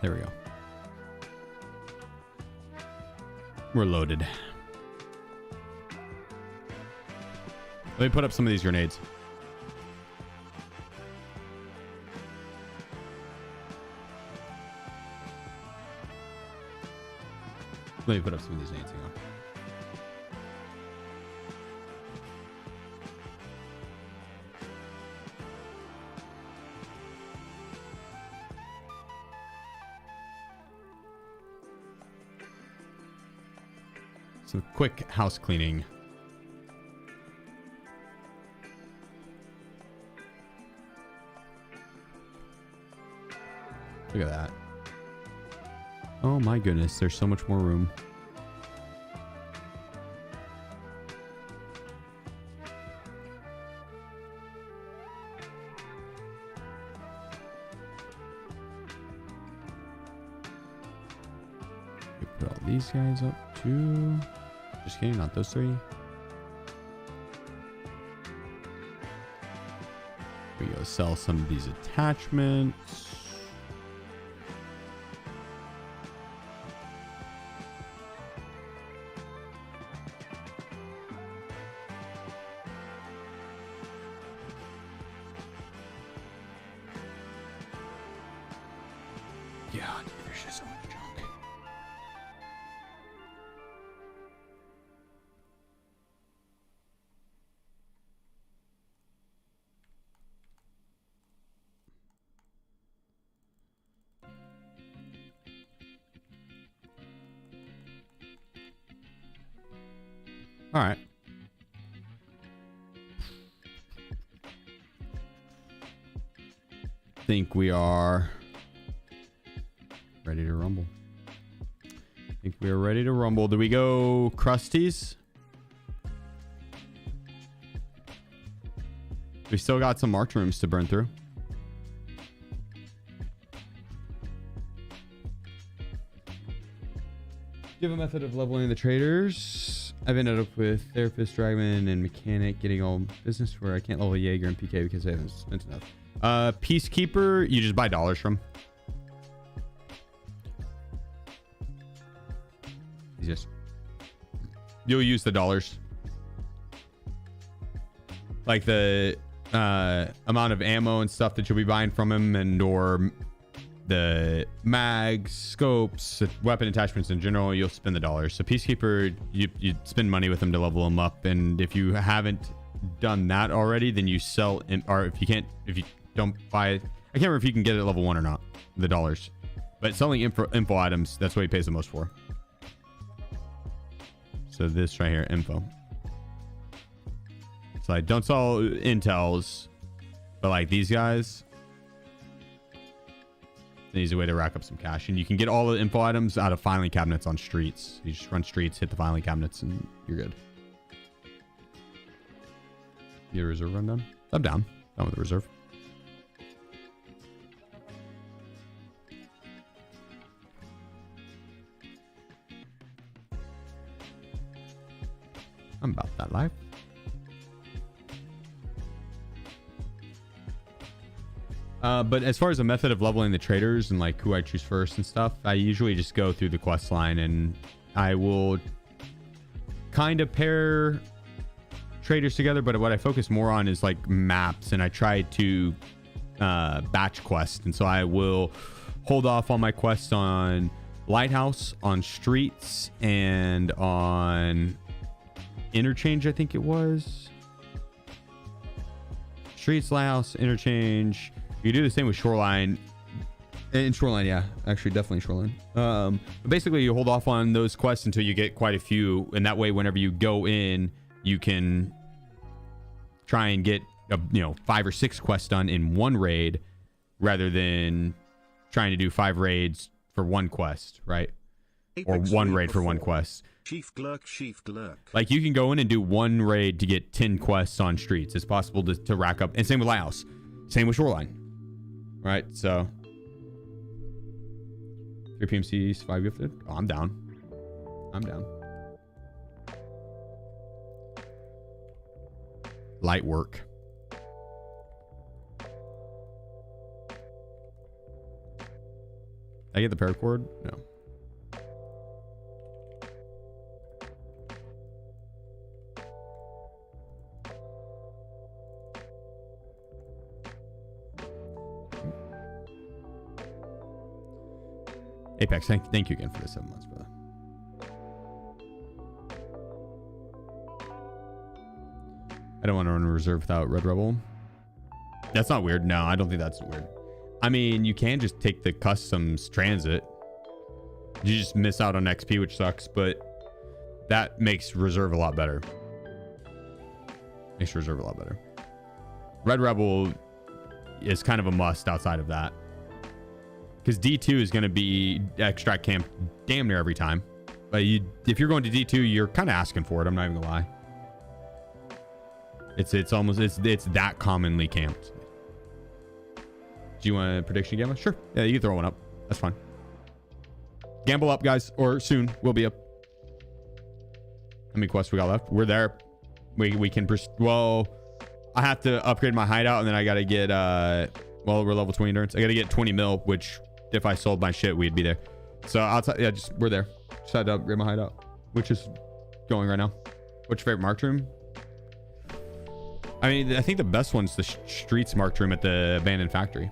S1: There we go. We're loaded. Let me put up some of these grenades. Let me put up some of these grenades. Hang on. Some quick house cleaning. Look at that. Oh my goodness, there's so much more room. We put all these guys up too. Just kidding, not those 3. We go sell some of these attachments. God, there's just so much junk. All right. Think we are ready to rumble. I think we are ready to rumble. Do we go Krusties? We still got some marked rooms to burn through. Do you have a method of leveling the traders? I've ended up with therapist, dragman, and mechanic getting all business where I can't level Jaeger and PK because I haven't spent enough. Peacekeeper, you just buy dollars from. You'll use the dollars. Like the amount of ammo and stuff that you'll be buying from him, and or the mags, scopes, weapon attachments in general, you'll spend the dollars. So Peacekeeper, you spend money with him to level him up, and if you haven't done that already, then you sell, or if you don't buy it, I can't remember if you can get it at level 1 or not, the dollars. But selling info items, that's what he pays the most for. So this right here, info. So like, don't sell intels, but like these guys, an easy way to rack up some cash. And you can get all the info items out of filing cabinets on streets. You just run streets, hit the filing cabinets, and you're good. Your reserve run done? I'm down. Done with the reserve. I'm about that life. But as far as the method of leveling the traders and like who I choose first and stuff, I usually just go through the quest line, and I will kind of pair traders together. But what I focus more on is like maps, and I try to batch quest. And so I will hold off on my quests on lighthouse, on streets, and on interchange. I think it was streets, lighthouse, interchange. You do the same with shoreline. In shoreline, yeah, actually, definitely shoreline. But basically, you hold off on those quests until you get quite a few, and that way, whenever you go in, you can try and get 5 or 6 quests done in one raid, rather than trying to do 5 raids for one quest, right? Or one raid for one quest.
S2: SheefGG.
S1: Like, you can go in and do one raid to get 10 quests on streets. It's possible to rack up, and same with lighthouse, same with shoreline. Right, so 3 p.m. East, 5 gifted. Oh, I'm down. I'm down. Light work. Did I get the paracord? No. Apex, thank you again for the 7 months, brother. I don't want to run a reserve without Red Rebel. That's not weird. No, I don't think that's weird. I mean, you can just take the customs transit. You just miss out on XP, which sucks, but that makes reserve a lot better. Makes reserve a lot better. Red Rebel is kind of a must outside of that. Because D2 is going to be extract camp damn near every time. But if you're going to D2, you're kind of asking for it. I'm not even going to lie. It's that commonly camped. Do you want a prediction, Gamma? Sure. Yeah, you can throw one up. That's fine. Gamble up, guys, or soon we'll be up. How many quests we got left? We're there. We can well, I have to upgrade my hideout, and then I got to get well, we're level 20 endurance. I got to get 20 mil, which if I sold my shit, we'd be there. So outside, yeah, we're there. Just had to upgrade my hideout, which is going right now. What's your favorite marked room? I mean, I think the best one's the streets marked room at the abandoned factory.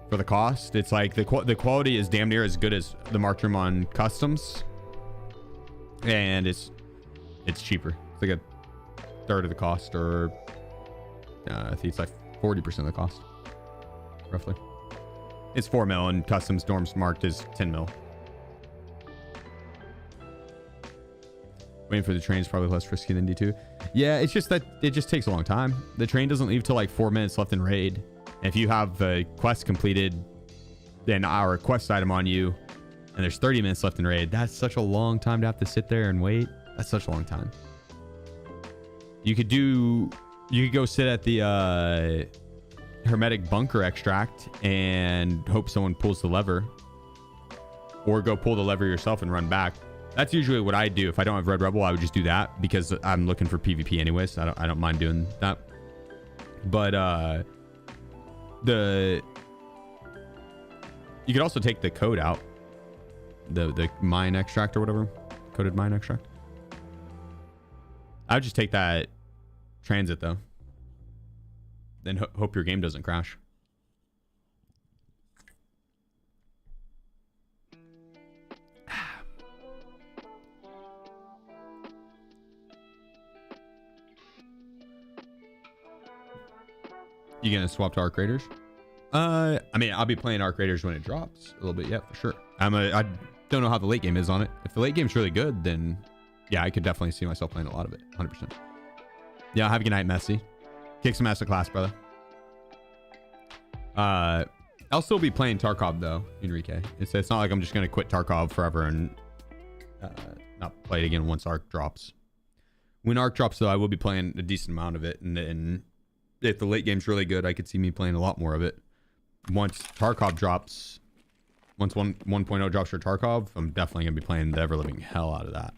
S1: For the cost, it's like the quality is damn near as good as the marked room on customs, and it's cheaper. It's like a third of the cost, or I think it's like 40% of the cost, roughly. It's 4 mil, and customs dorms marked is 10 mil. Waiting for the train is probably less risky than D2. Yeah, it's just that it just takes a long time. The train doesn't leave till like 4 minutes left in raid. If you have a quest completed, then our quest item on you, and there's 30 minutes left in raid, that's such a long time to have to sit there and wait. That's such a long time. You could go sit at the hermetic bunker extract and hope someone pulls the lever, or go pull the lever yourself and run back. That's usually what I do. If I don't have Red Rebel, I would just do that, because I'm looking for PvP anyways. So I don't mind doing that. But you could also take the code out, the mine extract or whatever, coded mine extract. I would just take that transit though, then hope your game doesn't crash. You gonna swap to Arc Raiders? I mean, I'll be playing Arc Raiders when it drops a little bit. Yeah, for sure. I don't know how the late game is on it. If the late game's really good, then yeah, I could definitely see myself playing a lot of it. 100%. Yeah, have a good night, Messi. Kick some ass to class, brother. I'll still be playing Tarkov though, Enrique. It's not like I'm just gonna quit Tarkov forever and not play it again once Arc drops. When Arc drops though, I will be playing a decent amount of it, and then if the late game's really good, I could see me playing a lot more of it. Once Tarkov drops, once 1.0 drops for Tarkov, I'm definitely gonna be playing the ever living hell out of that.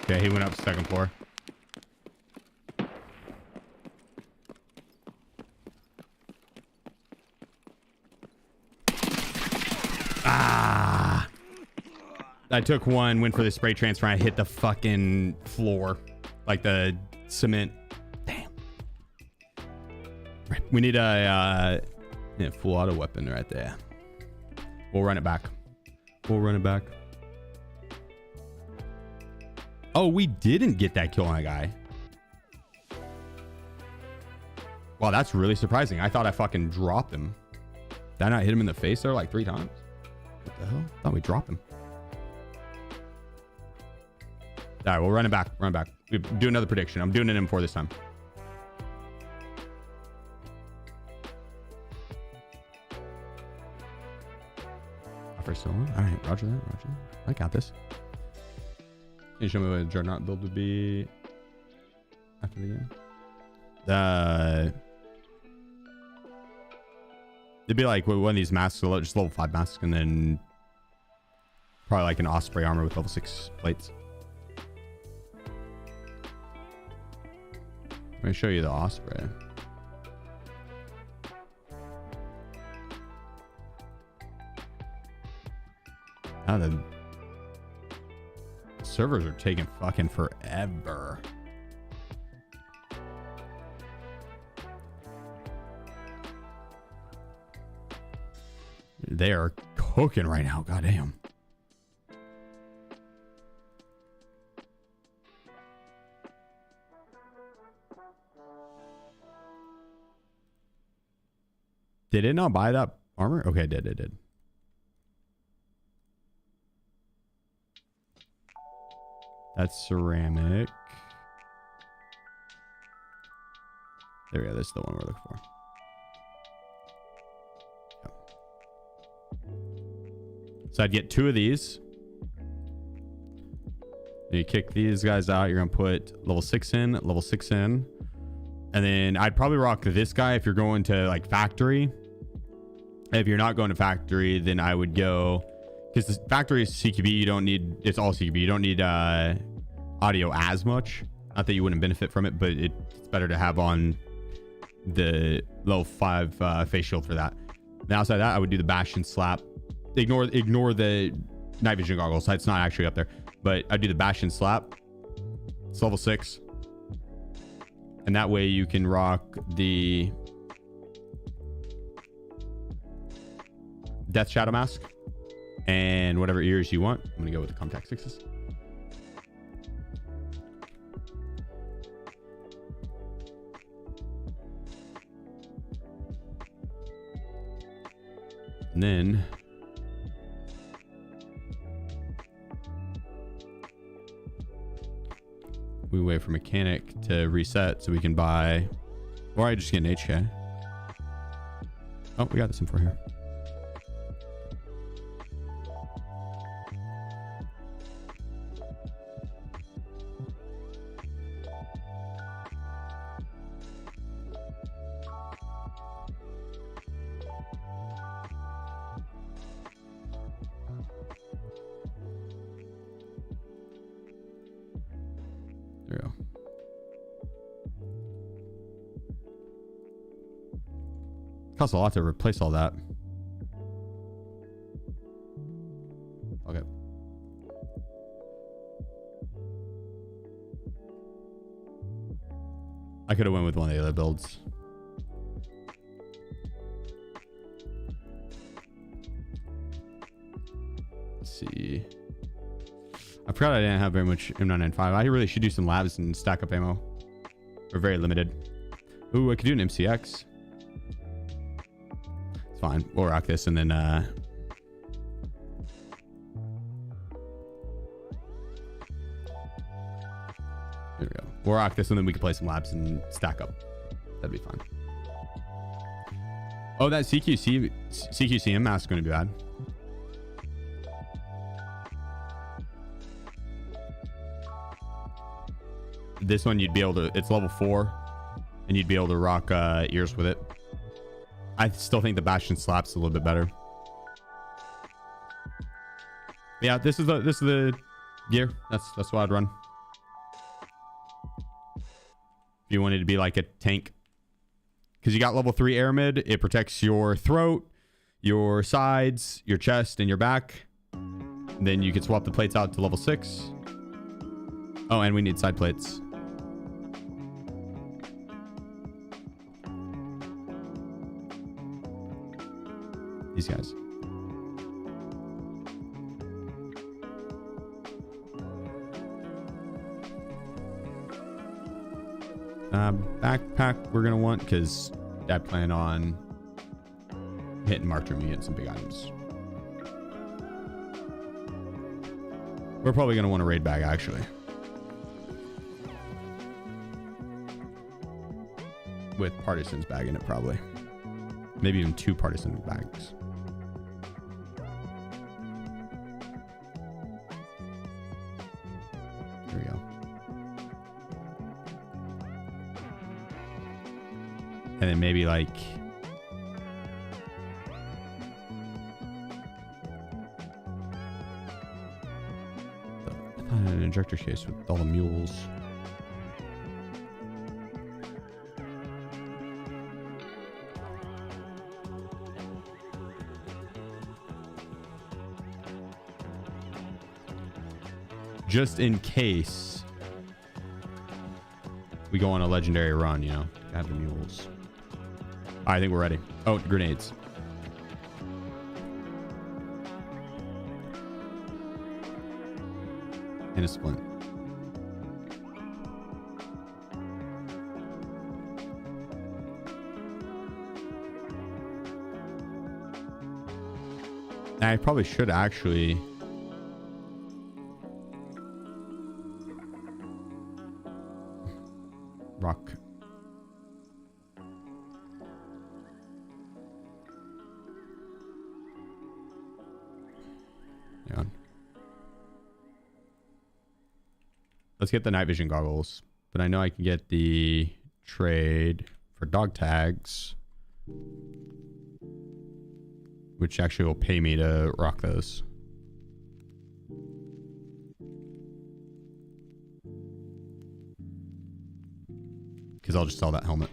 S1: Okay, he went up second floor. Ah! I took one, went for the spray transfer, and I hit the fucking floor. Like the cement. Damn. We need a full auto weapon right there. We'll run it back. We'll run it back. Oh, we didn't get that kill on a guy. Wow, that's really surprising. I thought I fucking dropped him. Did I not hit him in the face there like 3 times? What the hell? I thought we dropped him. All right, we'll run it back. Run it back. We do another prediction. I'm doing it in 4 this time. Offer still on? All right, roger that. Roger that. I got this. Can you show me what a Dreadnought build would be after the game? It'd be like one of these masks, just level 5 masks, and then probably like an Osprey armor with level 6 plates. Let me show you the Osprey. Oh, the servers are taking fucking forever. They are cooking right now. Goddamn. Did it not buy that armor? Okay, it did. It did. That's ceramic. There we go. This is the one we're looking for. So I'd get 2 of these. You kick these guys out. You're going to put level 6 in, level 6 in. And then I'd probably rock this guy if you're going to like factory. If you're not going to factory, then I would go, because the factory is CQB. You don't need, it's all CQB. You don't need audio as much. Not that you wouldn't benefit from it, but it's better to have on the level 5 face shield for that. Then outside that, I would do the bash and slap. Ignore the night vision goggles. It's not actually up there, but I do the bash and slap. It's level 6, and that way you can rock the Death Shadow Mask and whatever ears you want. I'm gonna go with the Contact 6s. And then we wait for mechanic to reset so we can buy, or I just get an HK. Oh, we got this info here. Costs a lot to replace all that. Okay. I could have went with one of the other builds. Let's see. I forgot I didn't have very much M995. I really should do some labs and stack up ammo. We're very limited. Ooh, I could do an MCX. It's fine. We'll rock this and then there we go. We'll rock this and then we can play some labs and stack up. That'd be fun. Oh, that CQCM mask is going to be bad. This one you'd be able to, it's level 4 and you'd be able to rock ears with it. I still think the Bastion slaps a little bit better. Yeah, this is the gear. That's what I'd run. If you wanted to be like a tank, because you got level 3 air mid, it protects your throat, your sides, your chest, and your back. And then you could swap the plates out to level 6. Oh, and we need side plates. These guys. Backpack we're gonna want because I plan on hitting Mark Room and getting some big items. We're probably gonna want a raid bag actually. With Partisan's bag in it probably. Maybe even 2 Partisan bags. There we go. And then maybe like an injector case with all the mules. Just in case we go on a legendary run, you know, have the mules. I think we're ready. Oh, grenades. And a splint. I probably should actually rock. Hang on. Let's get the night vision goggles, but I know I can get the trade for dog tags, which actually will pay me to rock those. Because I'll just sell that helmet.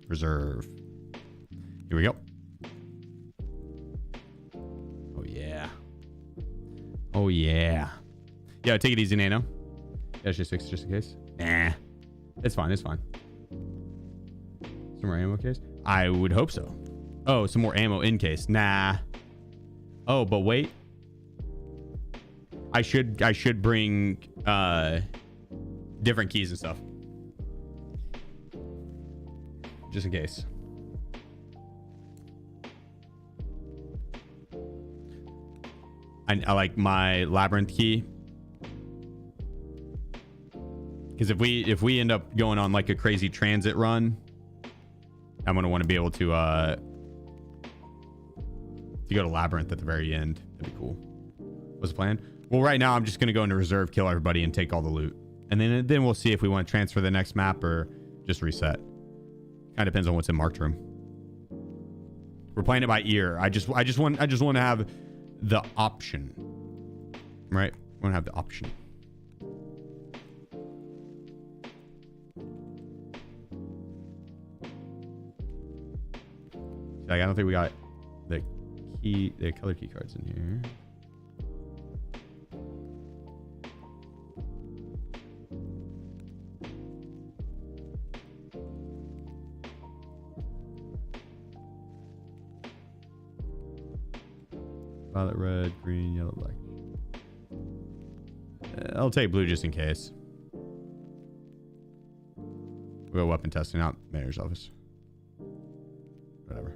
S1: Reserve. Here we go. Oh yeah. Oh yeah. Yeah, take it easy, Nano. Yeah, just fix it just in case. Nah. It's fine, it's fine. Some more ammo case? I would hope so. Oh, some more ammo in case. Nah. Oh, but wait. I should bring different keys and stuff. Just in case. I like my labyrinth key. Because if we end up going on like a crazy transit run, I'm gonna want to be able to go to labyrinth at the very end. That'd be cool. What's the plan? Well, right now I'm just gonna go into reserve, kill everybody, and take all the loot, and then we'll see if we want to transfer the next map or just reset. Kind of depends on what's in Marked Room. We're playing it by ear. I just want to have the option, right? I want to have the option. Like, I don't think we got the color key cards in here. Violet, red, green, yellow, black. I'll take blue just in case. We'll go weapon testing out mayor's office. Whatever.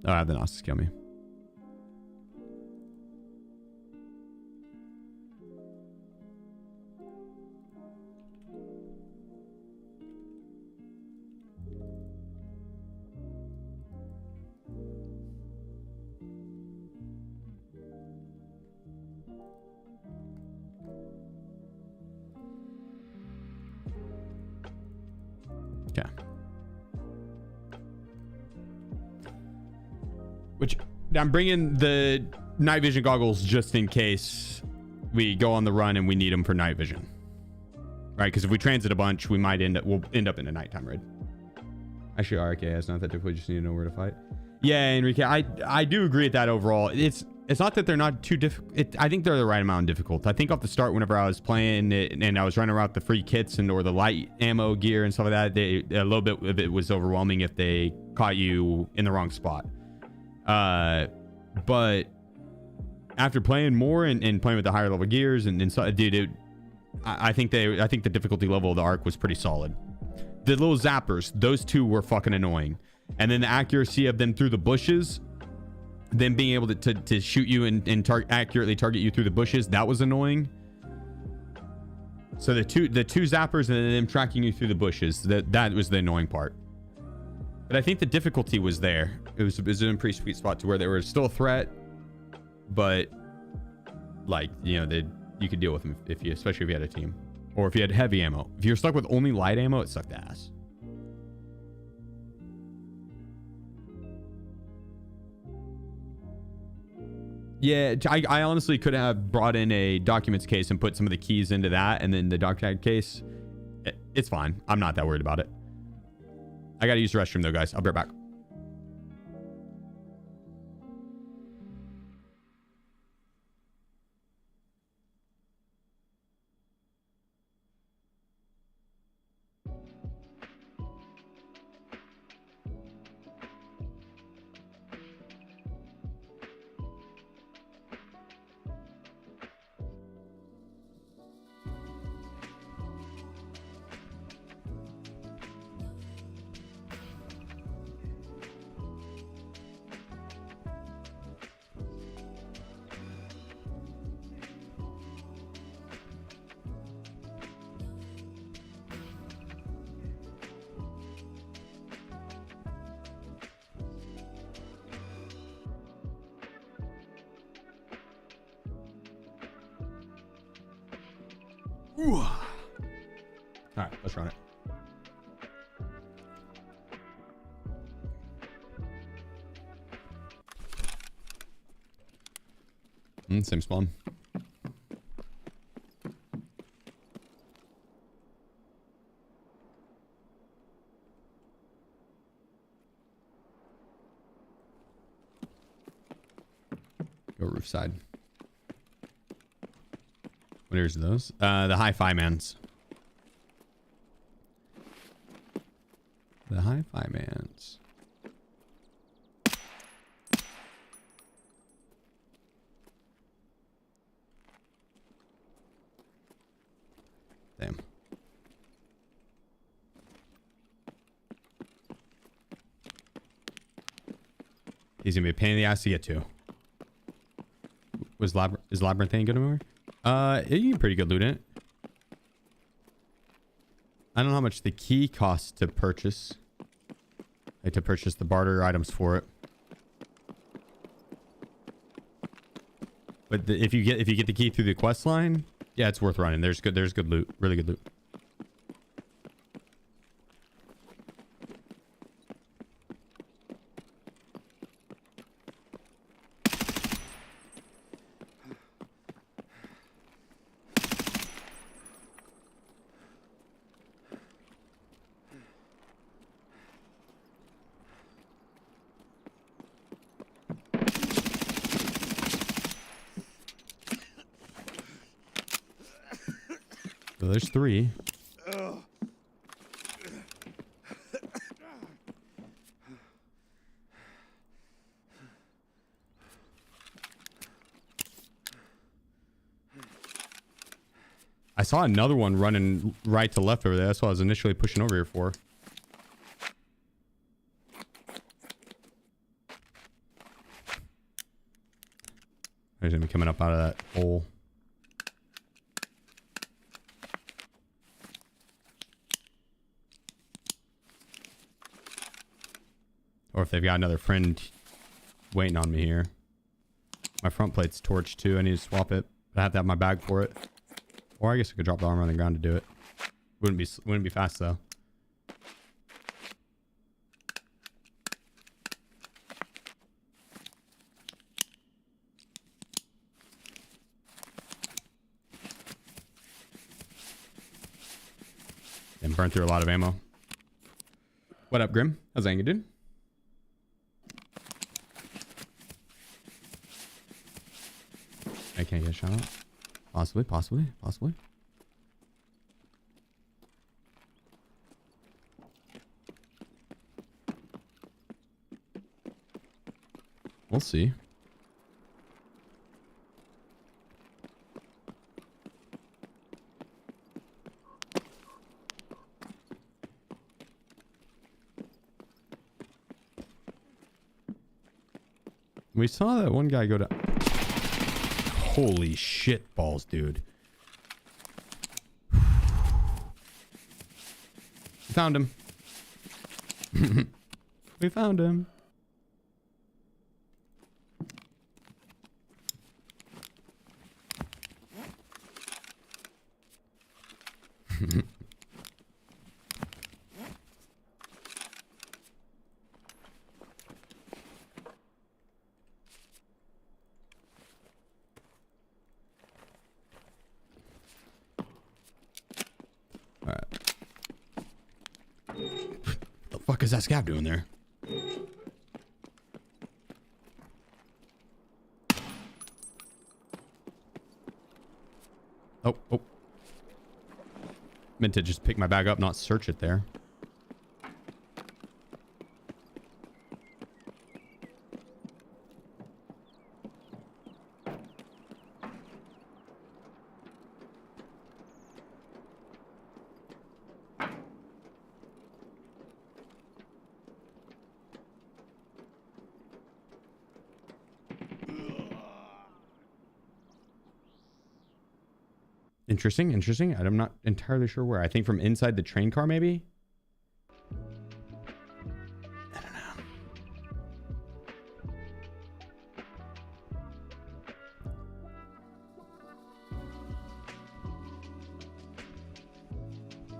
S1: Oh, I have the Gnostics kill me. Okay. Which I'm bringing the night vision goggles just in case we go on the run and we need them for night vision, right? Because if we transit a bunch, we'll end up in a nighttime raid. Actually, RK is not that difficult. We just need to know where to fight. Yeah, Enrique, I do agree with that overall. It's not that they're not too difficult. I think they're the right amount difficult. I think off the start, whenever I was playing it and I was running around the free kits or the light ammo gear and stuff like that, a little bit of it was overwhelming if they caught you in the wrong spot. But after playing more and playing with the higher level gears and so, dude, I think the difficulty level of the arc was pretty solid. The little zappers, those two were fucking annoying, and then the accuracy of them through the bushes. Them being able to shoot you and accurately target you through the bushes, that was annoying. So the two zappers and then them tracking you through the bushes, that was the annoying part. But I think the difficulty was there. It was in a pretty sweet spot to where they were still a threat, but like, you know, you could deal with them especially if you had a team or if you had heavy ammo. If you're stuck with only light ammo, it sucked ass. Yeah, I honestly could have brought in a documents case and put some of the keys into that, and then the doc tag case. It's fine. I'm not that worried about it. I gotta use the restroom though, guys. I'll be right back. All right, let's run it. Same spawn. Go roof side. What are those? The hi-fi mans. The hi-fi mans. Damn. He's gonna be a pain in the ass to get to. Is Labyrinth ain't good anymore? You can pretty good loot in it. I don't know how much the key costs to purchase. Like to purchase the barter items for it. But if you get the key through the quest line, yeah, it's worth running. There's good loot, really good loot. So there's 3. I saw another one running right to left over there. That's what I was initially pushing over here for. There's gonna be coming up out of that hole. Or if they've got another friend waiting on me here. My front plate's torched too. I need to swap it. But I have to have my bag for it. Or I guess I could drop the armor on the ground to do it. Wouldn't be fast though. And burn through a lot of ammo. What up, Grim? How's that, dude? I can't get a shot out. Possibly. We'll see. We saw that one guy go to... Holy shit balls, dude. We found him. We found him. The fuck is that scab doing there? Oh. Meant to just pick my bag up, not search it there. Interesting. I'm not entirely sure where. I think from inside the train car, maybe? I don't know.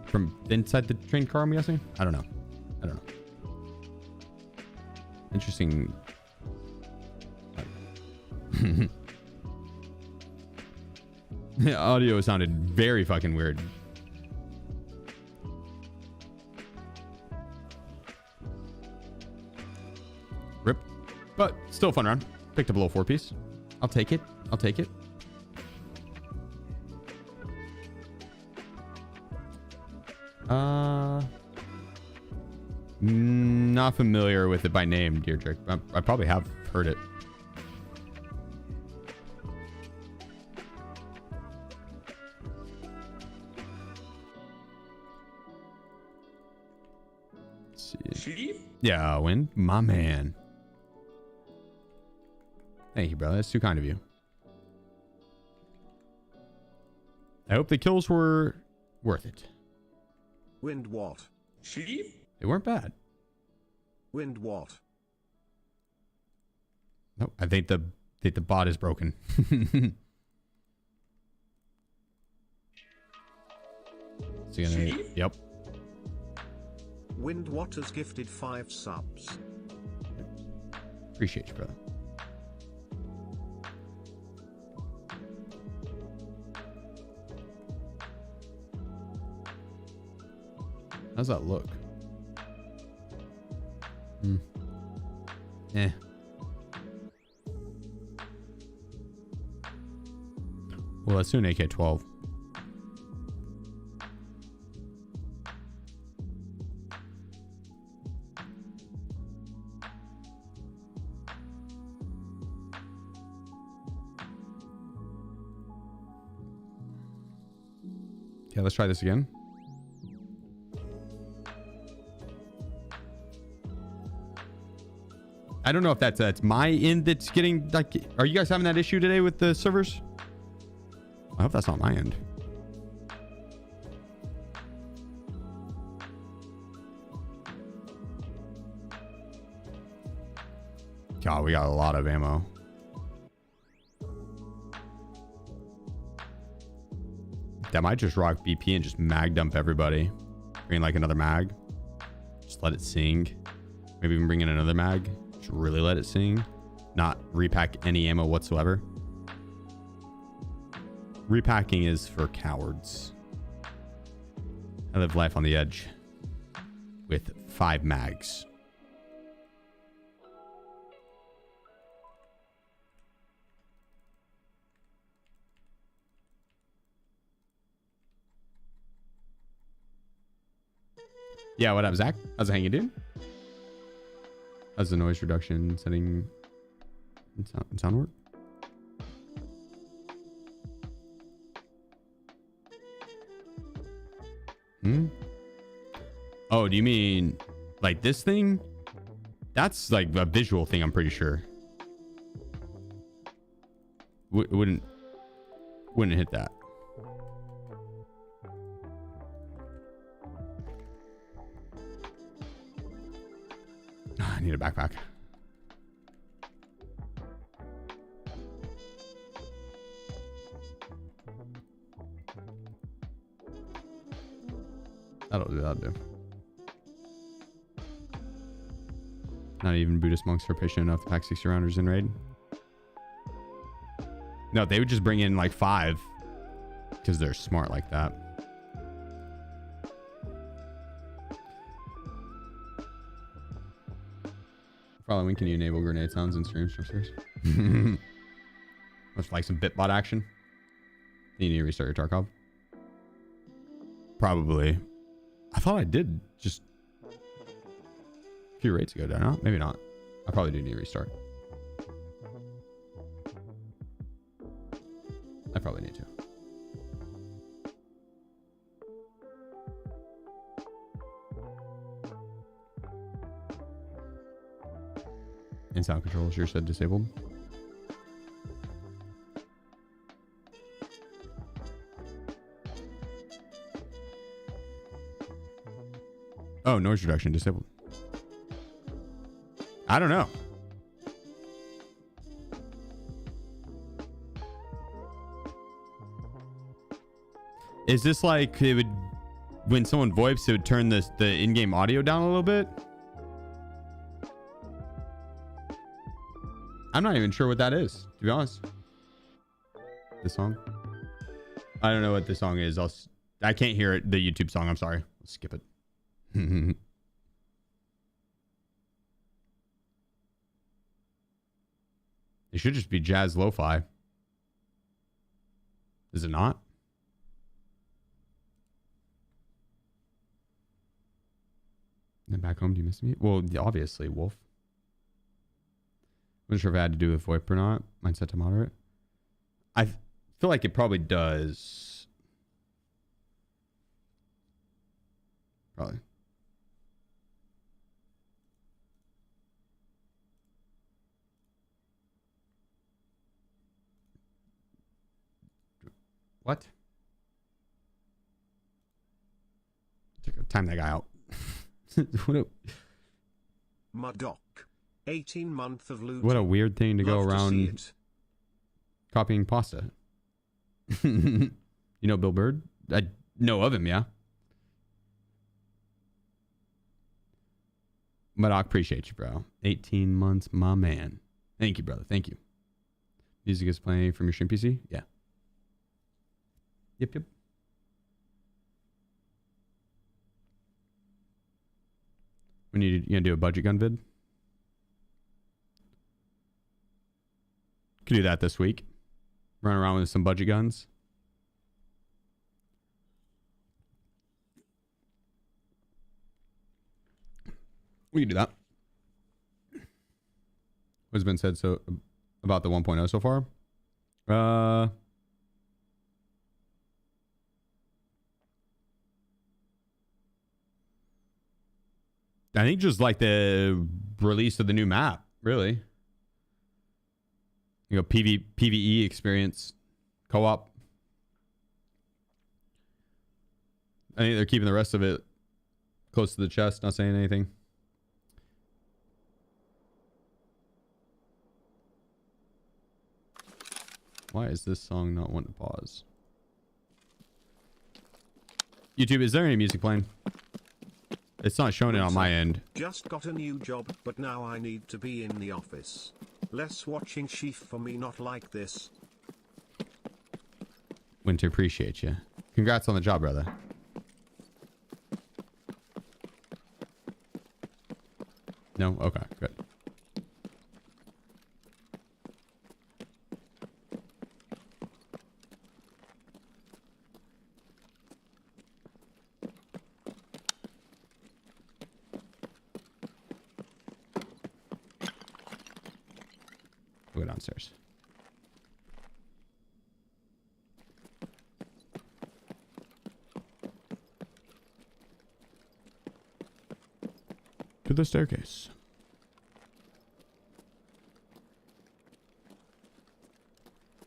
S1: From inside the train car, I'm guessing? I don't know. Interesting. The audio sounded very fucking weird. Rip. But still a fun round. Picked up a little 4-piece. I'll take it. Not familiar with it by name, Deirdre. I probably have heard it. Yeah, Win, my man. Thank you, brother. That's too kind of you. I hope the kills were worth it.
S2: Wind what?
S3: Sheep?
S1: They weren't bad.
S2: Wind what?
S1: No, I think the bot is broken. Yep.
S2: Wind what has gifted 5 subs.
S1: Appreciate you, brother. How's that look? Well, that's soon AK-12. Okay, let's try this again. I don't know if that's my end that's getting like. Are you guys having that issue today with the servers? I hope that's not my end. God, we got a lot of ammo. That might just rock BP and just mag dump everybody. Bring like another mag. Just let it sing. Maybe even bring in another mag. Just really let it sing. Not repack any ammo whatsoever. Repacking is for cowards. I live life on the edge with 5 mags. Yeah, what up, Zach? How's it hanging, dude? How's the noise reduction setting in sound work? Oh, do you mean like this thing? That's like a visual thing, I'm pretty sure. Wouldn't hit that. I need a backpack. That'll do. Not even Buddhist monks are patient enough to pack 60 rounders in raid. No, they would just bring in like 5 because they're smart like that. Probably when can you enable grenade sounds in streams upstairs? Much like some bitbot action. You need to restart your Tarkov. Probably. I thought I did just a few raids ago, did I not? Maybe not. I probably do need to restart. I probably need to. And sound controls, you said disabled. Oh, noise reduction disabled. I don't know. Is this like it would, when someone VoIPs, it would turn the in-game audio down a little bit? I'm not even sure what that is, to be honest. This song? I don't know what this song is. I can't hear it. The YouTube song. I'm sorry. Let's skip it. It should just be jazz lo-fi. Is it not? And then back home, do you miss me? Well, obviously, Wolf. I'm not sure if it had to do with VoIP or not. Mine's set to moderate. I feel like it probably does. Probably. What? Time that guy out.
S2: Muddock. 18-month of loot.
S1: What a weird thing to go around copying pasta. You know Bill Bird? I know of him, yeah. Muddock, appreciate you, bro. 18 months, my man. Thank you, brother. Thank you. Music is playing from your stream PC? Yeah. Yep. We need to do a budget gun vid. Could do that this week. Run around with some budget guns. We can do that. What's been said so about the 1.0 so far? I think just like the release of the new map, really. You know, PvE experience, co-op. I think they're keeping the rest of it close to the chest, not saying anything. Why is this song not wanting to pause? YouTube, is there any music playing? It's not showing it on my end.
S2: Just got a new job, but now I need to be in the office. Less watching Sheef for me, not like this.
S1: Winter, appreciate you. Congrats on the job, brother. No? Okay, good. We'll go downstairs. To the staircase.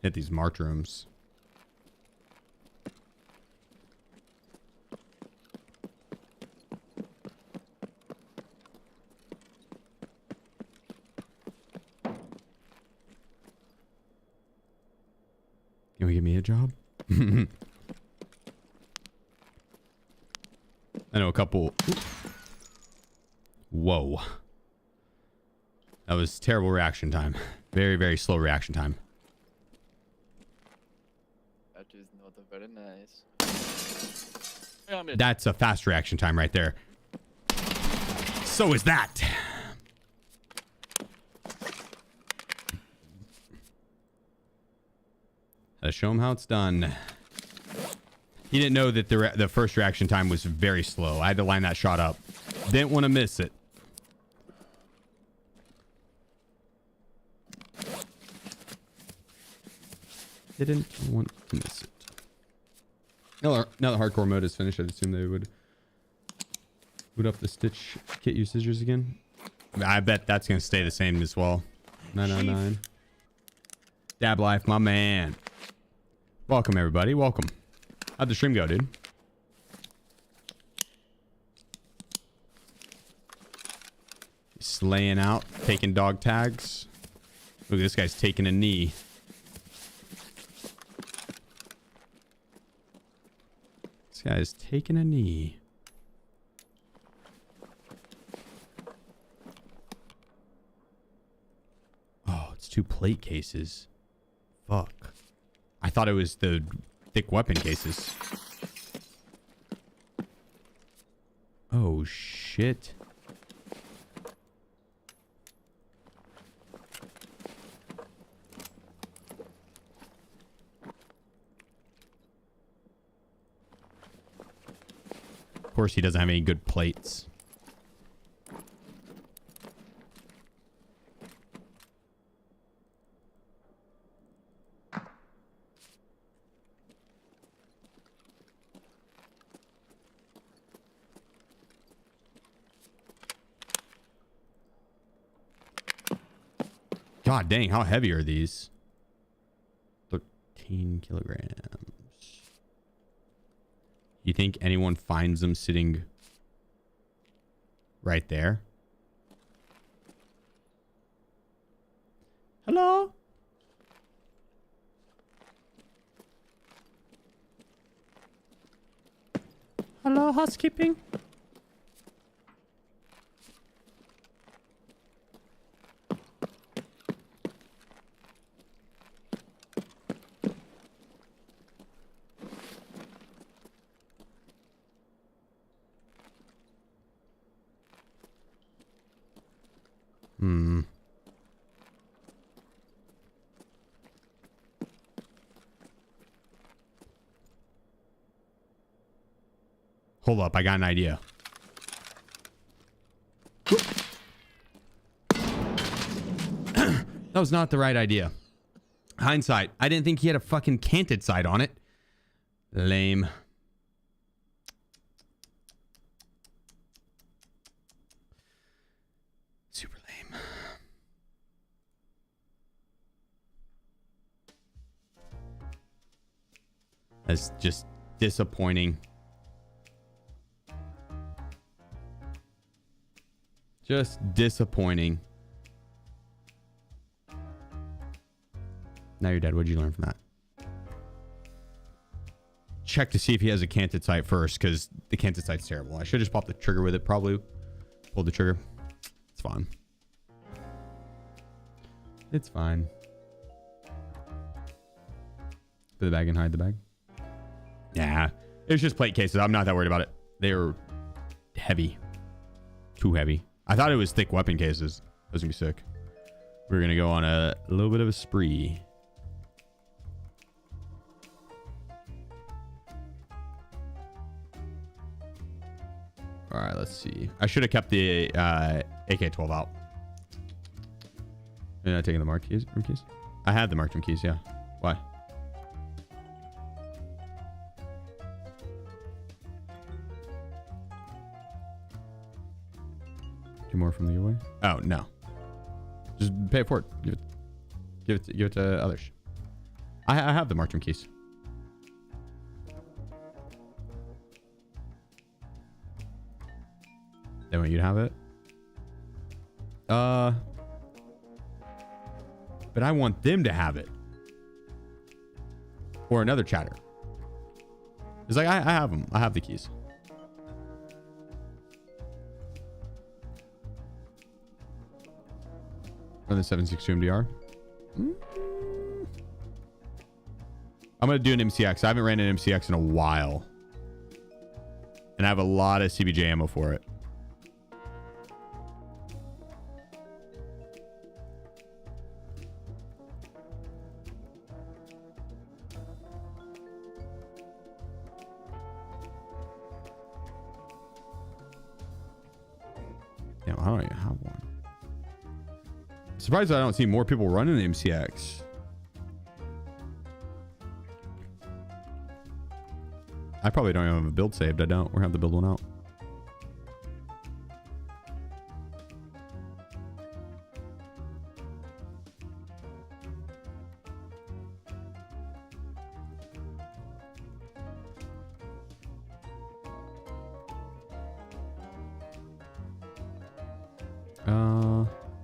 S1: Hit these march rooms. Can we give me a job? I know a couple. Whoa. That was terrible reaction time. Very, very slow reaction time.
S4: That is not very nice.
S1: That's a fast reaction time right there. So is that. Let's show him how it's done. He didn't know that the first reaction time was very slow. I had to line that shot up. Didn't want to miss it. Didn't want to miss it. Now that hardcore mode is finished, I'd assume they would boot up the Stitch kit usages again. I bet that's going to stay the same as well. 999. Dab Life, my man. Welcome, everybody. Welcome. How'd the stream go, dude? Slaying out, taking dog tags. Look, this guy's taking a knee. This guy's taking a knee. Oh, it's 2 plate cases. Fuck. I thought it was the thick weapon cases. Oh, shit. Of course, he doesn't have any good plates. God dang, how heavy are these? 13 kilograms. You think anyone finds them sitting right there? Hello? Hello, housekeeping? Hold up, I got an idea. That was not the right idea. Hindsight. I didn't think he had a fucking canted side on it. Lame. That's just disappointing. Just disappointing. Now you're dead. What'd you learn from that? Check to see if he has a canted sight first, because the canted sight's terrible. I should just pop the trigger with it, probably. Pulled the trigger. It's fine. It's fine. Put the bag and hide the bag. Yeah. It's just plate cases. I'm not that worried about it. They're heavy. Too heavy. I thought it was thick weapon cases. That was gonna be sick. We're gonna go on a little bit of a spree. All right, let's see. I should have kept the AK-12 out. You're not taking the marked keys? Room keys? I had the marked room keys, yeah. Why? Two more from the giveaway? Oh, no. Just pay it forward. Give it to others. I have the marked room keys. They want you to have it? But I want them to have it. Or another chatter. It's like, I have them. I have the keys. Run the 762 MDR. I'm going to do an MCX. I haven't ran an MCX in a while. And I have a lot of CBJ ammo for it. Damn, I don't even have one. Surprised I don't see more people running the MCX. I probably don't even have a build saved. I don't. We're gonna have to build one out.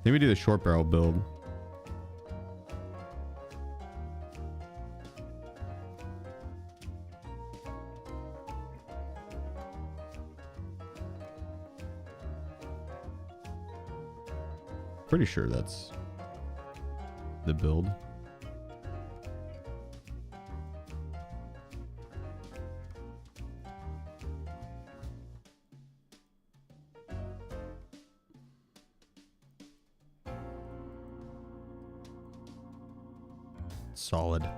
S1: Maybe do the short barrel build. Pretty sure that's the build. Solid.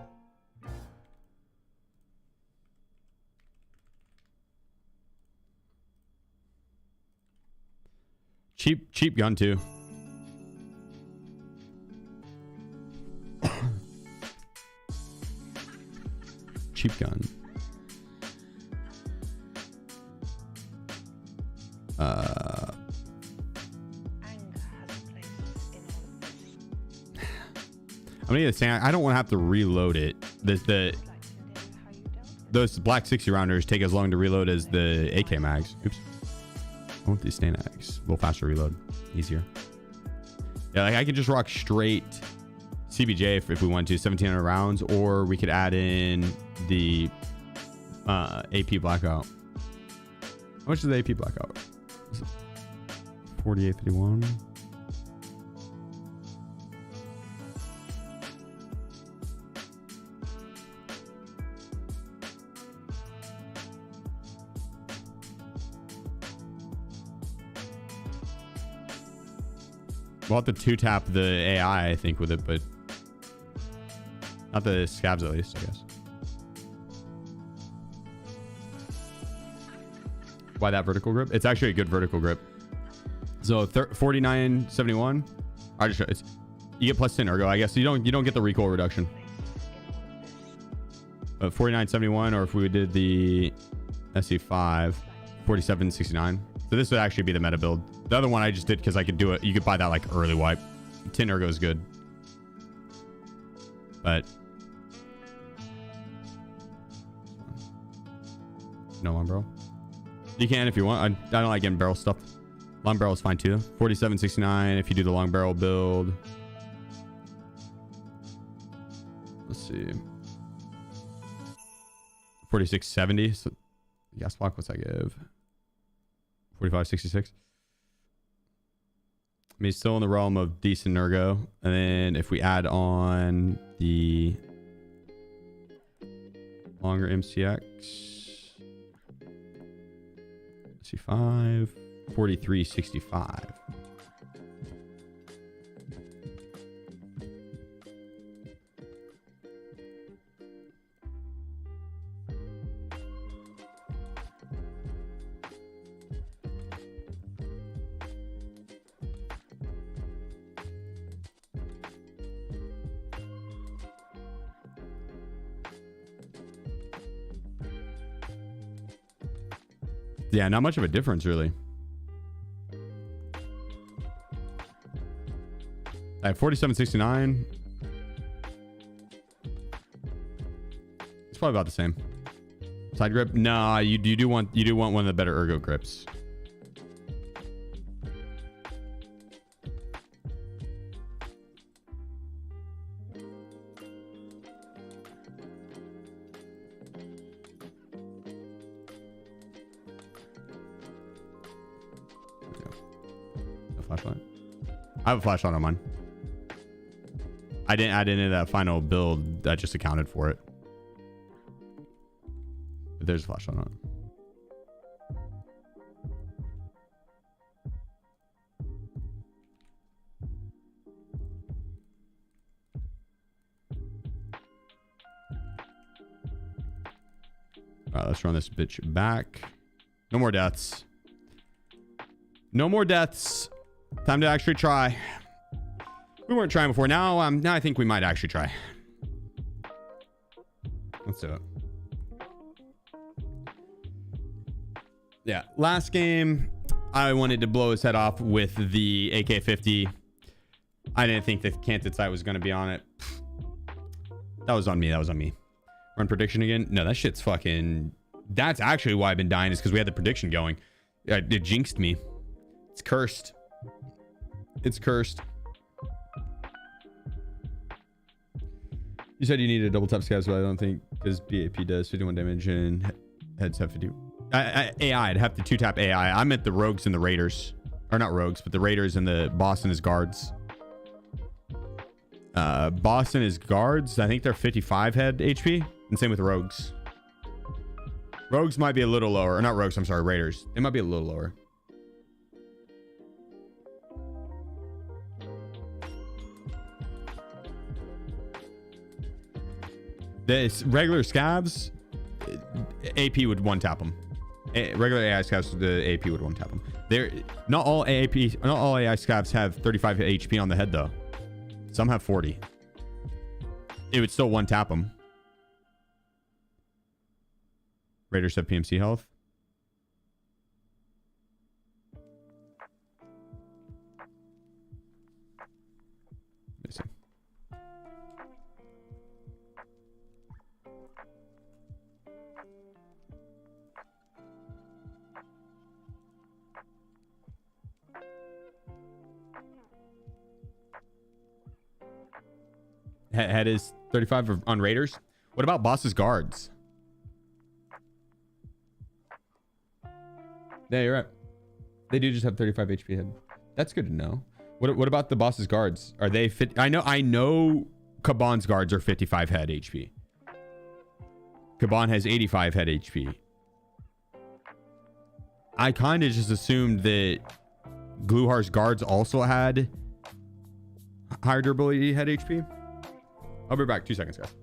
S1: Cheap gun too. Cheap gun. I'm gonna say I don't want to have to reload it. Those black 60 rounders take as long to reload as the AK mags. Oops. I want these stand mags. A little faster reload. Easier. Yeah, like I could just rock straight CBJ if we want to, 1700 rounds, or we could add in the AP blackout. How much is the AP blackout? 4851. We'll have to two-tap the AI, I think, with it, but not the scabs, at least, I guess. Why that vertical grip? It's actually a good vertical grip. So 4971. I just it's you get plus 10 ergo. I guess you don't get the recoil reduction. But 4971, or if we did the SC5, 4769. So this would actually be the meta build. The other one I just did because I could do it. You could buy that like early wipe. 10 ergo is good. But No long barrel. You can if you want. I don't like getting barrel stuff. Long barrel is fine too. 47.69 if you do the long barrel build. Let's see. 46.70. So gas block, what's that give? 45.66. I mean, it's still in the realm of decent ergo. And then if we add on the longer MCX, C5, 43.65. Yeah, not much of a difference, really. At 47.69, it's probably about the same. Side grip? Nah, you do want one of the better ergo grips. Flashlight. I have a flashlight on mine. I didn't add into that final build. That just accounted for it. But there's a flashlight on it. All right, let's run this bitch back. No more deaths. No more deaths. Time to actually try. We weren't trying before. Now I think we might actually try. Let's do it. Yeah, last game, I wanted to blow his head off with the AK-50. I didn't think the canted sight was going to be on it. That was on me. That was on me. Run prediction again? No, that shit's fucking... That's actually why I've been dying, is because we had the prediction going. It jinxed me. It's cursed. It's cursed. You said you needed a double tap scavs, but I don't think, because BAP does 51 damage and heads have 50. AI, I'd have to two tap AI. I meant the rogues and the raiders. Or not rogues, but the raiders and the boss and his guards. Boss and his guards, I think they're 55 head HP. And same with rogues. Rogues might be a little lower. Or not rogues, I'm sorry, raiders. They might be a little lower. This regular scavs, AP would one tap them. Regular AI scavs, the AP would one tap them. They're not all AI scavs have 35 HP on the head though. Some have 40. It would still one tap them. Raiders have PMC health. Missing. Head is 35 on raiders. What about boss's guards? Yeah, you're right. They do just have 35 HP head. That's good to know. What about the boss's guards? Are they fit? I know Kaban's guards are 55 head HP. Kaban has 85 head HP. I kind of just assumed that Gluhar's guards also had higher durability head HP. I'll be back. 2 seconds, guys.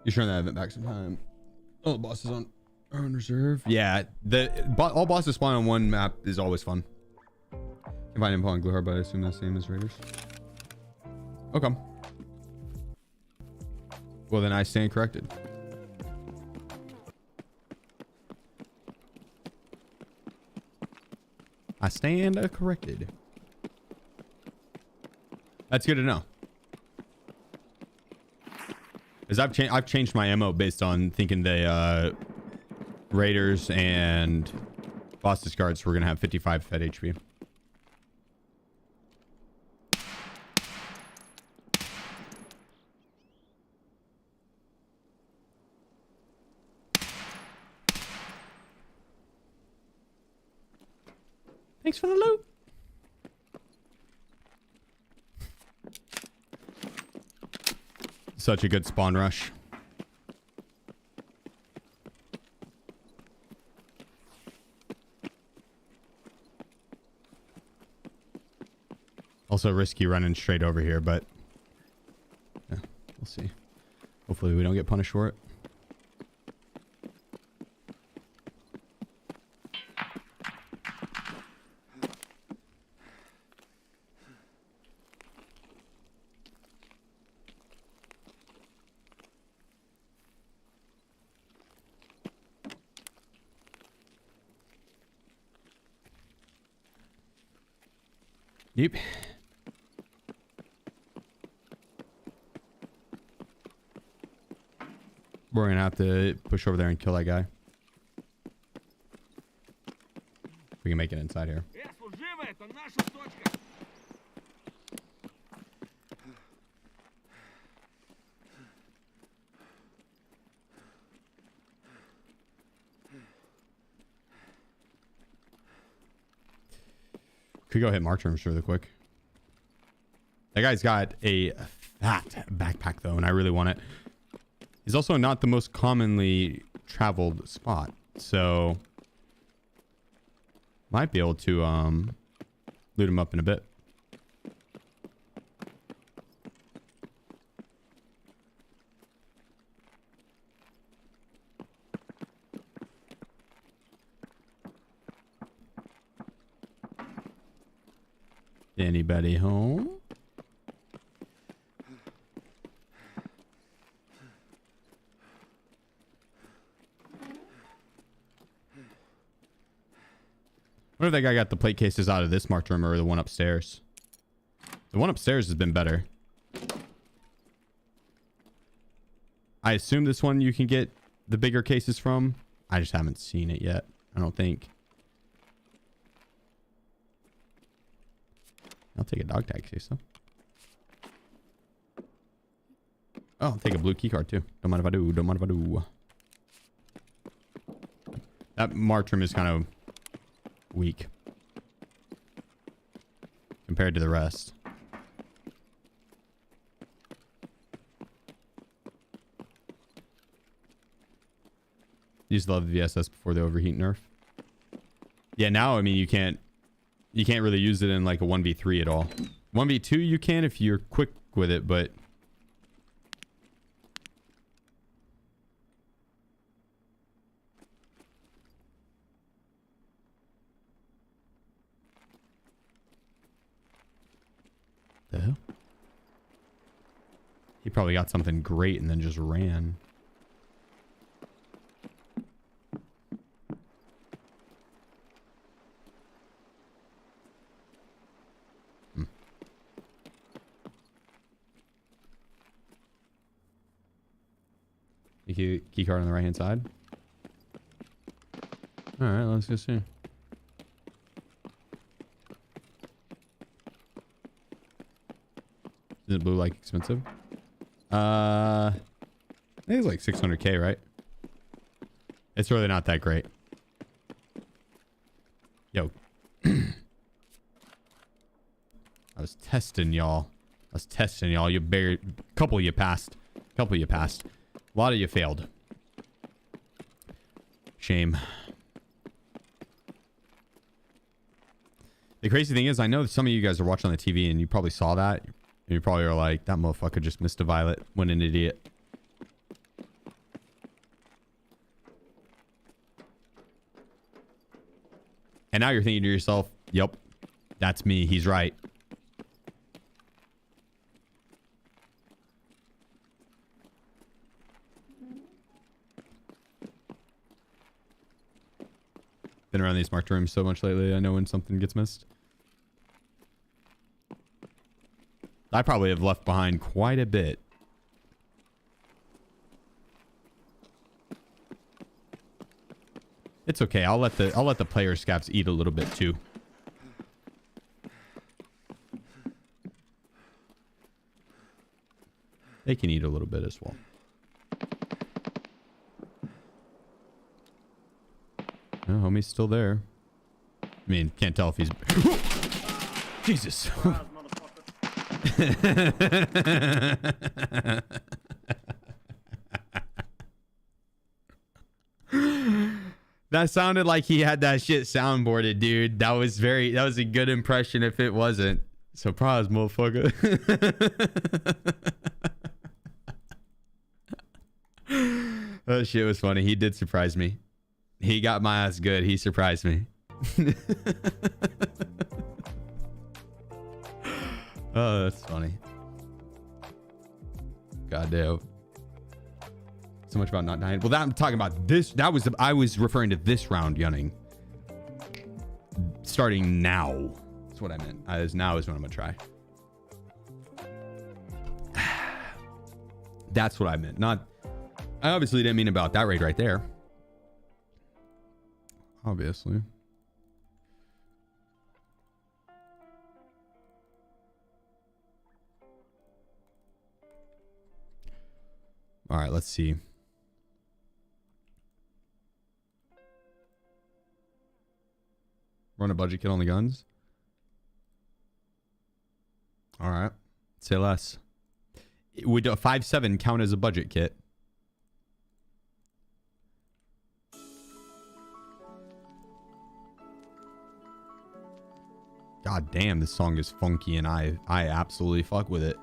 S1: You sure that I haven't back some time? Oh, the boss is on reserve. Yeah, all bosses spawn on one map is always fun. Can find info on Glue Hard, but I assume the same as Raiders. Okay. Well, then I stand corrected. I stand corrected. That's good to know. As I've changed my MO based on thinking the Raiders and boss discards were gonna have 55 fed HP. Thanks for the loot. Such a good spawn rush. Also risky running straight over here, but yeah, we'll see. Hopefully we don't get punished for it. Yep. We're gonna have to push over there and kill that guy. We can make it inside here. Could go hit mark terms really quick. That guy's got a fat backpack though, and I really want it. He's also not the most commonly traveled spot, so might be able to loot him up in a bit. Anybody home? What if that guy got the plate cases out of this marked room or the one upstairs? The one upstairs has been better. I assume this one you can get the bigger cases from. I just haven't seen it yet. I don't think. I'll take a dog tag case though. Oh, I'll take a blue key card too. Don't mind if I do. Don't mind if I do. That marked room is kind of weak compared to the rest. Used to love the VSS before the overheat nerf. Yeah, now I mean you can't really use it in like a 1v3 at all. 1v2 you can if you're quick with it, but the hell? He probably got something great and then just ran. Key card on the right hand side. All right, let's go see. Is it blue like expensive? I think it's like 600k, right? It's really not that great. Yo. I was testing y'all. You buried. Couple of you passed. A lot of you failed. Shame. The crazy thing is, I know that some of you guys are watching on the TV and you probably saw that. And you probably are like, that motherfucker just missed a violet. What an idiot. And now you're thinking to yourself, yep, that's me. He's right. Been around these marked rooms so much lately. I know when something gets missed. I probably have left behind quite a bit. It's okay. I'll let the player scavs eat a little bit too. They can eat a little bit as well. Oh, homie's still there. I mean, can't tell if he's... Jesus. That sounded like he had that shit soundboarded, dude. That was a good impression if it wasn't. Surprise, motherfucker. That shit was funny. He did surprise me. He got my ass good. He surprised me. Oh, that's funny. Goddamn. So much about not dying. Well, that I'm talking about this. I was referring to this round, Yunning. Starting now. That's what I meant. Now is when I'm gonna try. That's what I meant. Not. I obviously didn't mean about that raid right there. Obviously. All right, let's see. Run a budget kit on the guns. All right. Say less. Would a 5.7 count as a budget kit? God damn, this song is funky and I absolutely fuck with it.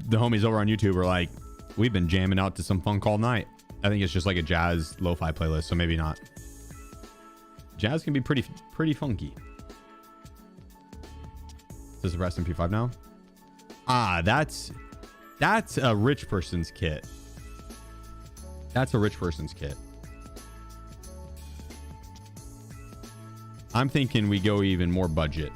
S1: The homies over on YouTube are like, we've been jamming out to some funk all night. I think it's just like a jazz lo-fi playlist, so maybe not. Jazz can be pretty funky. Does the rest MP5 now? Ah, that's a rich person's kit. That's a rich person's kit. I'm thinking we go even more budget.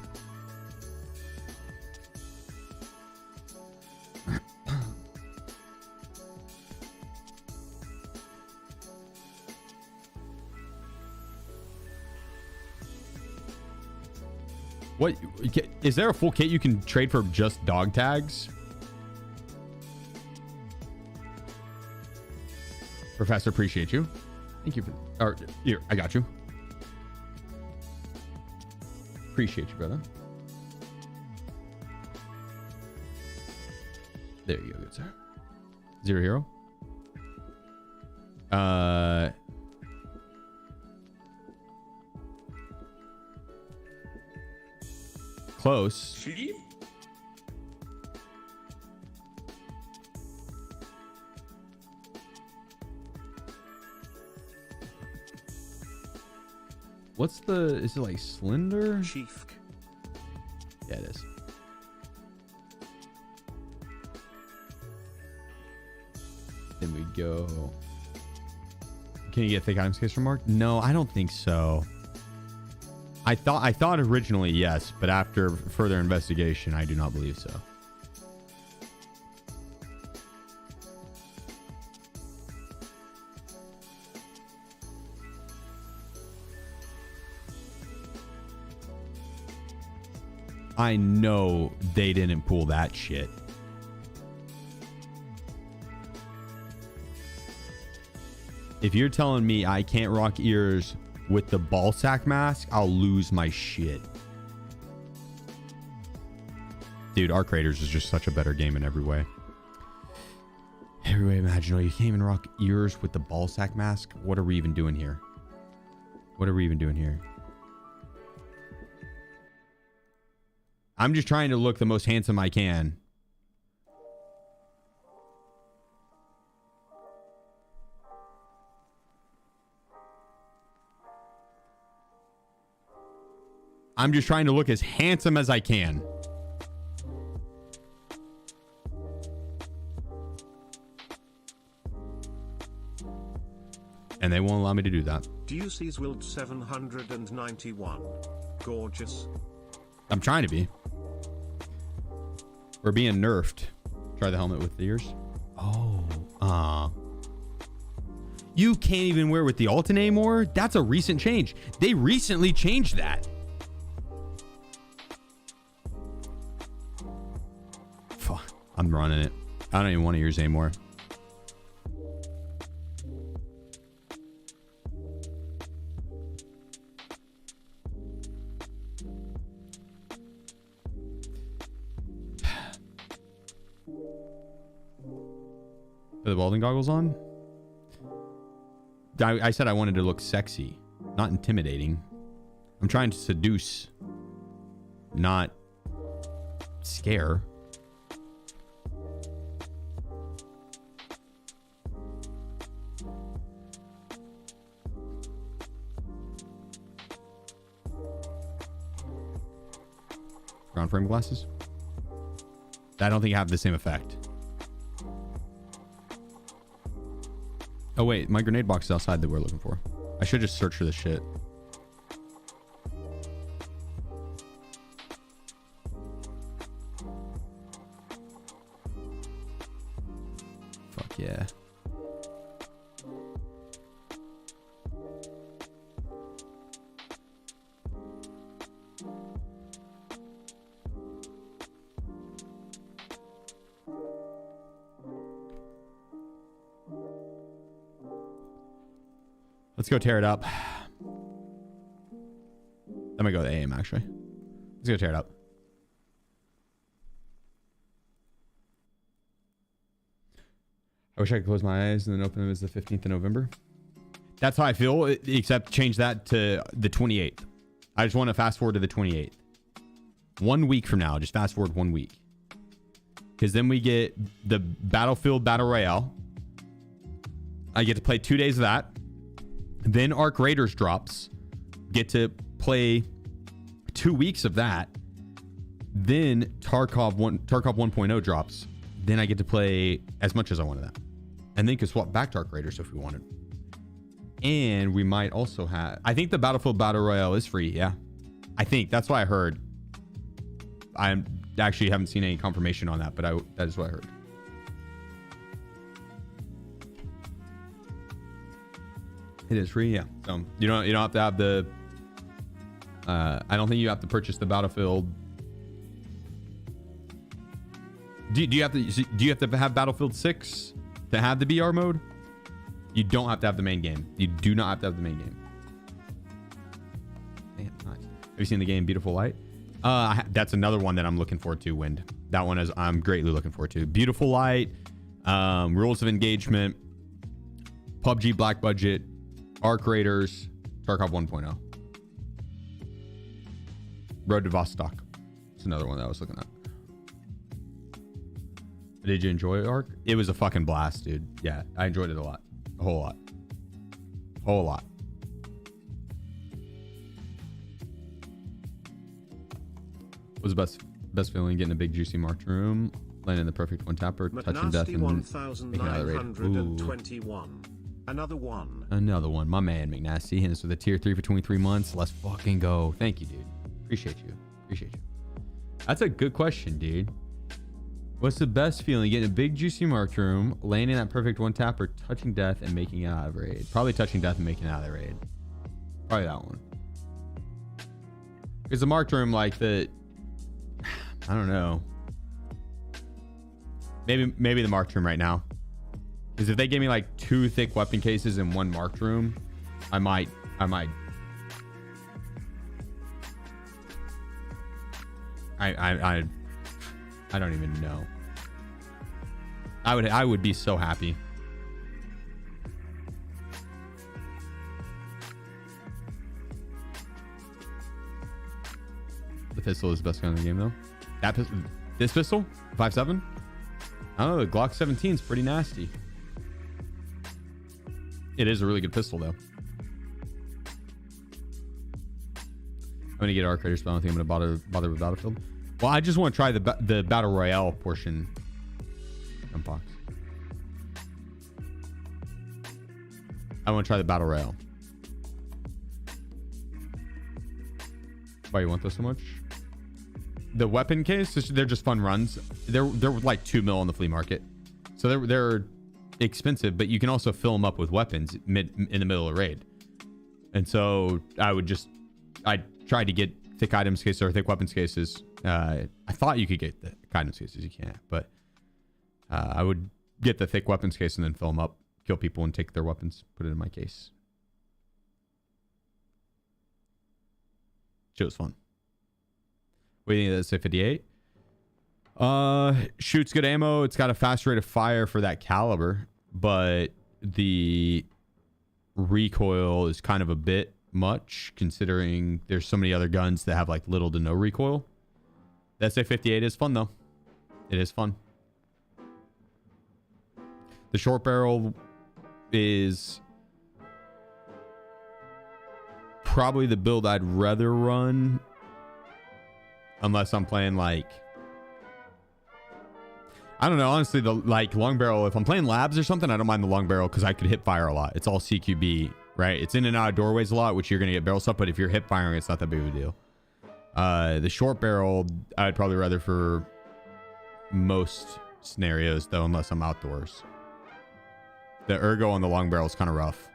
S1: What is there a full kit you can trade for just dog tags? Professor, appreciate you. Thank you for, or here, I got you. Appreciate you, brother. There you go, good sir. Zero hero. Close.
S5: Sheep?
S1: What's the, is it like slender?
S2: Sheef.
S1: Yeah, it is. Then we go. Can you get thick items case from Mark? No, I don't think so. I thought originally yes, but after further investigation, I do not believe so. I know they didn't pull that shit. If you're telling me I can't rock ears with the ball sack mask, I'll lose my shit. Dude, Arc Raiders is just such a better game in every way. Every way imaginable. You can't even rock ears with the ball sack mask. What are we even doing here? What are we even doing here? I'm just trying to look the most handsome I can. I'm just trying to look as handsome as I can. And they won't allow me to do that.
S2: Ducey's Wild 791. Gorgeous.
S1: I'm trying to be. We're being nerfed. Try the helmet with the ears. Oh. You can't even wear with the Alton anymore? That's a recent change. They recently changed that. Fuck. I'm running it. I don't even want ears anymore. Put the welding goggles on. I said I wanted to look sexy, not intimidating. I'm trying to seduce, not scare. Ground frame glasses. I don't think have the same effect. Oh wait, my grenade box is outside that we're looking for. I should just search for this shit. Fuck yeah. Let's go tear it up. I'm gonna go with aim actually. Let's go tear it up. I wish I could close my eyes and then open them as the 15th of November. That's how I feel, except change that to the 28th. I just want to fast forward to the 28th. 1 week from now, just fast forward 1 week. Because then we get the Battlefield Battle Royale. I get to play 2 days of that. Then Arc Raiders drops. Get to play 2 weeks of that. Then Tarkov 1.0 drops. Then I get to play as much as I want of that. And then could swap back to Arc Raiders if we wanted. And we might also have... I think the Battlefield Battle Royale is free, yeah. I think. That's what I heard. I actually haven't seen any confirmation on that, but that is what I heard. It is free, yeah. So you don't have to have the I don't think you have to purchase the Battlefield. Do you have to have Battlefield 6 to have the BR mode? You don't have to have the main game. You do not have to have the main game. Damn, nice. Have you seen the game Beautiful Light? That's another one that I'm looking forward to, Wind. That one is I'm greatly looking forward to. Beautiful Light, Rules of Engagement, PUBG Black Budget, Arc Raiders, Tarkov 1.0. Road to Vostok. It's another one that I was looking at. Did you enjoy Arc? It was a fucking blast, dude. Yeah, I enjoyed it a lot. A whole lot. Whole lot. What was the best feeling getting a big juicy marked room, landing the perfect one tapper, touching death, and making out of the raid.
S2: Another one.
S1: Another one. My man, McNasty. Hit us with a tier 3 for 23 months. Let's fucking go. Thank you, dude. Appreciate you. Appreciate you. That's a good question, dude. What's the best feeling? Getting a big juicy marked room, landing that perfect one tapper, touching death, and making it out of the raid. Probably touching death and making it out of the raid. Probably that one. Because the marked room, like the... I don't know. Maybe the marked room right now. Because if they gave me like 2 thick weapon cases in 1 marked room, I might. I don't even know. I would be so happy. The pistol is the best gun in the game, though. This pistol, 5.7. I don't know. The Glock 17 is pretty nasty. It is a really good pistol, though. I'm gonna get Arc Raiders, but I don't think I'm gonna bother with Battlefield. Well, I just want to try the Battle Royale portion. Unbox. I want to try the Battle Royale. Why you want this so much? The weapon case, they're just fun runs. They're like 2 mil on the flea market, so they're expensive, but you can also fill them up with weapons in the middle of a raid. And so I tried to get thick items cases or thick weapons cases. I thought you could get the items cases. You can't, but I would get the thick weapons case and then fill them up, kill people and take their weapons, put it in my case. Shit was fun. What do you think of that SA-58? Shoots good ammo. It's got a fast rate of fire for that caliber, but the recoil is kind of a bit much considering there's so many other guns that have like little to no recoil. The SA-58 is fun though. It is fun. The short barrel is probably the build I'd rather run unless I'm playing like, I don't know, honestly, the like long barrel, if I'm playing labs or something, I don't mind the long barrel because I could hip fire a lot. It's all CQB, right? It's in and out of doorways a lot, which you're going to get barrel stuff, but if you're hip firing, it's not that big of a deal. The short barrel, I'd probably rather for most scenarios though, unless I'm outdoors. The ergo on the long barrel is kind of rough.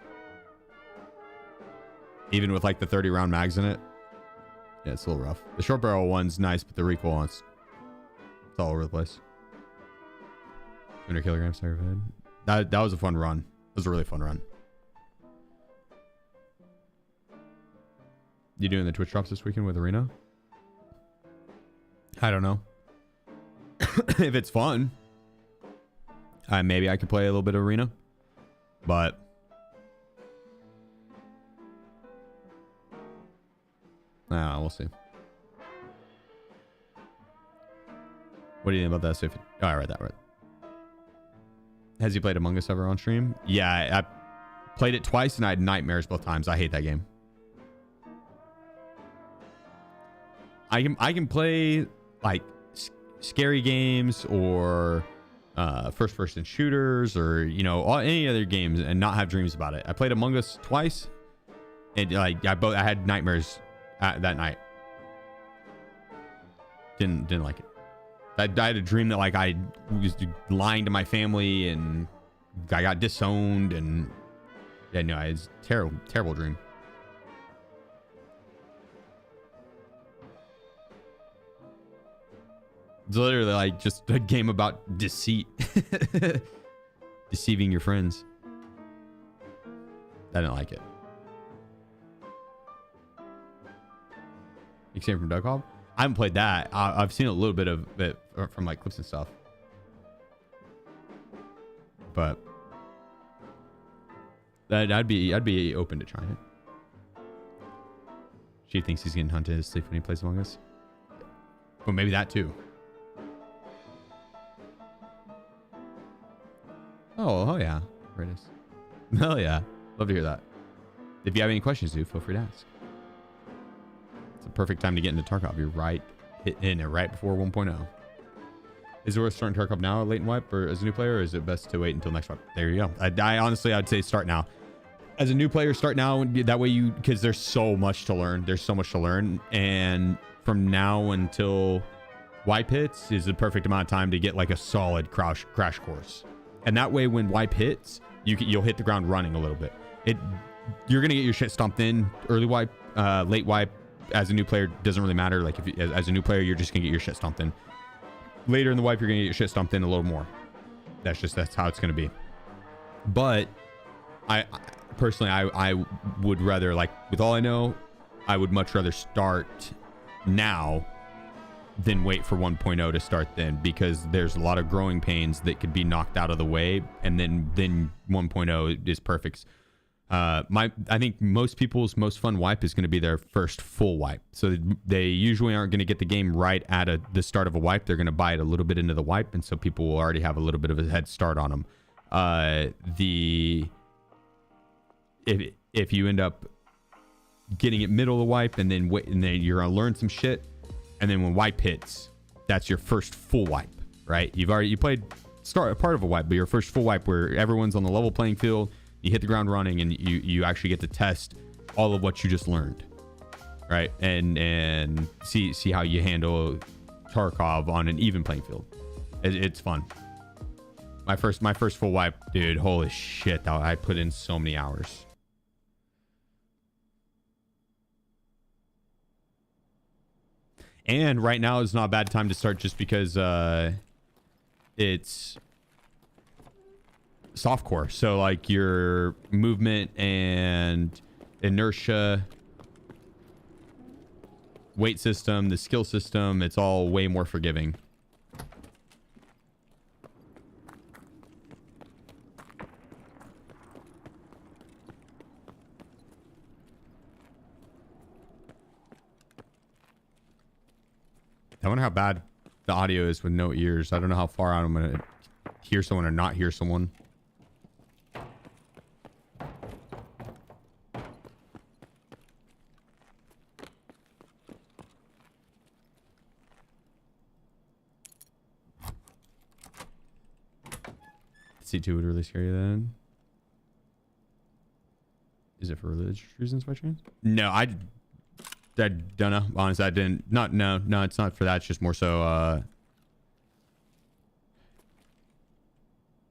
S1: Even with like the 30 round mags in it. Yeah, it's a little rough. The short barrel one's nice, but the recoil it's all over the place. 100 kilograms per head. That was a fun run. It was a really fun run. You doing the Twitch drops this weekend with Arena? I don't know. If it's fun, maybe I could play a little bit of Arena, but we'll see. What do you think about that? Oh, I read that right. Has he played Among Us ever on stream? Yeah, I played it twice and I had nightmares both times. I hate that game. I can play like scary games or first person shooters or any other games and not have dreams about it. I played Among Us twice and like I had nightmares that night. Didn't like it. I had a dream that like I was lying to my family and I got disowned and yeah, no, it's terrible dream. It's literally like just a game about deceit. Deceiving your friends. I didn't like it. You came from Tarkov? I haven't played that. I've seen a little bit of it from like clips and stuff. But I'd be open to trying it. She thinks he's getting hunted in his sleep when he plays Among Us. Well, maybe that too. Oh yeah. There it is. Hell yeah. Love to hear that. If you have any questions, feel free to ask. It's a perfect time to get into Tarkov. You're in it right before 1.0. Is it worth starting Tarkov now or late in wipe or as a new player, or is it best to wait until next wipe? There you go. I honestly, I'd say start now. As a new player, start now. That way because there's so much to learn. There's so much to learn. And from now until wipe hits is the perfect amount of time to get like a solid crash course. And that way when wipe hits, you'll hit the ground running a little bit. You're going to get your shit stomped in early wipe, late wipe. As a new player, doesn't really matter. Like as a new player, you're just gonna get your shit stomped in. Later in the wipe, you're gonna get your shit stomped in a little more. That's how it's gonna be. But I personally, I would rather, like, with all I know, I would much rather start now than wait for 1.0 to start then, because there's a lot of growing pains that could be knocked out of the way, and then 1.0 is perfect. I think most people's most fun wipe is going to be their first full wipe. So they usually aren't going to get the game right at the start of a wipe. They're going to buy it a little bit into the wipe, and so people will already have a little bit of a head start on them. If you end up getting it middle of the wipe, and then you're going to learn some shit, and then when wipe hits, that's your first full wipe, right? You played a part of a wipe, but your first full wipe where everyone's on the level playing field. You hit the ground running, and you actually get to test all of what you just learned, right? And see how you handle Tarkov on an even playing field. It's fun. My first full wipe, dude. Holy shit! I put in so many hours. And right now is not a bad time to start, just because it's softcore, so like your movement and inertia, weight system, the skill system, it's all way more forgiving. I wonder how bad the audio is with no ears. I don't know how far out I'm gonna hear someone or not hear someone. C2 would really scare you then. Is it for religious reasons by chance? No, I don't know. Honestly, I didn't. No, it's not for that. It's just more so.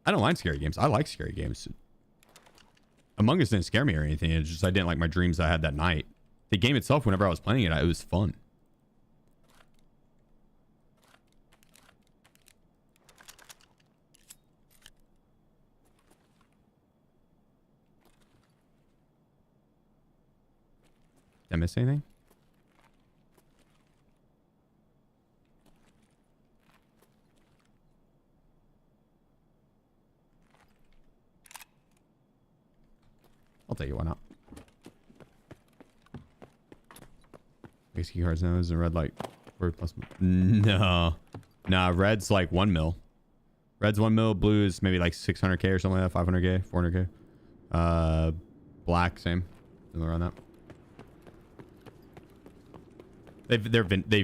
S1: I don't mind scary games. I like scary games. Among Us didn't scare me or anything. It's just I didn't like my dreams I had that night. The game itself, whenever I was playing it, it was fun. Did I miss anything? I'll take it. Why not? XP cards nose and red like 40 plus. No, nah. Red's like 1 mil. Red's 1 mil. Blue is maybe like 600k or something like that. 500k, 400k. Black same. Something around that.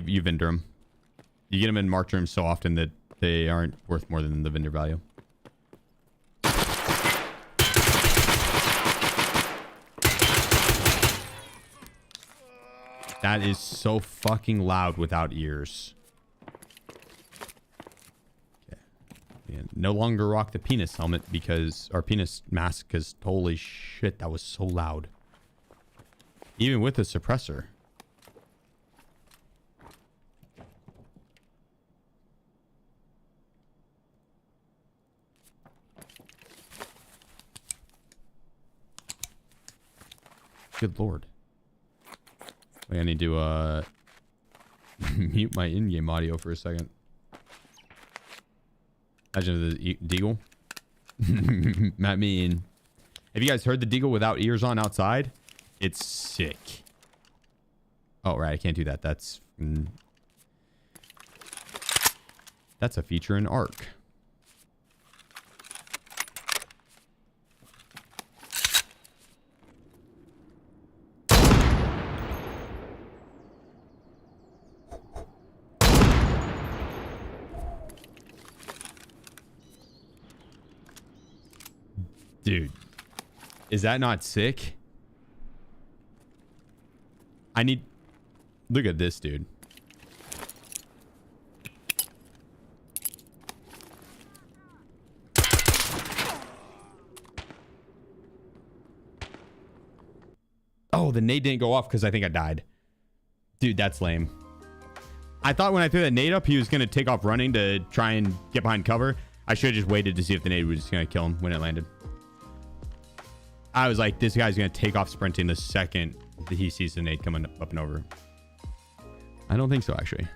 S1: You vendor them. You get them in marked rooms so often that they aren't worth more than the vendor value. That is so fucking loud without ears. Okay. And no longer rock the penis helmet or penis mask, because holy shit, that was so loud. Even with the suppressor. Good lord. Wait, I need to mute my in-game audio for a second. Imagine the deagle. Matt mean. Have you guys heard the deagle without ears on outside? It's sick. Oh, right. I can't do that. That's a feature in Arc. Dude, is that not sick? Look at this, dude. Oh, the nade didn't go off because I think I died. Dude, that's lame. I thought when I threw that nade up, he was going to take off running to try and get behind cover. I should have just waited to see if the nade was just going to kill him when it landed. I was like, this guy's going to take off sprinting the second that he sees the nade coming up and over. I don't think so, actually.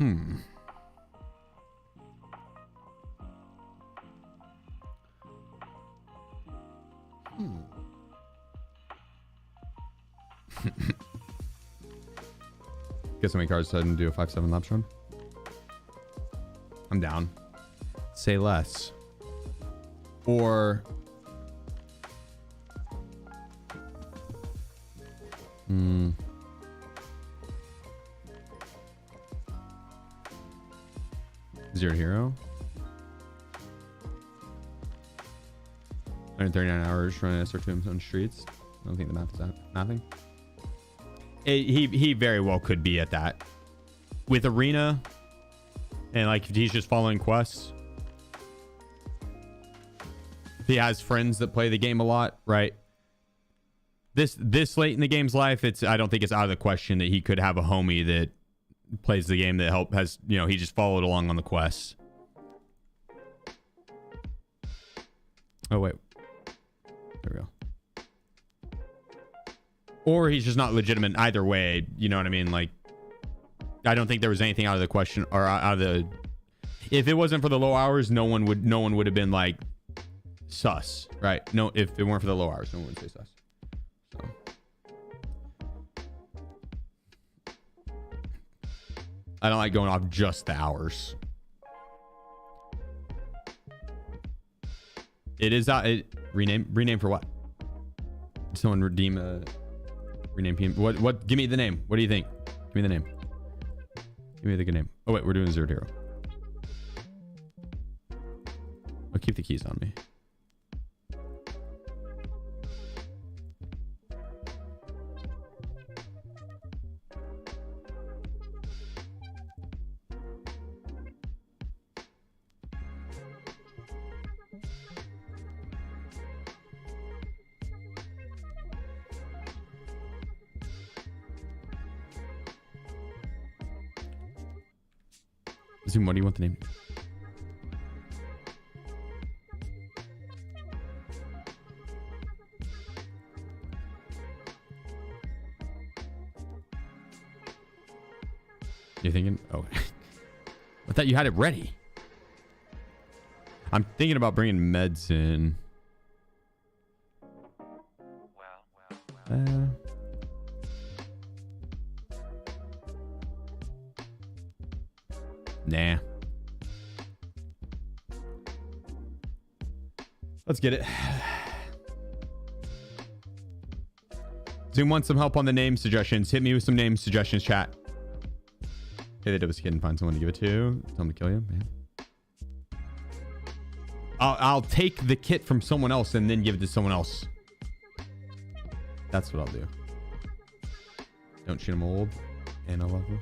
S1: Hmm. Guess how many cars so I didn't do a 5-7 laps run? I'm down. Say less. Or Zero Hero. 139 hours running SR2 on streets. I don't think the math is that. Nothing. He very well could be at that. With Arena, and like if he's just following quests. If he has friends that play the game a lot, right? This late in the game's life, I don't think it's out of the question that he could have a homie that plays the game that he just followed along on the quests. Oh wait. There we go. Or he's just not legitimate either way, you know what I mean? Like, I don't think there was anything out of the question or out of the. If it wasn't for the low hours, no one would have been like sus, right? No, if it weren't for the low hours, no one would say sus. So. I don't like going off just the hours. It is rename for what? Did someone redeem a rename PM? What? Give me the name. What do you think? Give me the name. Give me the good name. Oh wait, we're doing Zero Hero. I'll keep the keys on me. Zoom, what do you want the name? You thinking? Oh, I thought you had it ready. I'm thinking about bringing meds in. Nah. Let's get it. Zoom wants some help on the name suggestions. Hit me with some name suggestions, chat. Hey, the Dubs kid and find someone to give it to. Tell him to kill you, man. I'll take the kit from someone else and then give it to someone else. That's what I'll do. Don't shoot him old. And I love you.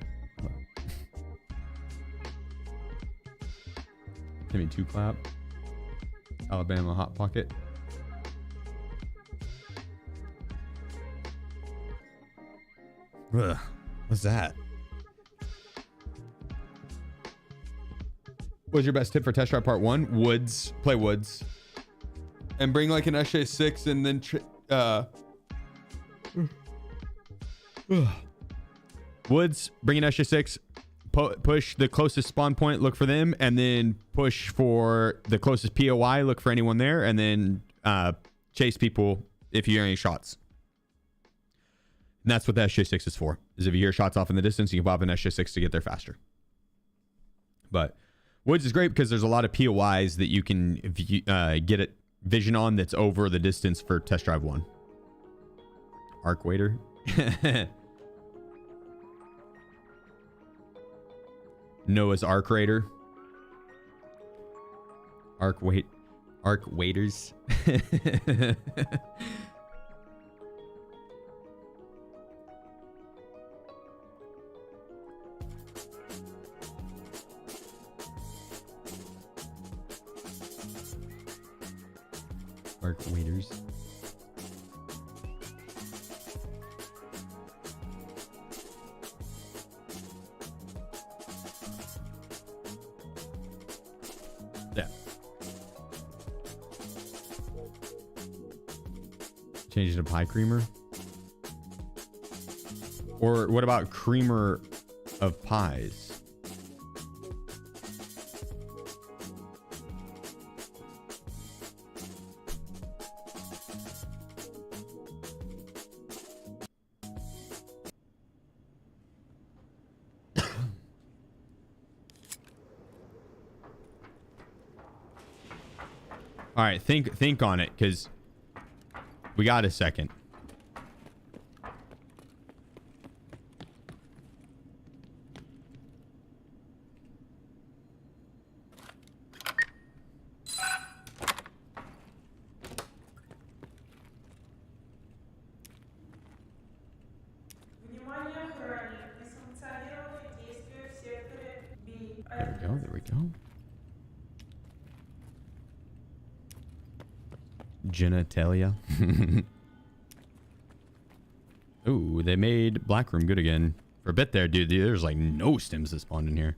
S1: Give me 2 clap. Alabama Hot Pocket. Ugh, what's that? What's your best tip for test drive part 1? Woods. Play Woods. And bring like an SJ6 and then Woods, bring an SJ6. Push the closest spawn point, look for them, and then push for the closest POI, look for anyone there, and then chase people if you hear any shots. And that's what the SJ6 is for, is if you hear shots off in the distance, you can pop an SJ6 to get there faster. But Woods is great because there's a lot of POIs that you can get it vision on that's over the distance for test drive 1. Arc waiter. Noah's Arc Raider. Arc waiters. Arc waiters. Yeah. Change it to pie creamer. Or what about creamer of pies? All right, think on it, because we got a second. There we go. There we go. Genitalia. Ooh, they made Black Room good again. For a bit there, dude, there's like no stims that spawned in here.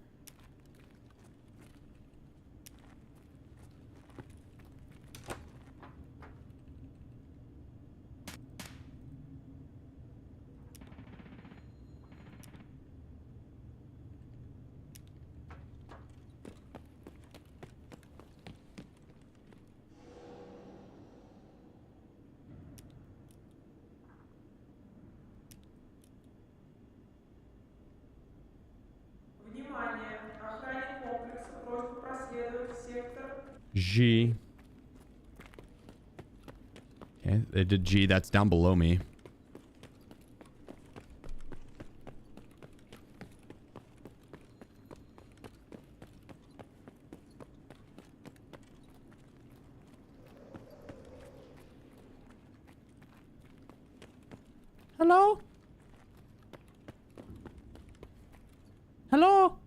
S1: G. Okay, they did G. That's down below me. Hello? Hello?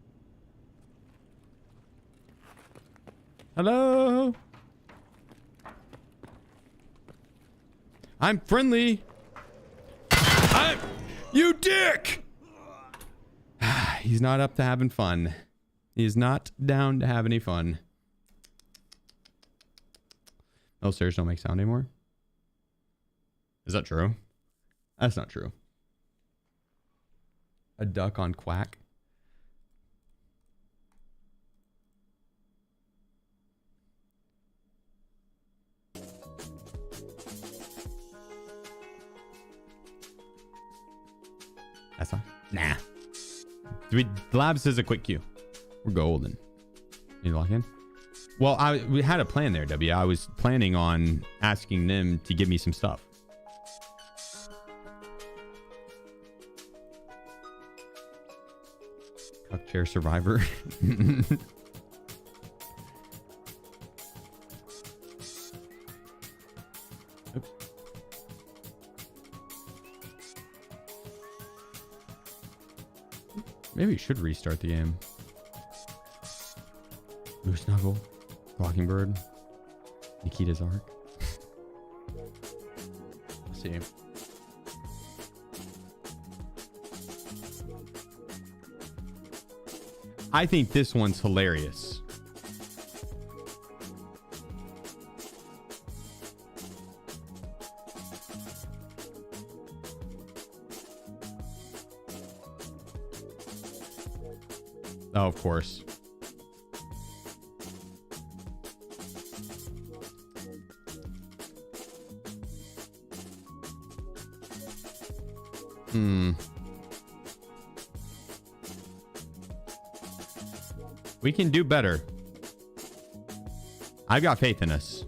S1: Hello? I'm friendly. You dick! He's not up to having fun. He's not down to have any fun. No, stairs don't make sound anymore. Is that true? That's not true. A duck on quack. That's not. Nah. The lab says a quick queue. We're golden. You lock in? Well, we had a plan there, W. I was planning on asking them to give me some stuff. Cuck chair survivor. Oops. Maybe you should restart the game. Blue Snuggle, Mockingbird, Nikita's Ark. Let's see. I think this one's hilarious. Oh, of course. We can do better. I've got faith in us.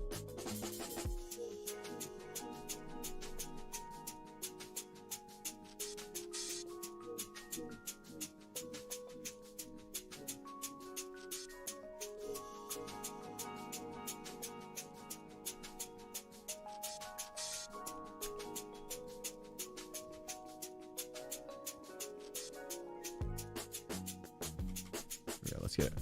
S1: Yeah, let's get it.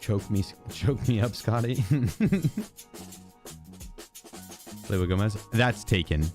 S1: Choke me up, Scotty. Leo Gomez. That's taken.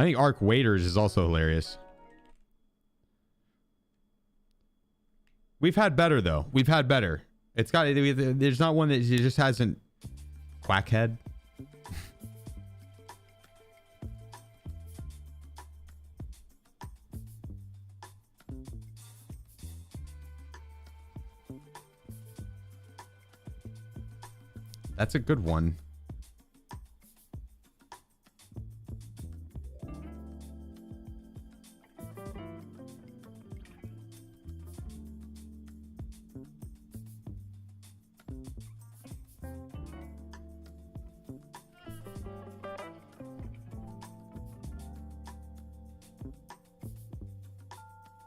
S1: I think Arc Waiters is also hilarious. We've had better though. We've had better. It's got. There's not one that just hasn't. Quackhead. That's a good one.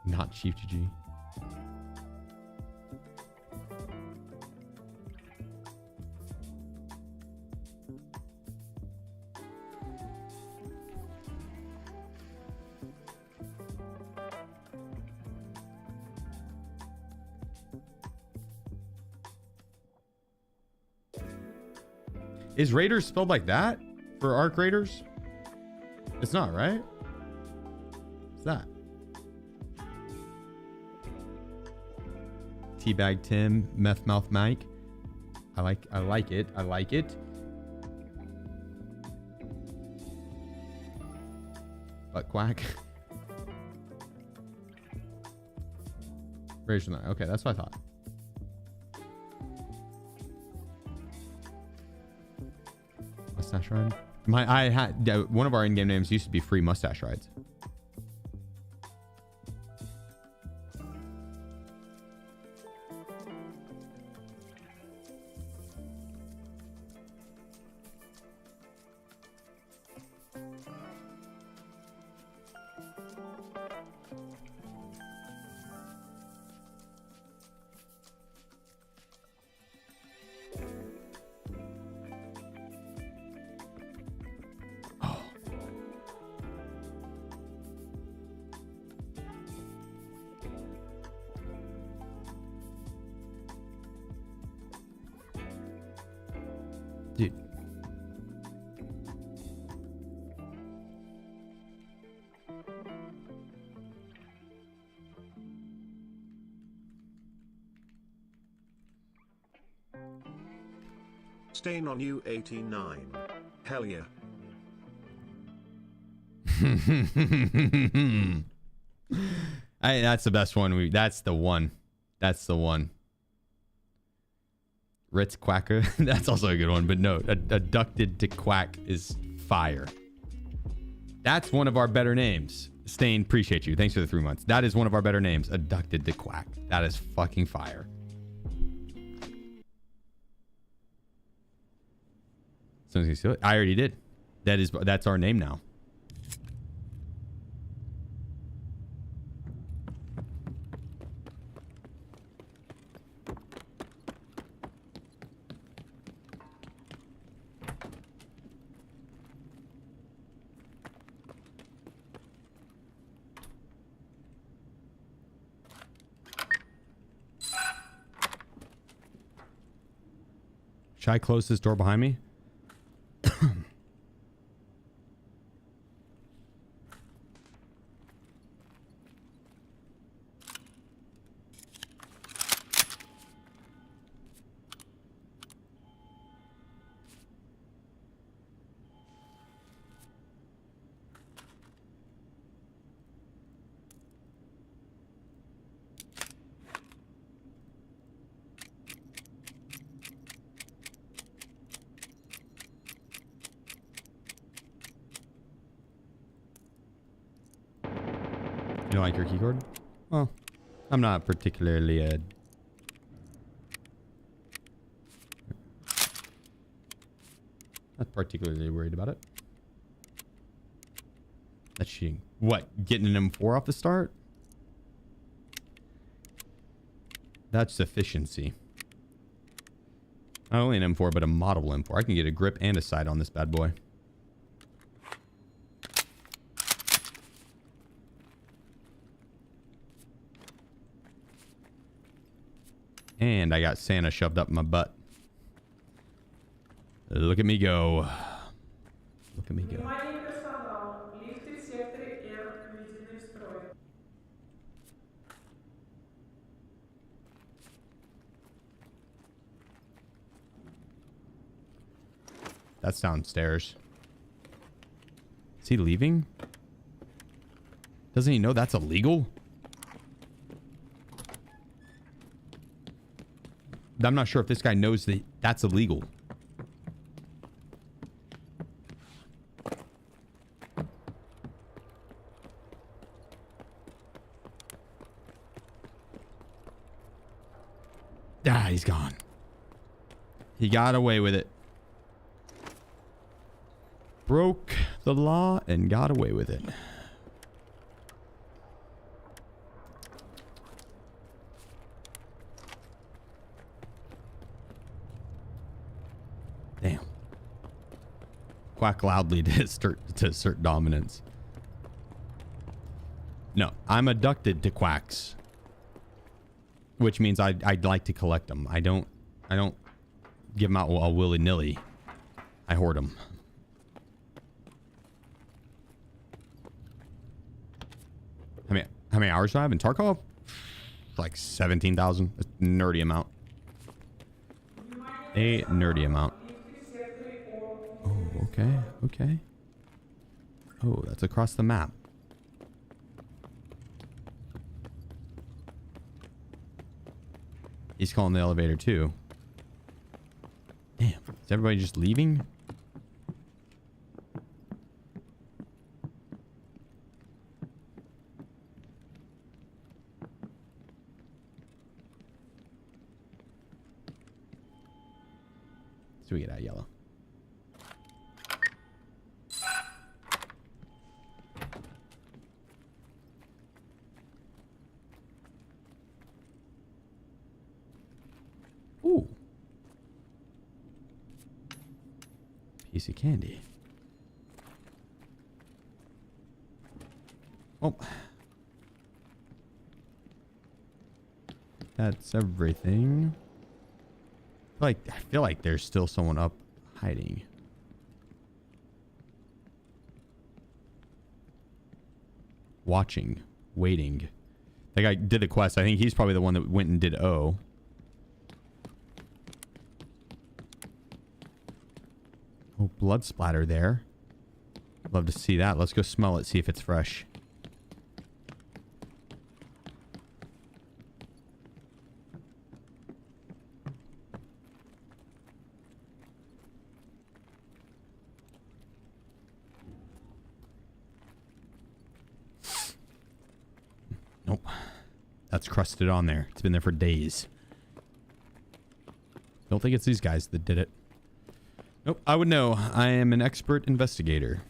S1: Not SheefGG. Is Raiders spelled like that for Arc Raiders? It's not, right? What's that? Teabag Tim, Meth Mouth Mike. I like it. I like it. Butt quack. Raiders not. Okay, that's what I thought. Mustache ride. I had one of our in-game names used to be Free Mustache Rides. Dude.
S2: Stain on you 89. Hell yeah.
S1: That's the best one. That's the one. That's the one. Ritz Quacker. That's also a good one, but no, abducted to quack is fire. That's one of our better names. Stain, appreciate you. Thanks for the 3 months. That is one of our better names. Abducted to quack. That is fucking fire. Someone's gonna steal it. I already did. That's our name now. Should I close this door behind me? You don't like your keycord? Well, I'm not particularly not particularly worried about it. That's cheating. What? Getting an M4 off the start? That's efficiency. Not only an M4, but a model M4. I can get a grip and a sight on this bad boy. And I got Santa shoved up my butt. Look at me go. Look at me go. That's downstairs. Is he leaving? Doesn't he know that's illegal? I'm not sure if this guy knows that that's illegal. Ah, he's gone. He got away with it. Broke the law and got away with it. Damn. Quack loudly to assert dominance. No, I'm abducted to quacks. Which means I'd like to collect them. I don't give them out all willy-nilly. I hoard them. How many hours do I have in Tarkov? Like 17,000. A nerdy amount. A nerdy amount. Oh, okay. Okay. Oh, that's across the map. He's calling the elevator too. Damn. Is everybody just leaving? So we get out yellow. Ooh. Piece of candy. Oh. That's everything. I feel like there's still someone up hiding. Watching. Waiting. That guy did the quest. I think he's probably the one that went and did O. Oh, blood splatter there. Love to see that. Let's go smell it, see if it's fresh. Nope. That's crusted on there. It's been there for days. Don't think it's these guys that did it. Nope, I would know. I am an expert investigator.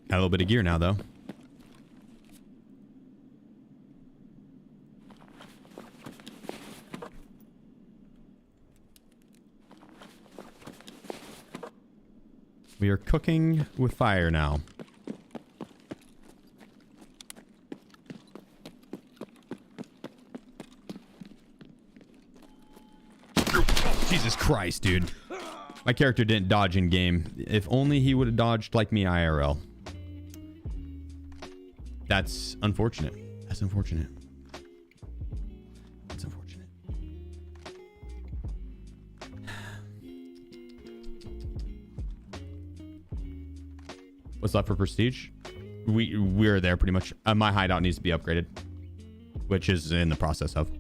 S1: Got a little bit of gear now, though. We are cooking with fire now. Jesus Christ, dude. My character didn't dodge in game. If only he would have dodged like me IRL. That's unfortunate. That's unfortunate. That's unfortunate. What's left for prestige? We're there pretty much. My hideout needs to be upgraded, which is in the process of.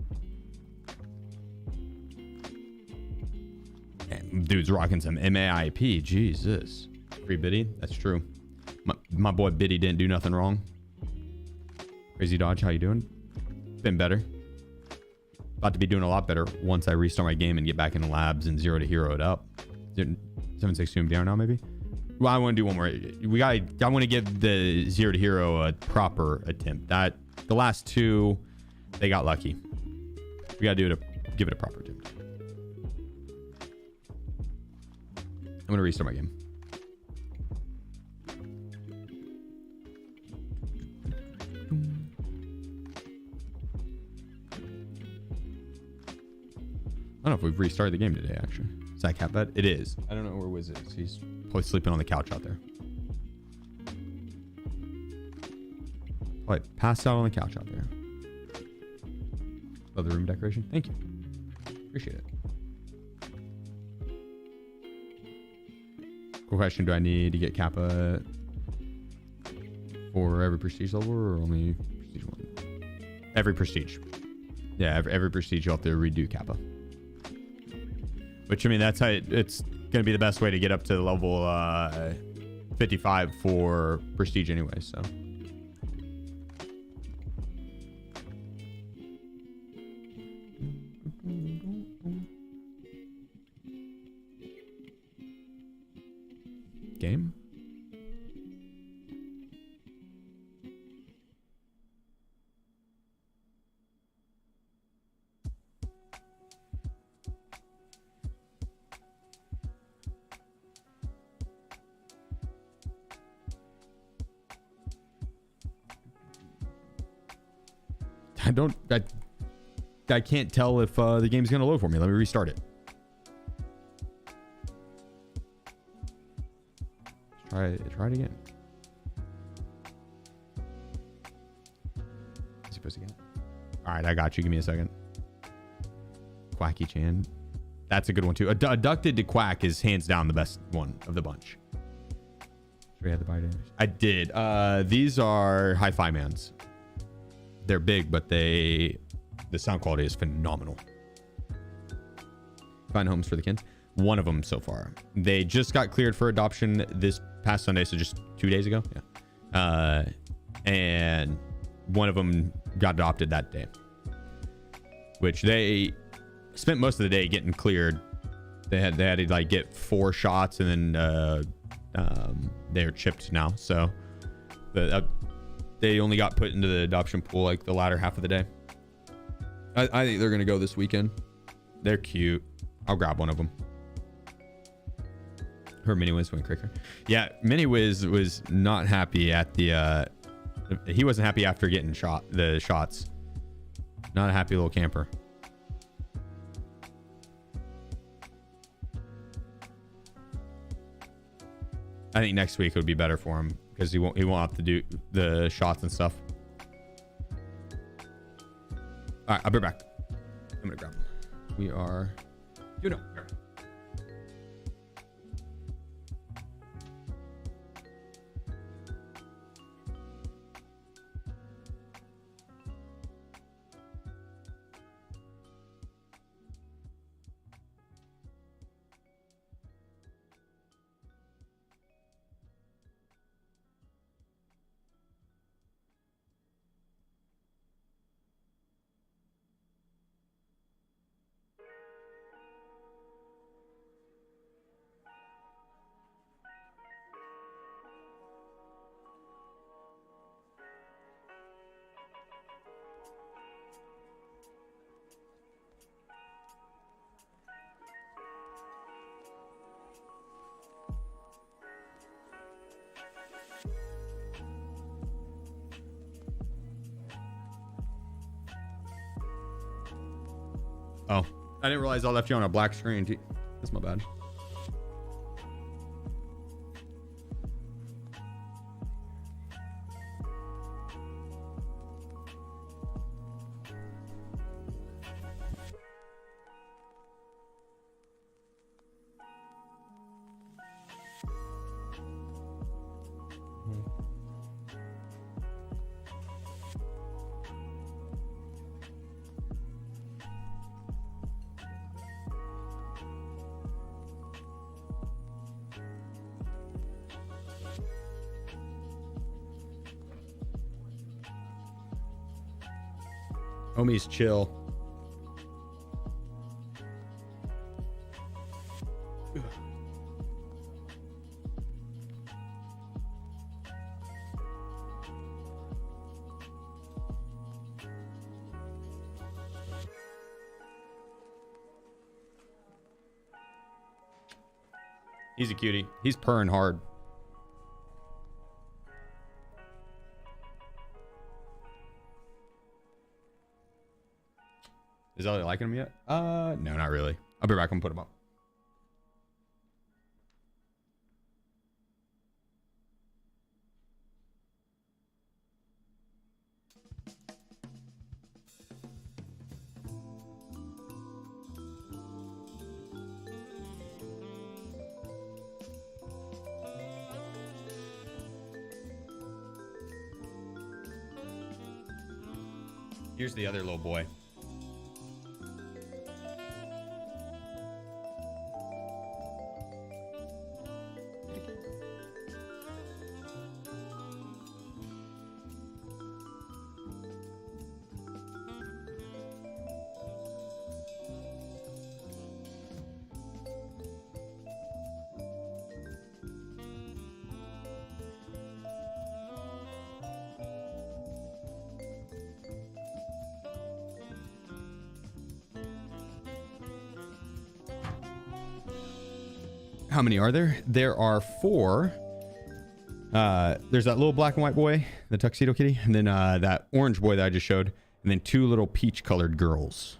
S1: Dude's rocking some MAIP. Jesus. Free Biddy. That's true. My boy Biddy didn't do nothing wrong. Crazy Dodge, how you doing? Been better. About to be doing a lot better once I restart my game and get back in the labs and 0 to hero it up. 762 and beyond now, maybe? Well, I want to do one more. I want to give the 0 to hero a proper attempt. The last two, they got lucky. We got to give it a proper attempt. I'm going to restart my game. I don't know if we've restarted the game today, actually. Is that cat bed? It is. I don't know where Wiz is. He's probably sleeping on the couch out there. Probably passed out on the couch out there. Love the room decoration. Thank you. Appreciate it. Cool question. Do I need to get Kappa for every prestige level or only prestige one? Every prestige. Yeah, every prestige you'll have to redo Kappa. Which, I mean, that's how it's going to be the best way to get up to level 55 for prestige anyway, so. Game? I can't tell if the game's gonna load for me. Let me restart it. Try it again. Is he supposed to get it? All right, I got you. Give me a second. Quacky Chan. That's a good one too. Abducted to Quack is hands down the best one of the bunch. Sure you had the buy damage? I did. These are hi-fi mans. They're big, but the sound quality is phenomenal. Find homes for the kids. One of them so far. They just got cleared for adoption this past Sunday, so just 2 days ago. Yeah. And one of them got adopted that day, which they spent most of the day getting cleared. They had to like get 4 shots, and then they're chipped now. So they only got put into the adoption pool like the latter half of the day. I think they're gonna go this weekend. They're cute. I'll grab one of them. Her Mini Wiz went quicker. Yeah, Mini Wiz was not happy at the he wasn't happy after getting the shots. Not a happy little camper. I think next week would be better for him because he won't have to do the shots and stuff. All right, I'll be back. I'm gonna grab them. We are, you know. Oh, I didn't realize I left you on a black screen. That's my bad. Homies, chill. He's a cutie. He's purring hard. Is Elliot liking him yet? No, not really. I'll be back and put him up. Here's the other little boy. How many are there? There are 4. There's that little black and white boy, the tuxedo kitty, and then that orange boy that I just showed, and then 2 little peach colored girls.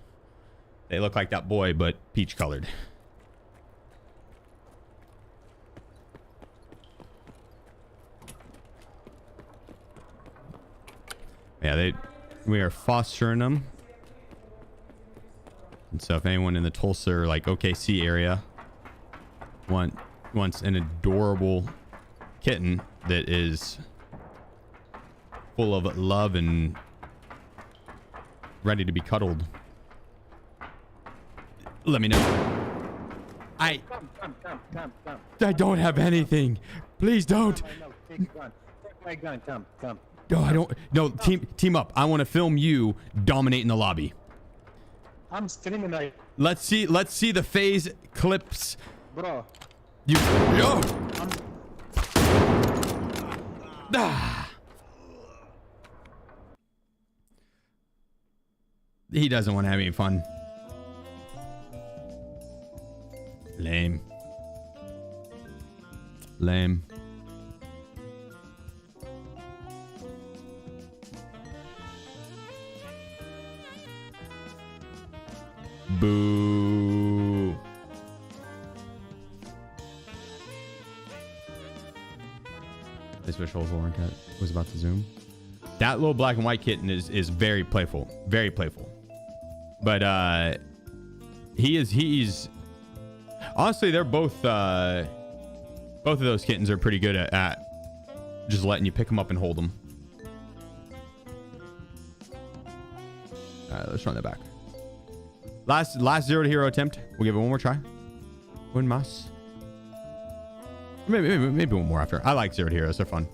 S1: They look like that boy, but peach colored. Yeah, we are fostering them. And so if anyone in the Tulsa or like OKC area wants an adorable kitten that is full of love and ready to be cuddled, let me know. I don't have anything. Please don't.
S5: Take my gun. Come.
S1: No, I don't. No, team up. I want to film you dominating the lobby.
S5: I'm streaming like.
S1: Let's see the phase clips.
S5: Bro.
S1: Yo. He doesn't want to have any fun. Lame. Boo. This wish holes Lauren cat was about to zoom. That little black and white kitten is very playful. Very playful. But he's honestly, they're both of those kittens are pretty good at just letting you pick them up and hold them. All right, let's run that back. Last 0 to hero attempt. We'll give it one more try. One mas. Maybe one more after. I like 0 to heroes. They're fun.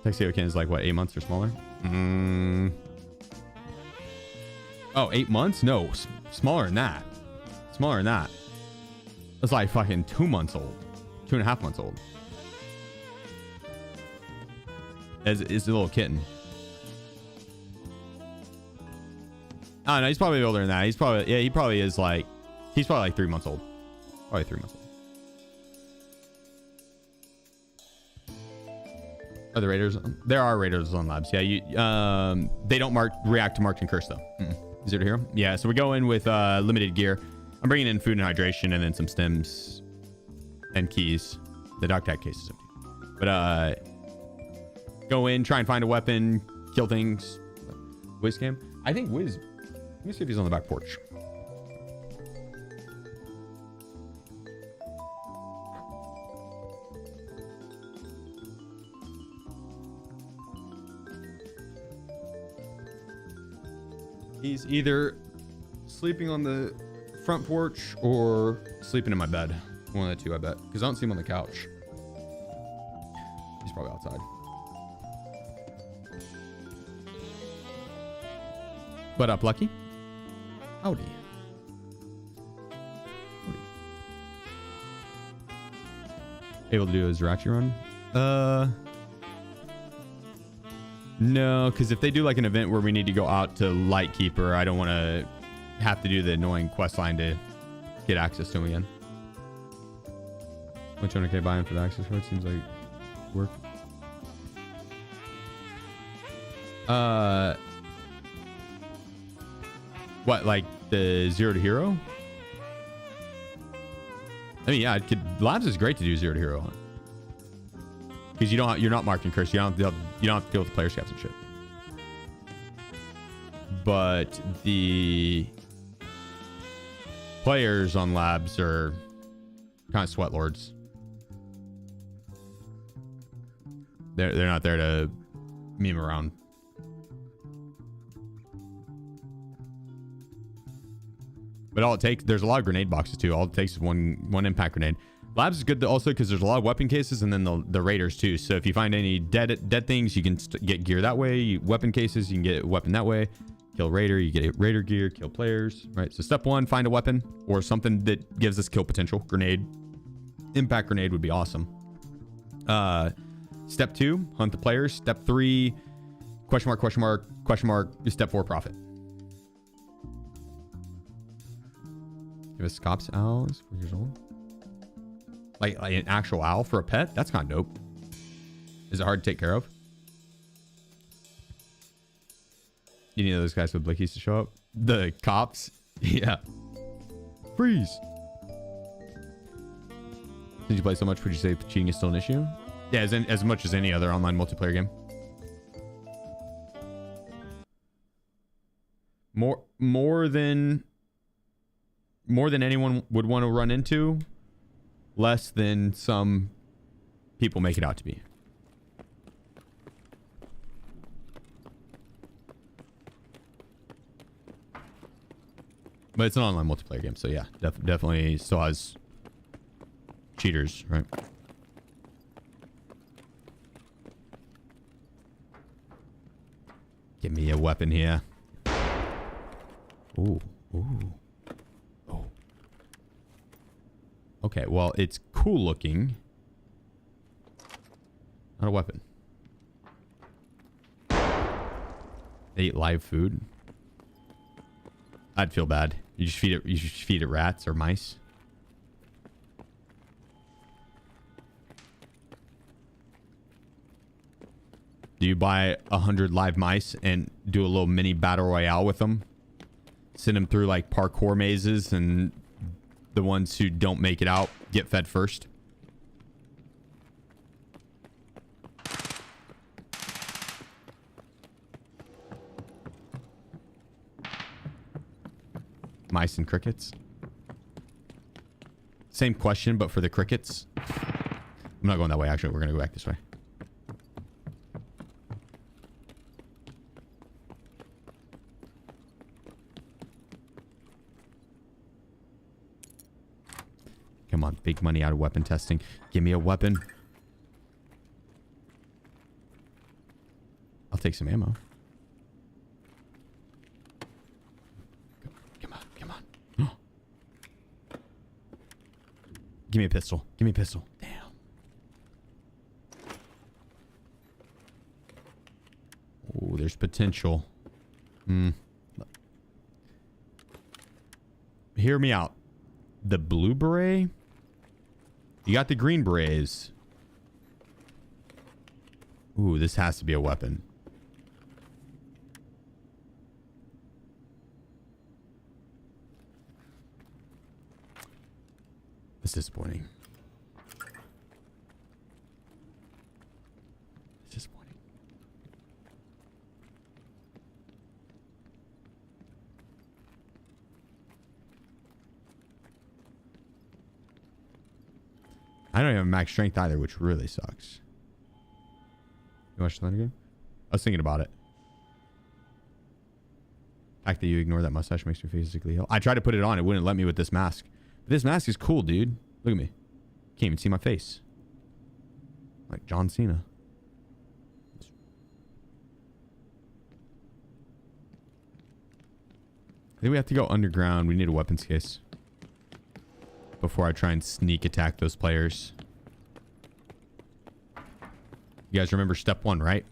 S1: Tuxedo Ken is like what, 8 months or smaller? Oh, 8 months? No, smaller than that. Smaller than that. It's like fucking 2 months old. 2.5 months old. It's a little kitten. Oh no, he's probably older than that. He's probably he probably is like he's probably like 3 months old. Probably 3 months old. Are there raiders? There are raiders on labs. Yeah, you they don't react to marked and cursed though. 0 to hero. Yeah, so we go in with limited gear. I'm bringing in food and hydration and then some stems and keys. The dog tag case is empty. But go in, try and find a weapon, kill things. Wiz cam. I think Wiz. Let me see if he's on the back porch. He's either sleeping on the front porch or sleeping in my bed. One of the two, I bet. Because I don't see him on the couch. He's probably outside. What up, Lucky? Howdy. Able to do a Zerachi run? No, because if they do like an event where we need to go out to Lightkeeper, I don't want to have to do the annoying quest line to get access to him again. 200k buy-in for the access card seems like work. What, like the 0 to hero? I mean, yeah, labs is great to do 0 to hero on. Because you're not marked and cursed. You don't have to deal with the player scabs and shit. But the players on labs are kind of sweat lords. They're not there to meme around. But all it takes, there's a lot of grenade boxes too. All it takes is one impact grenade. Labs is good also because there's a lot of weapon cases, and then the raiders too. So if you find any dead things, you can get gear that way. Weapon cases, you can get a weapon that way. Kill raider, you get raider gear. Kill players, right? So step 1, find a weapon or something that gives us kill potential. Grenade, impact grenade would be awesome. Step 2, hunt the players. Step 3, question mark, question mark, question mark. Step 4, profit. Give us Scops owls, 4 years old. Like an actual owl for a pet? That's kind of dope. Is it hard to take care of? You need those guys with blickies to show up? The cops? Yeah. Freeze. Since you play so much, would you say cheating is still an issue? Yeah, as much as any other online multiplayer game. More than anyone would want to run into. Less than some people make it out to be. But it's an online multiplayer game, so yeah, definitely still has cheaters, right? Give me a weapon here. Ooh, ooh. Okay, well, it's cool looking. Not a weapon. They eat live food. I'd feel bad. You just feed it rats or mice. Do you buy 100 live mice and do a little mini battle royale with them? Send them through like parkour mazes, and the ones who don't make it out get fed first. Mice and crickets. Same question, but for the crickets. I'm not going that way, actually. We're going to go back this way. Come on, big money out of weapon testing. Give me a weapon. I'll take some ammo. Come on, come on. Give me a pistol. Give me a pistol. Damn. Oh, there's potential. Hear me out. The blue beret? You got the green berets. Ooh, this has to be a weapon. It's disappointing. It's disappointing. I don't even have max strength either, which really sucks. You watch the Thunder game? I was thinking about it. The fact that you ignore that mustache makes me physically ill. I tried to put it on. It wouldn't let me with this mask. But this mask is cool, dude. Look at me. Can't even see my face. Like John Cena. I think we have to go underground. We need a weapons case before I try and sneak attack those players. You guys remember step 1, right?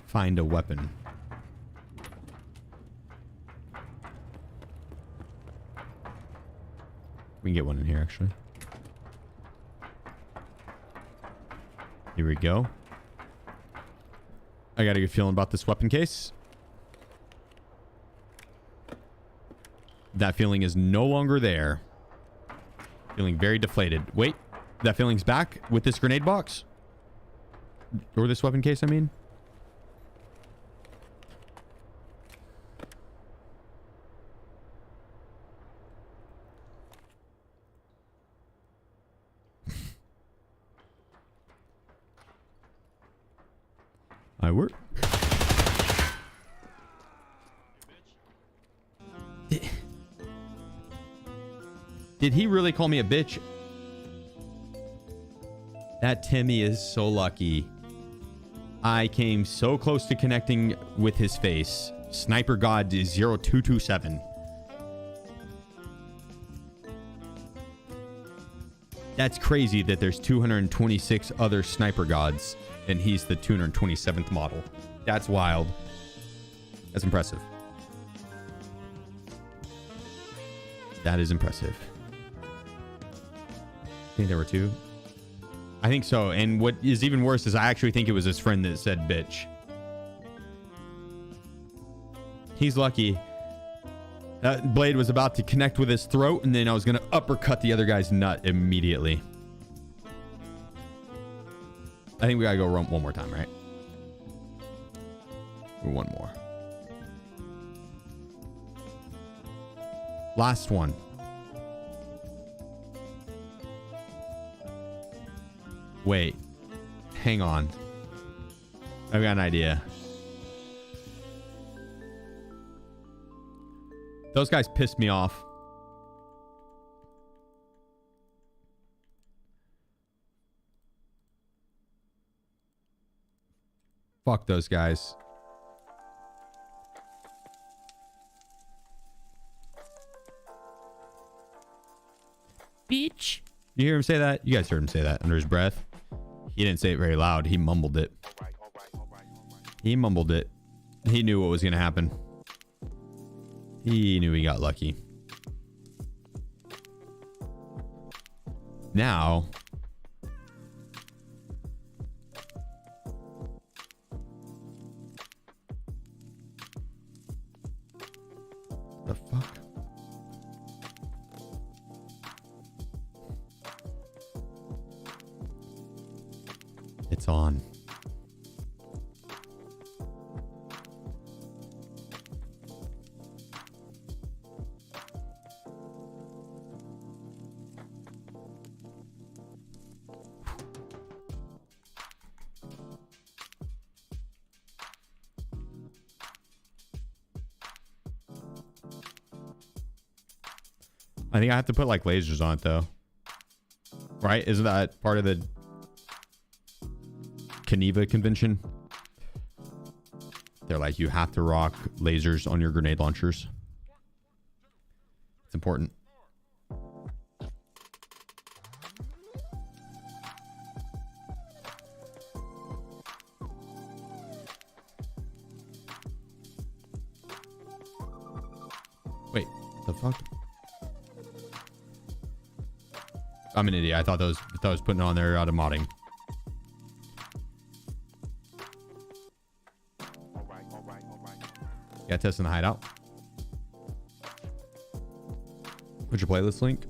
S1: Find a weapon. We can get one in here, actually. Here we go. I got a good feeling about this weapon case. That feeling is no longer there. Feeling very deflated. Wait, that feeling's back with this grenade box? Or this weapon case, I mean. I work. Did he really call me a bitch? That Timmy is so lucky. I came so close to connecting with his face. Sniper God 0227. That's crazy that there's 226 other sniper gods and he's the 227th model. That's wild. That's impressive. That is impressive. I think there were two. I think so. And what is even worse is I actually think it was his friend that said bitch. He's lucky. That blade was about to connect with his throat, and then I was going to uppercut the other guy's nut immediately. I think we got to go one more time, right? Or one more. Last one. Wait. Hang on. I've got an idea. Those guys pissed me off. Fuck those guys. Bitch. You hear him say that? You guys heard him say that under his breath. He didn't say it very loud. He mumbled it. He mumbled it. He knew what was going to happen. He knew he got lucky. Now, the fuck? It's on. I think I have to put like lasers on it though. Right? Isn't that part of the Geneva Convention? They're like, you have to rock lasers on your grenade launchers. It's important. Wait, the fuck? I'm an idiot. I thought I was putting it on there out of modding. Yeah, testing the hideout. What's your playlist link?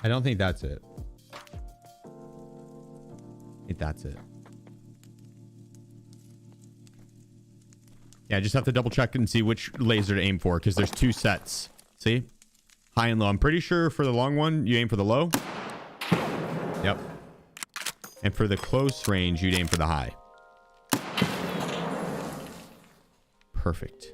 S1: I don't think that's it. I think that's it. Yeah, I just have to double check and see which laser to aim for because there's two sets. See? High and low. I'm pretty sure for the long one, you aim for the low. Yep. And for the close range, you'd aim for the high. Perfect.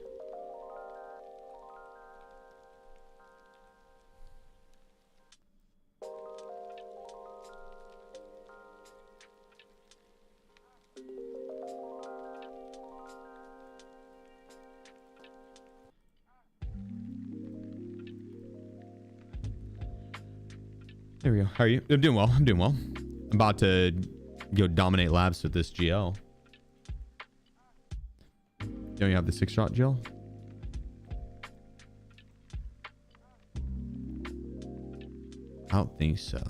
S1: There we go. How are you? I'm doing well. I'm doing well. I'm about to go dominate labs with this GL. Don't you have the 6-shot GL? I don't think so.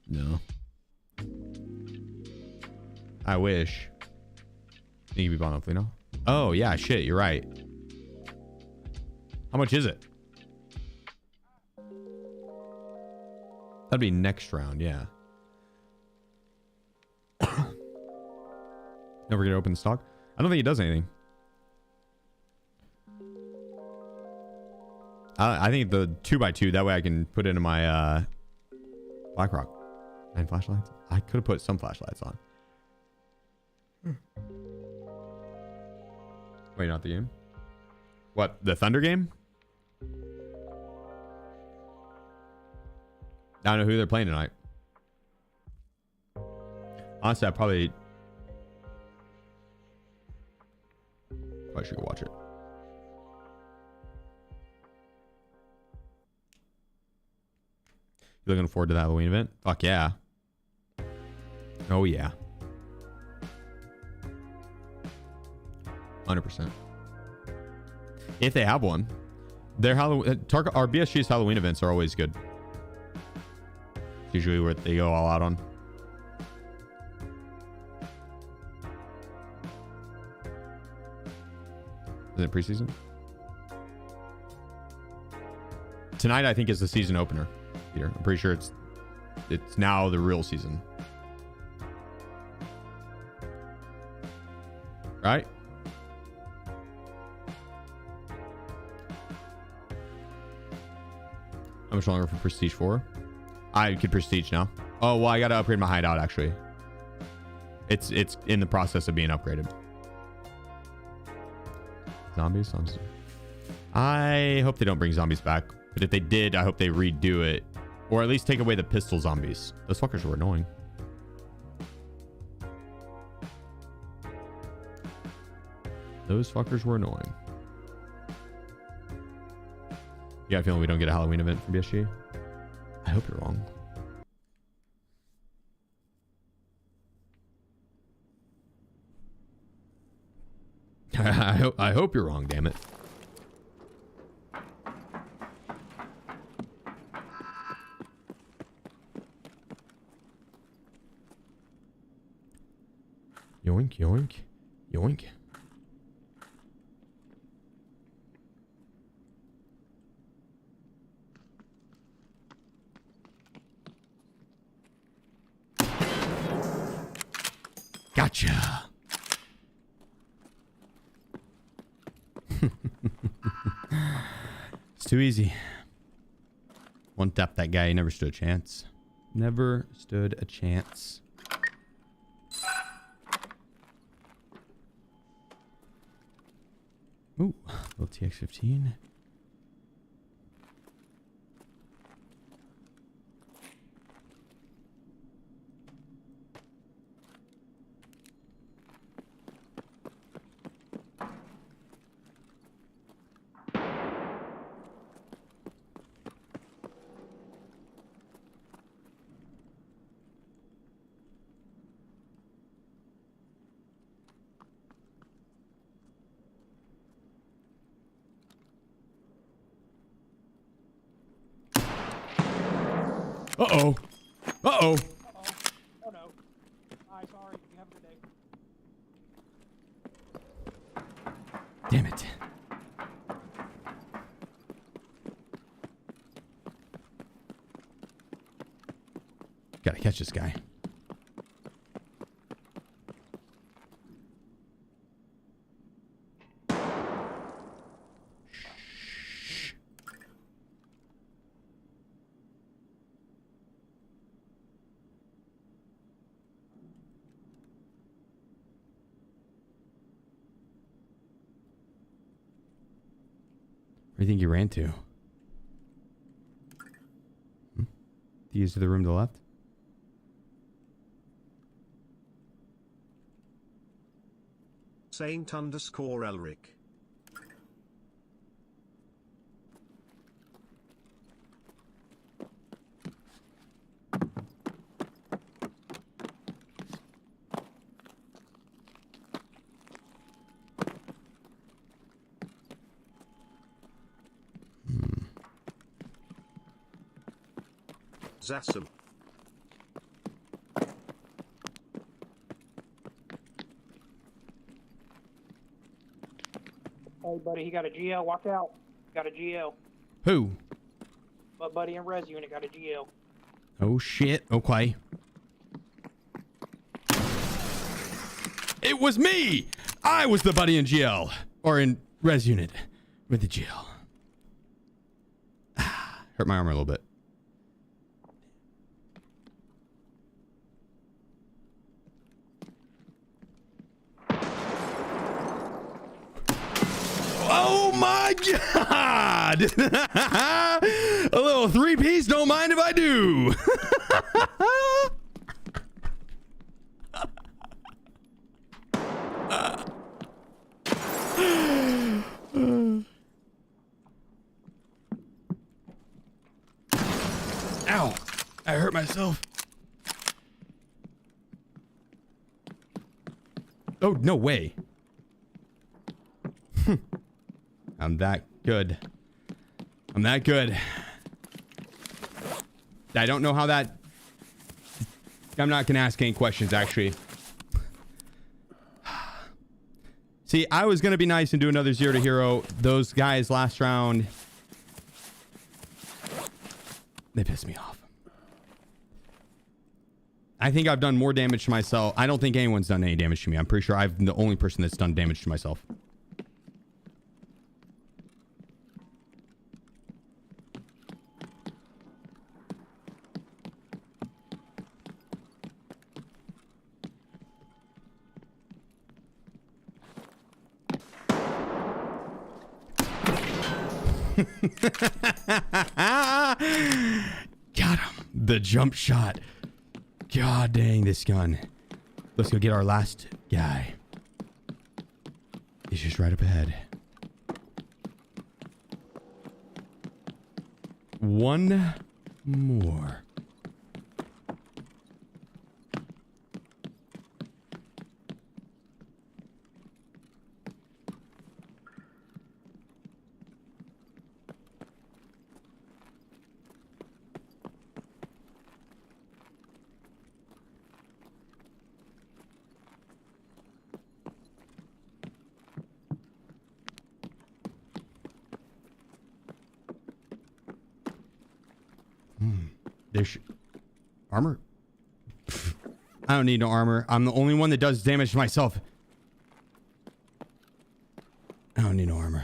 S1: No. I wish. You can be bought monthly now. Oh yeah, shit, you're right. How much is it? That'd be next round, yeah. Never gonna open the stock. I don't think it does anything. I think the 2x2, that way I can put it into my BlackRock. 9 flashlights. I could have put some flashlights on. Wait, not the game? What, the Thunder game? I don't know who they're playing tonight. Honestly, I probably should go watch it. You looking forward to that Halloween event? Fuck yeah. Oh yeah. 100%. If they have one. Their Halloween, our BSG's Halloween events are always good. It's usually where they go all out on. Is it preseason? Tonight, I think, is the season opener. Peter, I'm pretty sure it's now the real season. Right? How much longer for Prestige 4? I could Prestige now. Oh, well, I got to upgrade my hideout, actually. It's in the process of being upgraded. Zombies? I hope they don't bring zombies back. But if they did, I hope they redo it. Or at least take away the pistol zombies. Those fuckers were annoying. Those fuckers were annoying. You got a feeling we don't get a Halloween event from BSG? I hope you're wrong. I hope you're wrong, damn it. Yoink, yoink, yoink. Gotcha. It's too easy. One tap that guy, he never stood a chance. Never stood a chance. Ooh, little TX-15. Uh-oh. Uh-oh.
S4: Oh no. Hi, sorry. You have a good day.
S1: Damn it. Gotta catch this guy. Where do you think you ran to? The use of the room to the left?
S2: Saint_Elric. Zassam.
S4: Hey, buddy, he got a GL. Watch out. Got a GL.
S1: Who?
S4: My buddy in res unit got a GL.
S1: Oh shit. Okay. It was me. I was the buddy in GL or in res unit with the GL. Hurt my armor a little bit. Oh my God! A little 3-piece, don't mind if I do. Ow! I hurt myself. Oh, no way. I'm that good. I'm that good. I don't know how that... I'm not going to ask any questions, actually. See, I was going to be nice and do another 0 to hero. Those guys last round... They pissed me off. I think I've done more damage to myself. I don't think anyone's done any damage to me. I'm pretty sure I'm the only person that's done damage to myself. Got him. The jump shot. God dang this gun. Let's go get our last guy. He's just right up ahead. One more. There's armor. I don't need no armor. I'm the only one that does damage to myself. I don't need no armor.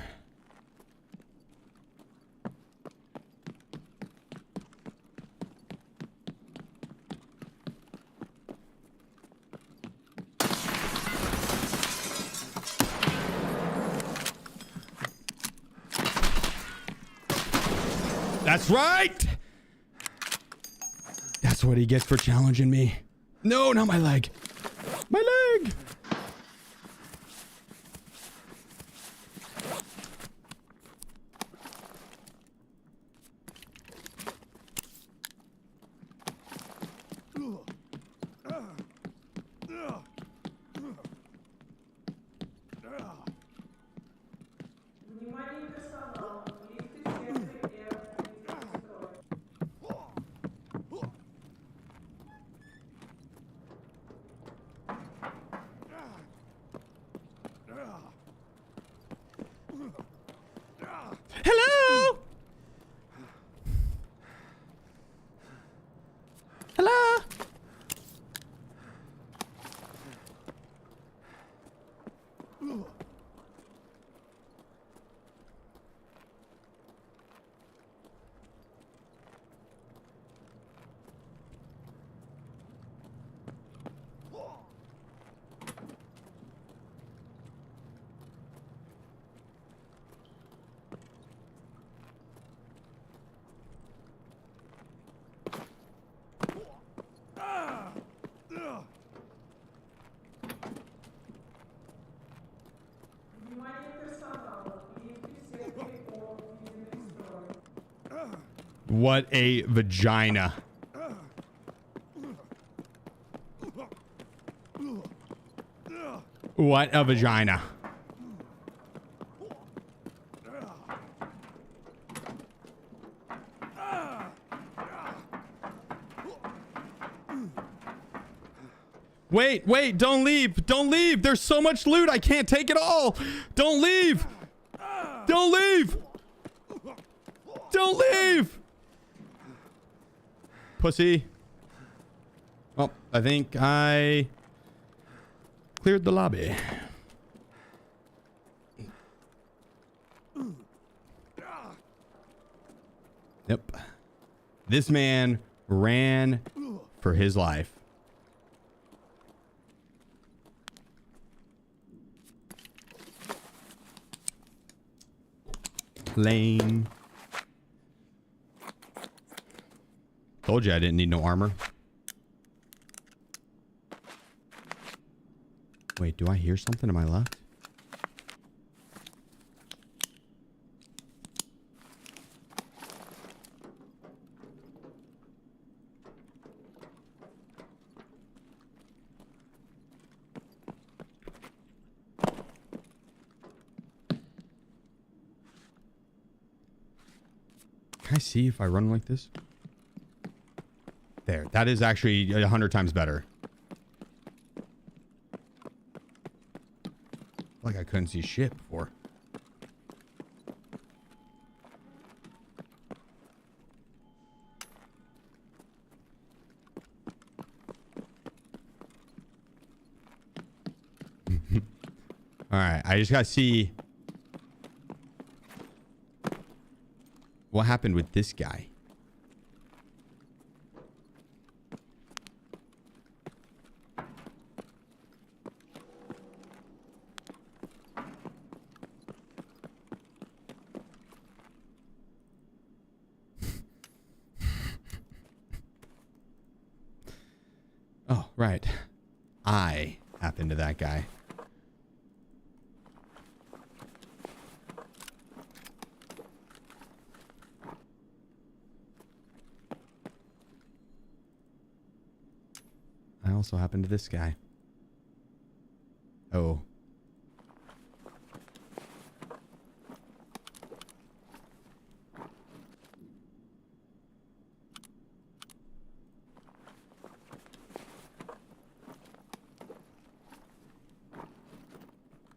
S1: That's right. That's what he gets for challenging me. No, not my leg. My leg. Hello? Hello? What a vagina. What a vagina. Wait, don't leave. Don't leave. There's so much loot. I can't take it all. Don't leave. Don't leave. Don't leave. Pussy. Well, I think I Cleared the lobby. Yep. This man ran for his life. Lame. Told you I didn't need no armor. Wait, do I hear something to my left? Can I see if I run like this? There. That is actually 100 times better. Like I couldn't see shit before. All right. I just got to see what happened with this guy. Oh, right. I happened to that guy. I also happened to this guy. Oh.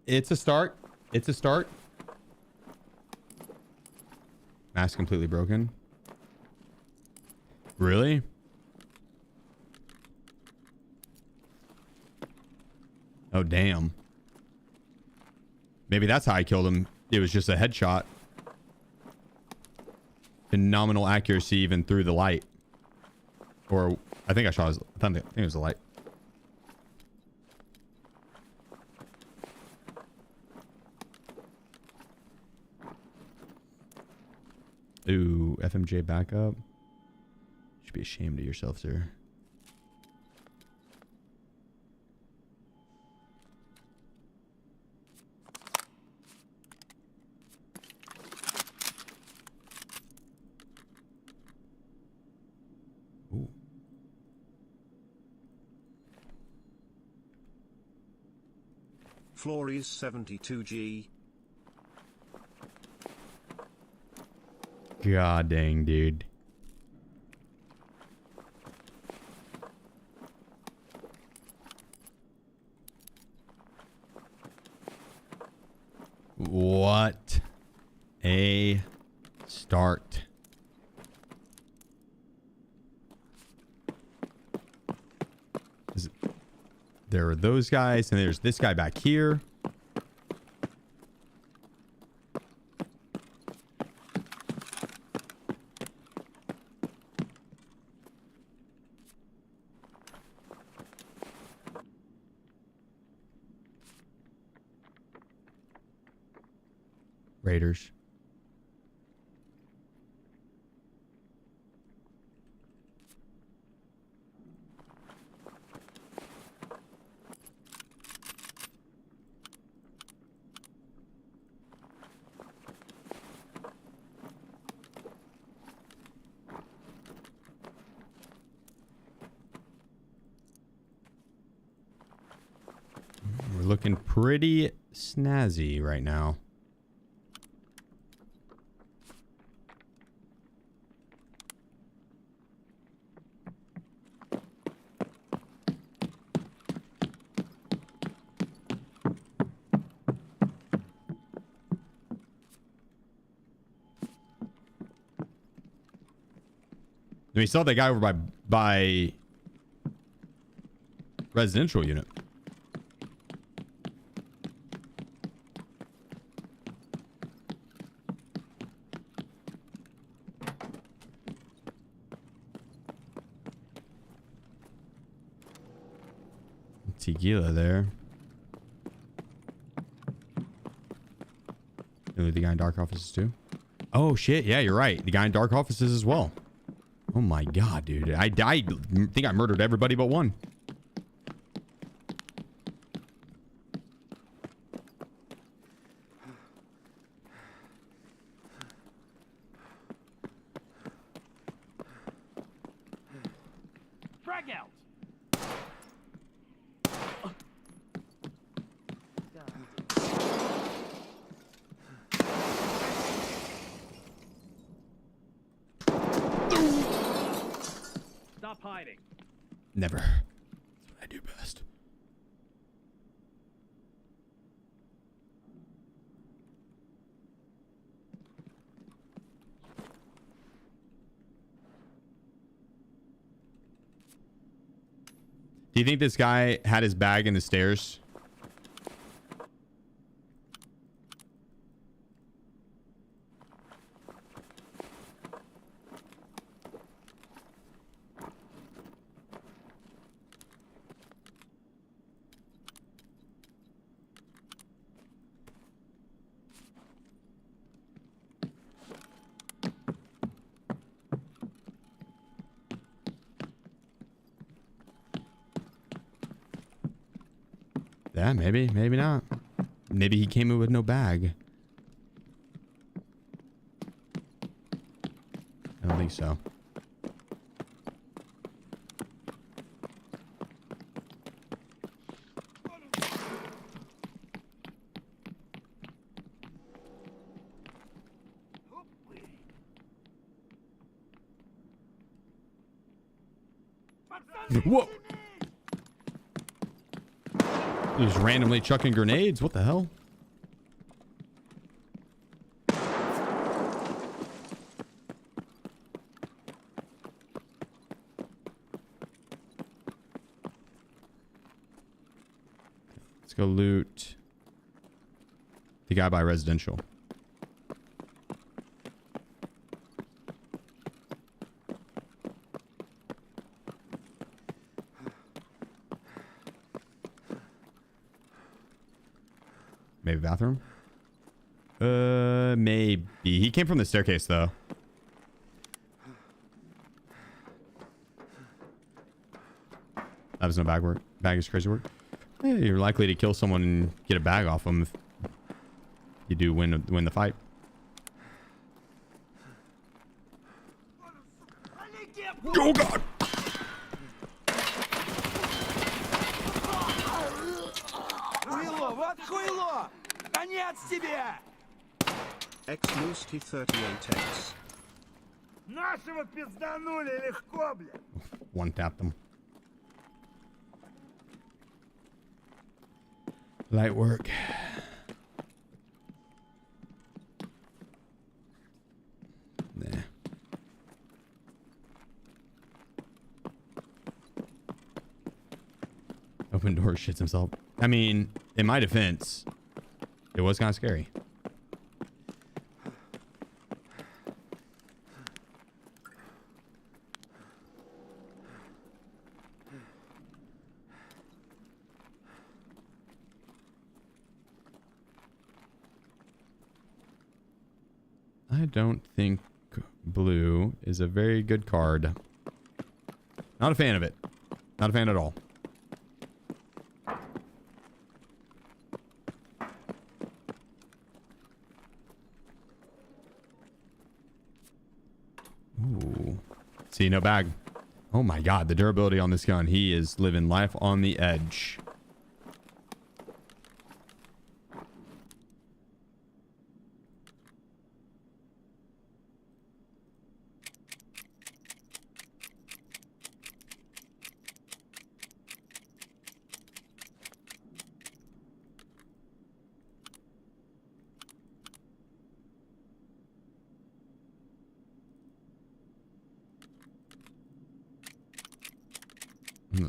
S1: It's a start. It's a start. Mask completely broken. Really? Oh, damn. Maybe that's how I killed him. It was just a headshot. Phenomenal accuracy even through the light. Or I think I shot his, I think it was the light. Ooh, FMJ backup. You should be ashamed of yourself, sir. Ooh.
S2: Flories 72G.
S1: God dang, dude. What a start. There are those guys, and there's this guy back here. Raiders. We're looking pretty snazzy right now. We saw that guy over by residential unit. tequila there. Ooh, the guy in dark offices too. Oh shit, yeah, you're right. The guy in dark offices as well. Oh my god, dude. I think I murdered everybody but one.
S3: Frag out! Stop hiding.
S1: Never. That's what I do best. Do you think this guy had his bag in the stairs? Yeah, maybe, maybe not. Maybe he came in with no bag. I don't think so. Whoa! Just randomly chucking grenades. What the hell? Let's go loot the guy by residential. Maybe bathroom? Maybe. He came from the staircase, though. That was no bag work. Bag is crazy work. Yeah, you're likely to kill someone and get a bag off them if you do win the fight. Oh, God!
S2: X-Moosty 38X.
S3: Нашего пизданули легко, блядь.
S1: One tap them. Light work. Nah. Open door shits himself. I mean, in my defense, it was kind of scary. I don't think blue is a very good card. Not a fan of it. Not a fan at all. Ooh. See, no bag. Oh my god, the durability on this gun. He is living life on the edge.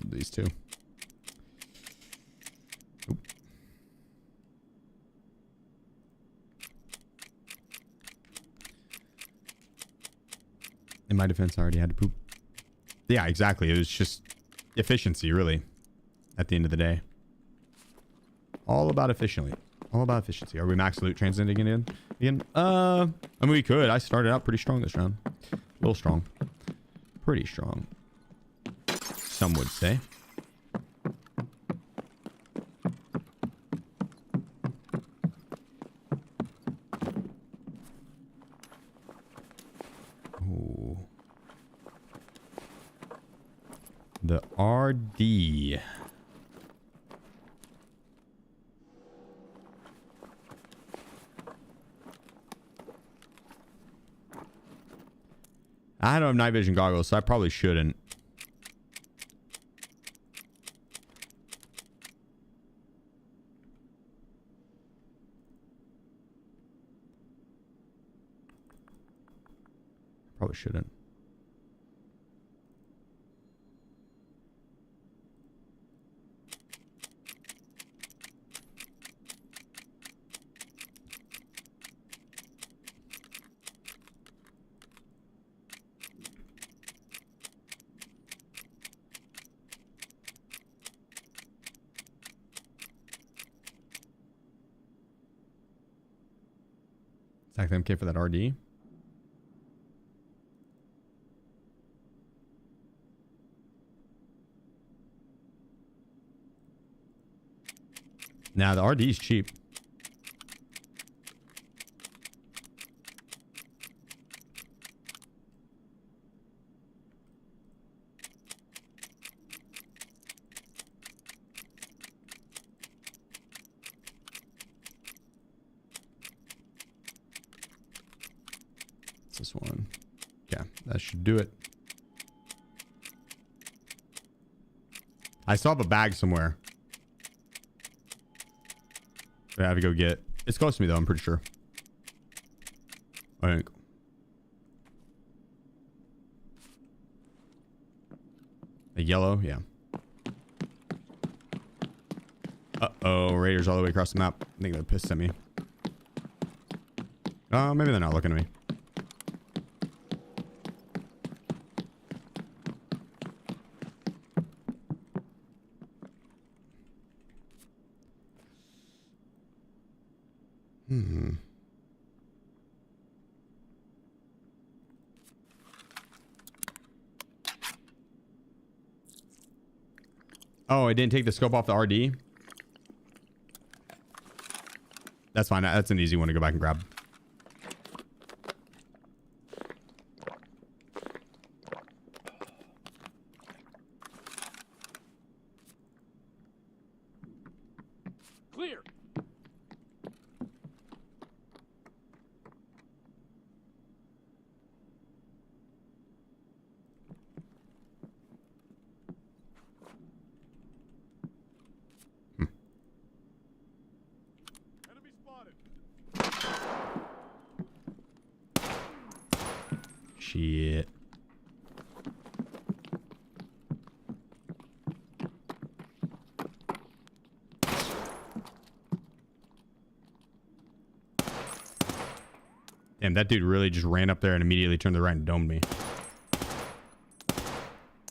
S1: These two. Oop. In my defense, I already had to poop. Yeah, exactly. It was just efficiency, really. at the end of the day. All about efficiently. All about efficiency. Are we max loot transcending again? I mean, we could. I started out pretty strong this round. A little strong. Pretty strong. Some would say. Ooh. The RD. I don't have night vision goggles, so I probably shouldn't. Probably shouldn't. Stack the MK for that RD. Nah, the RD is cheap. This one. Yeah, that should do it. I still have a bag somewhere. I have to go get. It's close to me though, I'm pretty sure. I think. A yellow, yeah. Uh-oh, Raiders all the way across the map. I think they're pissed at me. Maybe they're not looking at me. Oh, I didn't take the scope off the RD. That's fine. That's an easy one to go back and grab.
S3: Clear. Enemy spotted.
S1: Shit. Damn, that dude really just ran up there and immediately turned to the right and domed me.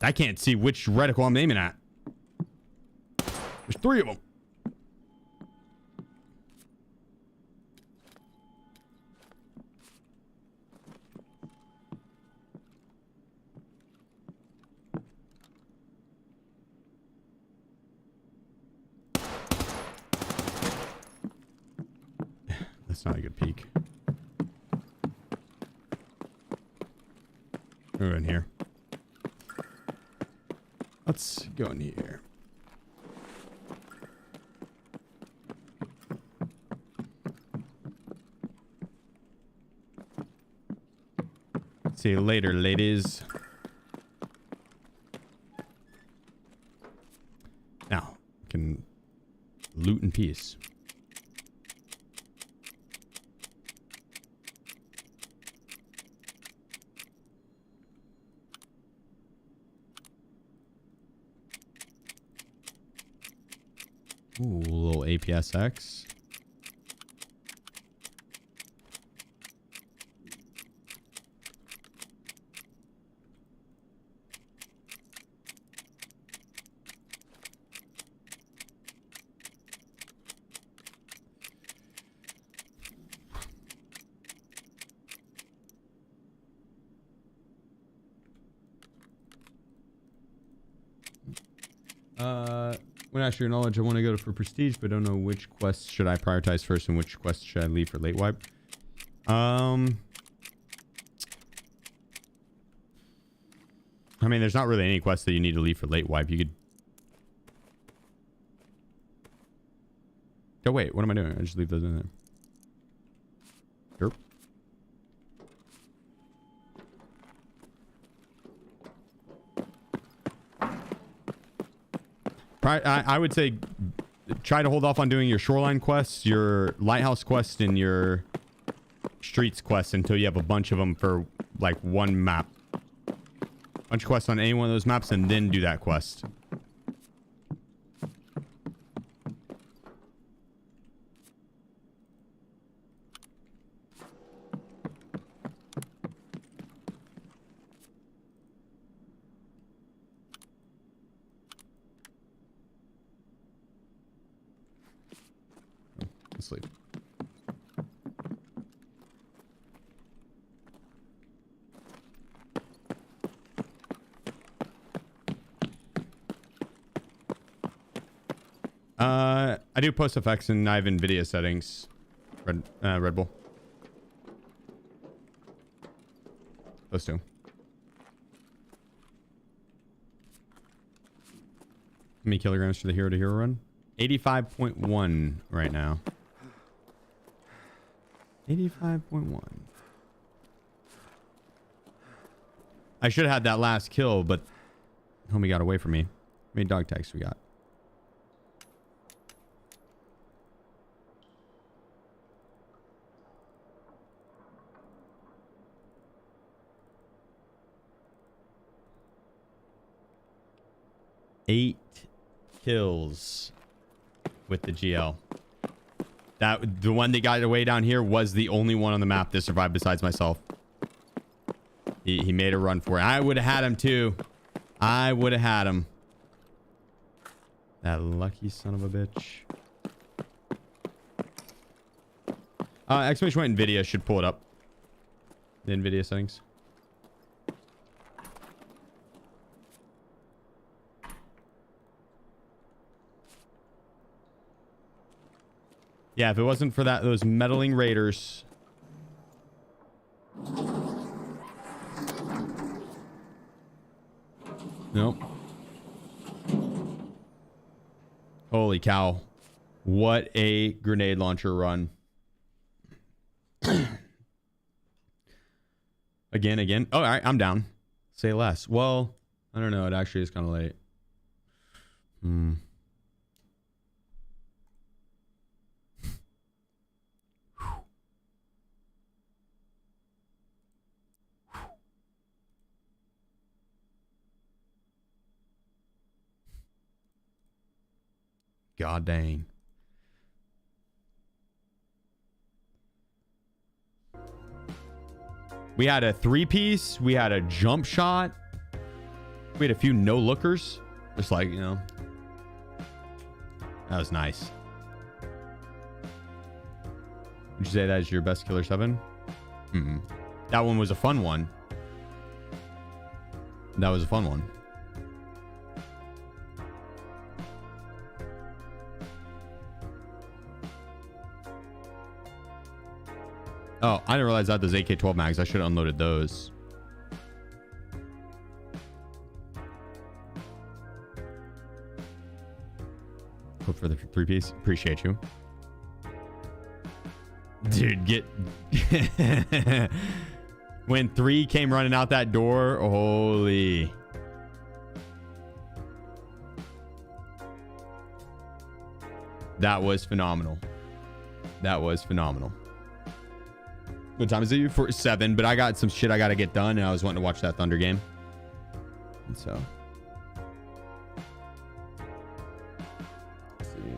S1: I can't see which reticle I'm aiming at. There's 3 of them. That's not a good peek. Go in here. Let's go in here. See you later, ladies. Now, we can loot in peace. Ooh, a little APSX. When after your knowledge, I want to go for prestige, but don't know which quests should I prioritize first and which quests should I leave for late wipe. I mean, there's not really any quests that you need to leave for late wipe. You could. Oh wait, what am I doing? I just leave those in there. Sure. I would say try to hold off on doing your shoreline quests, your lighthouse quest, and your streets quests until you have a bunch of them for like one map. Bunch of quests on any one of those maps, and then do that quest. Sleep. I do post effects and I have NVIDIA settings. Red Bull. Those two. How many kilograms for the hero to hero run? 85.1 right now. 85.1. I should have had that last kill, but homie got away from me. How many dog tags we got? Eight kills with the GL. The one that got away down here was the only one on the map that survived besides myself. He made a run for it. I would have had him too. I would have had him. That lucky son of a bitch. Exclamation point NVIDIA should pull it up. The NVIDIA settings. Yeah, if it wasn't for those meddling raiders. Nope. Holy cow. What a grenade launcher run. Again. Oh, all right, I'm down. Say less. Well, I don't know. It actually is kind of late. God dang. We had a 3-piece. We had a jump shot. We had a few no-lookers. Just like, you know. That was nice. Would you say that is your best Killer 7? That one was a fun one. That was a fun one. Oh, I didn't realize that those AK-12 mags. I should have unloaded those. Hope for the 3-piece. Appreciate you. Dude, get... When 3 came running out that door, holy... That was phenomenal. That was phenomenal. What time is it? For 7, but I got some shit I got to get done, and I was wanting to watch that Thunder game. And so, let's see.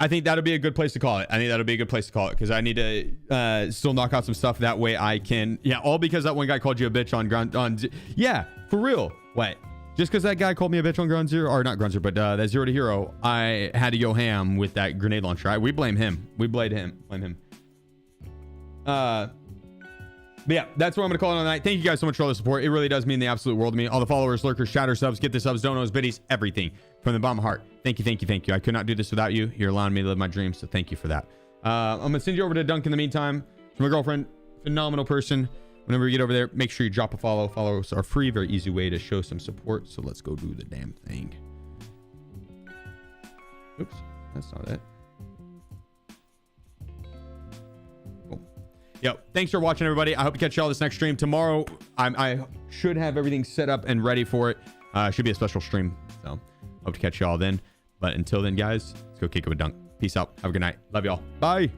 S1: I think that'll be a good place to call it. I think that'll be a good place to call it because I need to still knock out some stuff. That way I can, yeah, all because that one guy called you a bitch on ground. Yeah, for real. What? Just because that guy called me a bitch on Ground Zero, or not Ground Zero, but that Zero to Hero, I had to go ham with that grenade launcher. Right? We blame him. We blame him. But yeah, that's what I'm going to call it on the night. Thank you guys so much for all the support. It really does mean the absolute world to me. All the followers, lurkers, chatter subs, get the subs, donos, biddies, everything from the bottom of my heart. Thank you, thank you, thank you. I could not do this without you. You're allowing me to live my dreams, so thank you for that. I'm going to send you over to Dunk in the meantime. My girlfriend, phenomenal person. Whenever you get over there, make sure you drop a follow. Follows are free, very easy way to show some support. So let's go do the damn thing. Oops, that's not it. Yo, thanks for watching, everybody. I hope to catch y'all this next stream tomorrow. I should have everything set up and ready for it. Should be a special stream, so hope to catch y'all then. But until then, guys, let's go kick it with Dunk. Peace out. Have a good night. Love y'all. Bye.